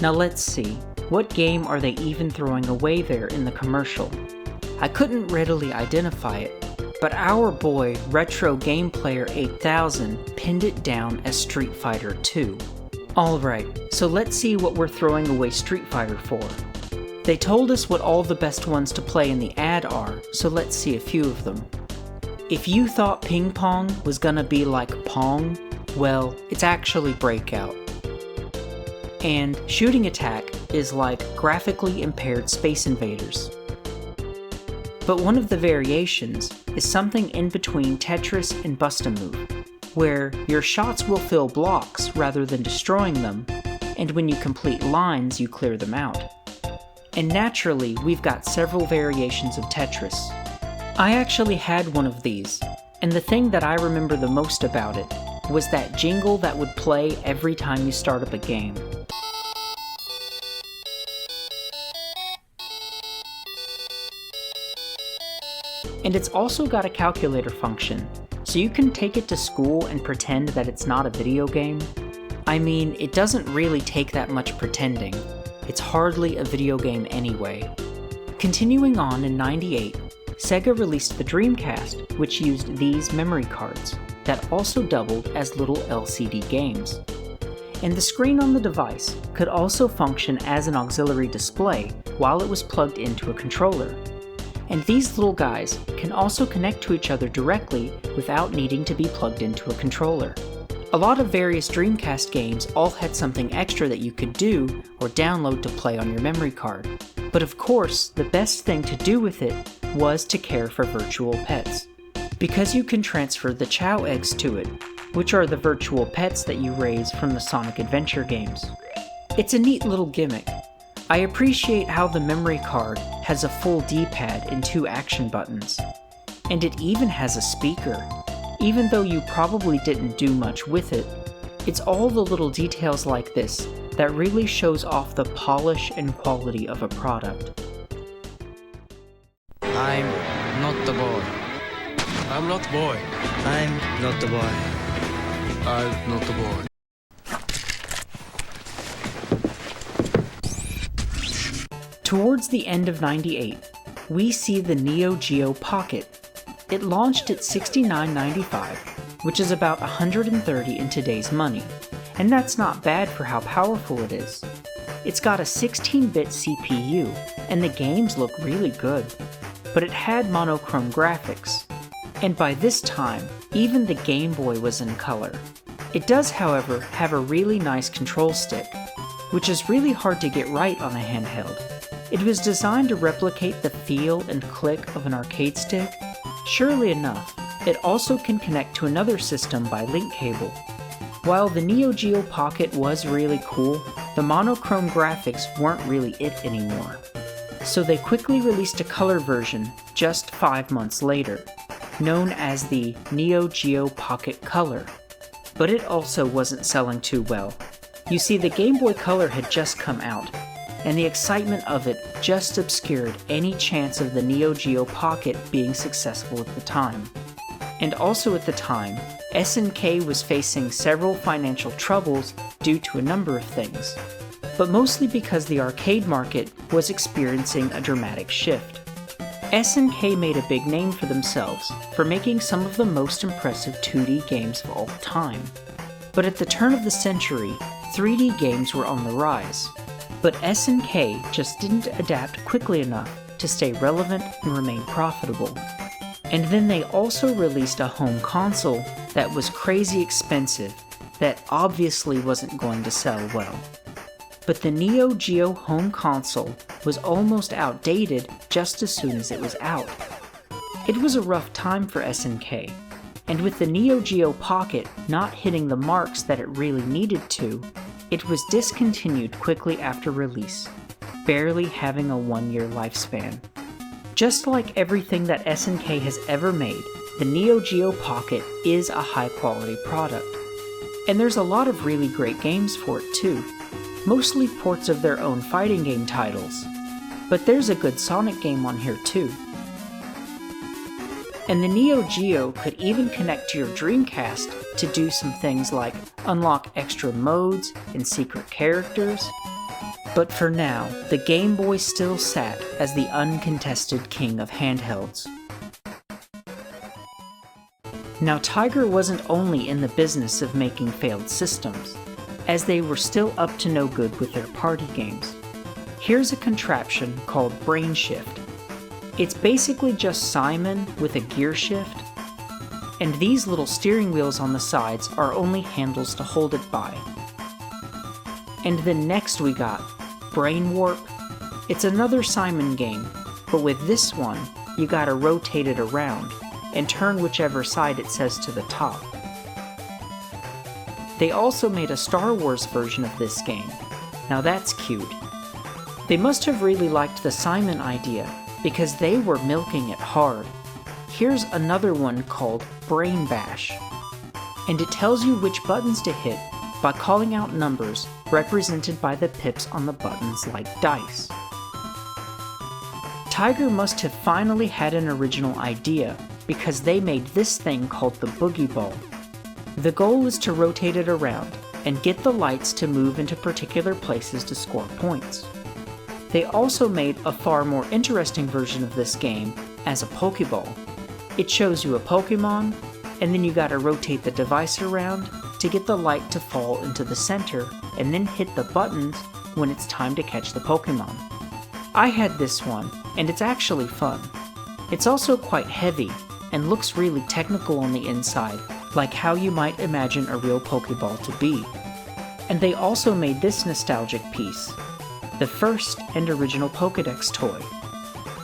Now let's see, what game are they even throwing away there in the commercial? I couldn't readily identify it, but our boy Retro Game Player 8000 pinned it down as Street Fighter 2. Alright, so let's see what we're throwing away Street Fighter for. They told us what all the best ones to play in the ad are, so let's see a few of them. If you thought Ping Pong was gonna be like Pong, well, it's actually Breakout. And Shooting Attack is like graphically impaired Space Invaders. But one of the variations is something in between Tetris and Bust-A-Move, where your shots will fill blocks rather than destroying them, and when you complete lines, you clear them out. And naturally, we've got several variations of Tetris. I actually had one of these, and the thing that I remember the most about it was that jingle that would play every time you start up a game. And it's also got a calculator function, so you can take it to school and pretend that it's not a video game. I mean, it doesn't really take that much pretending. It's hardly a video game anyway. Continuing on in '98, Sega released the Dreamcast, which used these memory cards that also doubled as little LCD games. And the screen on the device could also function as an auxiliary display while it was plugged into a controller. And these little guys can also connect to each other directly without needing to be plugged into a controller. A lot of various Dreamcast games all had something extra that you could do or download to play on your memory card. But of course, the best thing to do with it was to care for virtual pets. Because you can transfer the Chow eggs to it, which are the virtual pets that you raise from the Sonic Adventure games. It's a neat little gimmick. I appreciate how the memory card has a full D-pad and 2 action buttons. And it even has a speaker. Even though you probably didn't do much with it, it's all the little details like this that really shows off the polish and quality of a product. I'm not the boy. I'm not the boy. I'm not the boy. I'm not the boy. Towards the end of '98, we see the Neo Geo Pocket. It launched at $69.95, which is about $130 in today's money, and that's not bad for how powerful it is. It's got a 16-bit CPU, and the games look really good, but it had monochrome graphics, and by this time, even the Game Boy was in color. It does, however, have a really nice control stick, which is really hard to get right on a handheld. It was designed to replicate the feel and click of an arcade stick. Surely enough, it also can connect to another system by link cable. While the Neo Geo Pocket was really cool, the monochrome graphics weren't really it anymore. So they quickly released a color version just 5 months later, known as the Neo Geo Pocket Color. But it also wasn't selling too well. You see, the Game Boy Color had just come out, and the excitement of it just obscured any chance of the Neo Geo Pocket being successful at the time. And also at the time, SNK was facing several financial troubles due to a number of things, but mostly because the arcade market was experiencing a dramatic shift. SNK made a big name for themselves for making some of the most impressive 2D games of all time. But at the turn of the century, 3D games were on the rise. But SNK just didn't adapt quickly enough to stay relevant and remain profitable. And then they also released a home console that was crazy expensive, that obviously wasn't going to sell well. But the Neo Geo home console was almost outdated just as soon as it was out. It was a rough time for SNK, and with the Neo Geo Pocket not hitting the marks that it really needed to, it was discontinued quickly after release, barely having a 1-year lifespan. Just like everything that SNK has ever made, the Neo Geo Pocket is a high-quality product. And there's a lot of really great games for it too, mostly ports of their own fighting game titles. But there's a good Sonic game on here too. And the Neo Geo could even connect to your Dreamcast to do some things like unlock extra modes and secret characters. But for now, the Game Boy still sat as the uncontested king of handhelds. Now, Tiger wasn't only in the business of making failed systems, as they were still up to no good with their party games. Here's a contraption called Brain Shift. It's basically just Simon with a gear shift, and these little steering wheels on the sides are only handles to hold it by. And then next we got Brain Warp. It's another Simon game, but with this one, you gotta rotate it around and turn whichever side it says to the top. They also made a Star Wars version of this game. Now that's cute. They must have really liked the Simon idea, because they were milking it hard. Here's another one called Brain Bash, and it tells you which buttons to hit by calling out numbers represented by the pips on the buttons like dice. Tiger must have finally had an original idea, because they made this thing called the Boogie Ball. The goal is to rotate it around and get the lights to move into particular places to score points. They also made a far more interesting version of this game as a Pokeball. It shows you a Pokemon, and then you gotta rotate the device around to get the light to fall into the center and then hit the buttons when it's time to catch the Pokemon. I had this one, and it's actually fun. It's also quite heavy and looks really technical on the inside, like how you might imagine a real Pokeball to be. And they also made this nostalgic piece, the first and original Pokédex toy.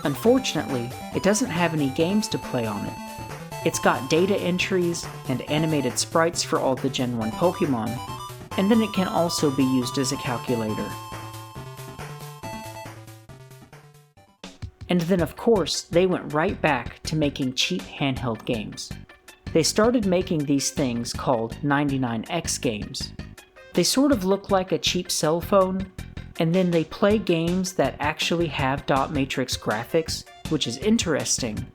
Unfortunately, it doesn't have any games to play on it. It's got data entries and animated sprites for all the Gen 1 Pokemon, and then it can also be used as a calculator. And then of course, they went right back to making cheap handheld games. They started making these things called 99X games. They sort of look like a cheap cell phone, and then they play games that actually have dot matrix graphics, which is interesting.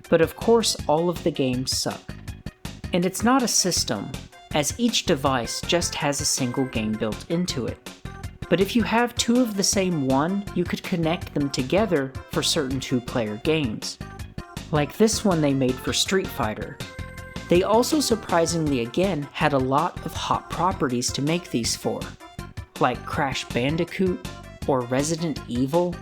But of course, all of the games suck. And it's not a system, as each device just has a single game built into it. But if you have two of the same one, you could connect them together for certain two-player games. Like this one they made for Street Fighter. They also surprisingly again had a lot of hot properties to make these for, like Crash Bandicoot or Resident Evil.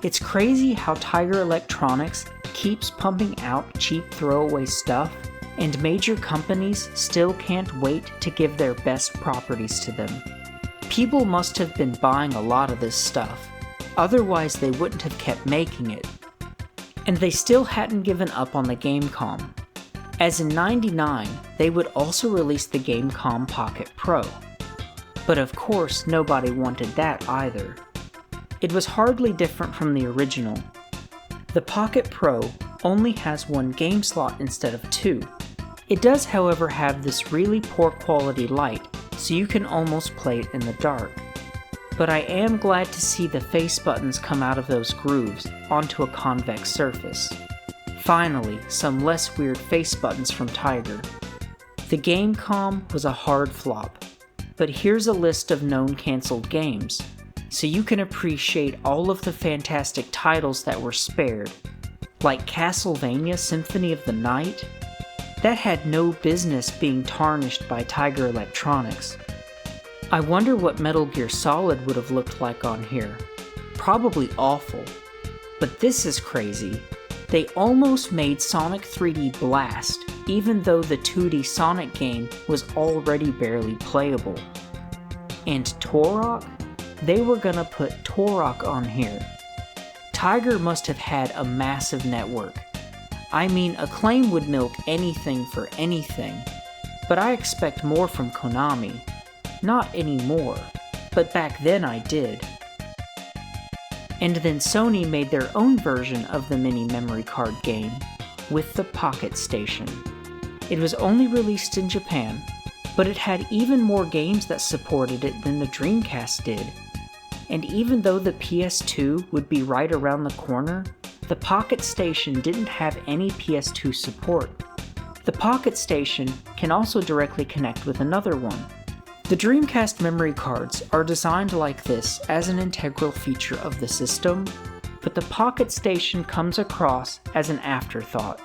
It's crazy how Tiger Electronics keeps pumping out cheap throwaway stuff, and major companies still can't wait to give their best properties to them. People must have been buying a lot of this stuff, otherwise they wouldn't have kept making it. And they still hadn't given up on the Gamecom, as in '99 they would also release the Gamecom Pocket Pro. But of course nobody wanted that either. It was hardly different from the original. The Pocket Pro only has one game slot instead of two. It does however have this really poor quality light, so you can almost play it in the dark. But I am glad to see the face buttons come out of those grooves onto a convex surface. Finally, some less weird face buttons from Tiger. The Gamecom was a hard flop, but here's a list of known cancelled games, so you can appreciate all of the fantastic titles that were spared, like Castlevania Symphony of the Night, that had no business being tarnished by Tiger Electronics. I wonder what Metal Gear Solid would have looked like on here. Probably awful. But this is crazy. They almost made Sonic 3D Blast, even though the 2D Sonic game was already barely playable. And Turok? They were gonna put Turok on here. Tiger must have had a massive network. I mean, Acclaim would milk anything for anything, but I expect more from Konami. Not anymore, but back then I did. And then Sony made their own version of the mini memory card game, with the Pocket Station. It was only released in Japan, but it had even more games that supported it than the Dreamcast did. And even though the PS2 would be right around the corner, the Pocket Station didn't have any PS2 support. The Pocket Station can also directly connect with another one. The Dreamcast memory cards are designed like this as an integral feature of the system, but the Pocket Station comes across as an afterthought.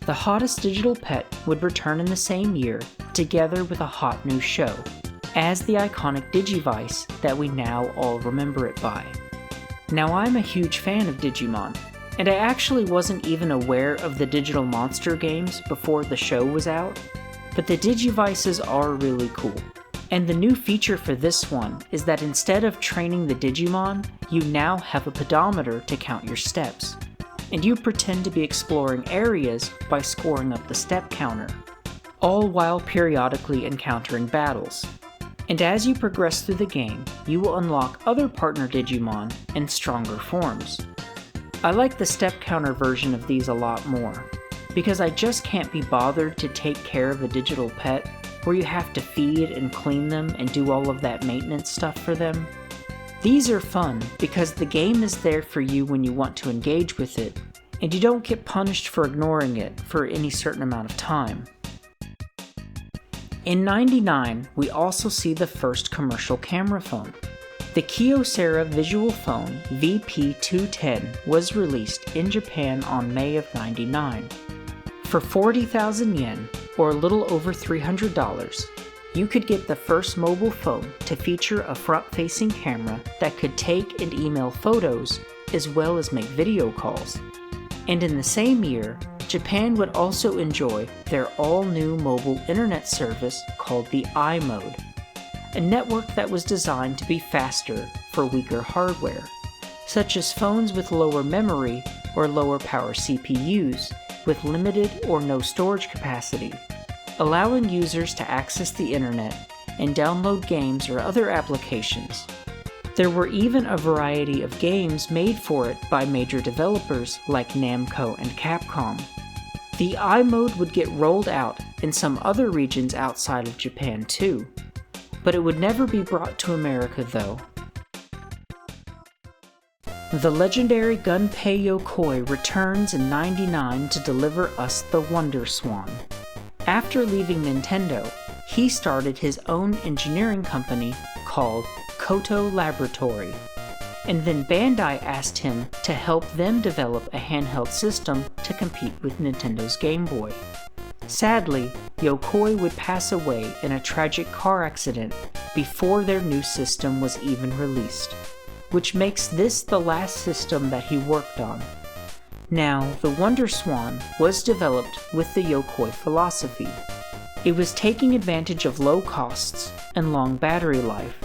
The Hottest Digital Pet would return in the same year, together with a hot new show, as the iconic Digivice that we now all remember it by. Now, I'm a huge fan of Digimon, and I actually wasn't even aware of the Digital Monster games before the show was out, but the Digivices are really cool. And the new feature for this one is that instead of training the Digimon, you now have a pedometer to count your steps, and you pretend to be exploring areas by scoring up the step counter, all while periodically encountering battles. And as you progress through the game, you will unlock other partner Digimon in stronger forms. I like the step counter version of these a lot more, because I just can't be bothered to take care of a digital pet where you have to feed and clean them and do all of that maintenance stuff for them. These are fun because the game is there for you when you want to engage with it, and you don't get punished for ignoring it for any certain amount of time. In '99, we also see the first commercial camera phone. The Kyocera Visual Phone VP210 was released in Japan on May of '99. For 40,000 yen, or a little over $300, you could get the first mobile phone to feature a front-facing camera that could take and email photos, as well as make video calls. And in the same year, Japan would also enjoy their all-new mobile internet service called the iMode, a network that was designed to be faster for weaker hardware, such as phones with lower memory or lower power CPUs with limited or no storage capacity, allowing users to access the internet and download games or other applications. There were even a variety of games made for it by major developers like Namco and Capcom. The iMode would get rolled out in some other regions outside of Japan too, but it would never be brought to America though. The legendary Gunpei Yokoi returns in '99 to deliver us the Wonder Swan. After leaving Nintendo, he started his own engineering company called Koto Laboratory, and then Bandai asked him to help them develop a handheld system to compete with Nintendo's Game Boy. Sadly, Yokoi would pass away in a tragic car accident before their new system was even released, which makes this the last system that he worked on. Now, the Wonder Swan was developed with the Yokoi philosophy. It was taking advantage of low costs and long battery life,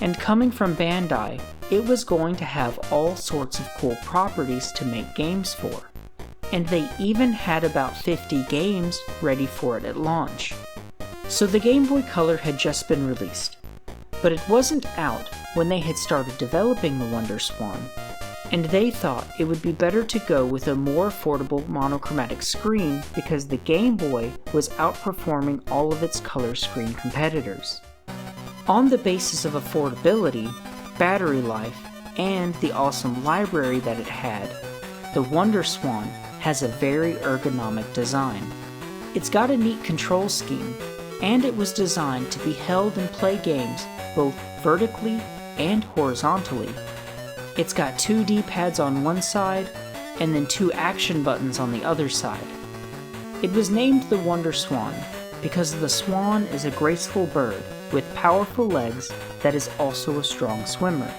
and coming from Bandai, it was going to have all sorts of cool properties to make games for, and they even had about 50 games ready for it at launch. So the Game Boy Color had just been released, but it wasn't out when they had started developing the Wonder Swan, and they thought it would be better to go with a more affordable monochromatic screen because the Game Boy was outperforming all of its color screen competitors. On the basis of affordability, battery life, and the awesome library that it had, the Wonder Swan has a very ergonomic design. It's got a neat control scheme, and it was designed to be held and play games both vertically and horizontally. It's got 2 D-pads on one side, and then 2 action buttons on the other side. It was named the Wonder Swan because the swan is a graceful bird with powerful legs that is also a strong swimmer.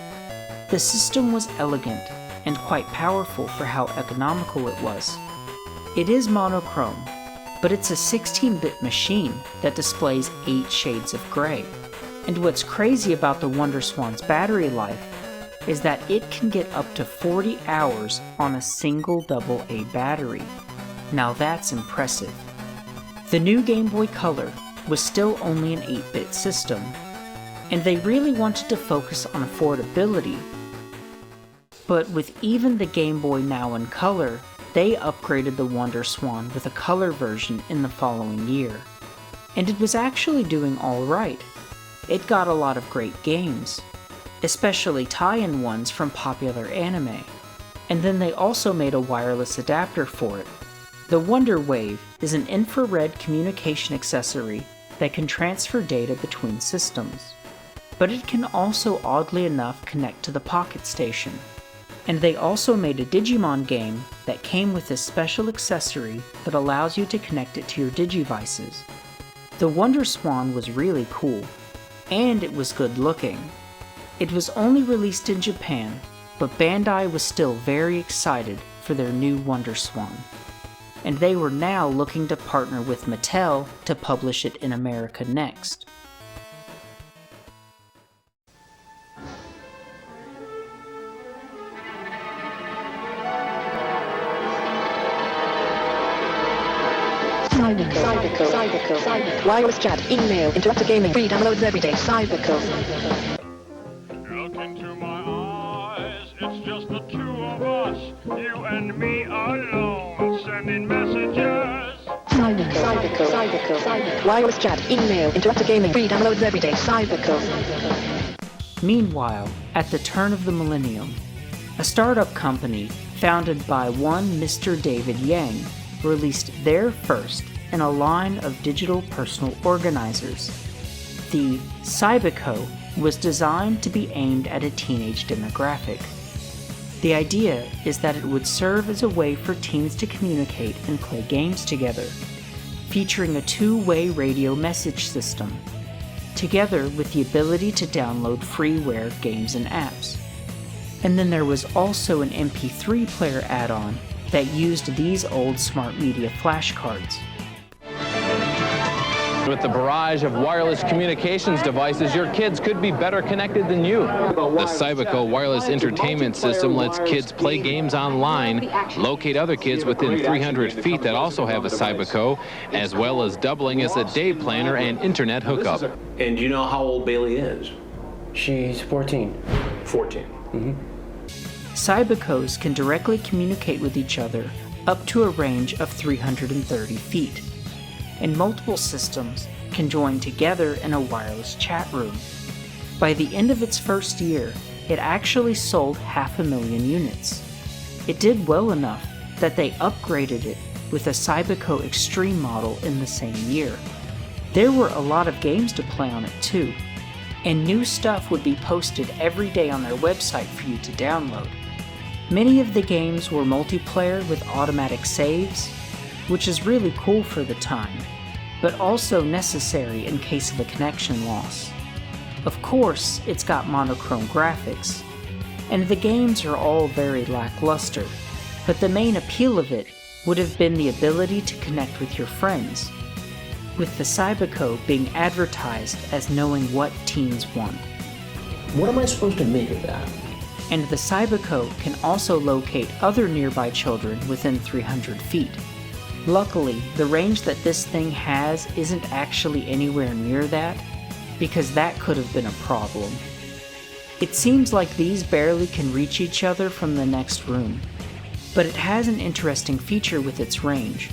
The system was elegant and quite powerful for how economical it was. It is monochrome, but it's a 16-bit machine that displays 8 shades of gray. And what's crazy about the Wonder Swan's battery life is that it can get up to 40 hours on a single AA battery. Now that's impressive. The new Game Boy Color was still only an 8-bit system, and they really wanted to focus on affordability. But with even the Game Boy now in color, they upgraded the Wonder Swan with a color version in the following year. And it was actually doing alright. It got a lot of great games, especially tie-in ones from popular anime. And then they also made a wireless adapter for it. The Wonder Wave is an infrared communication accessory that can transfer data between systems. But it can also, oddly enough, connect to the Pocket Station. And they also made a Digimon game that came with this special accessory that allows you to connect it to your Digivices. The Wonder Swan was really cool, and it was good looking. It was only released in Japan, but Bandai was still very excited for their new Wonder Swan. And they were now looking to partner with Mattel to publish it in America next. Cyberco. Wireless chat, email, interactive gaming, free downloads every day. Cyberco. Look into my eyes, it's just the 2 of us, you and me alone, sending messages. Cyberco. Wireless chat, email, interactive gaming, free downloads every day. Cyberco. Meanwhile, at the turn of the millennium, a startup company founded by one Mr. David Yang released their first in a line of digital personal organizers. The Cyberco was designed to be aimed at a teenage demographic. The idea is that it would serve as a way for teens to communicate and play games together, featuring a 2-way radio message system, together with the ability to download freeware games and apps. And then there was also an MP3 player add-on that used these old smart media flashcards. With the barrage of wireless communications devices, your kids could be better connected than you. The Cyberco wireless entertainment system lets kids play games online, locate other kids within 300 feet that also have a Cyberco, as well as doubling as a day planner and internet hookup. And do you know how old Bailey is? She's 14. 14. Mm-hmm. Cybercos can directly communicate with each other up to a range of 330 feet, and multiple systems can join together in a wireless chat room. By the end of its first year, it actually sold 500,000 units. It did well enough that they upgraded it with a Cyberco Extreme model in the same year. There were a lot of games to play on it too, and new stuff would be posted every day on their website for you to download. Many of the games were multiplayer with automatic saves, which is really cool for the time, but also necessary in case of a connection loss. Of course, it's got monochrome graphics, and the games are all very lackluster, but the main appeal of it would have been the ability to connect with your friends, with the Cyberco being advertised as knowing what teens want. What am I supposed to make of that? And the Cyberco can also locate other nearby children within 300 feet. Luckily, the range that this thing has isn't actually anywhere near that, because that could have been a problem. It seems like these barely can reach each other from the next room, but it has an interesting feature with its range,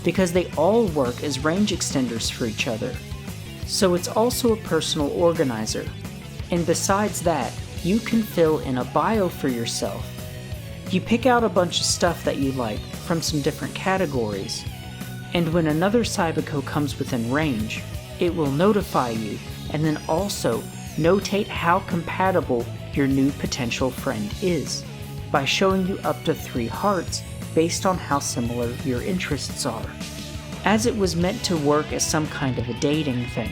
because they all work as range extenders for each other. So it's also a personal organizer, and besides that, you can fill in a bio for yourself. You pick out a bunch of stuff that you like from some different categories, and when another Cyberco comes within range, it will notify you and then also notate how compatible your new potential friend is. by showing you up to 3 hearts based on how similar your interests are, as it was meant to work as some kind of a dating thing.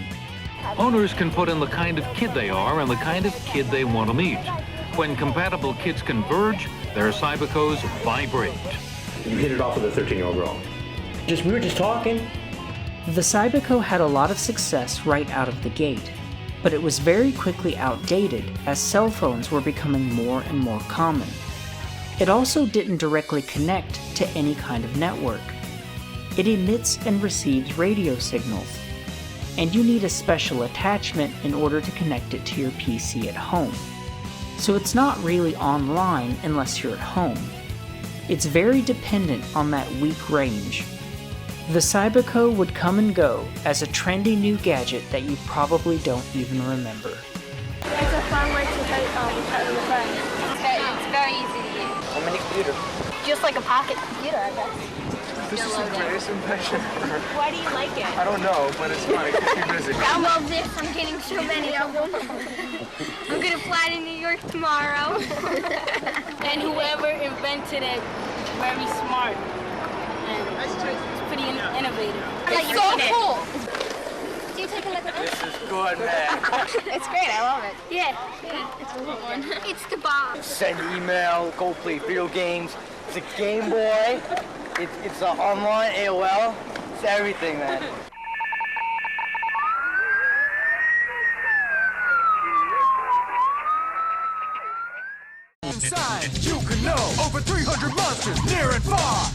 Owners can put in the kind of kid they are and the kind of kid they want to meet. When compatible kids converge, their Cybicos vibrate. You hit it off with a 13-year-old girl. We were just talking. The Cybico had a lot of success right out of the gate, but it was very quickly outdated as cell phones were becoming more and more common. It also didn't directly connect to any kind of network. It emits and receives radio signals, and you need a special attachment in order to connect it to your PC at home. So it's not really online unless you're at home. It's very dependent on that weak range. The Cybico would come and go as a trendy new gadget that you probably don't even remember. It's a fun way to play with your friends. It's very easy to use. How many computer? Just like a pocket computer, I guess. This is the greatest impression ever. Why do you like it? I don't know, but it's fun. It keeps me busy. Download this. I'm getting so many of them. I'm going to fly to New York tomorrow. And whoever invented it, very smart. And it's pretty innovative. It's so cool. Do you take a look at this? This is good, man. It's great. I love it. Yeah. It's a good one. It's the bomb. Send email, go play video games. It's a Game Boy. It's online AOL. It's everything, man. Inside, you can know over 300 monsters near and far.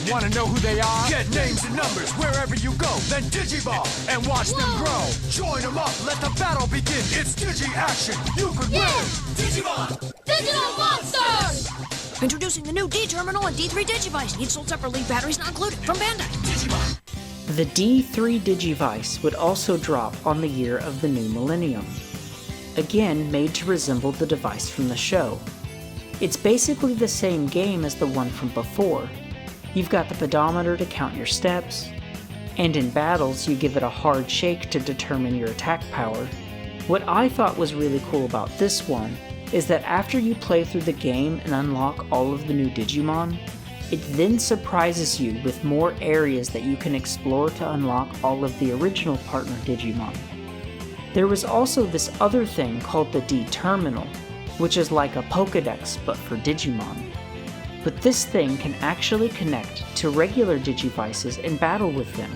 Want to know who they are? Get names and numbers wherever you go. Then Digiball and watch them grow. Join them up, let the battle begin. It's Digi Action. You can win. Digimon! Digital Monsters! Introducing the new D-Terminal and D3 Digivice. Each sold separately, batteries not included. From Bandai. Digimon! The D3 Digivice would also drop on the year of the new millennium. Again, made to resemble the device from the show. It's basically the same game as the one from before. You've got the pedometer to count your steps, and in battles you give it a hard shake to determine your attack power. What I thought was really cool about this one is that after you play through the game and unlock all of the new Digimon, it then surprises you with more areas that you can explore to unlock all of the original partner Digimon. There was also this other thing called the D-Terminal, which is like a Pokédex but for Digimon. But this thing can actually connect to regular Digivices and battle with them,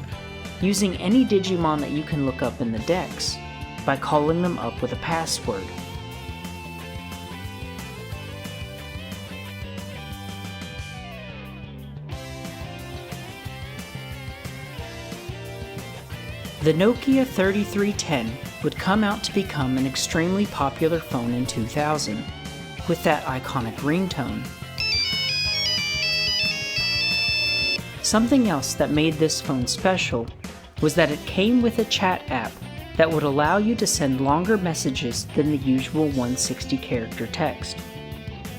using any Digimon that you can look up in the Dex, by calling them up with a password. The Nokia 3310 would come out to become an extremely popular phone in 2000, with that iconic ringtone. Something else that made this phone special was that it came with a chat app that would allow you to send longer messages than the usual 160-character text.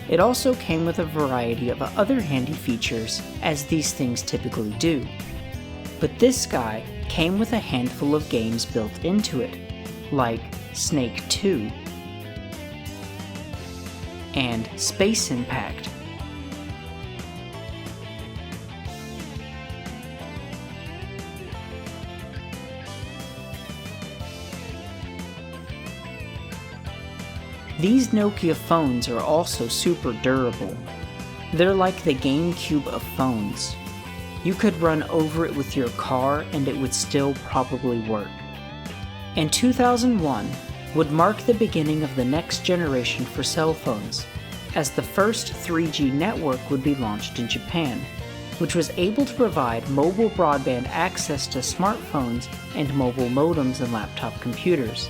It also came with a variety of other handy features, as these things typically do. But this guy came with a handful of games built into it, like Snake 2 and Space Impact. These Nokia phones are also super durable. They're like the GameCube of phones. You could run over it with your car and it would still probably work. And 2001 would mark the beginning of the next generation for cell phones, as the first 3G network would be launched in Japan, which was able to provide mobile broadband access to smartphones and mobile modems and laptop computers,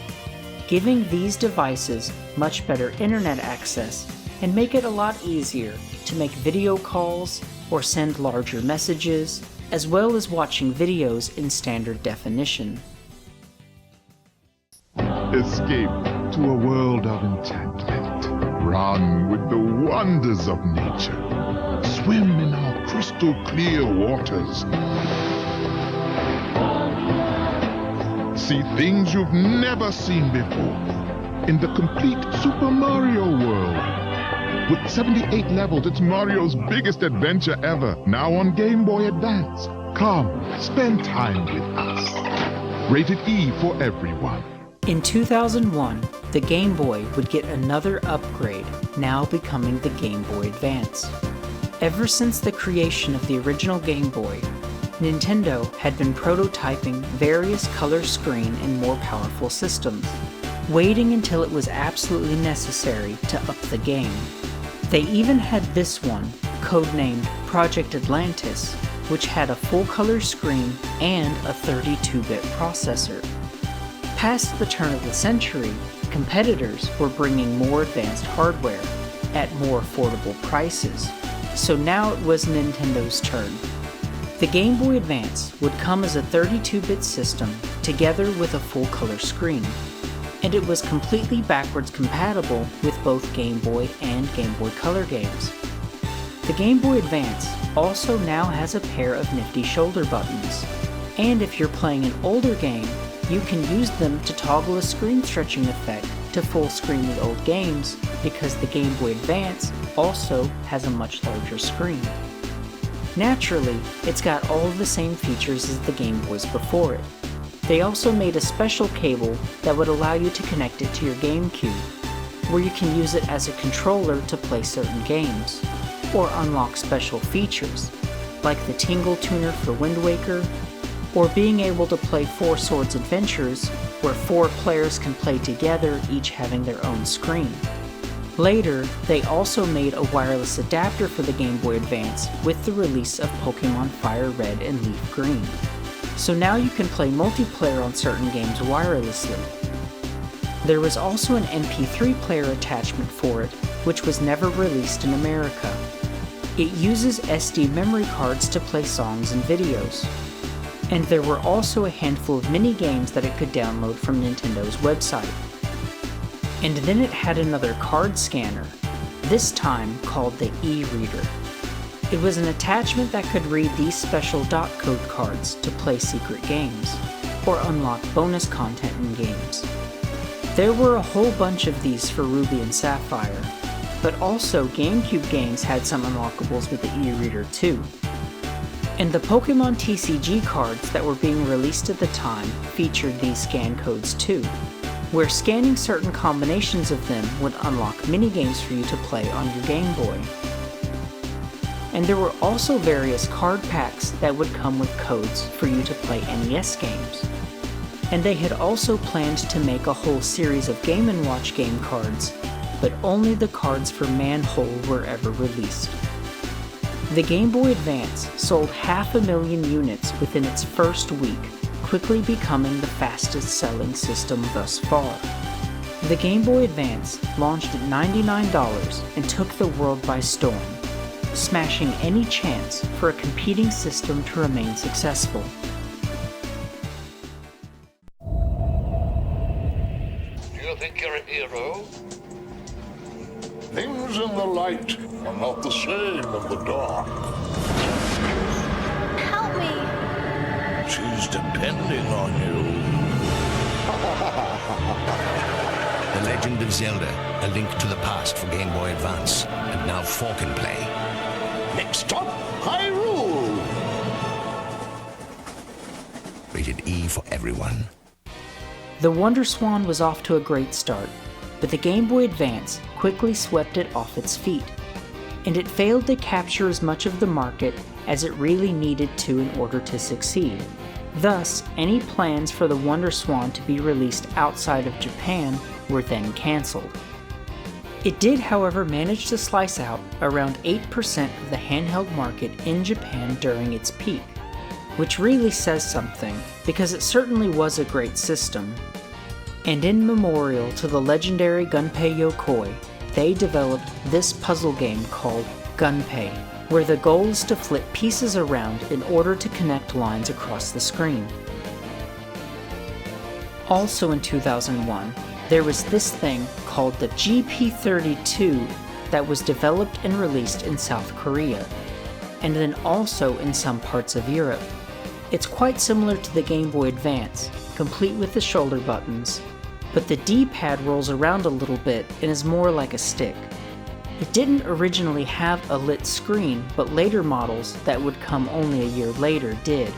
giving these devices much better internet access and make it a lot easier to make video calls or send larger messages, as well as watching videos in standard definition. Escape to a world of enchantment. Run with the wonders of nature. Swim in our crystal clear waters. See things you've never seen before in the complete Super Mario world. With 78 levels, it's Mario's biggest adventure ever. Now on Game Boy Advance. Come, spend time with us. Rated E for everyone. In 2001, the Game Boy would get another upgrade, now becoming the Game Boy Advance. Ever since the creation of the original Game Boy, Nintendo had been prototyping various color screen and more powerful systems, waiting until it was absolutely necessary to up the game. They even had this one, codenamed Project Atlantis, which had a full-color screen and a 32-bit processor. Past the turn of the century, competitors were bringing more advanced hardware at more affordable prices, so now it was Nintendo's turn. The Game Boy Advance would come as a 32-bit system together with a full-color screen, and it was completely backwards compatible with both Game Boy and Game Boy Color games. The Game Boy Advance also now has a pair of nifty shoulder buttons, and if you're playing an older game, you can use them to toggle a screen stretching effect to full screen the old games because the Game Boy Advance also has a much larger screen. Naturally, it's got all of the same features as the Game Boys before it. They also made a special cable that would allow you to connect it to your GameCube, where you can use it as a controller to play certain games, or unlock special features, like the Tingle Tuner for Wind Waker, or being able to play Four Swords Adventures, where 4 players can play together, each having their own screen. Later, they also made a wireless adapter for the Game Boy Advance with the release of Pokemon Fire Red and Leaf Green. So now you can play multiplayer on certain games wirelessly. There was also an MP3 player attachment for it, which was never released in America. It uses SD memory cards to play songs and videos. And there were also a handful of mini-games that it could download from Nintendo's website. And then it had another card scanner, this time called the e-reader. It was an attachment that could read these special dot code cards to play secret games, or unlock bonus content in games. There were a whole bunch of these for Ruby and Sapphire, but also GameCube games had some unlockables with the e-reader too. And the Pokemon TCG cards that were being released at the time featured these scan codes too, where scanning certain combinations of them would unlock minigames for you to play on your Game Boy. And there were also various card packs that would come with codes for you to play NES games. And they had also planned to make a whole series of Game & Watch game cards, but only the cards for Manhole were ever released. The Game Boy Advance sold 500,000 units within its first week, quickly becoming the fastest-selling system thus far. The Game Boy Advance launched at $99 and took the world by storm, smashing any chance for a competing system to remain successful. Do you think you're a hero? Things in the light are not the same in the dark. Help me. She's depending on you. The Legend of Zelda, a link to the past for Game Boy Advance, and now 4 can play. Next stop, Hyrule. Rated E for everyone. The WonderSwan was off to a great start, but the Game Boy Advance quickly swept it off its feet, and it failed to capture as much of the market as it really needed to in order to succeed. Thus, any plans for the WonderSwan to be released outside of Japan were then cancelled. It did, however, manage to slice out around 8% of the handheld market in Japan during its peak, which really says something, because it certainly was a great system. And in memorial to the legendary Gunpei Yokoi, they developed this puzzle game called Gunpei, where the goal is to flip pieces around in order to connect lines across the screen. Also in 2001, there was this thing called the GP32 that was developed and released in South Korea, and then also in some parts of Europe. It's quite similar to the Game Boy Advance, complete with the shoulder buttons, but the D-pad rolls around a little bit and is more like a stick. It didn't originally have a lit screen, but later models that would come only a year later did.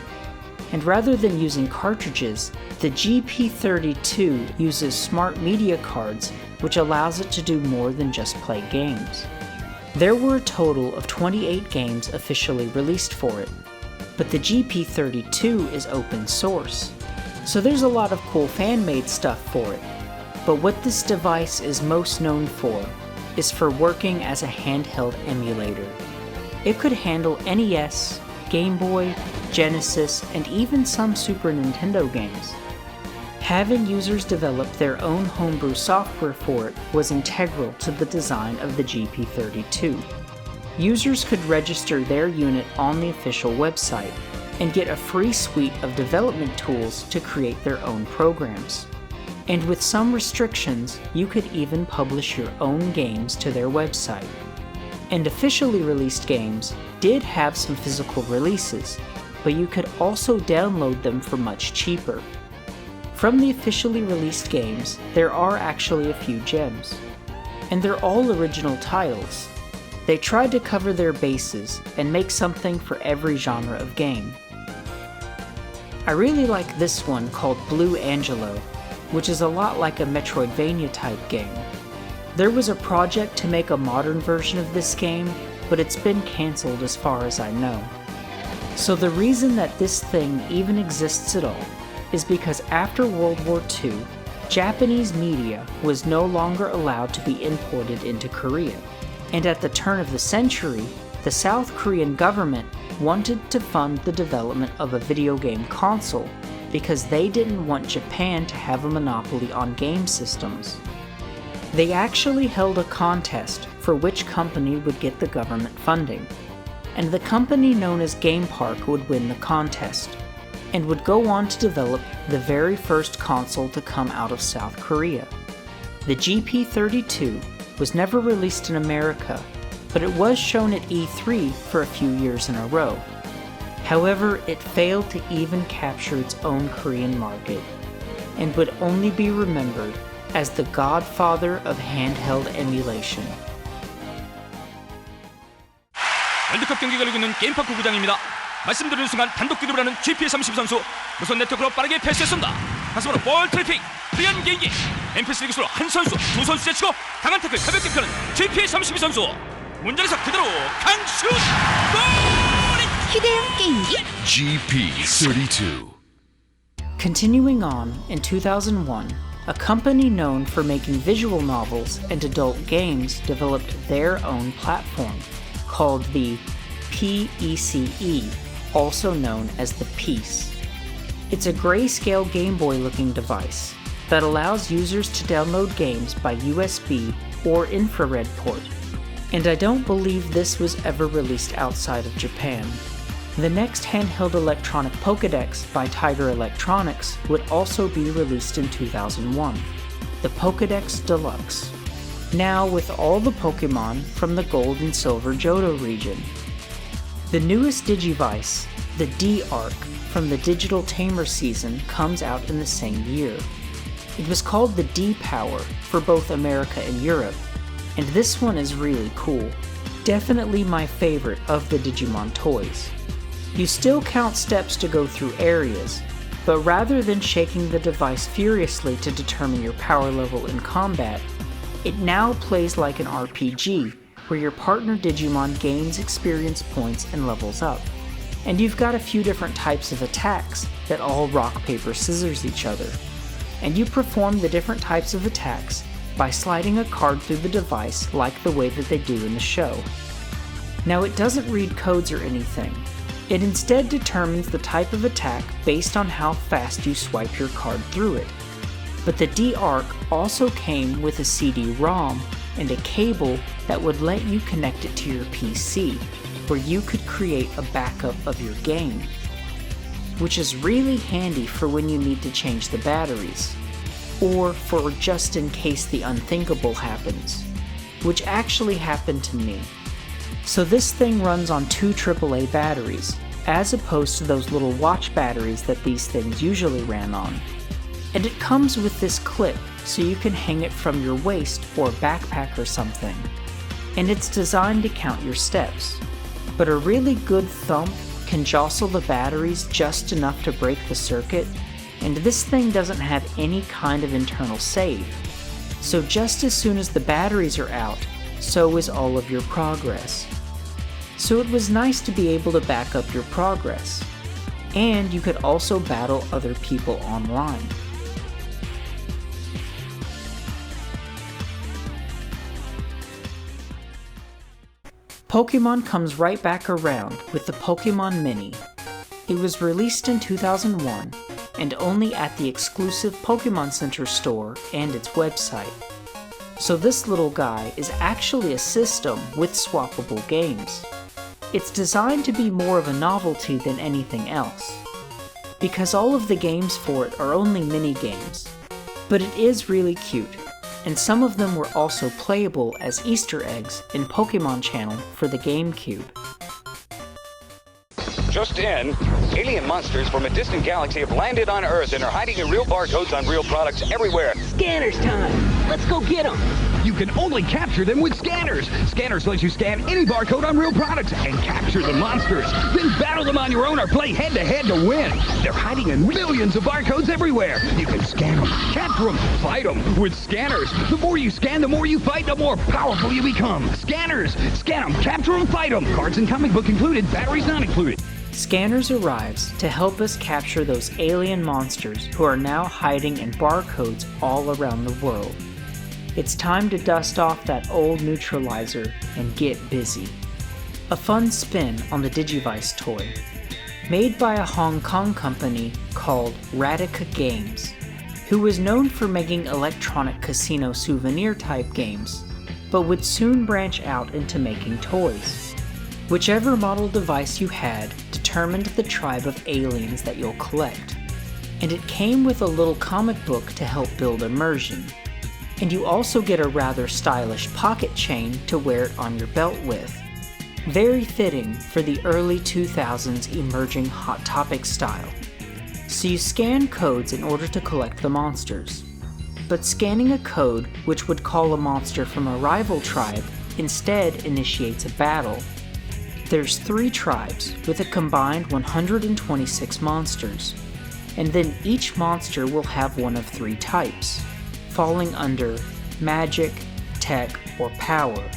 And rather than using cartridges, the GP32 uses smart media cards, which allows it to do more than just play games. There were a total of 28 games officially released for it, but the GP32 is open source, so there's a lot of cool fan-made stuff for it. But what this device is most known for is for working as a handheld emulator. It could handle NES, Game Boy, Genesis, and even some Super Nintendo games. Having users develop their own homebrew software for it was integral to the design of the GP32. Users could register their unit on the official website and get a free suite of development tools to create their own programs. And with some restrictions, you could even publish your own games to their website. And officially released games did have some physical releases, but you could also download them for much cheaper. From the officially released games, there are actually a few gems. And they're all original titles. They tried to cover their bases and make something for every genre of game. I really like this one called Blue Angelo, which is a lot like a Metroidvania type game. There was a project to make a modern version of this game, but it's been cancelled as far as I know. So the reason that this thing even exists at all is because after World War II, Japanese media was no longer allowed to be imported into Korea. And at the turn of the century, the South Korean government wanted to fund the development of a video game console because they didn't want Japan to have a monopoly on game systems. They actually held a contest for which company would get the government funding, and the company known as Game Park would win the contest, and would go on to develop the very first console to come out of South Korea. The GP32 was never released in America, but it was shown at E3 for a few years in a row. However, it failed to even capture its own Korean market, and would only be remembered as the godfather of handheld emulation. 월드컵 경기가 열리고 있는 게임파크 구장입니다. 말씀드리는 순간 단독 기록을 하는 GP30 선수 무선 네트워크로 빠르게 패스했습니다. 가슴으로 볼 트래픽, 프리한 개인기, MP3 기술로 한 선수, 두 선수 제치고 강한 태클 가볍게 펴는 GP32 선수. 문장에서 그대로 강슛! 골! 휴대용 게임기 GP32. Continuing on, in 2001, a company known for making visual novels and adult games developed their own platform, called the PECE, also known as the Piece. It's a grayscale Game Boy looking device that allows users to download games by USB or infrared port, and I don't believe this was ever released outside of Japan. The next handheld electronic Pokédex by Tiger Electronics would also be released in 2001, the Pokédex Deluxe, now with all the Pokémon from the Gold and Silver Johto region. The newest Digivice, the D-Arc, from the Digital Tamer season comes out in the same year. It was called the D-Power for both America and Europe, and this one is really cool. Definitely my favorite of the Digimon toys. You still count steps to go through areas, but rather than shaking the device furiously to determine your power level in combat, it now plays like an RPG, where your partner Digimon gains experience points and levels up. And you've got a few different types of attacks that all rock, paper, scissors each other. And you perform the different types of attacks by sliding a card through the device like the way that they do in the show. Now it doesn't read codes or anything. It instead determines the type of attack based on how fast you swipe your card through it. But the D-Arc also came with a CD-ROM and a cable that would let you connect it to your PC, where you could create a backup of your game, which is really handy for when you need to change the batteries, or for just in case the unthinkable happens, which actually happened to me. So this thing runs on 2 AAA batteries, as opposed to those little watch batteries that these things usually ran on. And it comes with this clip, so you can hang it from your waist or backpack or something. and it's designed to count your steps. But a really good thump can jostle the batteries just enough to break the circuit, and this thing doesn't have any kind of internal save. So just as soon as the batteries are out, so is all of your progress. So it was nice to be able to back up your progress. And you could also battle other people online. Pokemon comes right back around with the Pokemon Mini. It was released in 2001 and only at the exclusive Pokemon Center store and its website. So this little guy is actually a system with swappable games. It's designed to be more of a novelty than anything else, because all of the games for it are only mini-games. But it is really cute, and some of them were also playable as Easter eggs in Pokemon Channel for the GameCube. Just in, alien monsters from a distant galaxy have landed on Earth and are hiding in real barcodes on real products everywhere. Scanners time! Let's go get them! You can only capture them with scanners. Scanners let you scan any barcode on real products and capture the monsters. Then battle them on your own or play head-to-head to win. They're hiding in millions of barcodes everywhere. You can scan them, capture them, fight them with scanners. The more you scan, the more you fight, the more powerful you become. Scanners! Scan them, capture them, fight them. Cards and comic book included, batteries not included. Scanners arrives to help us capture those alien monsters who are now hiding in barcodes all around the world. It's time to dust off that old neutralizer and get busy. A fun spin on the Digivice toy, made by a Hong Kong company called Radica Games, who was known for making electronic casino souvenir type games, but would soon branch out into making toys. Whichever model device you had determined the tribe of aliens that you'll collect, and it came with a little comic book to help build immersion. And you also get a rather stylish pocket chain to wear it on your belt with. Very fitting for the early 2000s emerging Hot Topic style. So you scan codes in order to collect the monsters. But scanning a code which would call a monster from a rival tribe instead initiates a battle. There's 3 tribes with a combined 126 monsters, and then each monster will have one of 3 types, falling under magic, tech, or power.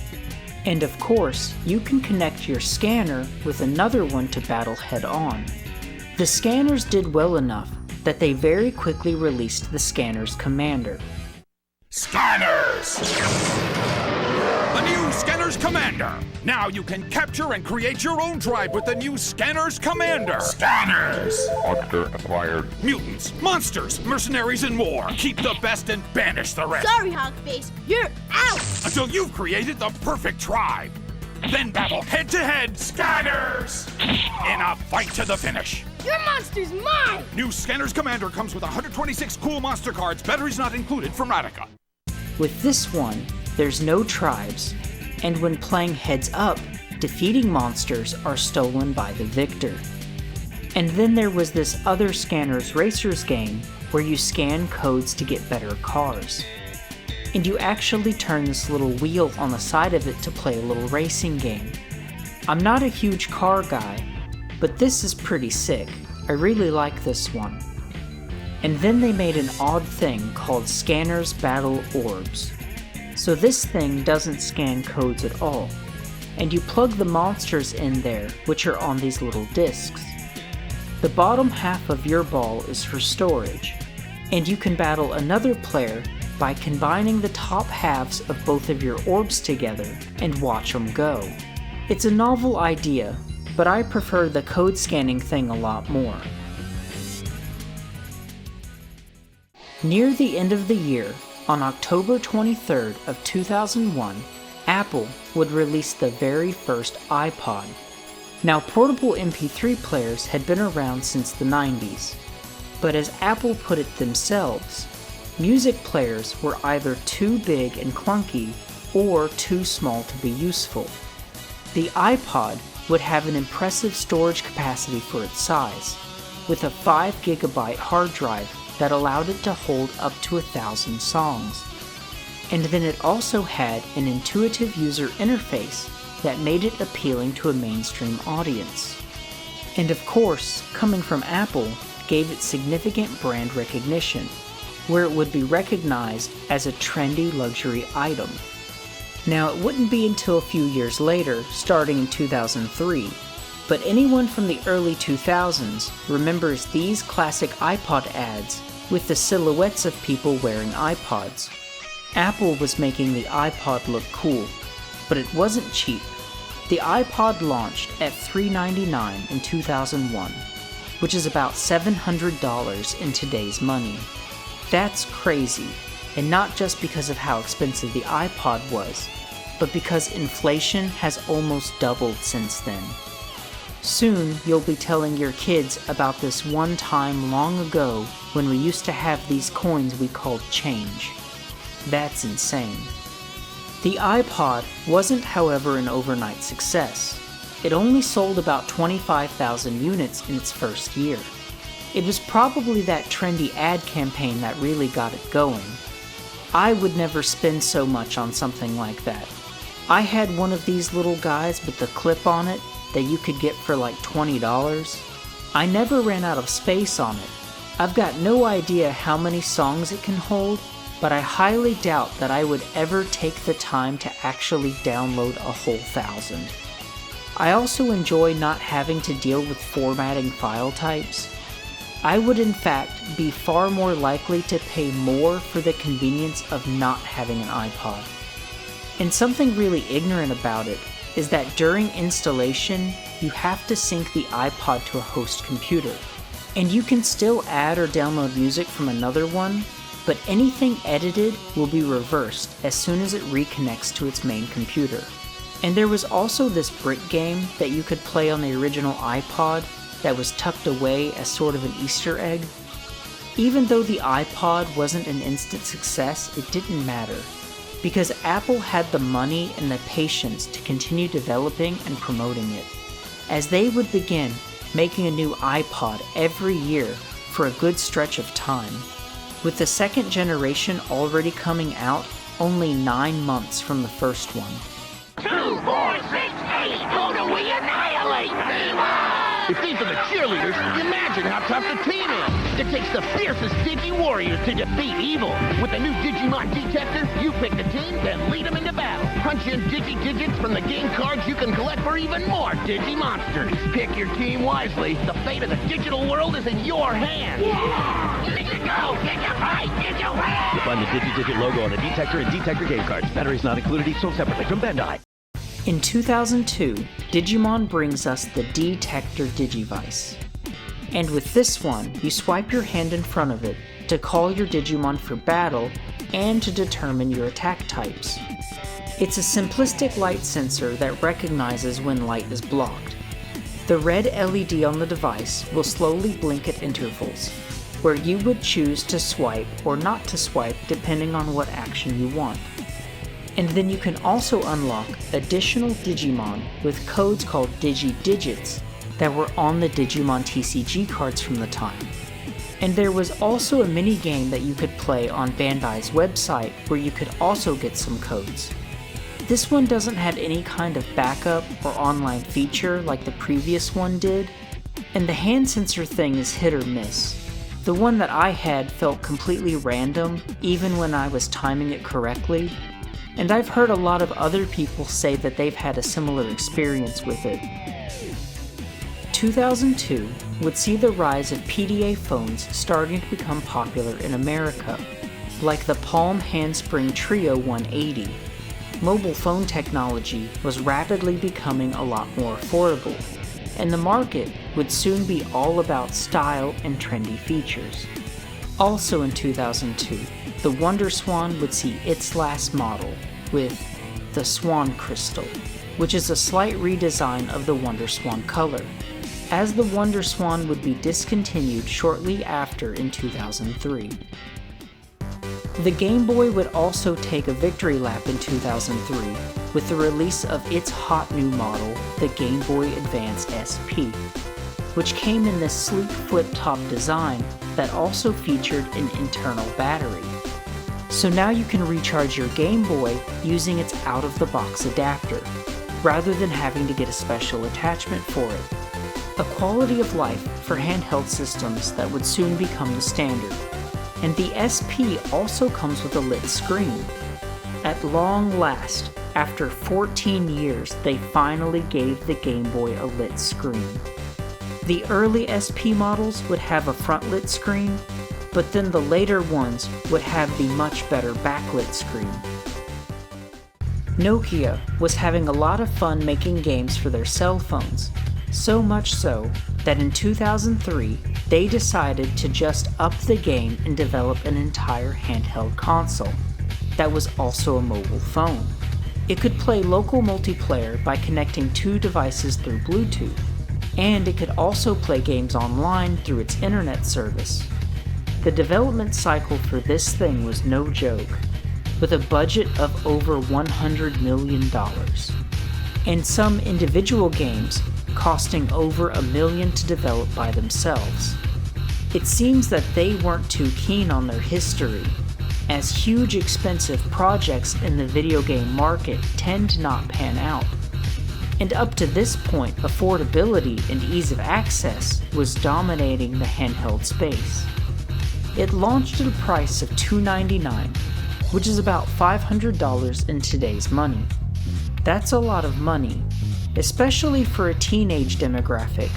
And of course, you can connect your scanner with another one to battle head-on. The scanners did well enough that they very quickly released the Scanners Commander. Scanners! The new Scanners Commander! Now you can capture and create your own tribe with the new Scanners Commander! Scanners! Monster acquired. Mutants, monsters, mercenaries, and more. Keep the best and banish the rest. Sorry, Hogface, you're out! Until you've created the perfect tribe. Then battle head-to-head Scanners! In a fight to the finish. Your monster's mine! New Scanners Commander comes with 126 cool monster cards, batteries not included, from Radica. With this one, there's no tribes, and when playing heads up, defeating monsters are stolen by the victor. And then there was this other Scanners Racers game where you scan codes to get better cars. And you actually turn this little wheel on the side of it to play a little racing game. I'm not a huge car guy, but this is pretty sick. I really like this one. And then they made an odd thing called Scanners Battle Orbs. So this thing doesn't scan codes at all, and you plug the monsters in there, which are on these little discs. The bottom half of your ball is for storage, and you can battle another player by combining the top halves of both of your orbs together and watch them go. It's a novel idea, but I prefer the code scanning thing a lot more. Near the end of the year, on October 23rd of 2001, Apple would release the very first iPod. Now, portable MP3 players had been around since the 90s, but as Apple put it themselves, music players were either too big and clunky or too small to be useful. The iPod would have an impressive storage capacity for its size, with a 5GB hard drive that allowed it to hold up to 1,000 songs. And then it also had an intuitive user interface that made it appealing to a mainstream audience. And of course, coming from Apple gave it significant brand recognition, where it would be recognized as a trendy luxury item. Now, it wouldn't be until a few years later, starting in 2003, but anyone from the early 2000s remembers these classic iPod ads with the silhouettes of people wearing iPods. Apple was making the iPod look cool, but it wasn't cheap. The iPod launched at $399 in 2001, which is about $700 in today's money. That's crazy, and not just because of how expensive the iPod was, but because inflation has almost doubled since then. Soon, you'll be telling your kids about this one time long ago when we used to have these coins we called change. That's insane. The iPod wasn't, however, an overnight success. It only sold about 25,000 units in its first year. It was probably that trendy ad campaign that really got it going. I would never spend so much on something like that. I had one of these little guys with the clip on it that you could get for like $20. I never ran out of space on it. I've got no idea how many songs it can hold, but I highly doubt that I would ever take the time to actually download a whole 1,000. I also enjoy not having to deal with formatting file types. I would in fact be far more likely to pay more for the convenience of not having an iPod. And something really ignorant about it is that during installation, you have to sync the iPod to a host computer. And you can still add or download music from another one, but anything edited will be reversed as soon as it reconnects to its main computer. And there was also this brick game that you could play on the original iPod that was tucked away as sort of an Easter egg. Even though the iPod wasn't an instant success, it didn't matter, because Apple had the money and the patience to continue developing and promoting it, as they would begin making a new iPod every year for a good stretch of time, with the second generation already coming out only 9 months from the first one. 2, 4, 6, 8, who do we annihilate? Viva! If these are the cheerleaders, imagine how tough the team is. It takes the fiercest Digi warriors to defeat evil. With the new Digimon detector, you pick the team, then lead them into battle. Punch in Digi-Digits from the game cards you can collect for even more Digi-Monsters. Pick your team wisely. The fate of the digital world is in your hands. Yeah! Digi-Go! Digi-Fight! Digi-Win! You'll find the Digi-Digit logo on the detector and detector game cards. Batteries not included, each sold separately from Bandai. In 2002, Digimon brings us the Detector Digivice. And with this one, you swipe your hand in front of it to call your Digimon for battle and to determine your attack types. It's a simplistic light sensor that recognizes when light is blocked. The red LED on the device will slowly blink at intervals, where you would choose to swipe or not to swipe depending on what action you want. And then you can also unlock additional Digimon with codes called Digi-Digits that were on the Digimon TCG cards from the time. And there was also a mini-game that you could play on Bandai's website where you could also get some codes. This one doesn't have any kind of backup or online feature like the previous one did, and the hand sensor thing is hit or miss. The one that I had felt completely random even when I was timing it correctly, and I've heard a lot of other people say that they've had a similar experience with it. 2002 would see the rise of PDA phones starting to become popular in America, like the Palm Handspring Trio 180. Mobile phone technology was rapidly becoming a lot more affordable, and the market would soon be all about style and trendy features. Also in 2002, the Wonder Swan would see its last model with the Swan Crystal, which is a slight redesign of the Wonder Swan color, as the Wonder Swan would be discontinued shortly after in 2003. The Game Boy would also take a victory lap in 2003 with the release of its hot new model, the Game Boy Advance SP, which came in this sleek flip-top design that also featured an internal battery. So now you can recharge your Game Boy using its out-of-the-box adapter, rather than having to get a special attachment for it. A quality of life for handheld systems that would soon become the standard. And the SP also comes with a lit screen. At long last, after 14 years, they finally gave the Game Boy a lit screen. The early SP models would have a front-lit screen, but then the later ones would have the much better backlit screen. Nokia was having a lot of fun making games for their cell phones, so much so that in 2003 they decided to just up the game and develop an entire handheld console that was also a mobile phone. It could play local multiplayer by connecting two devices through Bluetooth, and it could also play games online through its internet service. The development cycle for this thing was no joke, with a budget of over $100 million, and some individual games costing over $1 million to develop by themselves. It seems that they weren't too keen on their history, as huge expensive projects in the video game market tend to not pan out. And up to this point, affordability and ease of access was dominating the handheld space. It launched at a price of $299, which is about $500 in today's money. That's a lot of money, especially for a teenage demographic,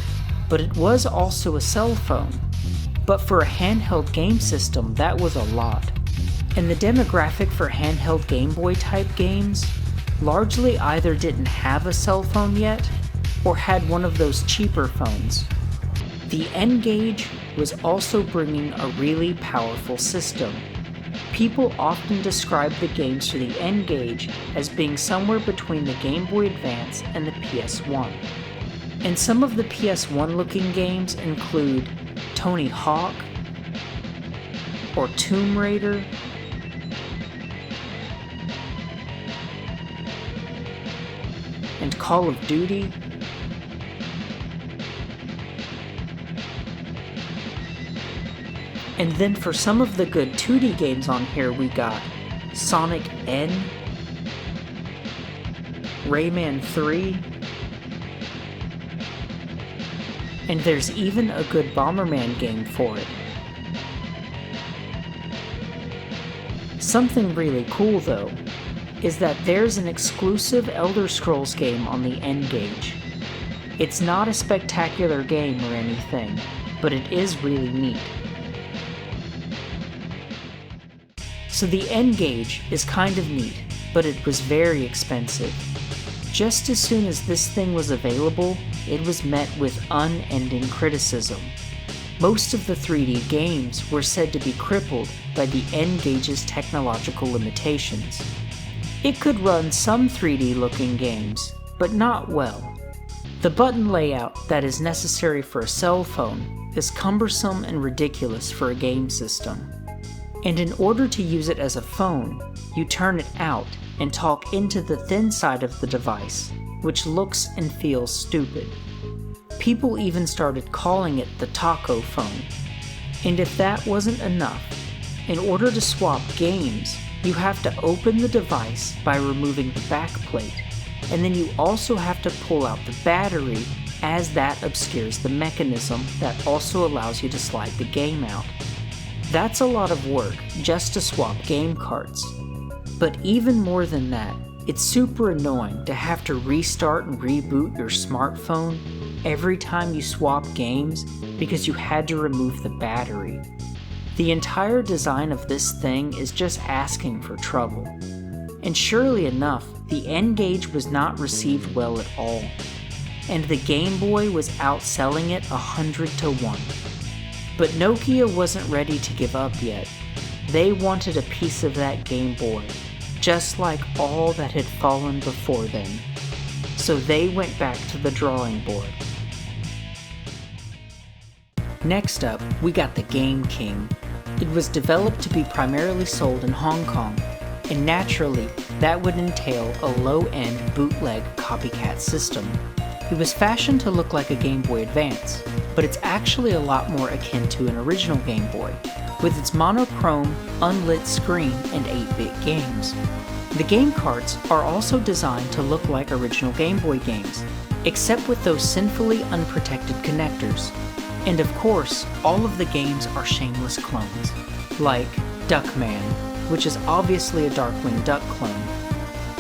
but it was also a cell phone. But for a handheld game system, that was a lot. And the demographic for handheld Game Boy type games largely either didn't have a cell phone yet, or had one of those cheaper phones. The N-Gage was also bringing a really powerful system. People often describe the games for the N-Gage as being somewhere between the Game Boy Advance and the PS1. And some of the PS1 looking games include Tony Hawk, or Tomb Raider, and Call of Duty, and then for some of the good 2D games on here we got Sonic N, Rayman 3, and there's even a good Bomberman game for it. Something really cool though is that there's an exclusive Elder Scrolls game on the N-Gage. It's not a spectacular game or anything, but it is really neat. So the N-Gage is kind of neat, but it was very expensive. Just as soon as this thing was available, it was met with unending criticism. Most of the 3D games were said to be crippled by the N-Gage's technological limitations. It could run some 3D looking games, but not well. The button layout that is necessary for a cell phone is cumbersome and ridiculous for a game system. And in order to use it as a phone, you turn it out and talk into the thin side of the device, which looks and feels stupid. People even started calling it the taco phone. And if that wasn't enough, in order to swap games, you have to open the device by removing the back plate, and then you also have to pull out the battery, as that obscures the mechanism that also allows you to slide the game out. That's a lot of work just to swap game carts. But even more than that, it's super annoying to have to restart and reboot your smartphone every time you swap games because you had to remove the battery. The entire design of this thing is just asking for trouble. And surely enough, the N-Gage was not received well at all, and the Game Boy was outselling it 100-1. But Nokia wasn't ready to give up yet. They wanted a piece of that Game Boy, just like all that had fallen before them. So they went back to the drawing board. Next up, we got the Game King. It was developed to be primarily sold in Hong Kong, and naturally, that would entail a low-end bootleg copycat system. It was fashioned to look like a Game Boy Advance, but it's actually a lot more akin to an original Game Boy, with its monochrome, unlit screen and 8-bit games. The game carts are also designed to look like original Game Boy games, except with those sinfully unprotected connectors. And of course, all of the games are shameless clones, like Duckman, which is obviously a Darkwing Duck clone.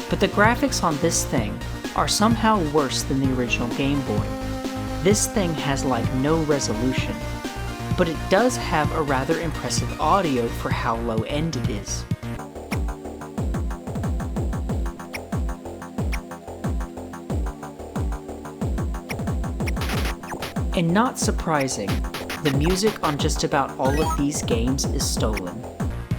But the graphics on this thing are somehow worse than the original Game Boy. This thing has like no resolution, but it does have a rather impressive audio for how low end it is. And not surprising, the music on just about all of these games is stolen.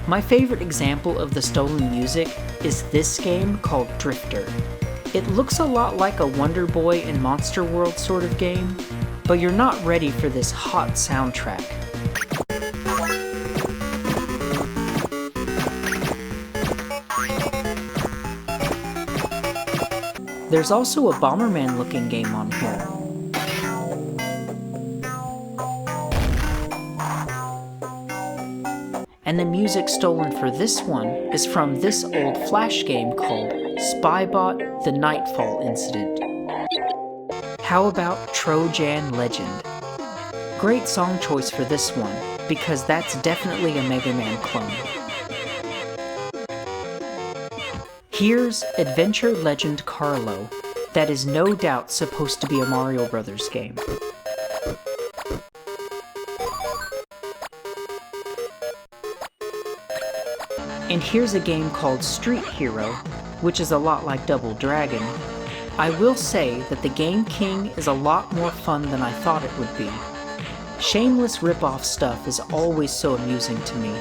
My favorite example of the stolen music is this game called Drifter. It looks a lot like a Wonder Boy and Monster World sort of game, but you're not ready for this hot soundtrack. There's also a Bomberman looking game on here. And the music stolen for this one is from this old Flash game called Spybot: The Nightfall Incident. How about Trojan Legend? Great song choice for this one, because that's definitely a Mega Man clone. Here's Adventure Legend Carlo, that is no doubt supposed to be a Mario Brothers game. And here's a game called Street Hero, which is a lot like Double Dragon. I will say that the Game King is a lot more fun than I thought it would be. Shameless rip-off stuff is always so amusing to me.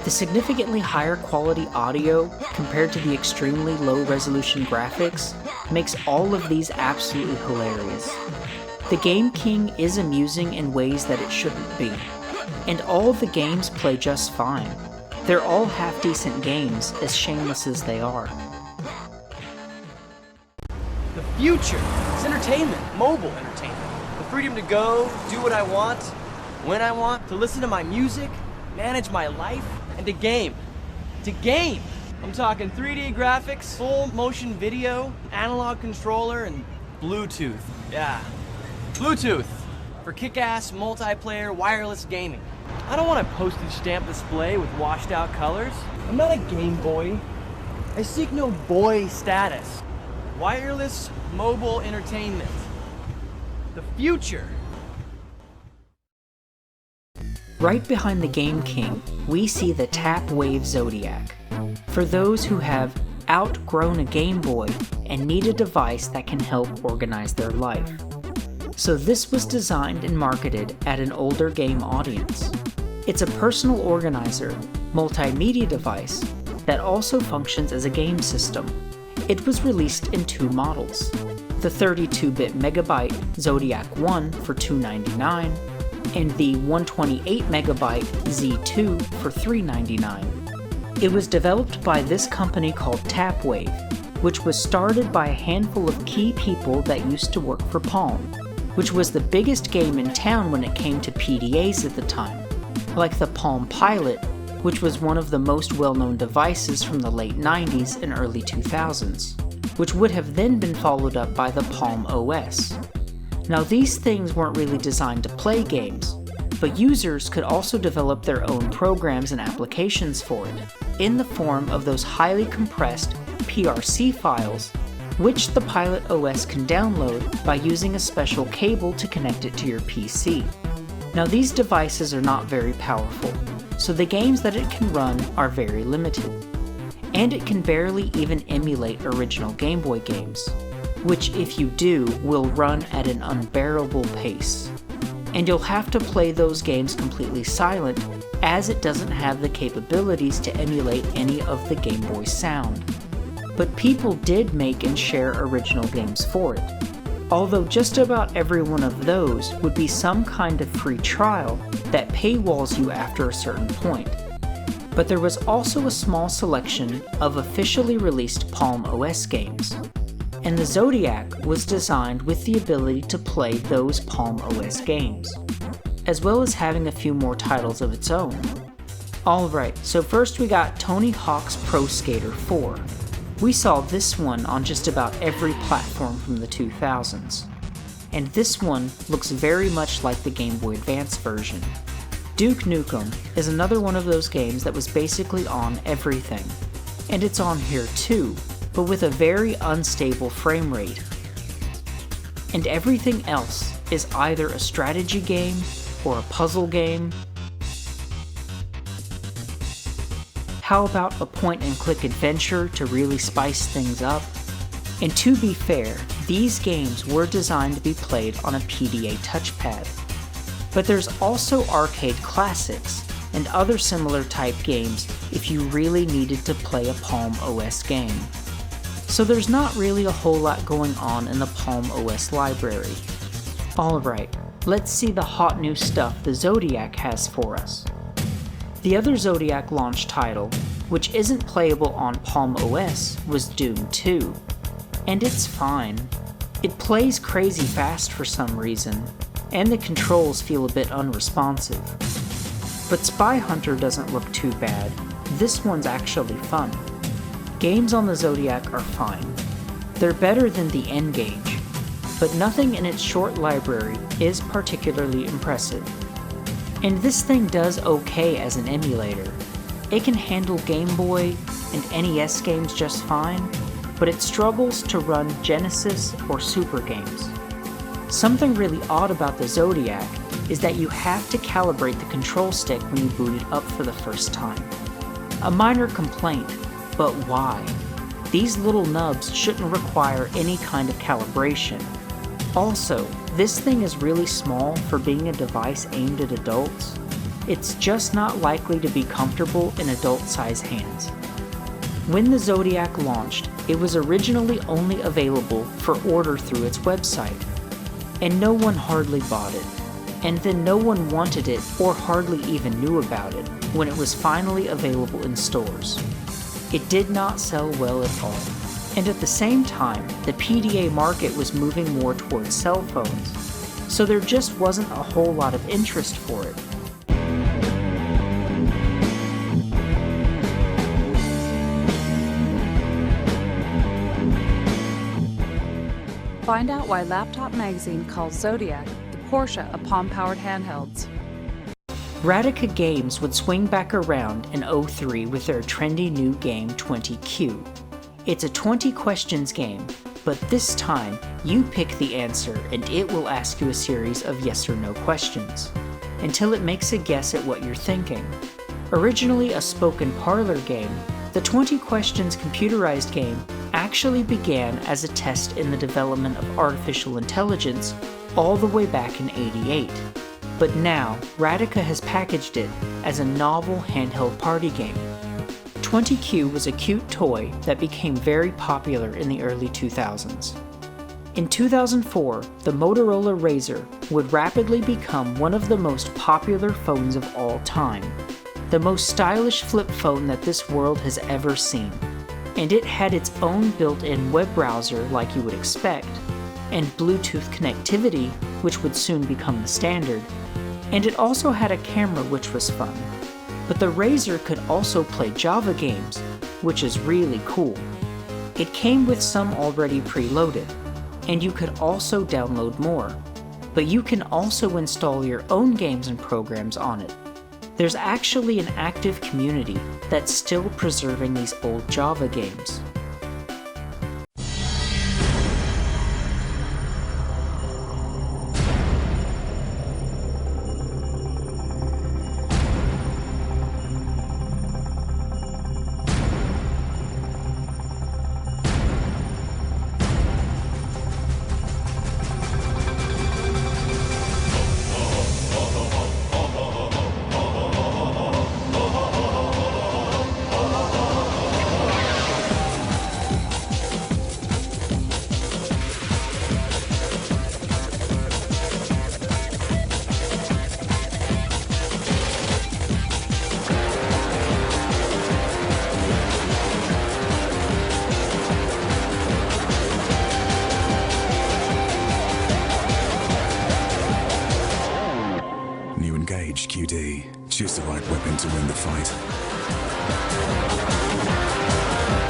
The significantly higher quality audio compared to the extremely low resolution graphics makes all of these absolutely hilarious. The Game King is amusing in ways that it shouldn't be, and all of the games play just fine. They're all half-decent games, as shameless as they are. The future is entertainment, mobile entertainment. The freedom to go, do what I want, when I want, to listen to my music, manage my life, and to game. To game! I'm talking 3D graphics, full motion video, analog controller, and Bluetooth. Yeah, Bluetooth for kick-ass multiplayer wireless gaming. I don't want a postage stamp display with washed out colors. I'm not a Game Boy. I seek no boy status. Wireless mobile entertainment. The future. Right behind the Game King, we see the Tap Wave Zodiac. For those who have outgrown a Game Boy and need a device that can help organize their life. So this was designed and marketed at an older game audience. It's a personal organizer, multimedia device that also functions as a game system. It was released in two models, the 32-bit megabyte Zodiac 1 for $299 and the 128 megabyte Z2 for $399. It was developed by this company called Tapwave, which was started by a handful of key people that used to work for Palm, which was the biggest game in town when it came to PDAs at the time, like the Palm Pilot, which was one of the most well-known devices from the late 90s and early 2000s, which would have then been followed up by the Palm OS. Now these things weren't really designed to play games, but users could also develop their own programs and applications for it, in the form of those highly compressed PRC files, which the Pilot OS can download by using a special cable to connect it to your PC. Now these devices are not very powerful, so the games that it can run are very limited. And it can barely even emulate original Game Boy games, which if you do, will run at an unbearable pace. And you'll have to play those games completely silent, as it doesn't have the capabilities to emulate any of the Game Boy sound. But people did make and share original games for it, although just about every one of those would be some kind of free trial that paywalls you after a certain point. But there was also a small selection of officially released Palm OS games. and the Zodiac was designed with the ability to play those Palm OS games, as well as having a few more titles of its own. Alright, so first we got Tony Hawk's Pro Skater 4. We saw this one on just about every platform from the 2000s. And this one looks very much like the Game Boy Advance version. Duke Nukem is another one of those games that was basically on everything. And it's on here too, but with a very unstable frame rate. And everything else is either a strategy game or a puzzle game. How about a point-and-click adventure to really spice things up? And to be fair, these games were designed to be played on a PDA touchpad. But there's also arcade classics and other similar type games if you really needed to play a Palm OS game. So there's not really a whole lot going on in the Palm OS library. Alright, let's see the hot new stuff the Zodiac has for us. The other Zodiac launch title, which isn't playable on Palm OS, was Doom 2. And it's fine. It plays crazy fast for some reason, and the controls feel a bit unresponsive. But Spy Hunter doesn't look too bad. This one's actually fun. Games on the Zodiac are fine. They're better than the N-Gage, but nothing in its short library is particularly impressive. And this thing does okay as an emulator. It can handle Game Boy and NES games just fine, but it struggles to run Genesis or Super games. Something really odd about the Zodiac is that you have to calibrate the control stick when you boot it up for the first time. A minor complaint, but why? These little nubs shouldn't require any kind of calibration. Also, this thing is really small for being a device aimed at adults. It's just not likely to be comfortable in adult-sized hands. When the Zodiac launched, it was originally only available for order through its website, and no one hardly bought it. And then no one wanted it or hardly even knew about it when it was finally available in stores. It did not sell well at all. And at the same time, the PDA market was moving more towards cell phones, so there just wasn't a whole lot of interest for it. Find out why Laptop Magazine calls Zodiac the Porsche of palm-powered handhelds. Radica Games would swing back around in 03 with their trendy new game 20Q. It's a 20 questions game, but this time you pick the answer and it will ask you a series of yes or no questions, until it makes a guess at what you're thinking. Originally a spoken parlor game, the 20 questions computerized game actually began as a test in the development of artificial intelligence all the way back in '88. But now, Radica has packaged it as a novel handheld party game. 20Q was a cute toy that became very popular in the early 2000s. In 2004, the Motorola Razr would rapidly become one of the most popular phones of all time, the most stylish flip phone that this world has ever seen. And it had its own built-in web browser like you would expect, and Bluetooth connectivity, which would soon become the standard, and it also had a camera which was fun. But the Razr could also play Java games, which is really cool. It came with some already preloaded, and you could also download more, but you can also install your own games and programs on it. There's actually an active community that's still preserving these old Java games. easy. Choose the right weapon to win the fight.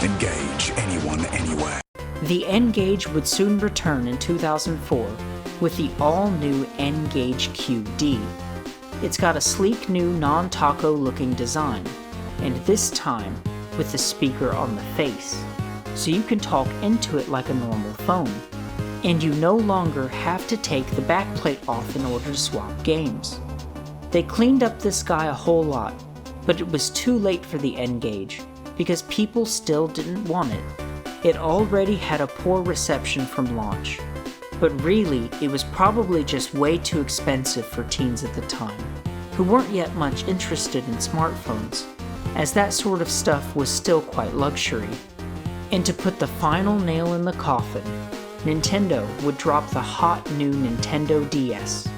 Engage anyone, anywhere. The N-Gage would soon return in 2004 with the all-new N-Gage QD. It's got a sleek new non-taco looking design, and this time with the speaker on the face, so you can talk into it like a normal phone. And you no longer have to take the backplate off in order to swap games. They cleaned up this guy a whole lot, but it was too late for the N-Gage because people still didn't want it. It already had a poor reception from launch, but really it was probably just way too expensive for teens at the time, who weren't yet much interested in smartphones, as that sort of stuff was still quite luxury. And to put the final nail in the coffin, Nintendo would drop the hot new Nintendo DS.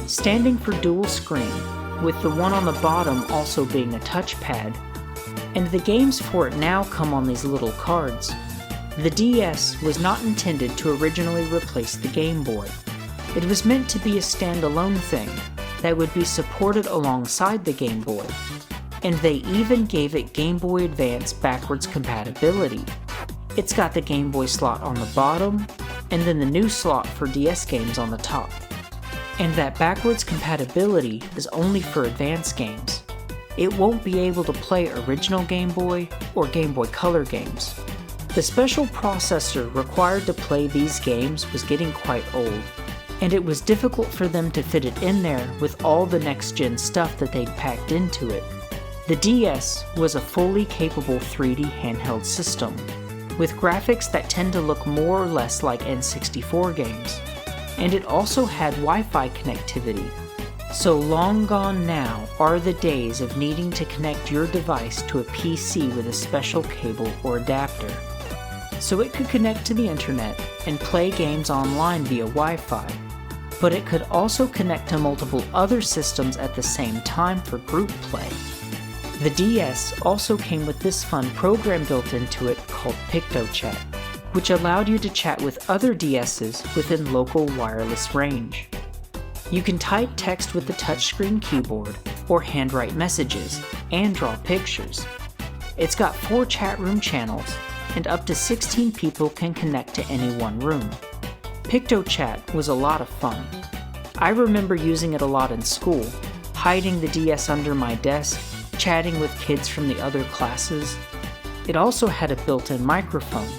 Standing for dual screen, with the one on the bottom also being a touchpad, and the games for it now come on these little cards. The DS was not intended to originally replace the Game Boy. It was meant to be a standalone thing that would be supported alongside the Game Boy, and they even gave it Game Boy Advance backwards compatibility. It's got the Game Boy slot on the bottom, and then the new slot for DS games on the top. And that backwards compatibility is only for advanced games. It won't be able to play original Game Boy or Game Boy Color games. The special processor required to play these games was getting quite old, and it was difficult for them to fit it in there with all the next-gen stuff that they'd packed into it. The DS was a fully capable 3D handheld system, with graphics that tend to look more or less like N64 games. And it also had Wi-Fi connectivity. So long gone now are the days of needing to connect your device to a PC with a special cable or adapter. So it could connect to the internet and play games online via Wi-Fi, but it could also connect to multiple other systems at the same time for group play. The DS also came with this fun program built into it called PictoChat, which allowed you to chat with other DSs within local wireless range. You can type text with the touchscreen keyboard or handwrite messages and draw pictures. It's got 4 chat room channels, and up to 16 people can connect to any one room. PictoChat was a lot of fun. I remember using it a lot in school, hiding the DS under my desk, chatting with kids from the other classes. It also had a built-in microphone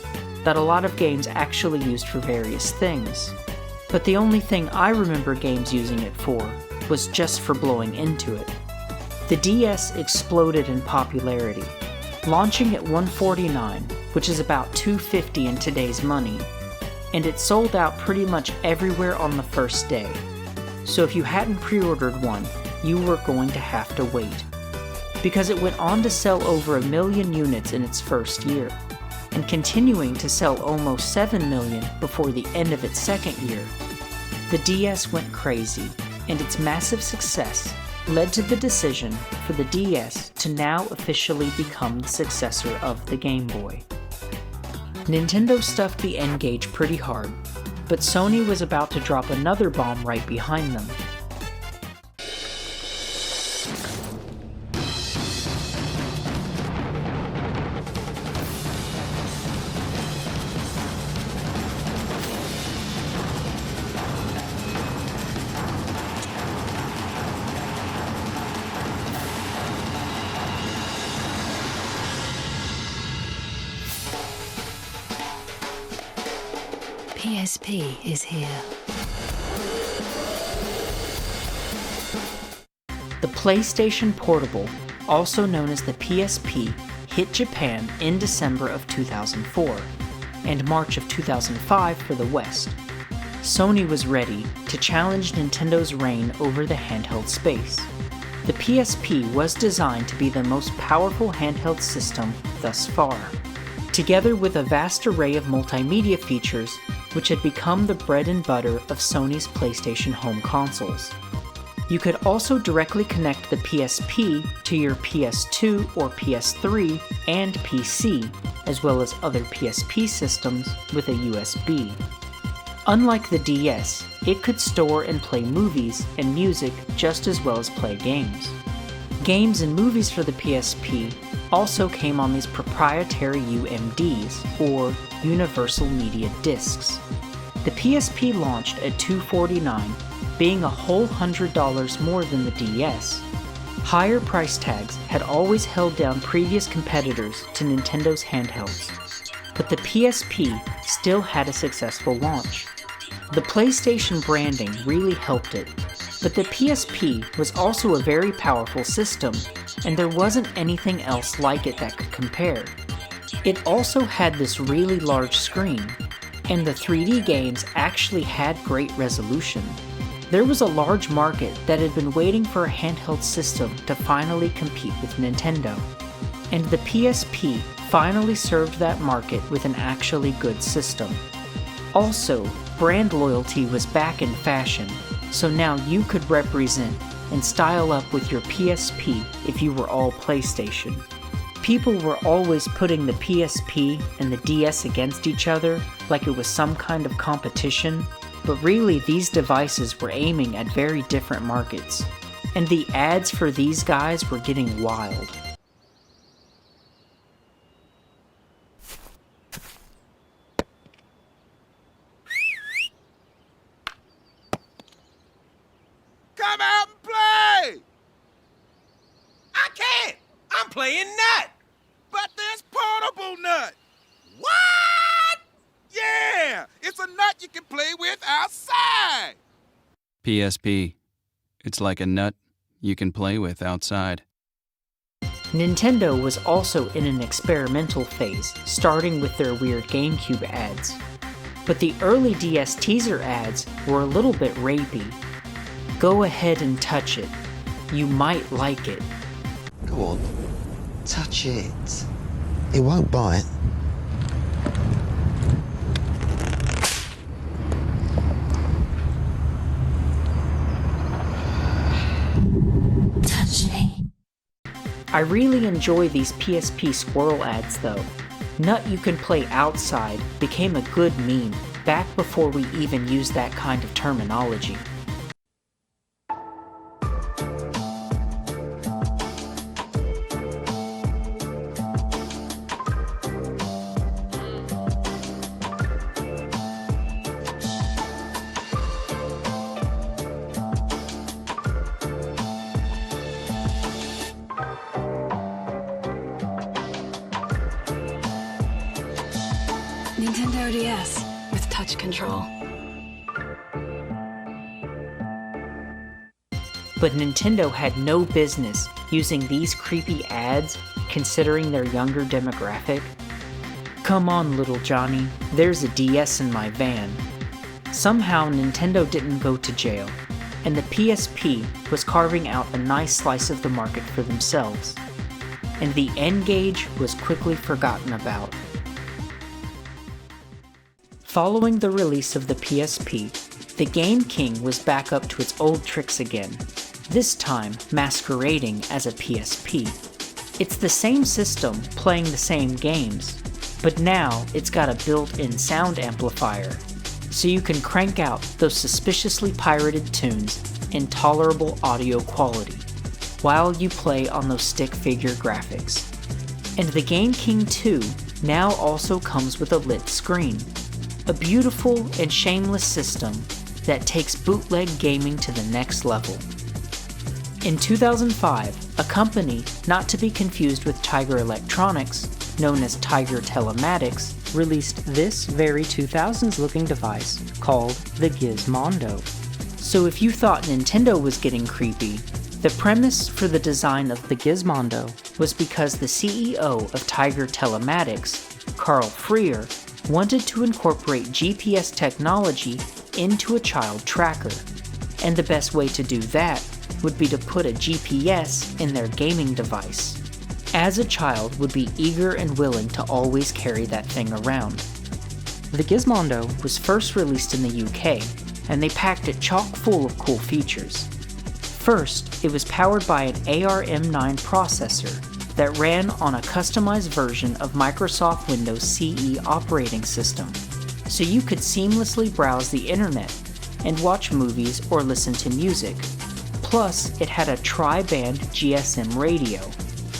that a lot of games actually used for various things. But the only thing I remember games using it for was just for blowing into it. The DS exploded in popularity, launching at $149, which is about $250 in today's money, and it sold out pretty much everywhere on the first day. So if you hadn't pre-ordered one, you were going to have to wait, because it went on to sell over 1 million units in its first year, and continuing to sell almost 7 million before the end of its second year. The DS went crazy, and its massive success led to the decision for the DS to now officially become the successor of the Game Boy. Nintendo stuffed the N-Gage pretty hard, but Sony was about to drop another bomb right behind them. PSP is here. The PlayStation Portable, also known as the PSP, hit Japan in December of 2004, and March of 2005 for the West. Sony was ready to challenge Nintendo's reign over the handheld space. The PSP was designed to be the most powerful handheld system thus far, together with a vast array of multimedia features which had become the bread and butter of Sony's PlayStation home consoles. You could also directly connect the PSP to your PS2 or PS3 and PC, as well as other PSP systems with a USB. Unlike the DS, it could store and play movies and music just as well as play games. Games and movies for the PSP also came on these proprietary UMDs, or Universal Media Discs. The PSP launched at $249, being a whole $100 more than the DS. Higher price tags had always held down previous competitors to Nintendo's handhelds, but the PSP still had a successful launch. The PlayStation branding really helped it, but the PSP was also a very powerful system, and there wasn't anything else like it that could compare. It also had this really large screen, and the 3D games actually had great resolution. There was a large market that had been waiting for a handheld system to finally compete with Nintendo, and the PSP finally served that market with an actually good system. Also, brand loyalty was back in fashion, so now you could represent and style up with your PSP if you were all PlayStation. People were always putting the PSP and the DS against each other like it was some kind of competition, but really these devices were aiming at very different markets, and the ads for these guys were getting wild. Come out and play! I can't! I'm playing Nut! But there's Portable Nut! What? Yeah! It's a nut you can play with outside! PSP. It's like a nut you can play with outside. Nintendo was also in an experimental phase, starting with their weird GameCube ads. But the early DS teaser ads were a little bit rapey. Go ahead and touch it. You might like it. Go on, touch it. It won't bite. Touch me. I really enjoy these PSP squirrel ads though. Nut you can play outside became a good meme back before we even used that kind of terminology. Nintendo DS with touch control. But Nintendo had no business using these creepy ads considering their younger demographic. Come on, little Johnny, there's a DS in my van. Somehow Nintendo didn't go to jail, and the PSP was carving out a nice slice of the market for themselves. And the N-Gage was quickly forgotten about. Following the release of the PSP, the Game King was back up to its old tricks again, this time masquerading as a PSP. It's the same system playing the same games, but now it's got a built-in sound amplifier, so you can crank out those suspiciously pirated tunes in tolerable audio quality, while you play on those stick figure graphics. And the Game King 2 now also comes with a lit screen. A beautiful and shameless system that takes bootleg gaming to the next level. In 2005, a company not to be confused with Tiger Electronics, known as Tiger Telematics, released this very 2000s looking device called the Gizmondo. So if you thought Nintendo was getting creepy, the premise for the design of the Gizmondo was because the CEO of Tiger Telematics, Carl Freer, wanted to incorporate GPS technology into a child tracker, and the best way to do that would be to put a GPS in their gaming device, as a child would be eager and willing to always carry that thing around. The Gizmondo was first released in the UK, and they packed it chock full of cool features. First, it was powered by an ARM9 processor that ran on a customized version of Microsoft Windows CE operating system, so you could seamlessly browse the internet and watch movies or listen to music. Plus, it had a tri-band GSM radio,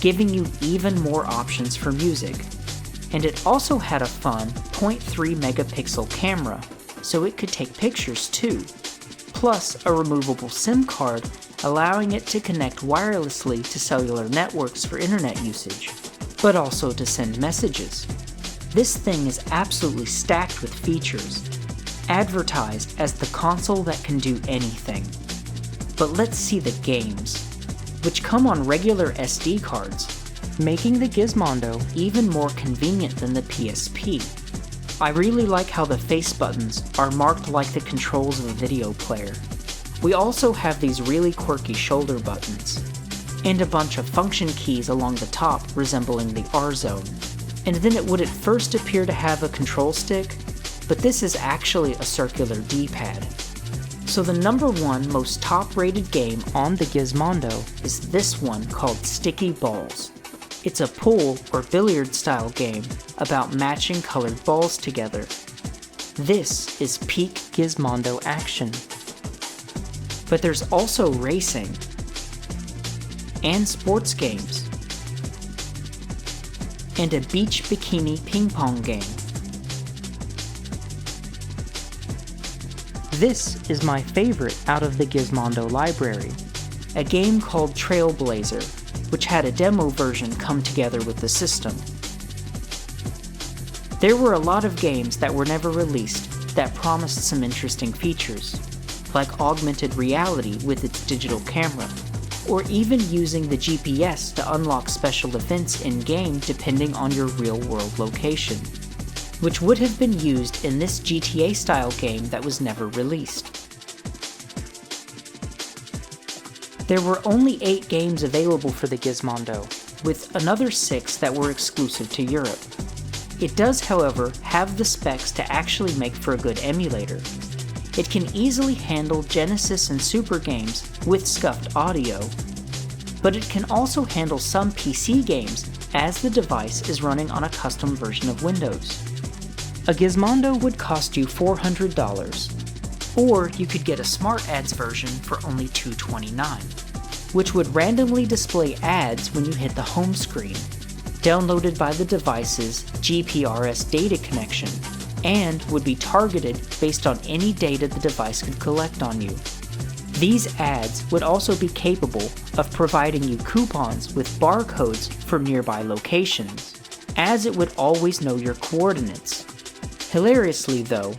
giving you even more options for music. And it also had a fun 0.3 megapixel camera, so it could take pictures too, plus a removable SIM card allowing it to connect wirelessly to cellular networks for internet usage, but also to send messages. This thing is absolutely stacked with features, advertised as the console that can do anything. But let's see the games, which come on regular SD cards, making the Gizmondo even more convenient than the PSP. I really like how the face buttons are marked like the controls of a video player. We also have these really quirky shoulder buttons, and a bunch of function keys along the top resembling the R zone. And then it would at first appear to have a control stick, but this is actually a circular D-pad. So the number one most top-rated game on the Gizmondo is this one called Sticky Balls. It's a pool or billiard-style game about matching colored balls together. This is peak Gizmondo action. But there's also racing and sports games and a beach bikini ping pong game. This is my favorite out of the Gizmondo library, a game called Trailblazer, which had a demo version come together with the system. There were a lot of games that were never released that promised some interesting features, like augmented reality with its digital camera, or even using the GPS to unlock special events in-game depending on your real-world location, which would have been used in this GTA-style game that was never released. There were only 8 games available for the Gizmondo, with another 6 that were exclusive to Europe. It does, however, have the specs to actually make for a good emulator. It can easily handle Genesis and Super games with scuffed audio, but it can also handle some PC games as the device is running on a custom version of Windows. A Gizmondo would cost you $400, or you could get a Smart Ads version for only $229, which would randomly display ads when you hit the home screen, downloaded by the device's GPRS data connection, and would be targeted based on any data the device could collect on you. These ads would also be capable of providing you coupons with barcodes for nearby locations, as it would always know your coordinates. Hilariously though,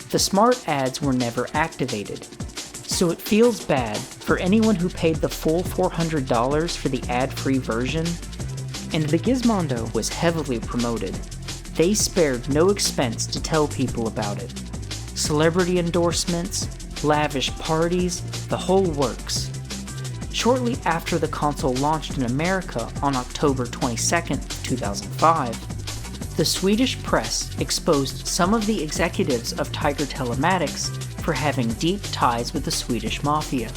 the smart ads were never activated, so it feels bad for anyone who paid the full $400 for the ad-free version. And the Gizmondo was heavily promoted. They spared no expense to tell people about it. Celebrity endorsements, lavish parties, the whole works. Shortly after the console launched in America on October 22, 2005, the Swedish press exposed some of the executives of Tiger Telematics for having deep ties with the Swedish mafia.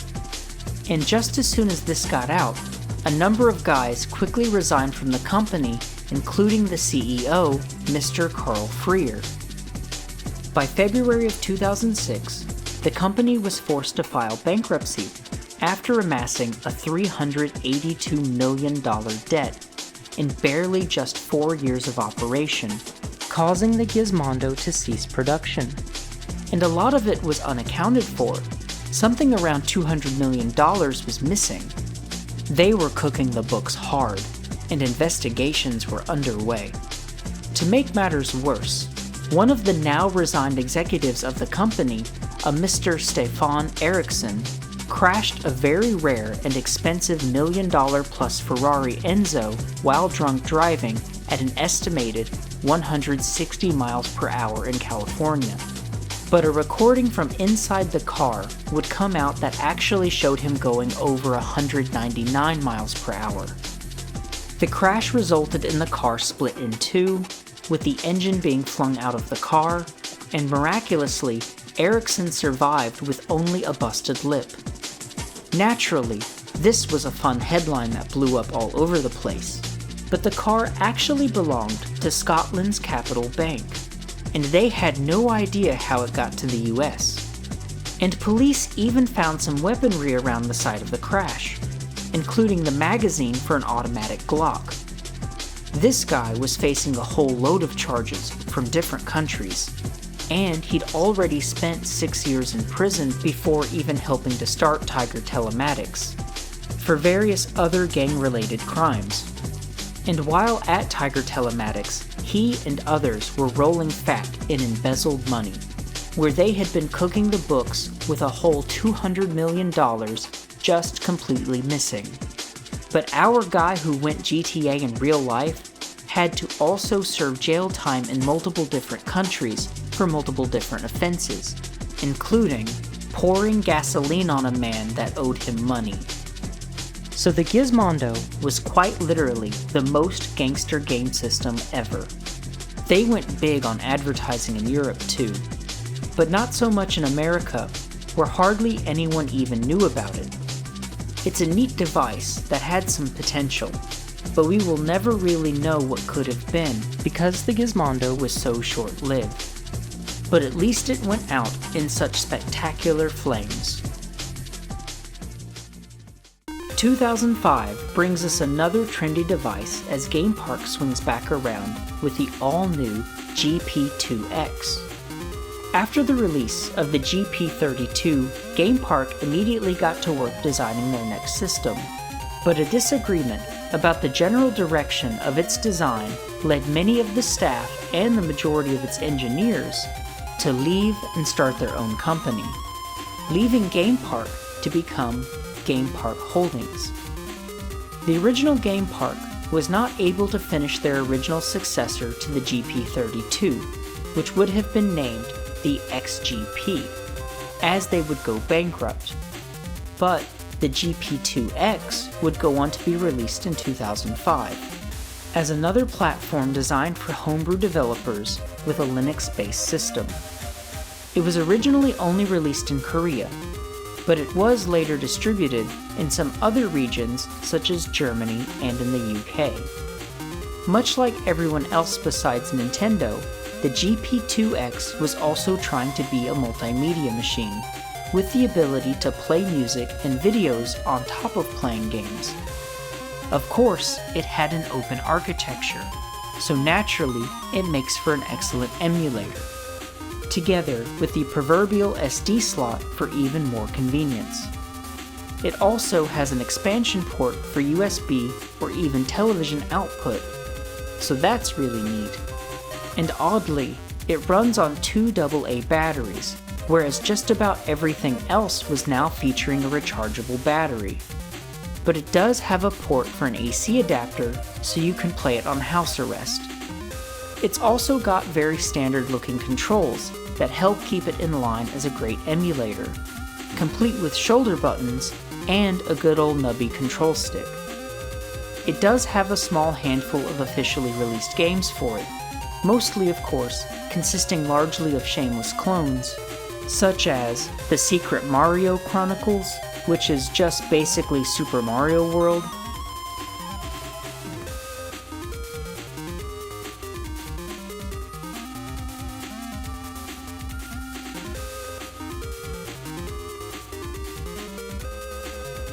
And just as soon as this got out, a number of guys quickly resigned from the company, including the CEO, Mr. Carl Freer. By February of 2006, the company was forced to file bankruptcy after amassing a $382 million debt in barely just 4 years of operation, causing the Gizmondo to cease production. And a lot of it was unaccounted for. Something around $200 million was missing. They were cooking the books hard, and investigations were underway. To make matters worse, one of the now resigned executives of the company, a Mr. Stefan Eriksson, crashed a very rare and expensive $1 million plus Ferrari Enzo while drunk driving at an estimated 160 miles per hour in California. but a recording from inside the car would come out that actually showed him going over 199 miles per hour. The crash resulted in the car split in two, with the engine being flung out of the car, and miraculously, Erickson survived with only a busted lip. Naturally, this was a fun headline that blew up all over the place, but the car actually belonged to Scotland's capital bank, and they had no idea how it got to the US. And police even found some weaponry around the site of the crash, including the magazine for an automatic Glock. This guy was facing a whole load of charges from different countries, and he'd already spent 6 years in prison before even helping to start Tiger Telematics, for various other gang-related crimes. And while at Tiger Telematics, he and others were rolling fat in embezzled money, where they had been cooking the books with a whole $200 million just completely missing. But our guy who went GTA in real life had to also serve jail time in multiple different countries for multiple different offenses, including pouring gasoline on a man that owed him money. So the Gizmondo was quite literally the most gangster game system ever. They went big on advertising in Europe too, but not so much in America, where hardly anyone even knew about it. It's a neat device that had some potential, but we will never really know what could have been because the Gizmondo was so short-lived. But at least it went out in such spectacular flames. 2005 brings us another trendy device as Game Park swings back around with the all-new GP2X. After the release of the GP32, Game Park immediately got to work designing their next system, but a disagreement about the general direction of its design led many of the staff and the majority of its engineers to leave and start their own company, leaving Game Park to become Game Park Holdings. The original Game Park was not able to finish their original successor to the GP32, which would have been named the XGP, as they would go bankrupt. But the GP2X would go on to be released in 2005, as another platform designed for homebrew developers with a Linux-based system. It was originally only released in Korea, but it was later distributed in some other regions such as Germany and in the UK. Much like everyone else besides Nintendo, the GP2X was also trying to be a multimedia machine, with the ability to play music and videos on top of playing games. Of course, it had an open architecture, so naturally it makes for an excellent emulator, together with the proverbial SD slot for even more convenience. It also has an expansion port for USB or even television output, so that's really neat. And oddly, it runs on 2 AA batteries, whereas just about everything else was now featuring a rechargeable battery. But it does have a port for an AC adapter, so you can play it on house arrest. It's also got very standard looking controls that help keep it in line as a great emulator, complete with shoulder buttons and a good old nubby control stick. It does have a small handful of officially released games for it, mostly of course consisting largely of shameless clones, such as The Secret Mario Chronicles, which is just basically Super Mario World,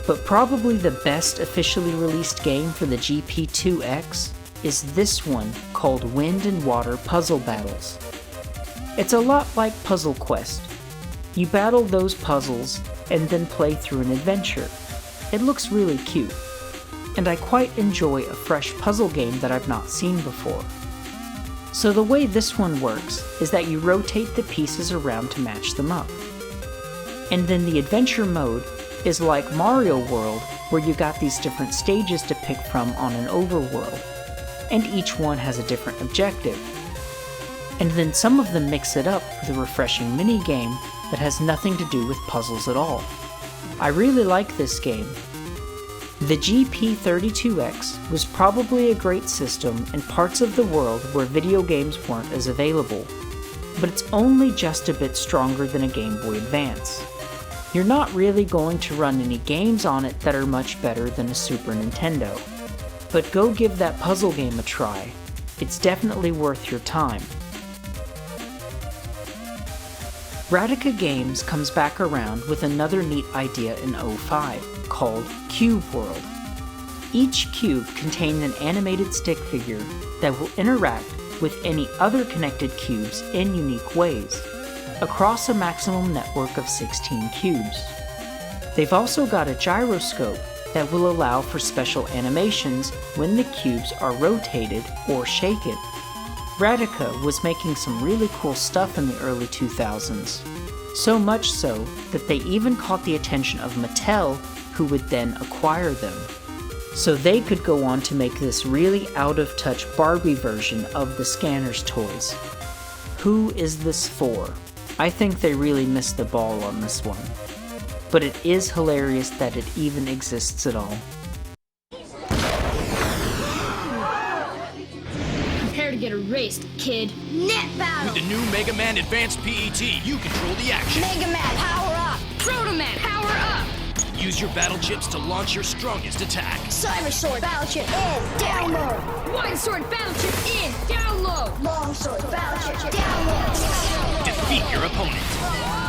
but probably the best officially released game for the GP2X is this one called Wind and Water Puzzle Battles. It's a lot like Puzzle Quest. You battle those puzzles and then play through an adventure. It looks really cute, and I quite enjoy a fresh puzzle game that I've not seen before. So the way this one works is that you rotate the pieces around to match them up. And then the adventure mode is like Mario World, where you got these different stages to pick from on an overworld, and each one has a different objective. and then some of them mix it up with a refreshing mini-game that has nothing to do with puzzles at all. I really like this game. The GP32X was probably a great system in parts of the world where video games weren't as available, but it's only just a bit stronger than a Game Boy Advance. You're not really going to run any games on it that are much better than a Super Nintendo, but go give that puzzle game a try. It's definitely worth your time. Radica Games comes back around with another neat idea in 2005, called Cube World. Each cube contains an animated stick figure that will interact with any other connected cubes in unique ways, across a maximum network of 16 cubes. They've also got a gyroscope that will allow for special animations when the cubes are rotated or shaken. Radica was making some really cool stuff in the early 2000s, so much so that they even caught the attention of Mattel, who would then acquire them. So they could go on to make this really out-of-touch Barbie version of the Scanners toys. Who is this for? I think they really missed the ball on this one. But it is hilarious that it even exists at all. Prepare to get erased, kid. Net battle! With the new Mega Man Advanced PET, you control the action. Mega Man, power up! Proto Man, power up! Use your battle chips to launch your strongest attack. Cyber Sword, battle chip in, down low! Wide Sword, battle chip in, down low! Long Sword, battle chip down low! Defeat your opponent.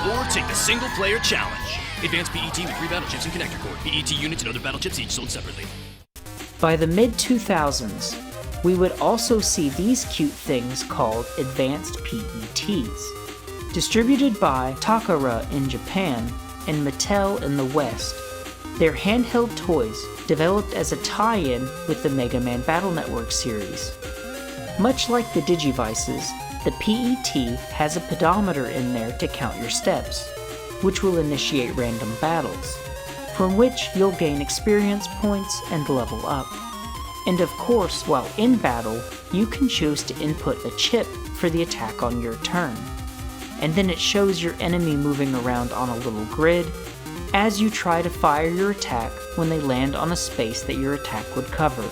Or take the single-player challenge. Advanced PET with 3 battle chips and connector cord. PET units and other battle chips each sold separately. By the mid-2000s, we would also see these cute things called Advanced PETs. Distributed by Takara in Japan and Mattel in the West, they're handheld toys developed as a tie-in with the Mega Man Battle Network series. Much like the Digivices, the PET has a pedometer in there to count your steps, which will initiate random battles, from which you'll gain experience points and level up. And of course, while in battle, you can choose to input a chip for the attack on your turn. And then it shows your enemy moving around on a little grid as you try to fire your attack when they land on a space that your attack would cover.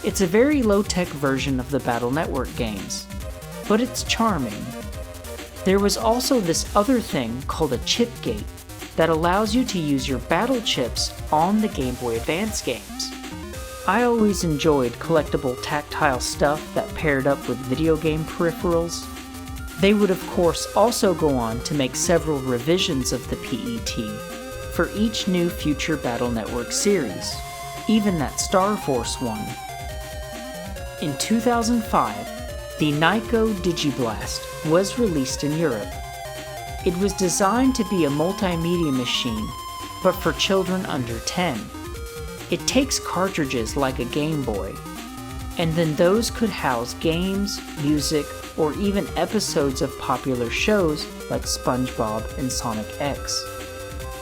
It's a very low-tech version of the Battle Network games, but it's charming. There was also this other thing called a chip gate that allows you to use your battle chips on the Game Boy Advance games. I always enjoyed collectible tactile stuff that paired up with video game peripherals. They would of course also go on to make several revisions of the PET for each new future Battle Network series, even that Star Force one. In 2005, the Nyko Digiblast was released in Europe. It was designed to be a multimedia machine, but for children under 10. It takes cartridges like a Game Boy, and then those could house games, music, or even episodes of popular shows like SpongeBob and Sonic X.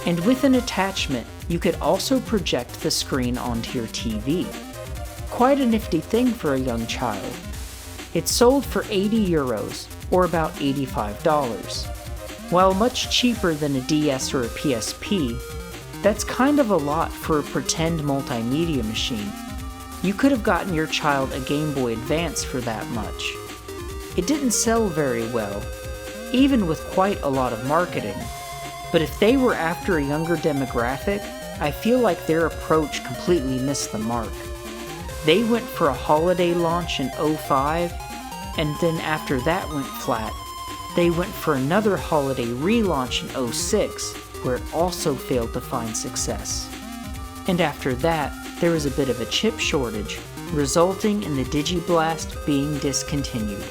And with an attachment, you could also project the screen onto your TV. Quite a nifty thing for a young child. It sold for €80, or about $85. While much cheaper than a DS or a PSP, that's kind of a lot for a pretend multimedia machine. You could have gotten your child a Game Boy Advance for that much. It didn't sell very well, even with quite a lot of marketing, but if they were after a younger demographic, I feel like their approach completely missed the mark. They went for a holiday launch in 2005, and then after that went flat, they went for another holiday relaunch in 2006, where it also failed to find success. And after that, there was a bit of a chip shortage, resulting in the Digiblast being discontinued.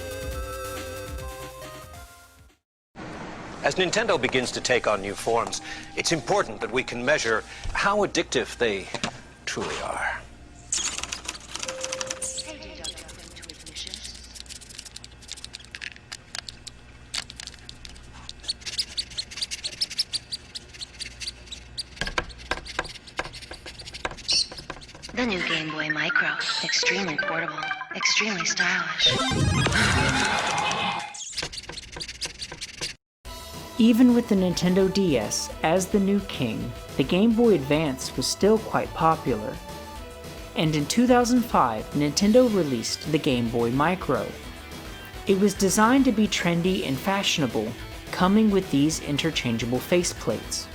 As Nintendo begins to take on new forms, it's important that we can measure how addictive they truly are. The new Game Boy Micro. Extremely portable, extremely stylish. Even with the Nintendo DS as the new king, the Game Boy Advance was still quite popular. And in 2005, Nintendo released the Game Boy Micro. It was designed to be trendy and fashionable, coming with these interchangeable faceplates,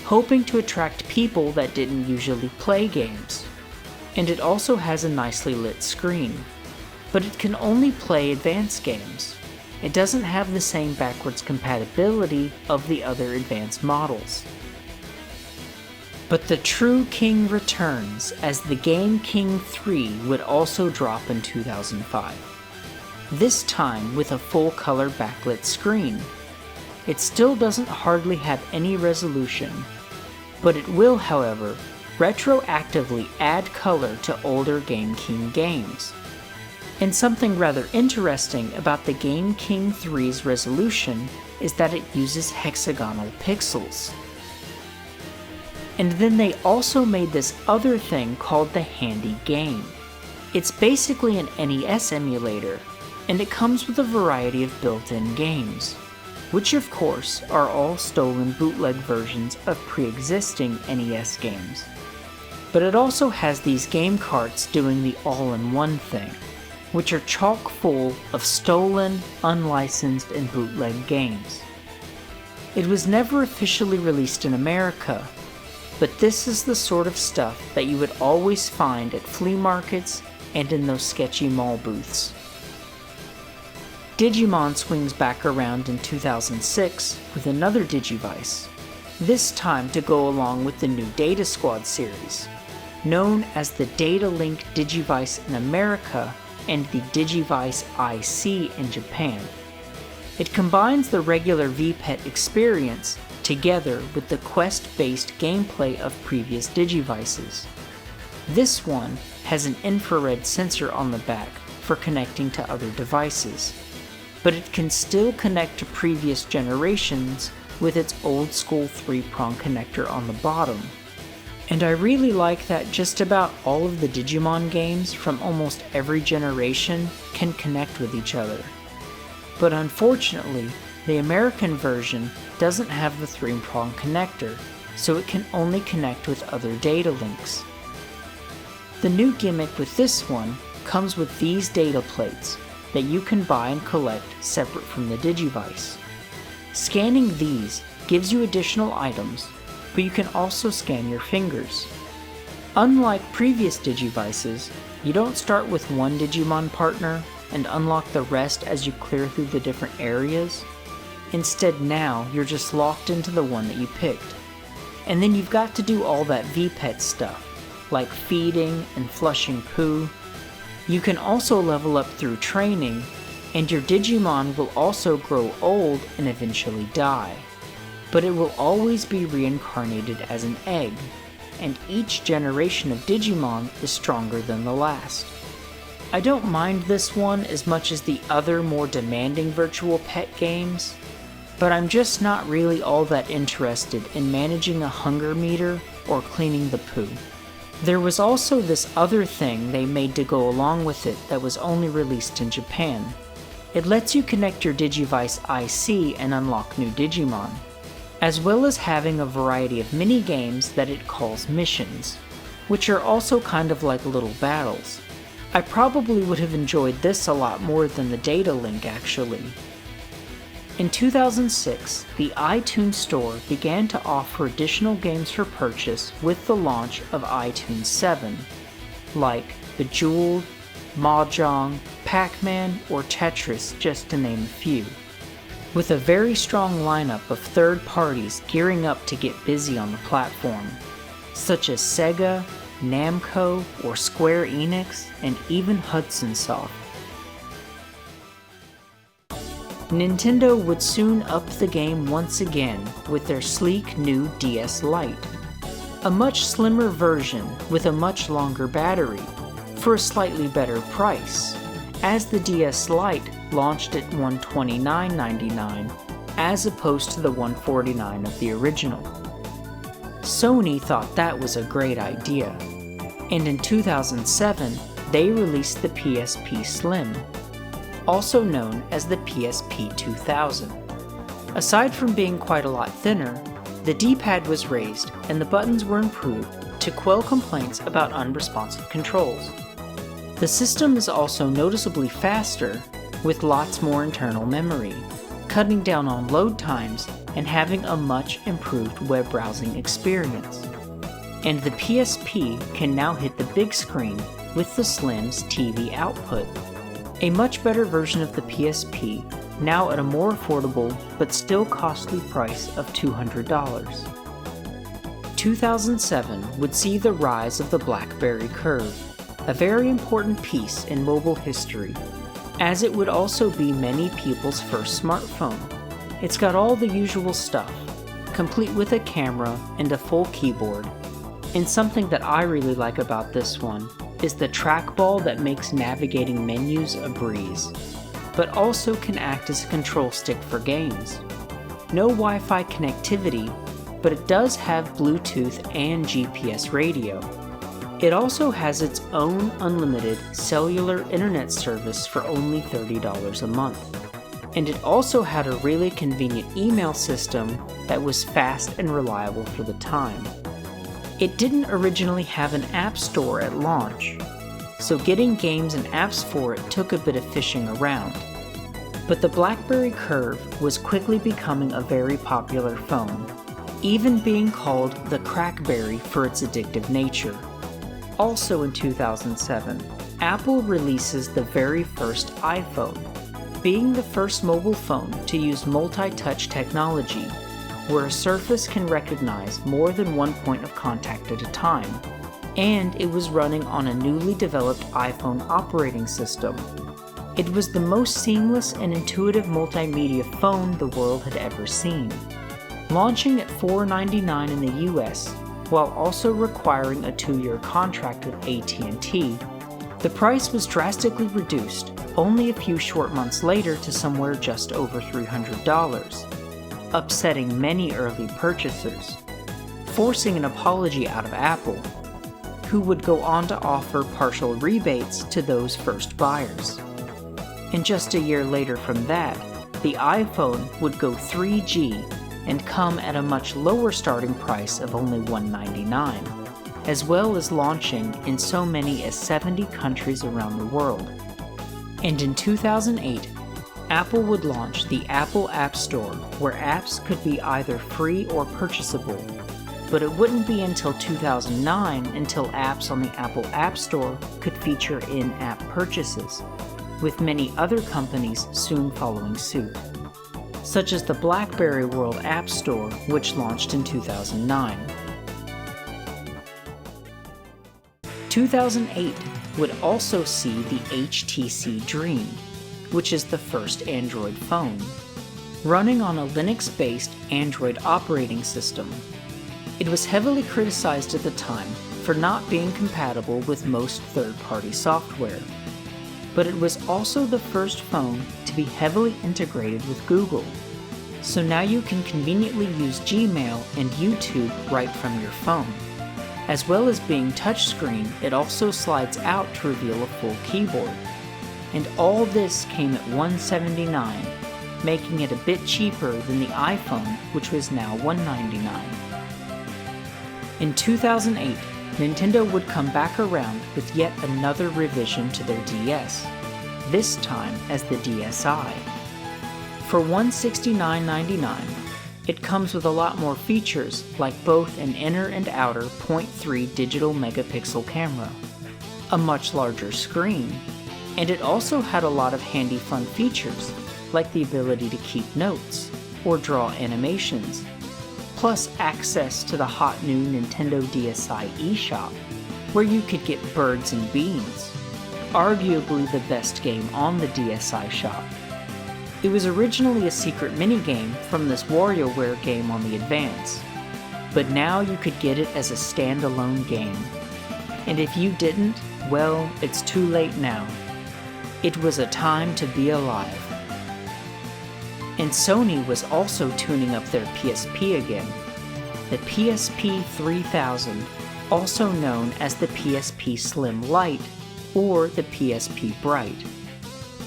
hoping to attract people that didn't usually play games. And it also has a nicely lit screen, but it can only play advanced games. It doesn't have the same backwards compatibility of the other advanced models. But the true king returns, as the Game King 3 would also drop in 2005. This time with a full-color backlit screen. It still doesn't hardly have any resolution, but it will, however, retroactively add color to older Game King games. And something rather interesting about the Game King 3's resolution is that it uses hexagonal pixels. And then they also made this other thing called the Handy Game. It's basically an NES emulator, and it comes with a variety of built-in games, which of course are all stolen bootleg versions of pre-existing NES games. But it also has these game carts doing the all-in-one thing, which are chock full of stolen, unlicensed, and bootleg games. It was never officially released in America, but this is the sort of stuff that you would always find at flea markets and in those sketchy mall booths. Digimon swings back around in 2006 with another Digivice, this time to go along with the new Data Squad series, known as the Data Link Digivice in America and the Digivice IC in Japan. It combines the regular VPET experience together with the quest-based gameplay of previous Digivices. This one has an infrared sensor on the back for connecting to other devices, but it can still connect to previous generations with its old school 3-prong connector on the bottom. And I really like that just about all of the Digimon games from almost every generation can connect with each other. But unfortunately, the American version doesn't have the 3-prong connector, so it can only connect with other data links. The new gimmick with this one comes with these data plates that you can buy and collect separate from the Digivice. Scanning these gives you additional items, but you can also scan your fingers. Unlike previous Digivices, you don't start with one Digimon partner and unlock the rest as you clear through the different areas. Instead now, you're just locked into the one that you picked. And then you've got to do all that VPET stuff, like feeding and flushing poo. You can also level up through training, and your Digimon will also grow old and eventually die. But it will always be reincarnated as an egg, and each generation of Digimon is stronger than the last. I don't mind this one as much as the other more demanding virtual pet games, but I'm just not really all that interested in managing a hunger meter or cleaning the poo. There was also this other thing they made to go along with it that was only released in Japan. It lets you connect your Digivice IC and unlock new Digimon, as well as having a variety of mini-games that it calls missions, which are also kind of like little battles. I probably would have enjoyed this a lot more than the Data Link actually. In 2006, the iTunes Store began to offer additional games for purchase with the launch of iTunes 7, like Bejeweled, Mahjong, Pac-Man, or Tetris, just to name a few, with a very strong lineup of third parties gearing up to get busy on the platform, such as Sega, Namco, or Square Enix, and even Hudson Soft. Nintendo would soon up the game once again with their sleek new DS Lite, a much slimmer version with a much longer battery, for a slightly better price, as the DS Lite launched at $129.99 as opposed to the $149 of the original. Sony thought that was a great idea, and in 2007 they released the PSP Slim, also known as the PSP 2000. Aside from being quite a lot thinner, the D-pad was raised and the buttons were improved to quell complaints about unresponsive controls. The system is also noticeably faster, with lots more internal memory, cutting down on load times and having a much improved web browsing experience. And the PSP can now hit the big screen with the Slim's TV output. A much better version of the PSP, now at a more affordable but still costly price of $200. 2007 would see the rise of the BlackBerry Curve, a very important piece in mobile history, as it would also be many people's first smartphone. It's got all the usual stuff, complete with a camera and a full keyboard. And something that I really like about this one is the trackball that makes navigating menus a breeze, but also can act as a control stick for games. No Wi-Fi connectivity, but it does have Bluetooth and GPS radio. It also has its own unlimited cellular internet service for only $30 a month. And it also had a really convenient email system that was fast and reliable for the time. It didn't originally have an app store at launch, so getting games and apps for it took a bit of fishing around. But the BlackBerry Curve was quickly becoming a very popular phone, even being called the Crackberry for its addictive nature. Also in 2007, Apple releases the very first iPhone, being the first mobile phone to use multi-touch technology, where a surface can recognize more than one point of contact at a time, and it was running on a newly developed iPhone operating system. It was the most seamless and intuitive multimedia phone the world had ever seen. Launching at $499 in the US, while also requiring a 2-year contract with AT&T, the price was drastically reduced only a few short months later to somewhere just over $300, upsetting many early purchasers, forcing an apology out of Apple, who would go on to offer partial rebates to those first buyers. And just a year later from that, the iPhone would go 3G and come at a much lower starting price of only $199, as well as launching in so many as 70 countries around the world. And in 2008, Apple would launch the Apple App Store, where apps could be either free or purchasable. But it wouldn't be until 2009 until apps on the Apple App Store could feature in-app purchases, with many other companies soon following suit, such as the BlackBerry World App Store, which launched in 2009. 2008 would also see the HTC Dream, which is the first Android phone, running on a Linux-based Android operating system. It was heavily criticized at the time for not being compatible with most third-party software, but it was also the first phone to be heavily integrated with Google. So now you can conveniently use Gmail and YouTube right from your phone. As well as being touchscreen, it also slides out to reveal a full keyboard. And all this came at $179, making it a bit cheaper than the iPhone, which was now $199. In 2008, Nintendo would come back around with yet another revision to their DS, this time as the DSi. For $169.99, it comes with a lot more features, like both an inner and outer 0.3 digital megapixel camera, a much larger screen, and it also had a lot of handy fun features, like the ability to keep notes or draw animations, plus access to the hot new Nintendo DSi eShop, where you could get Birds and Beans, arguably the best game on the DSi shop. It was originally a secret minigame from this WarioWare game on the Advance, but now you could get it as a standalone game. And if you didn't, well, it's too late now. It was a time to be alive. And Sony was also tuning up their PSP again. The PSP 3000, also known as the PSP Slim Lite or the PSP Bright.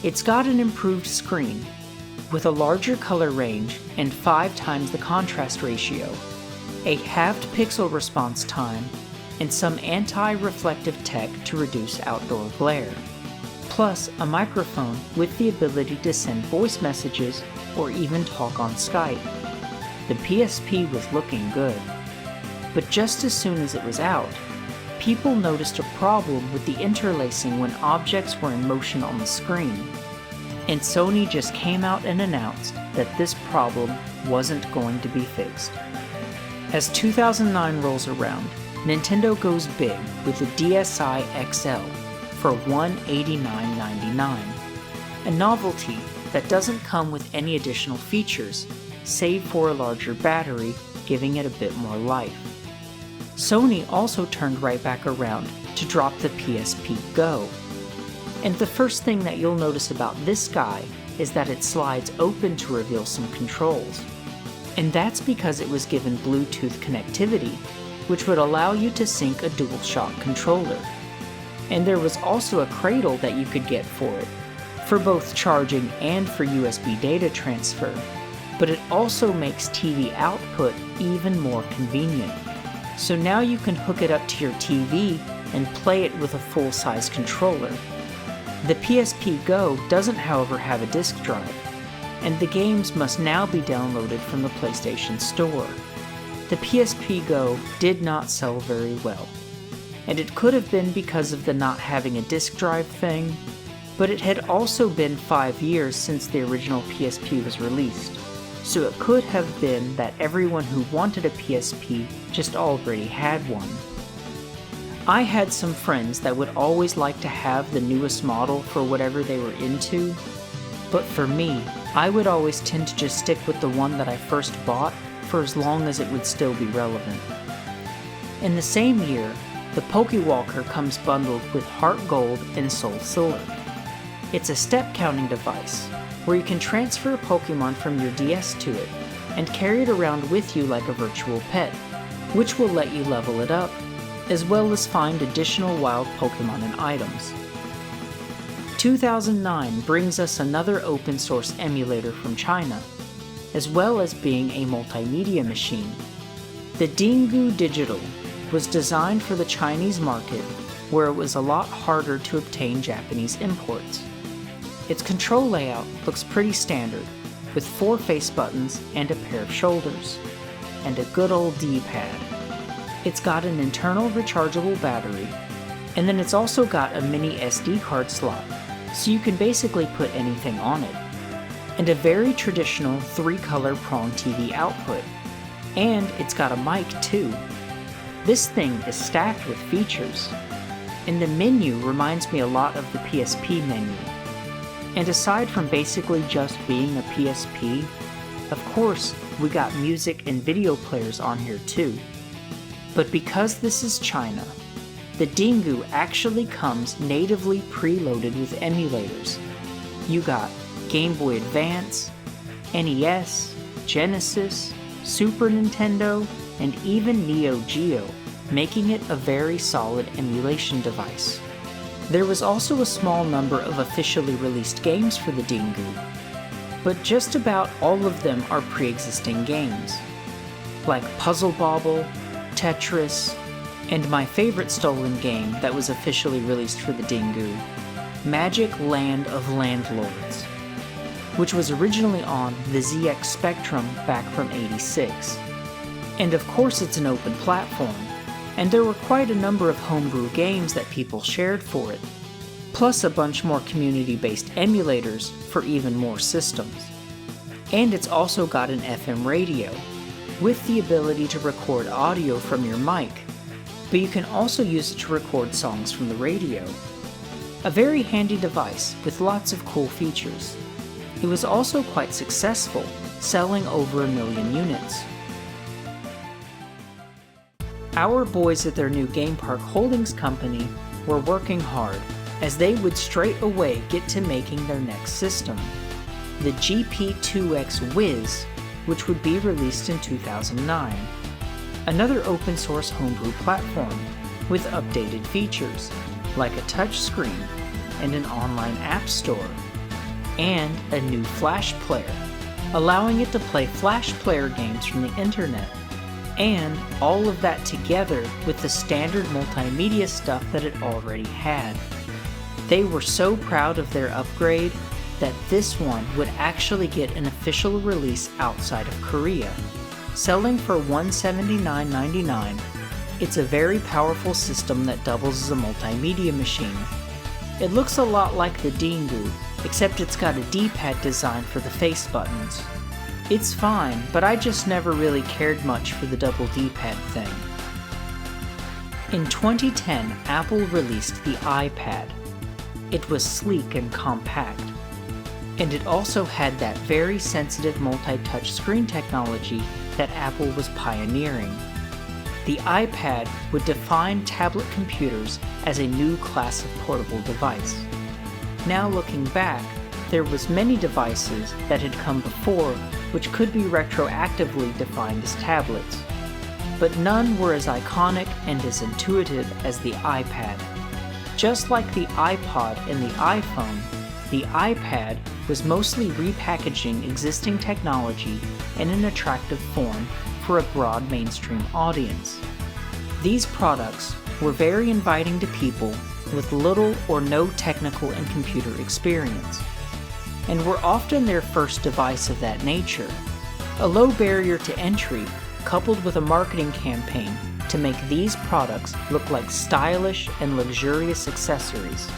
It's got an improved screen, with a larger color range and 5 times the contrast ratio, a halved pixel response time, and some anti-reflective tech to reduce outdoor glare, plus a microphone with the ability to send voice messages or even talk on Skype. The PSP was looking good. But just as soon as it was out, people noticed a problem with the interlacing when objects were in motion on the screen. And Sony just came out and announced that this problem wasn't going to be fixed. As 2009 rolls around, Nintendo goes big with the DSi XL for $189.99, a novelty that doesn't come with any additional features, save for a larger battery, giving it a bit more life. Sony also turned right back around to drop the PSP Go. And the first thing that you'll notice about this guy is that it slides open to reveal some controls. And that's because it was given Bluetooth connectivity, which would allow you to sync a DualShock controller. And there was also a cradle that you could get for it, for both charging and for USB data transfer, but it also makes TV output even more convenient. So now you can hook it up to your TV and play it with a full-size controller. The PSP Go doesn't, however, have a disk drive, and the games must now be downloaded from the PlayStation Store. The PSP Go did not sell very well, and it could have been because of the not having a disk drive thing, but it had also been 5 years since the original PSP was released, so it could have been that everyone who wanted a PSP just already had one. I had some friends that would always like to have the newest model for whatever they were into, but for me, I would always tend to just stick with the one that I first bought for as long as it would still be relevant. In the same year, the Pokewalker comes bundled with Heart Gold and Soul Silver. It's a step counting device where you can transfer a Pokemon from your DS to it and carry it around with you like a virtual pet, which will let you level it up, as well as find additional wild Pokemon and items. 2009 brings us another open source emulator from China, as well as being a multimedia machine. The Dingu Digital was designed for the Chinese market, where it was a lot harder to obtain Japanese imports. Its control layout looks pretty standard, with 4 face buttons and a pair of shoulders, and a good old D-pad. It's got an internal rechargeable battery, and then it's also got a mini SD card slot, so you can basically put anything on it, and a very traditional 3-color prong TV output, and it's got a mic too. This thing is stacked with features, and the menu reminds me a lot of the PSP menu. And aside from basically just being a PSP, of course, we got music and video players on here too. But because this is China, the Dingu actually comes natively preloaded with emulators. You got Game Boy Advance, NES, Genesis, Super Nintendo, and even Neo Geo, making it a very solid emulation device. There was also a small number of officially released games for the Dingu, but just about all of them are pre-existing games, like Puzzle Bobble, Tetris, and my favorite stolen game that was officially released for the Dingu, Magic Land of Landlords, which was originally on the ZX Spectrum back from '86. And of course it's an open platform, and there were quite a number of homebrew games that people shared for it, plus a bunch more community-based emulators for even more systems. And it's also got an FM radio, with the ability to record audio from your mic, but you can also use it to record songs from the radio. A very handy device with lots of cool features. It was also quite successful, selling over 1 million units. Our boys at their new Game Park Holdings company were working hard, as they would straight away get to making their next system, the GP2X Wiz, which would be released in 2009. Another open source homebrew platform with updated features, like a touch screen and an online app store. and a new Flash player, allowing it to play Flash player games from the internet, and all of that together with the standard multimedia stuff that it already had. They were so proud of their upgrade that this one would actually get an official release outside of Korea. Selling for $179.99, it's a very powerful system that doubles as a multimedia machine. It looks a lot like the Dingu, except it's got a D-pad design for the face buttons. It's fine, but I just never really cared much for the double D-pad thing. In 2010, Apple released the iPad. It was sleek and compact, and it also had that very sensitive multi-touch screen technology that Apple was pioneering. The iPad would define tablet computers as a new class of portable device. Now looking back, there was many devices that had come before which could be retroactively defined as tablets, but none were as iconic and as intuitive as the iPad. Just like the iPod and the iPhone, the iPad was mostly repackaging existing technology in an attractive form for a broad mainstream audience. These products were very inviting to people with little or no technical and computer experience, and were often their first device of that nature. A low barrier to entry, coupled with a marketing campaign to make these products look like stylish and luxurious accessories,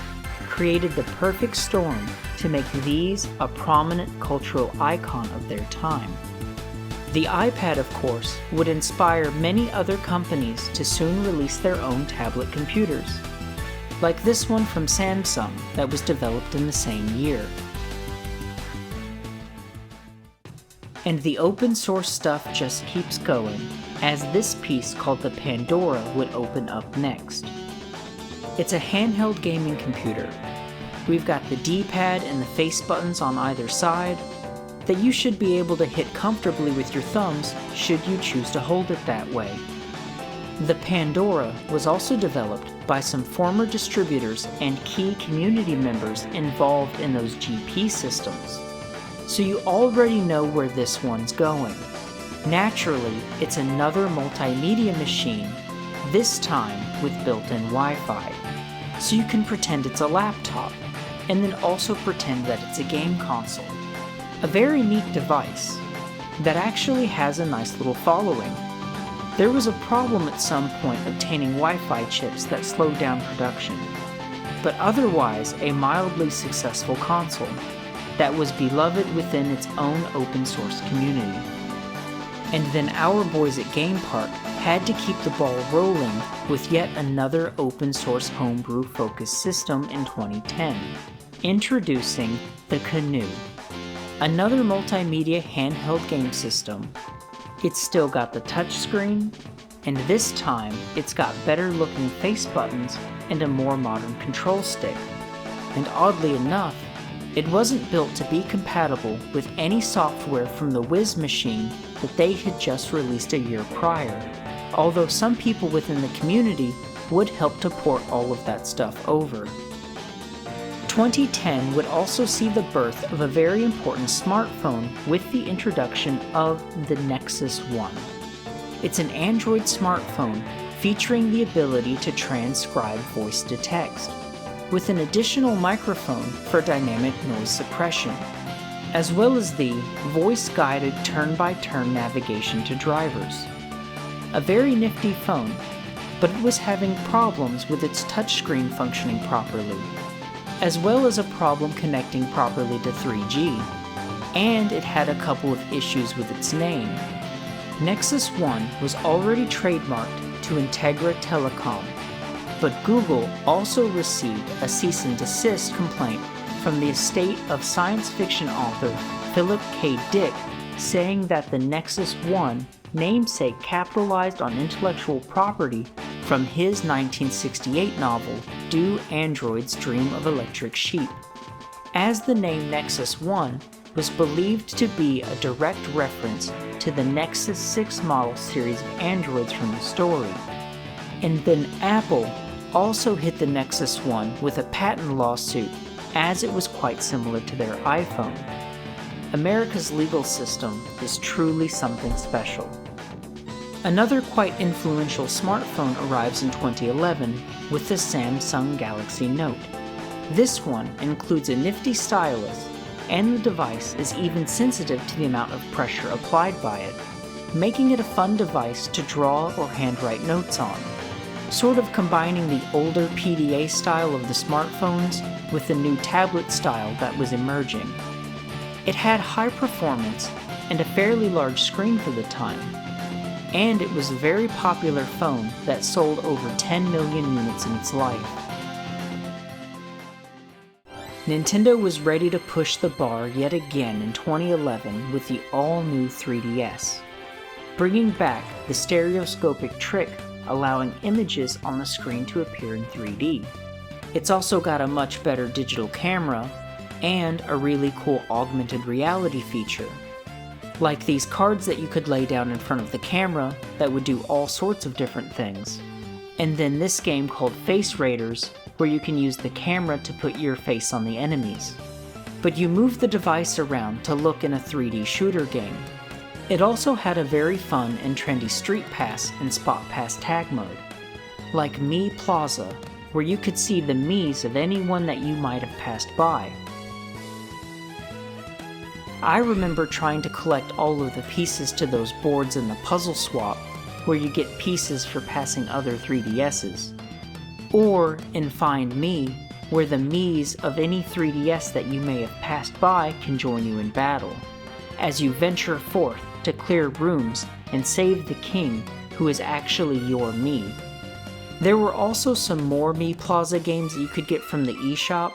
created the perfect storm to make these a prominent cultural icon of their time. The iPad, of course, would inspire many other companies to soon release their own tablet computers, like this one from Samsung that was developed in the same year. And the open source stuff just keeps going, as this piece called the Pandora would open up next. It's a handheld gaming computer. We've got the D-pad and the face buttons on either side that you should be able to hit comfortably with your thumbs should you choose to hold it that way. The Pandora was also developed by some former distributors and key community members involved in those GP systems, so you already know where this one's going. Naturally, it's another multimedia machine, this time with built-in Wi-Fi, so you can pretend it's a laptop, and then also pretend that it's a game console. A very neat device that actually has a nice little following. There was a problem at some point obtaining Wi-Fi chips that slowed down production, but otherwise a mildly successful console that was beloved within its own open source community. And then our boys at Game Park had to keep the ball rolling with yet another open source homebrew focused system in 2010, introducing the Canoe. Another multimedia handheld game system. It's still got the touchscreen, and this time it's got better looking face buttons and a more modern control stick. And oddly enough, it wasn't built to be compatible with any software from the Wiz machine that they had just released a year prior, although some people within the community would help to port all of that stuff over. 2010 would also see the birth of a very important smartphone with the introduction of the Nexus One. It's an Android smartphone featuring the ability to transcribe voice to text, with an additional microphone for dynamic noise suppression, as well as the voice-guided turn-by-turn navigation to drivers. A very nifty phone, but it was having problems with its touchscreen functioning properly, as well as a problem connecting properly to 3G, and it had a couple of issues with its name. Nexus One was already trademarked to Integra Telecom, but Google also received a cease and desist complaint from the estate of science fiction author Philip K. Dick, saying that the Nexus One namesake capitalized on intellectual property from his 1968 novel, Do Androids Dream of Electric Sheep, as the name Nexus One was believed to be a direct reference to the Nexus 6 model series of androids from the story. And then Apple also hit the Nexus One with a patent lawsuit as it was quite similar to their iPhone. America's legal system is truly something special. Another quite influential smartphone arrives in 2011 with the Samsung Galaxy Note. This one includes a nifty stylus, and the device is even sensitive to the amount of pressure applied by it, making it a fun device to draw or handwrite notes on, sort of combining the older PDA style of the smartphones with the new tablet style that was emerging. It had high performance and a fairly large screen for the time, and it was a very popular phone that sold over 10 million units in its life. Nintendo was ready to push the bar yet again in 2011 with the all-new 3DS, bringing back the stereoscopic trick allowing images on the screen to appear in 3D. It's also got a much better digital camera and a really cool augmented reality feature, like these cards that you could lay down in front of the camera that would do all sorts of different things, and then this game called Face Raiders, where you can use the camera to put your face on the enemies. But you move the device around to look in a 3D shooter game. It also had a very fun and trendy Street Pass and Spot Pass tag mode, like Mii Plaza, where you could see the Miis of anyone that you might have passed by. I remember trying to collect all of the pieces to those boards in the Puzzle Swap, where you get pieces for passing other 3DSs. Or in Find Me, where the Miis of any 3DS that you may have passed by can join you in battle, as you venture forth to clear rooms and save the king, who is actually your Mii. There were also some more Mii Plaza games that you could get from the eShop.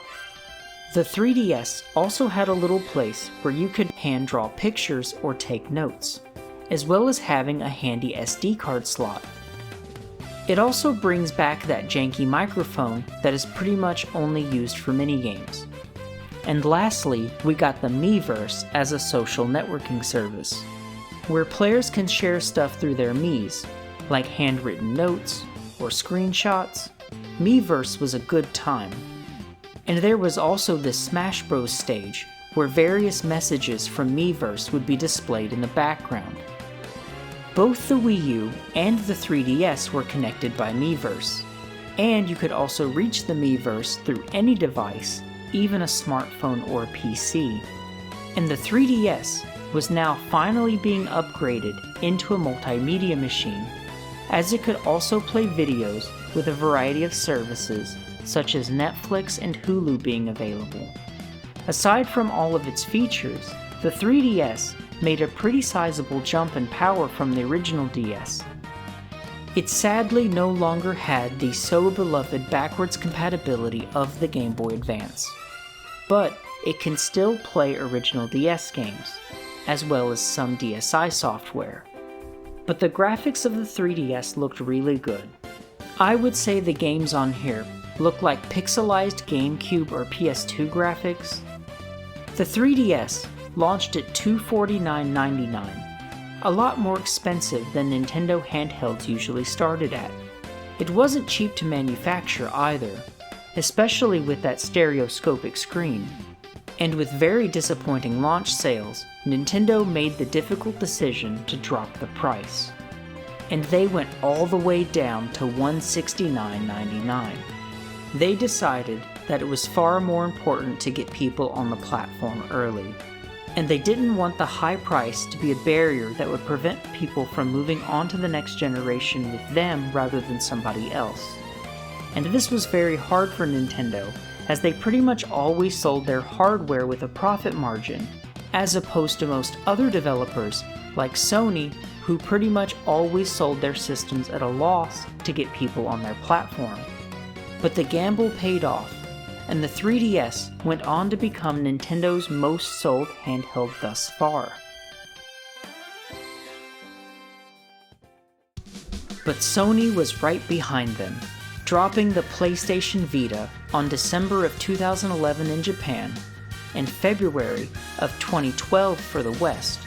The 3DS also had a little place where you could hand draw pictures or take notes, as well as having a handy SD card slot. It also brings back that janky microphone that is pretty much only used for minigames. And lastly, we got the Miiverse as a social networking service, where players can share stuff through their Miis, like handwritten notes or screenshots. Miiverse was a good time. And there was also this Smash Bros stage, where various messages from Miiverse would be displayed in the background. Both the Wii U and the 3DS were connected by Miiverse, and you could also reach the Miiverse through any device, even a smartphone or a PC. And the 3DS was now finally being upgraded into a multimedia machine, as it could also play videos with a variety of services such as Netflix and Hulu being available. Aside from all of its features, the 3DS made a pretty sizable jump in power from the original DS. It sadly no longer had the so beloved backwards compatibility of the Game Boy Advance, but it can still play original DS games, as well as some DSi software. But the graphics of the 3DS looked really good. I would say the games on here look like pixelized GameCube or PS2 graphics. The 3DS launched at $249.99, a lot more expensive than Nintendo handhelds usually started at. It wasn't cheap to manufacture either, especially with that stereoscopic screen. And with very disappointing launch sales, Nintendo made the difficult decision to drop the price. And they went all the way down to $169.99. They decided that it was far more important to get people on the platform early, and they didn't want the high price to be a barrier that would prevent people from moving on to the next generation with them rather than somebody else. And this was very hard for Nintendo, as they pretty much always sold their hardware with a profit margin, as opposed to most other developers like Sony, who pretty much always sold their systems at a loss to get people on their platform. But the gamble paid off, and the 3DS went on to become Nintendo's most sold handheld thus far. But Sony was right behind them, dropping the PlayStation Vita on December of 2011 in Japan and February of 2012 for the West.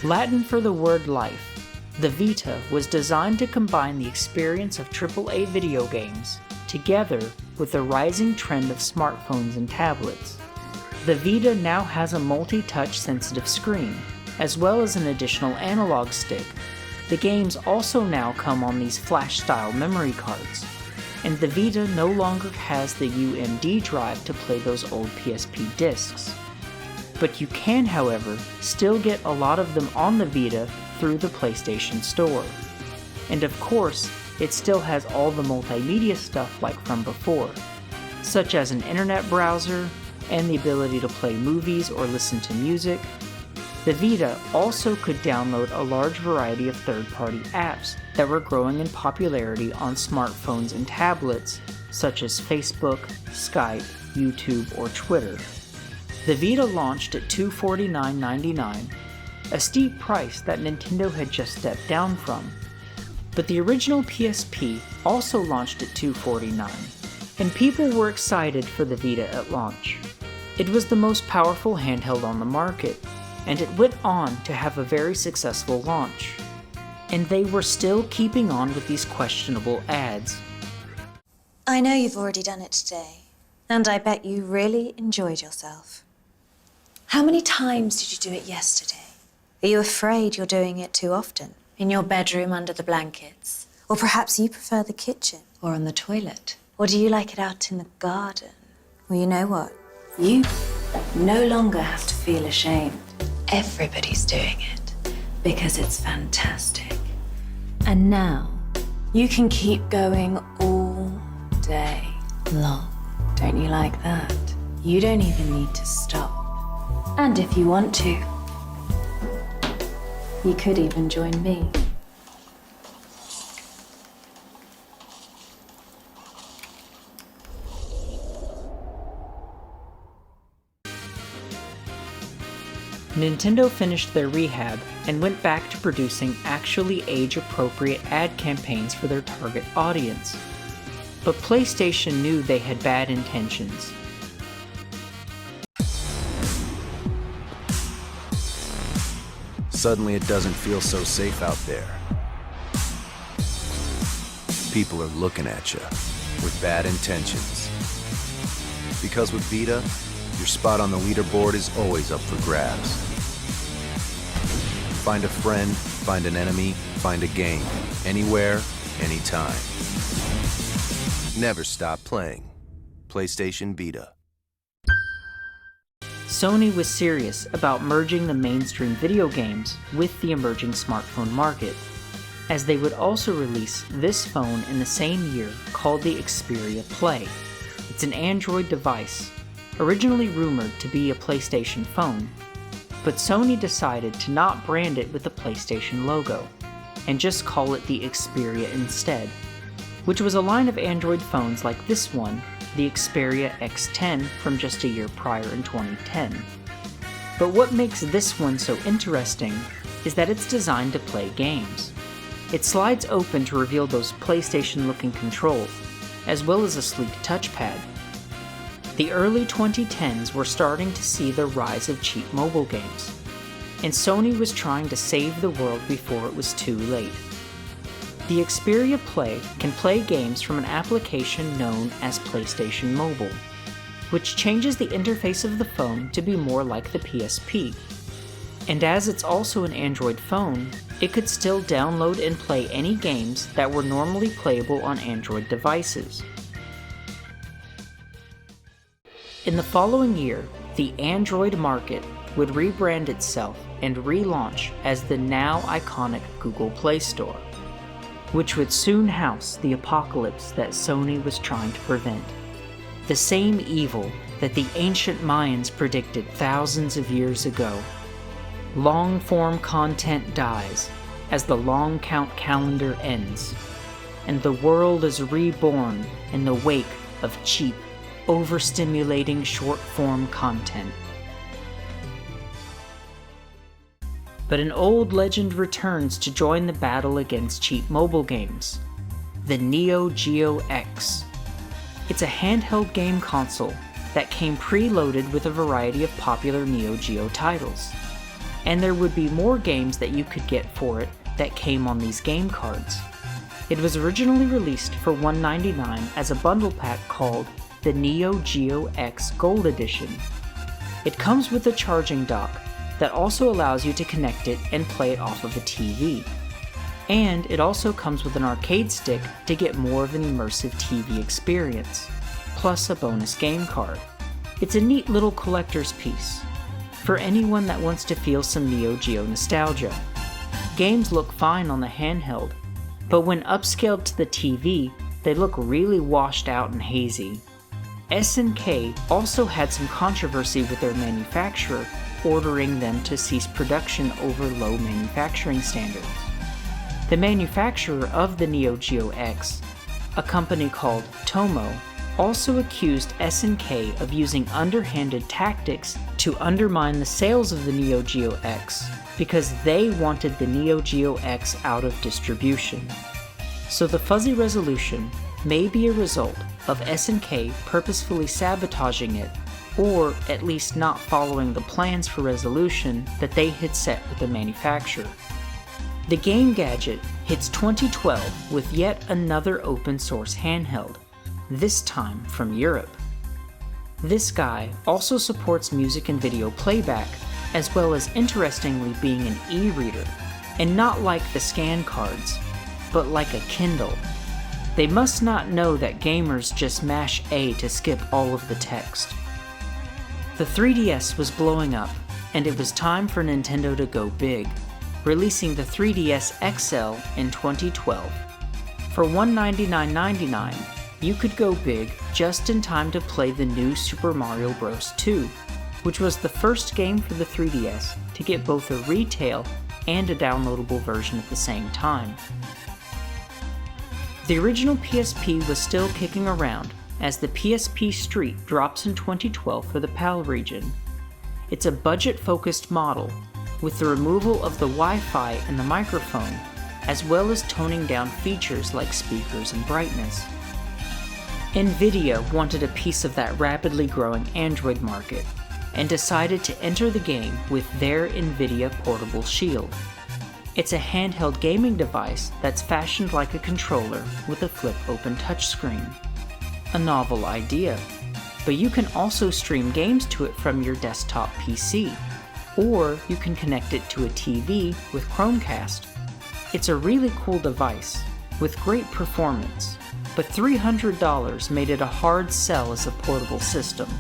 Latin for the word life, the Vita was designed to combine the experience of AAA video games together with the rising trend of smartphones and tablets. The Vita now has a multi-touch sensitive screen, as well as an additional analog stick. The games also now come on these flash-style memory cards, and the Vita no longer has the UMD drive to play those old PSP discs. But you can, however, still get a lot of them on the Vita through the PlayStation Store. And of course, it still has all the multimedia stuff like from before, such as an internet browser and the ability to play movies or listen to music. The Vita also could download a large variety of third-party apps that were growing in popularity on smartphones and tablets, such as Facebook, Skype, YouTube, or Twitter. The Vita launched at $249.99, a steep price that Nintendo had just stepped down from. But the original PSP also launched at $249, and people were excited for the Vita at launch. It was the most powerful handheld on the market, and it went on to have a very successful launch. And they were still keeping on with these questionable ads. I know you've already done it today, and I bet you really enjoyed yourself. How many times did you do it yesterday? Are you afraid you're doing it too often? In your bedroom under the blankets? Or perhaps you prefer the kitchen? Or on the toilet? Or do you like it out in the garden? Well, you know what? You no longer have to feel ashamed. Everybody's doing it because it's fantastic. And now you can keep going all day long. Don't you like that? You don't even need to stop. And if you want to, you could even join me. Nintendo finished their rehab and went back to producing actually age-appropriate ad campaigns for their target audience. But PlayStation knew they had bad intentions. Suddenly it doesn't feel so safe out there. People are looking at you with bad intentions. Because with Vita, your spot on the leaderboard is always up for grabs. Find a friend, find an enemy, find a game. Anywhere, anytime. Never stop playing. PlayStation Vita. Sony was serious about merging the mainstream video games with the emerging smartphone market, as they would also release this phone in the same year called the Xperia Play. It's an Android device, originally rumored to be a PlayStation phone, but Sony decided to not brand it with the PlayStation logo, and just call it the Xperia instead, which was a line of Android phones like this one, the Xperia X10 from just a year prior in 2010. But what makes this one so interesting is that it's designed to play games. It slides open to reveal those PlayStation-looking controls, as well as a sleek touchpad. The early 2010s were starting to see the rise of cheap mobile games, and Sony was trying to save the world before it was too late. The Xperia Play can play games from an application known as PlayStation Mobile, which changes the interface of the phone to be more like the PSP. And as it's also an Android phone, it could still download and play any games that were normally playable on Android devices. In the following year, the Android market would rebrand itself and relaunch as the now iconic Google Play Store, which would soon house the apocalypse that Sony was trying to prevent. The same evil that the ancient Mayans predicted thousands of years ago. Long-form content dies as the long count calendar ends, and the world is reborn in the wake of cheap, overstimulating short-form content. But an old legend returns to join the battle against cheap mobile games, the Neo Geo X. It's a handheld game console that came preloaded with a variety of popular Neo Geo titles, and there would be more games that you could get for it that came on these game cards. It was originally released for $199 as a bundle pack called the Neo Geo X Gold Edition. It comes with a charging dock that also allows you to connect it and play it off of a TV. And it also comes with an arcade stick to get more of an immersive TV experience, plus a bonus game card. It's a neat little collector's piece for anyone that wants to feel some Neo Geo nostalgia. Games look fine on the handheld, but when upscaled to the TV, they look really washed out and hazy. SNK also had some controversy with their manufacturer ordering them to cease production over low manufacturing standards. The manufacturer of the Neo Geo X, a company called Tomo, also accused SNK of using underhanded tactics to undermine the sales of the Neo Geo X because they wanted the Neo Geo X out of distribution. So the fuzzy resolution may be a result of SNK purposefully sabotaging it, or at least not following the plans for resolution that they had set with the manufacturer. The Game Gadget hits 2012 with yet another open source handheld, this time from Europe. This guy also supports music and video playback, as well as interestingly being an e-reader, and not like the scan cards, but like a Kindle. They must not know that gamers just mash A to skip all of the text. The 3DS was blowing up, and it was time for Nintendo to go big, releasing the 3DS XL in 2012. For $199.99, you could go big just in time to play the new Super Mario Bros. 2, which was the first game for the 3DS to get both a retail and a downloadable version at the same time. The original PSP was still kicking around as the PSP Street drops in 2012 for the PAL region. It's a budget-focused model, with the removal of the Wi-Fi and the microphone, as well as toning down features like speakers and brightness. Nvidia wanted a piece of that rapidly growing Android market, and decided to enter the game with their Nvidia Portable Shield. It's a handheld gaming device that's fashioned like a controller with a flip-open touchscreen. A novel idea, but you can also stream games to it from your desktop PC, or you can connect it to a TV with Chromecast. It's a really cool device, with great performance, but $300 made it a hard sell as a portable system.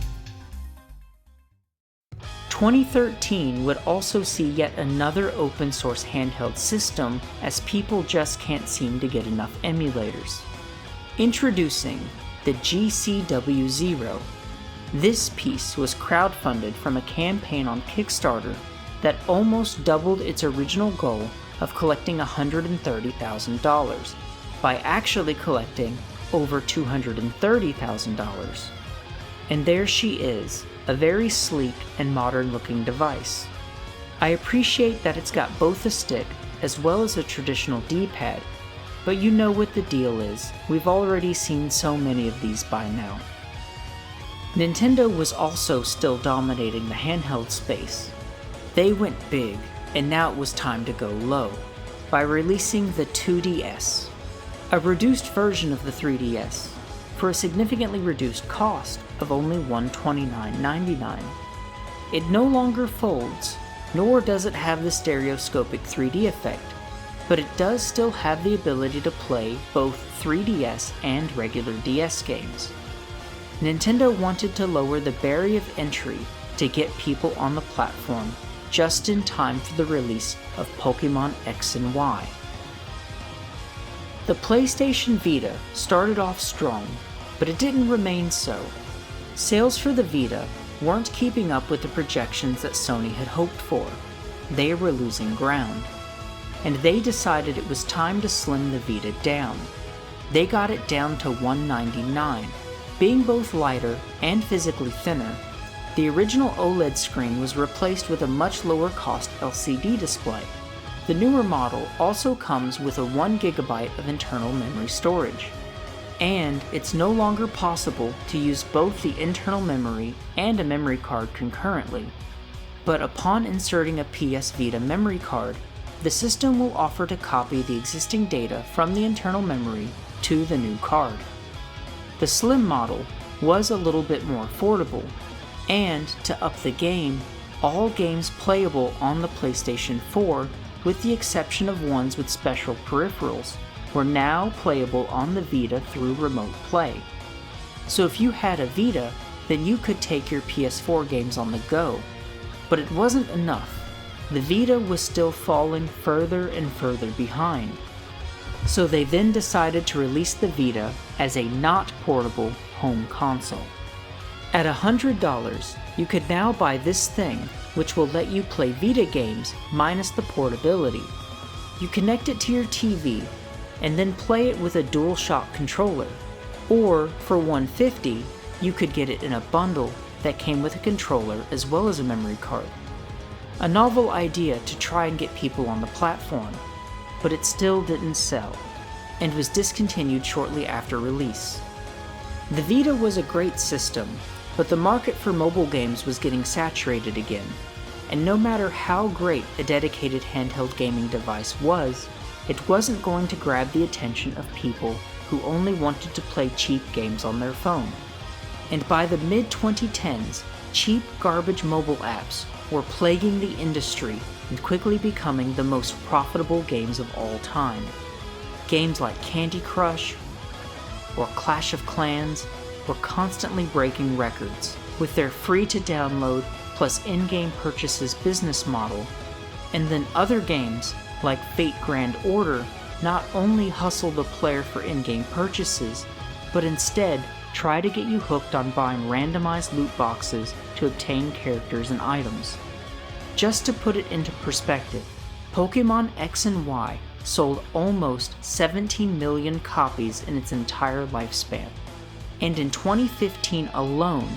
2013 would also see yet another open source handheld system, as people just can't seem to get enough emulators. Introducing the GCW0. This piece was crowdfunded from a campaign on Kickstarter that almost doubled its original goal of collecting $130,000 by actually collecting over $230,000. And there she is, a very sleek and modern looking device. I appreciate that it's got both a stick as well as a traditional D-pad, but you know what the deal is, we've already seen so many of these by now. Nintendo was also still dominating the handheld space. They went big, and now it was time to go low, by releasing the 2DS, a reduced version of the 3DS, for a significantly reduced cost of only $129.99. It no longer folds, nor does it have the stereoscopic 3D effect, but it does still have the ability to play both 3DS and regular DS games. Nintendo wanted to lower the barrier of entry to get people on the platform just in time for the release of Pokemon X and Y. The PlayStation Vita started off strong, but it didn't remain so. Sales for the Vita weren't keeping up with the projections that Sony had hoped for. They were losing ground, and they decided it was time to slim the Vita down. They got it down to $199. Being both lighter and physically thinner, the original OLED screen was replaced with a much lower cost LCD display. The newer model also comes with a 1 GB of internal memory storage. And it's no longer possible to use both the internal memory and a memory card concurrently. But upon inserting a PS Vita memory card, the system will offer to copy the existing data from the internal memory to the new card. The Slim model was a little bit more affordable, and to up the game, all games playable on the PlayStation 4, with the exception of ones with special peripherals, were now playable on the Vita through remote play. So if you had a Vita, then you could take your PS4 games on the go. But it wasn't enough. The Vita was still falling further and further behind. So they then decided to release the Vita as a not portable home console. At $100, you could now buy this thing, which will let you play Vita games minus the portability. You connect it to your TV, and then play it with a DualShock controller. Or, for $150, you could get it in a bundle that came with a controller as well as a memory card. A novel idea to try and get people on the platform, but it still didn't sell, and was discontinued shortly after release. The Vita was a great system, but the market for mobile games was getting saturated again, and no matter how great a dedicated handheld gaming device was, it wasn't going to grab the attention of people who only wanted to play cheap games on their phone. And by the mid-2010s, cheap garbage mobile apps were plaguing the industry and quickly becoming the most profitable games of all time. Games like Candy Crush or Clash of Clans were constantly breaking records with their free-to-download plus in-game purchases business model, and then other games like Fate Grand Order not only hustle the player for in-game purchases, but instead try to get you hooked on buying randomized loot boxes to obtain characters and items. Just to put it into perspective, Pokemon X and Y sold almost 17 million copies in its entire lifespan, and in 2015 alone,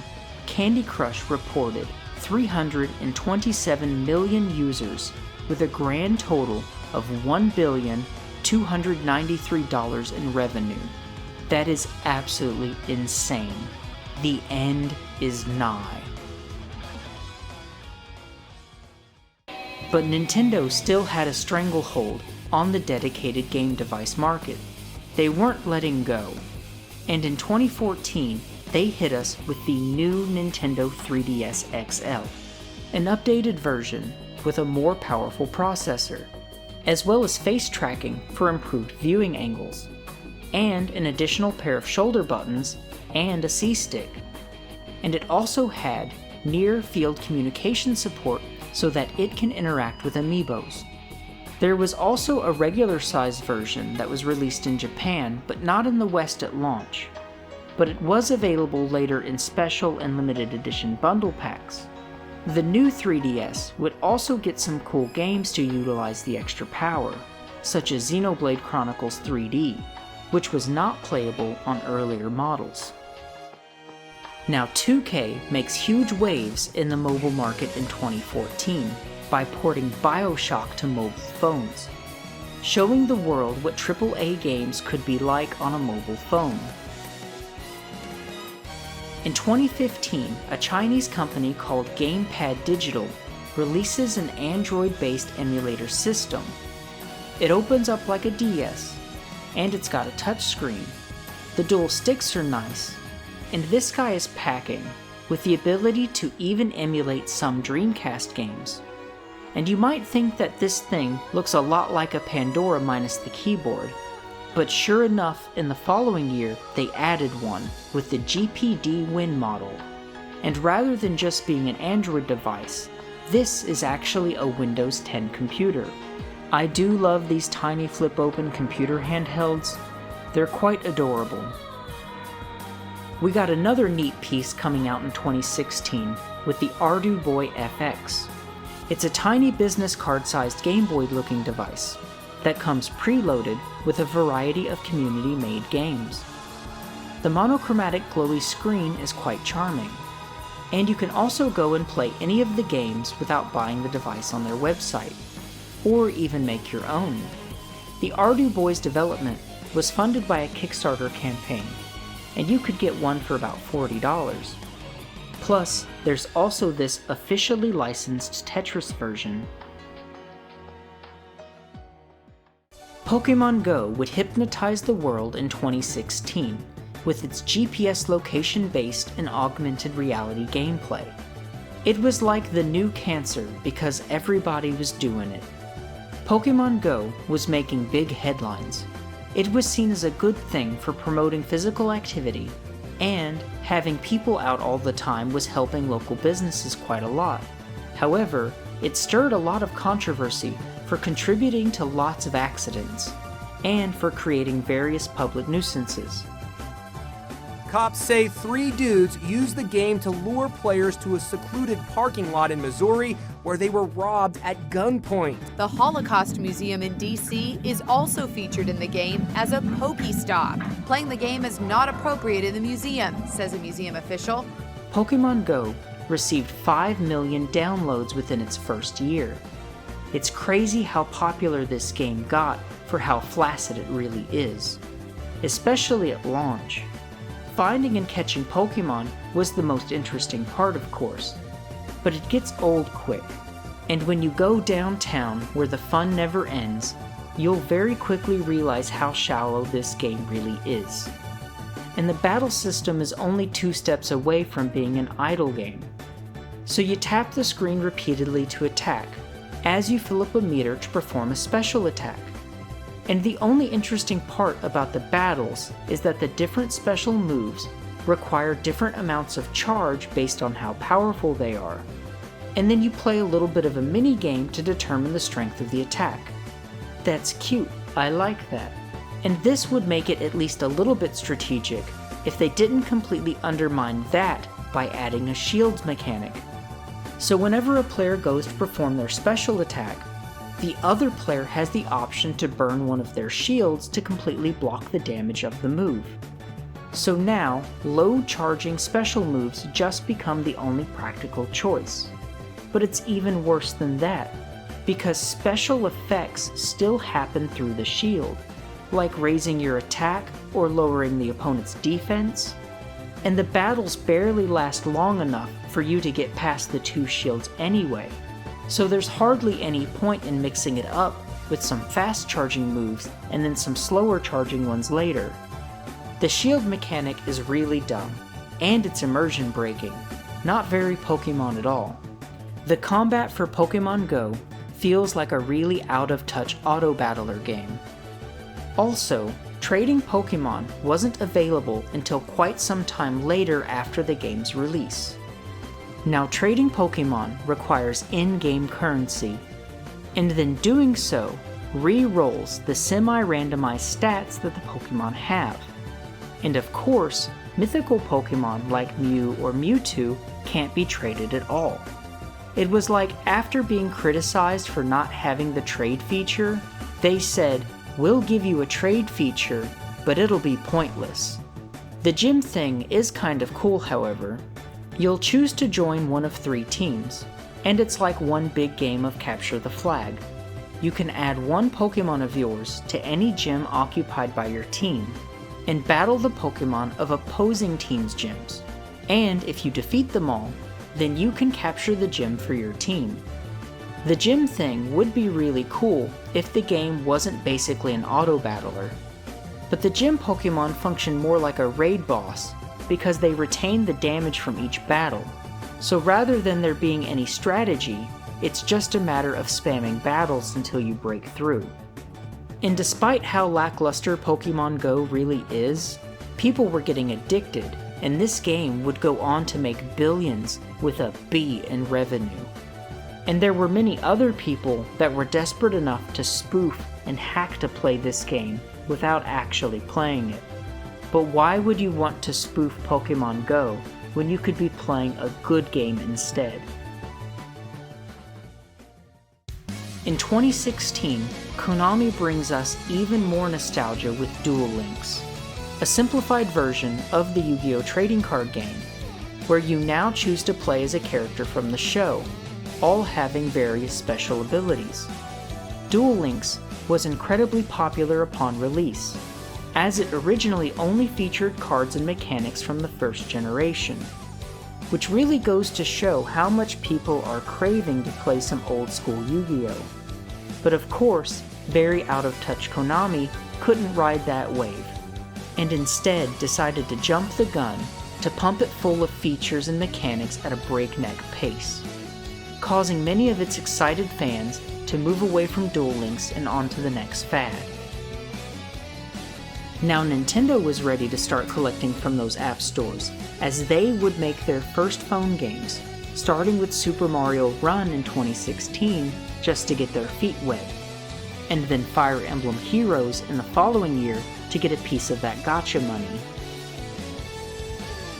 Candy Crush reported 327 million users with a grand total of $1,293 in revenue. That is absolutely insane. The end is nigh. But Nintendo still had a stranglehold on the dedicated game device market. They weren't letting go. And in 2014, they hit us with the new Nintendo 3DS XL, an updated version with a more powerful processor, as well as face tracking for improved viewing angles, and an additional pair of shoulder buttons and a C-stick. And it also had near-field communication support so that it can interact with amiibos. There was also a regular-sized version that was released in Japan, but not in the West at launch. But it was available later in special and limited edition bundle packs. The new 3DS would also get some cool games to utilize the extra power, such as Xenoblade Chronicles 3D, which was not playable on earlier models. Now 2K makes huge waves in the mobile market in 2014 by porting BioShock to mobile phones, showing the world what AAA games could be like on a mobile phone. In 2015, a Chinese company called Gamepad Digital releases an Android-based emulator system. It opens up like a DS, and it's got a touchscreen. The dual sticks are nice, and this guy is packing, with the ability to even emulate some Dreamcast games. And you might think that this thing looks a lot like a Pandora minus the keyboard, but sure enough, in the following year, they added one with the GPD Win model. And rather than just being an Android device, this is actually a Windows 10 computer. I do love these tiny flip-open computer handhelds. They're quite adorable. We got another neat piece coming out in 2016 with the Ardu Boy FX. It's a tiny business card-sized Game Boy-looking device that comes preloaded with a variety of community-made games. The monochromatic glowy screen is quite charming, and you can also go and play any of the games without buying the device on their website, or even make your own. The Ardu Boy's development was funded by a Kickstarter campaign, and you could get one for about $40. Plus, there's also this officially licensed Tetris version. Pokemon Go would hypnotize the world in 2016 with its GPS location-based and augmented reality gameplay. It was like the new cancer because everybody was doing it. Pokemon Go was making big headlines. It was seen as a good thing for promoting physical activity, and having people out all the time was helping local businesses quite a lot. However, it stirred a lot of controversy for contributing to lots of accidents, and for creating various public nuisances. Cops say 3 dudes used the game to lure players to a secluded parking lot in Missouri where they were robbed at gunpoint. The Holocaust Museum in D.C. is also featured in the game as a Pokestop. Playing the game is not appropriate in the museum, says a museum official. Pokemon Go received 5 million downloads within its first year. It's crazy how popular this game got for how flaccid it really is, especially at launch. Finding and catching Pokemon was the most interesting part, of course, but it gets old quick, and when you go downtown where the fun never ends, you'll very quickly realize how shallow this game really is. And the battle system is only 2 steps away from being an idle game. So you tap the screen repeatedly to attack, as you fill up a meter to perform a special attack. And the only interesting part about the battles is that the different special moves require different amounts of charge based on how powerful they are. And then you play a little bit of a mini game to determine the strength of the attack. That's cute, I like that. And this would make it at least a little bit strategic if they didn't completely undermine that by adding a shields mechanic. So whenever a player goes to perform their special attack, the other player has the option to burn one of their shields to completely block the damage of the move. So now, low charging special moves just become the only practical choice. But it's even worse than that, because special effects still happen through the shield, like raising your attack or lowering the opponent's defense, and the battles barely last long enough for you to get past the 2 shields anyway. So there's hardly any point in mixing it up with some fast charging moves and then some slower charging ones later. The shield mechanic is really dumb, and it's immersion breaking, not very Pokemon at all. The combat for Pokemon Go feels like a really out of touch auto battler game. Also, trading Pokemon wasn't available until quite some time later after the game's release. Now, trading Pokemon requires in-game currency, and then doing so re-rolls the semi-randomized stats that the Pokemon have. And of course, mythical Pokemon like Mew or Mewtwo can't be traded at all. It was like after being criticized for not having the trade feature, they said, "We'll give you a trade feature, but it'll be pointless." The gym thing is kind of cool, however. You'll choose to join one of 3 teams, and it's like one big game of capture the flag. You can add 1 Pokemon of yours to any gym occupied by your team, and battle the Pokemon of opposing teams' gyms. And if you defeat them all, then you can capture the gym for your team. The gym thing would be really cool if the game wasn't basically an auto battler, but the gym Pokemon function more like a raid boss because they retain the damage from each battle. So rather than there being any strategy, it's just a matter of spamming battles until you break through. And despite how lackluster Pokemon Go really is, people were getting addicted, and this game would go on to make billions with a B in revenue. And there were many other people that were desperate enough to spoof and hack to play this game without actually playing it. But why would you want to spoof Pokemon Go when you could be playing a good game instead? In 2016, Konami brings us even more nostalgia with Duel Links, a simplified version of the Yu-Gi-Oh! Trading card game, where you now choose to play as a character from the show, all having various special abilities. Duel Links was incredibly popular upon release, as it originally only featured cards and mechanics from the first generation, which really goes to show how much people are craving to play some old school Yu-Gi-Oh! But of course, very out-of-touch Konami couldn't ride that wave, and instead decided to jump the gun to pump it full of features and mechanics at a breakneck pace, causing many of its excited fans to move away from Duel Links and onto the next fad. Now Nintendo was ready to start collecting from those app stores, as they would make their first phone games, starting with Super Mario Run in 2016 just to get their feet wet, and then Fire Emblem Heroes in the following year to get a piece of that gacha money.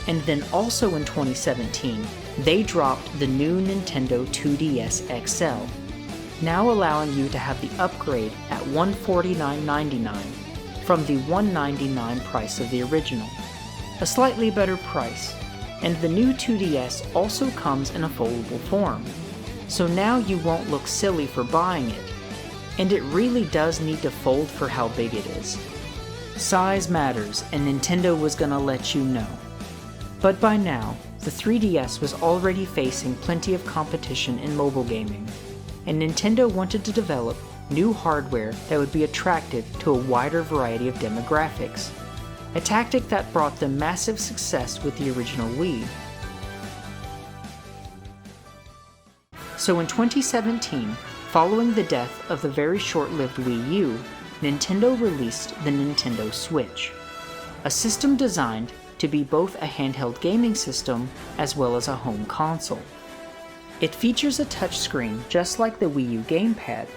And then also in 2017, they dropped the new Nintendo 2DS XL, now allowing you to have the upgrade at $149.99 from the $199 price of the original, a slightly better price, and the new 2DS also comes in a foldable form, so now you won't look silly for buying it, and it really does need to fold for how big it is. Size matters, and Nintendo was gonna let you know. But by now, the 3DS was already facing plenty of competition in mobile gaming, and Nintendo wanted to develop new hardware that would be attractive to a wider variety of demographics, a tactic that brought them massive success with the original Wii. So in 2017, following the death of the very short-lived Wii U, Nintendo released the Nintendo Switch, a system designed to be both a handheld gaming system as well as a home console. It features a touchscreen just like the Wii U gamepad,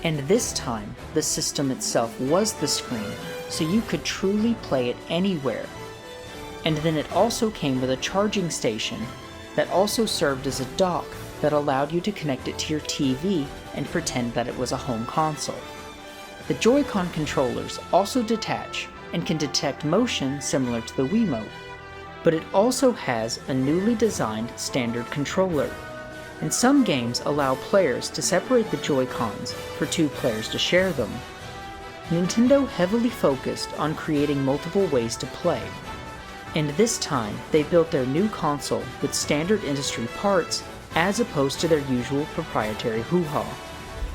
and this time the system itself was the screen, so you could truly play it anywhere. And then it also came with a charging station that also served as a dock that allowed you to connect it to your TV and pretend that it was a home console. The Joy-Con controllers also detach and can detect motion similar to the Wiimote, but it also has a newly designed standard controller, and some games allow players to separate the Joy-Cons for two players to share them. Nintendo heavily focused on creating multiple ways to play, and this time they built their new console with standard industry parts as opposed to their usual proprietary hoo-ha,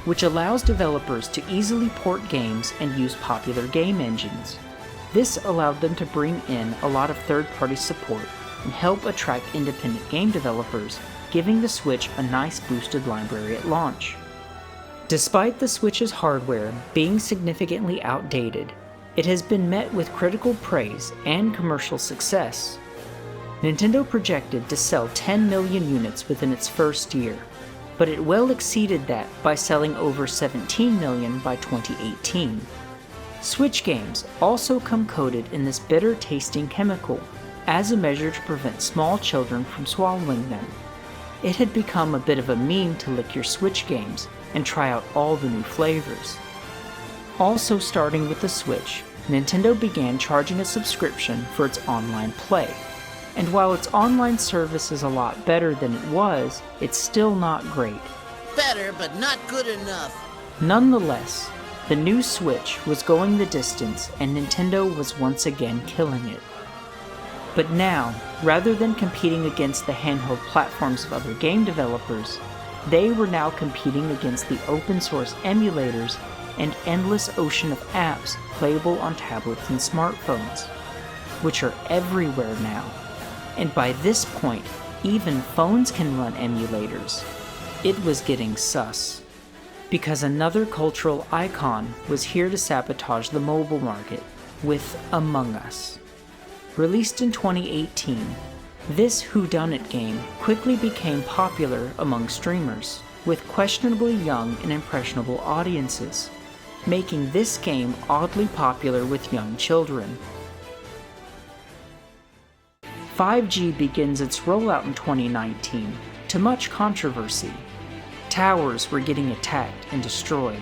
which allows developers to easily port games and use popular game engines. This allowed them to bring in a lot of third-party support and help attract independent game developers, giving the Switch a nice boosted library at launch. Despite the Switch's hardware being significantly outdated, it has been met with critical praise and commercial success. Nintendo projected to sell 10 million units within its first year, but it well exceeded that by selling over 17 million by 2018. Switch games also come coated in this bitter-tasting chemical as a measure to prevent small children from swallowing them. It had become a bit of a meme to lick your Switch games and try out all the new flavors. Also starting with the Switch, Nintendo began charging a subscription for its online play. And while its online service is a lot better than it was, it's still not great. Better, but not good enough. Nonetheless, the new Switch was going the distance and Nintendo was once again killing it. But now, rather than competing against the handheld platforms of other game developers, they were now competing against the open source emulators and endless ocean of apps playable on tablets and smartphones, which are everywhere now. And by this point, even phones can run emulators. It was getting sus, because another cultural icon was here to sabotage the mobile market with Among Us. Released in 2018, this whodunit game quickly became popular among streamers, with questionably young and impressionable audiences, making this game oddly popular with young children. 5G begins its rollout in 2019, to much controversy. Towers were getting attacked and destroyed.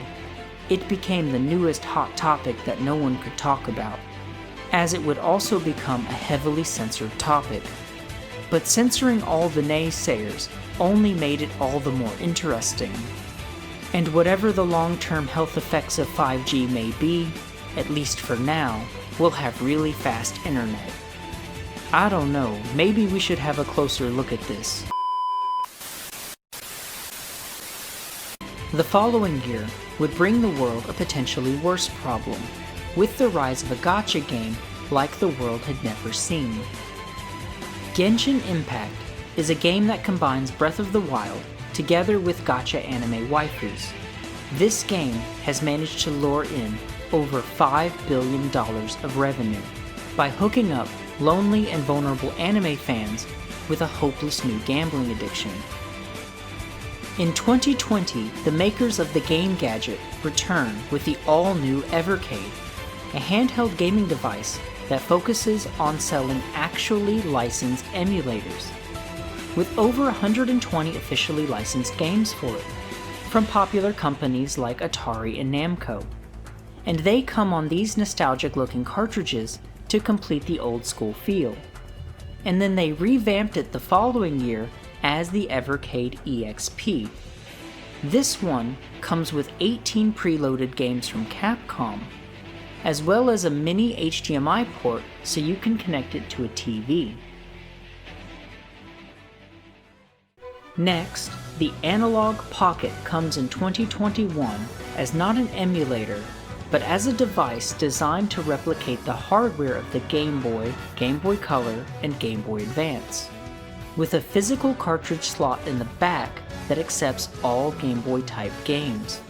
It became the newest hot topic that no one could talk about, as it would also become a heavily censored topic. But censoring all the naysayers only made it all the more interesting. And whatever the long-term health effects of 5G may be, at least for now, we'll have really fast internet. I don't know, maybe we should have a closer look at this. The following year, would bring the world a potentially worse problem, with the rise of a gacha game like the world had never seen. Genshin Impact is a game that combines Breath of the Wild together with gacha anime waifus. This game has managed to lure in over $5 billion of revenue by hooking up lonely and vulnerable anime fans with a hopeless new gambling addiction. In 2020, the makers of the game gadget return with the all-new Evercade, a handheld gaming device that focuses on selling actually licensed emulators, with over 120 officially licensed games for it, from popular companies like Atari and Namco. And they come on these nostalgic-looking cartridges to complete the old-school feel. And then they revamped it the following year as the Evercade EXP. This one comes with 18 preloaded games from Capcom, as well as a mini HDMI port so you can connect it to a TV. Next, the Analog Pocket comes in 2021 as not an emulator, but as a device designed to replicate the hardware of the Game Boy, Game Boy Color, and Game Boy Advance, with a physical cartridge slot in the back that accepts all Game Boy type games.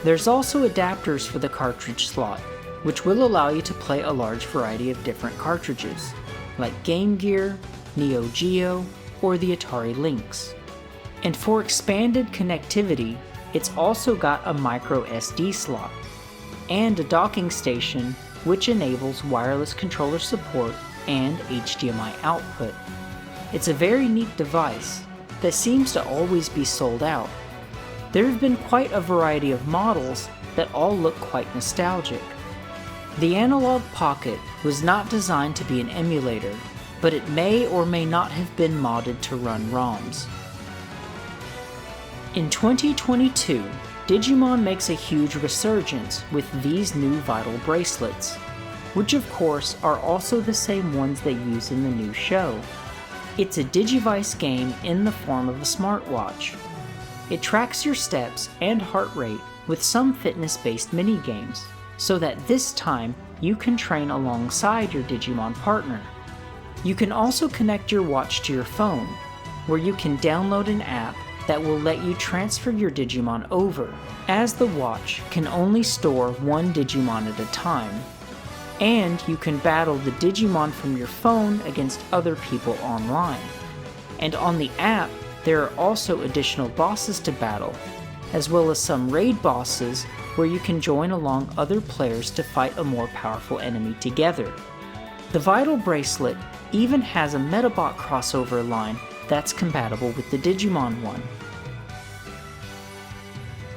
There's also adapters for the cartridge slot, which will allow you to play a large variety of different cartridges, like Game Gear, Neo Geo, or the Atari Lynx. And for expanded connectivity, it's also got a micro SD slot, and a docking station which enables wireless controller support and HDMI output. It's a very neat device that seems to always be sold out. There have been quite a variety of models that all look quite nostalgic. The Analog Pocket was not designed to be an emulator, but it may or may not have been modded to run ROMs. In 2022, Digimon makes a huge resurgence with these new Vital bracelets, which of course are also the same ones they use in the new show. It's a Digivice game in the form of a smartwatch. It tracks your steps and heart rate with some fitness-based mini-games, so that this time you can train alongside your Digimon partner. You can also connect your watch to your phone, where you can download an app that will let you transfer your Digimon over, as the watch can only store one Digimon at a time. And you can battle the Digimon from your phone against other people online. And on the app, there are also additional bosses to battle, as well as some raid bosses where you can join along other players to fight a more powerful enemy together. The Vital bracelet even has a Metabot crossover line that's compatible with the Digimon one.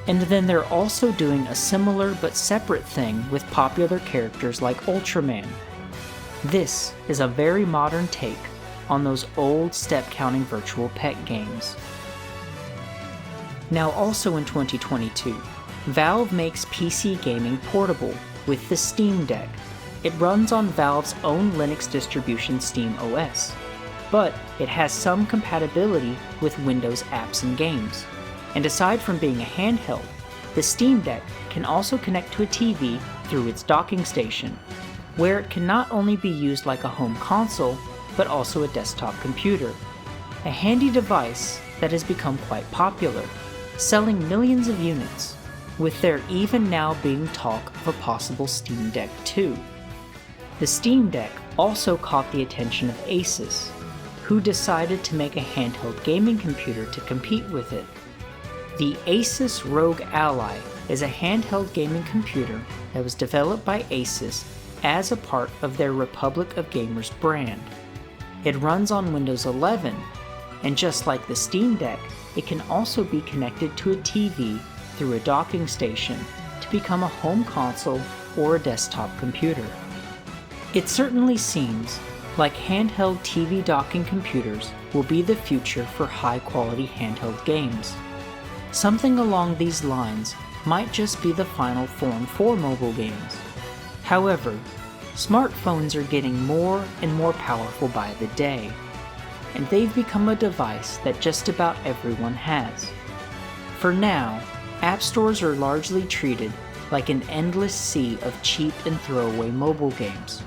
And then they're also doing a similar but separate thing with popular characters like Ultraman. This is a very modern take on those old step-counting virtual pet games. Now also in 2022, Valve makes PC gaming portable with the Steam Deck. It runs on Valve's own Linux distribution Steam OS, but it has some compatibility with Windows apps and games. And aside from being a handheld, the Steam Deck can also connect to a TV through its docking station, where it can not only be used like a home console, but also a desktop computer. A handy device that has become quite popular, selling millions of units, with there even now being talk of a possible Steam Deck 2. The Steam Deck also caught the attention of Asus, who decided to make a handheld gaming computer to compete with it. The Asus ROG Ally is a handheld gaming computer that was developed by Asus as a part of their Republic of Gamers brand. It runs on Windows 11, and just like the Steam Deck, it can also be connected to a TV through a docking station to become a home console or a desktop computer. It certainly seems like handheld TV docking computers will be the future for high-quality handheld games. Something along these lines might just be the final form for mobile games. However, smartphones are getting more and more powerful by the day, and they've become a device that just about everyone has. For now, app stores are largely treated like an endless sea of cheap and throwaway mobile games.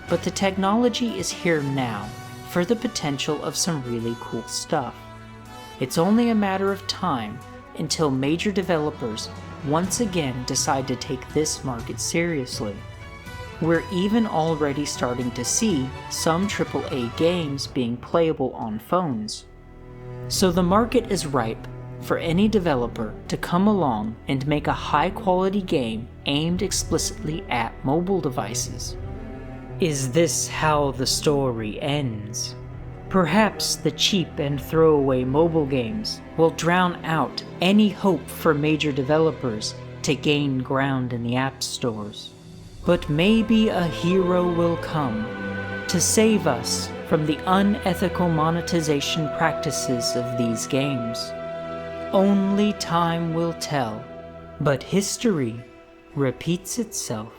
But the technology is here now for the potential of some really cool stuff. It's only a matter of time until major developers once again decide to take this market seriously. We're even already starting to see some AAA games being playable on phones. So the market is ripe for any developer to come along and make a high-quality game aimed explicitly at mobile devices. Is this how the story ends? Perhaps the cheap and throwaway mobile games will drown out any hope for major developers to gain ground in the app stores. But maybe a hero will come to save us from the unethical monetization practices of these games. Only time will tell, but history repeats itself.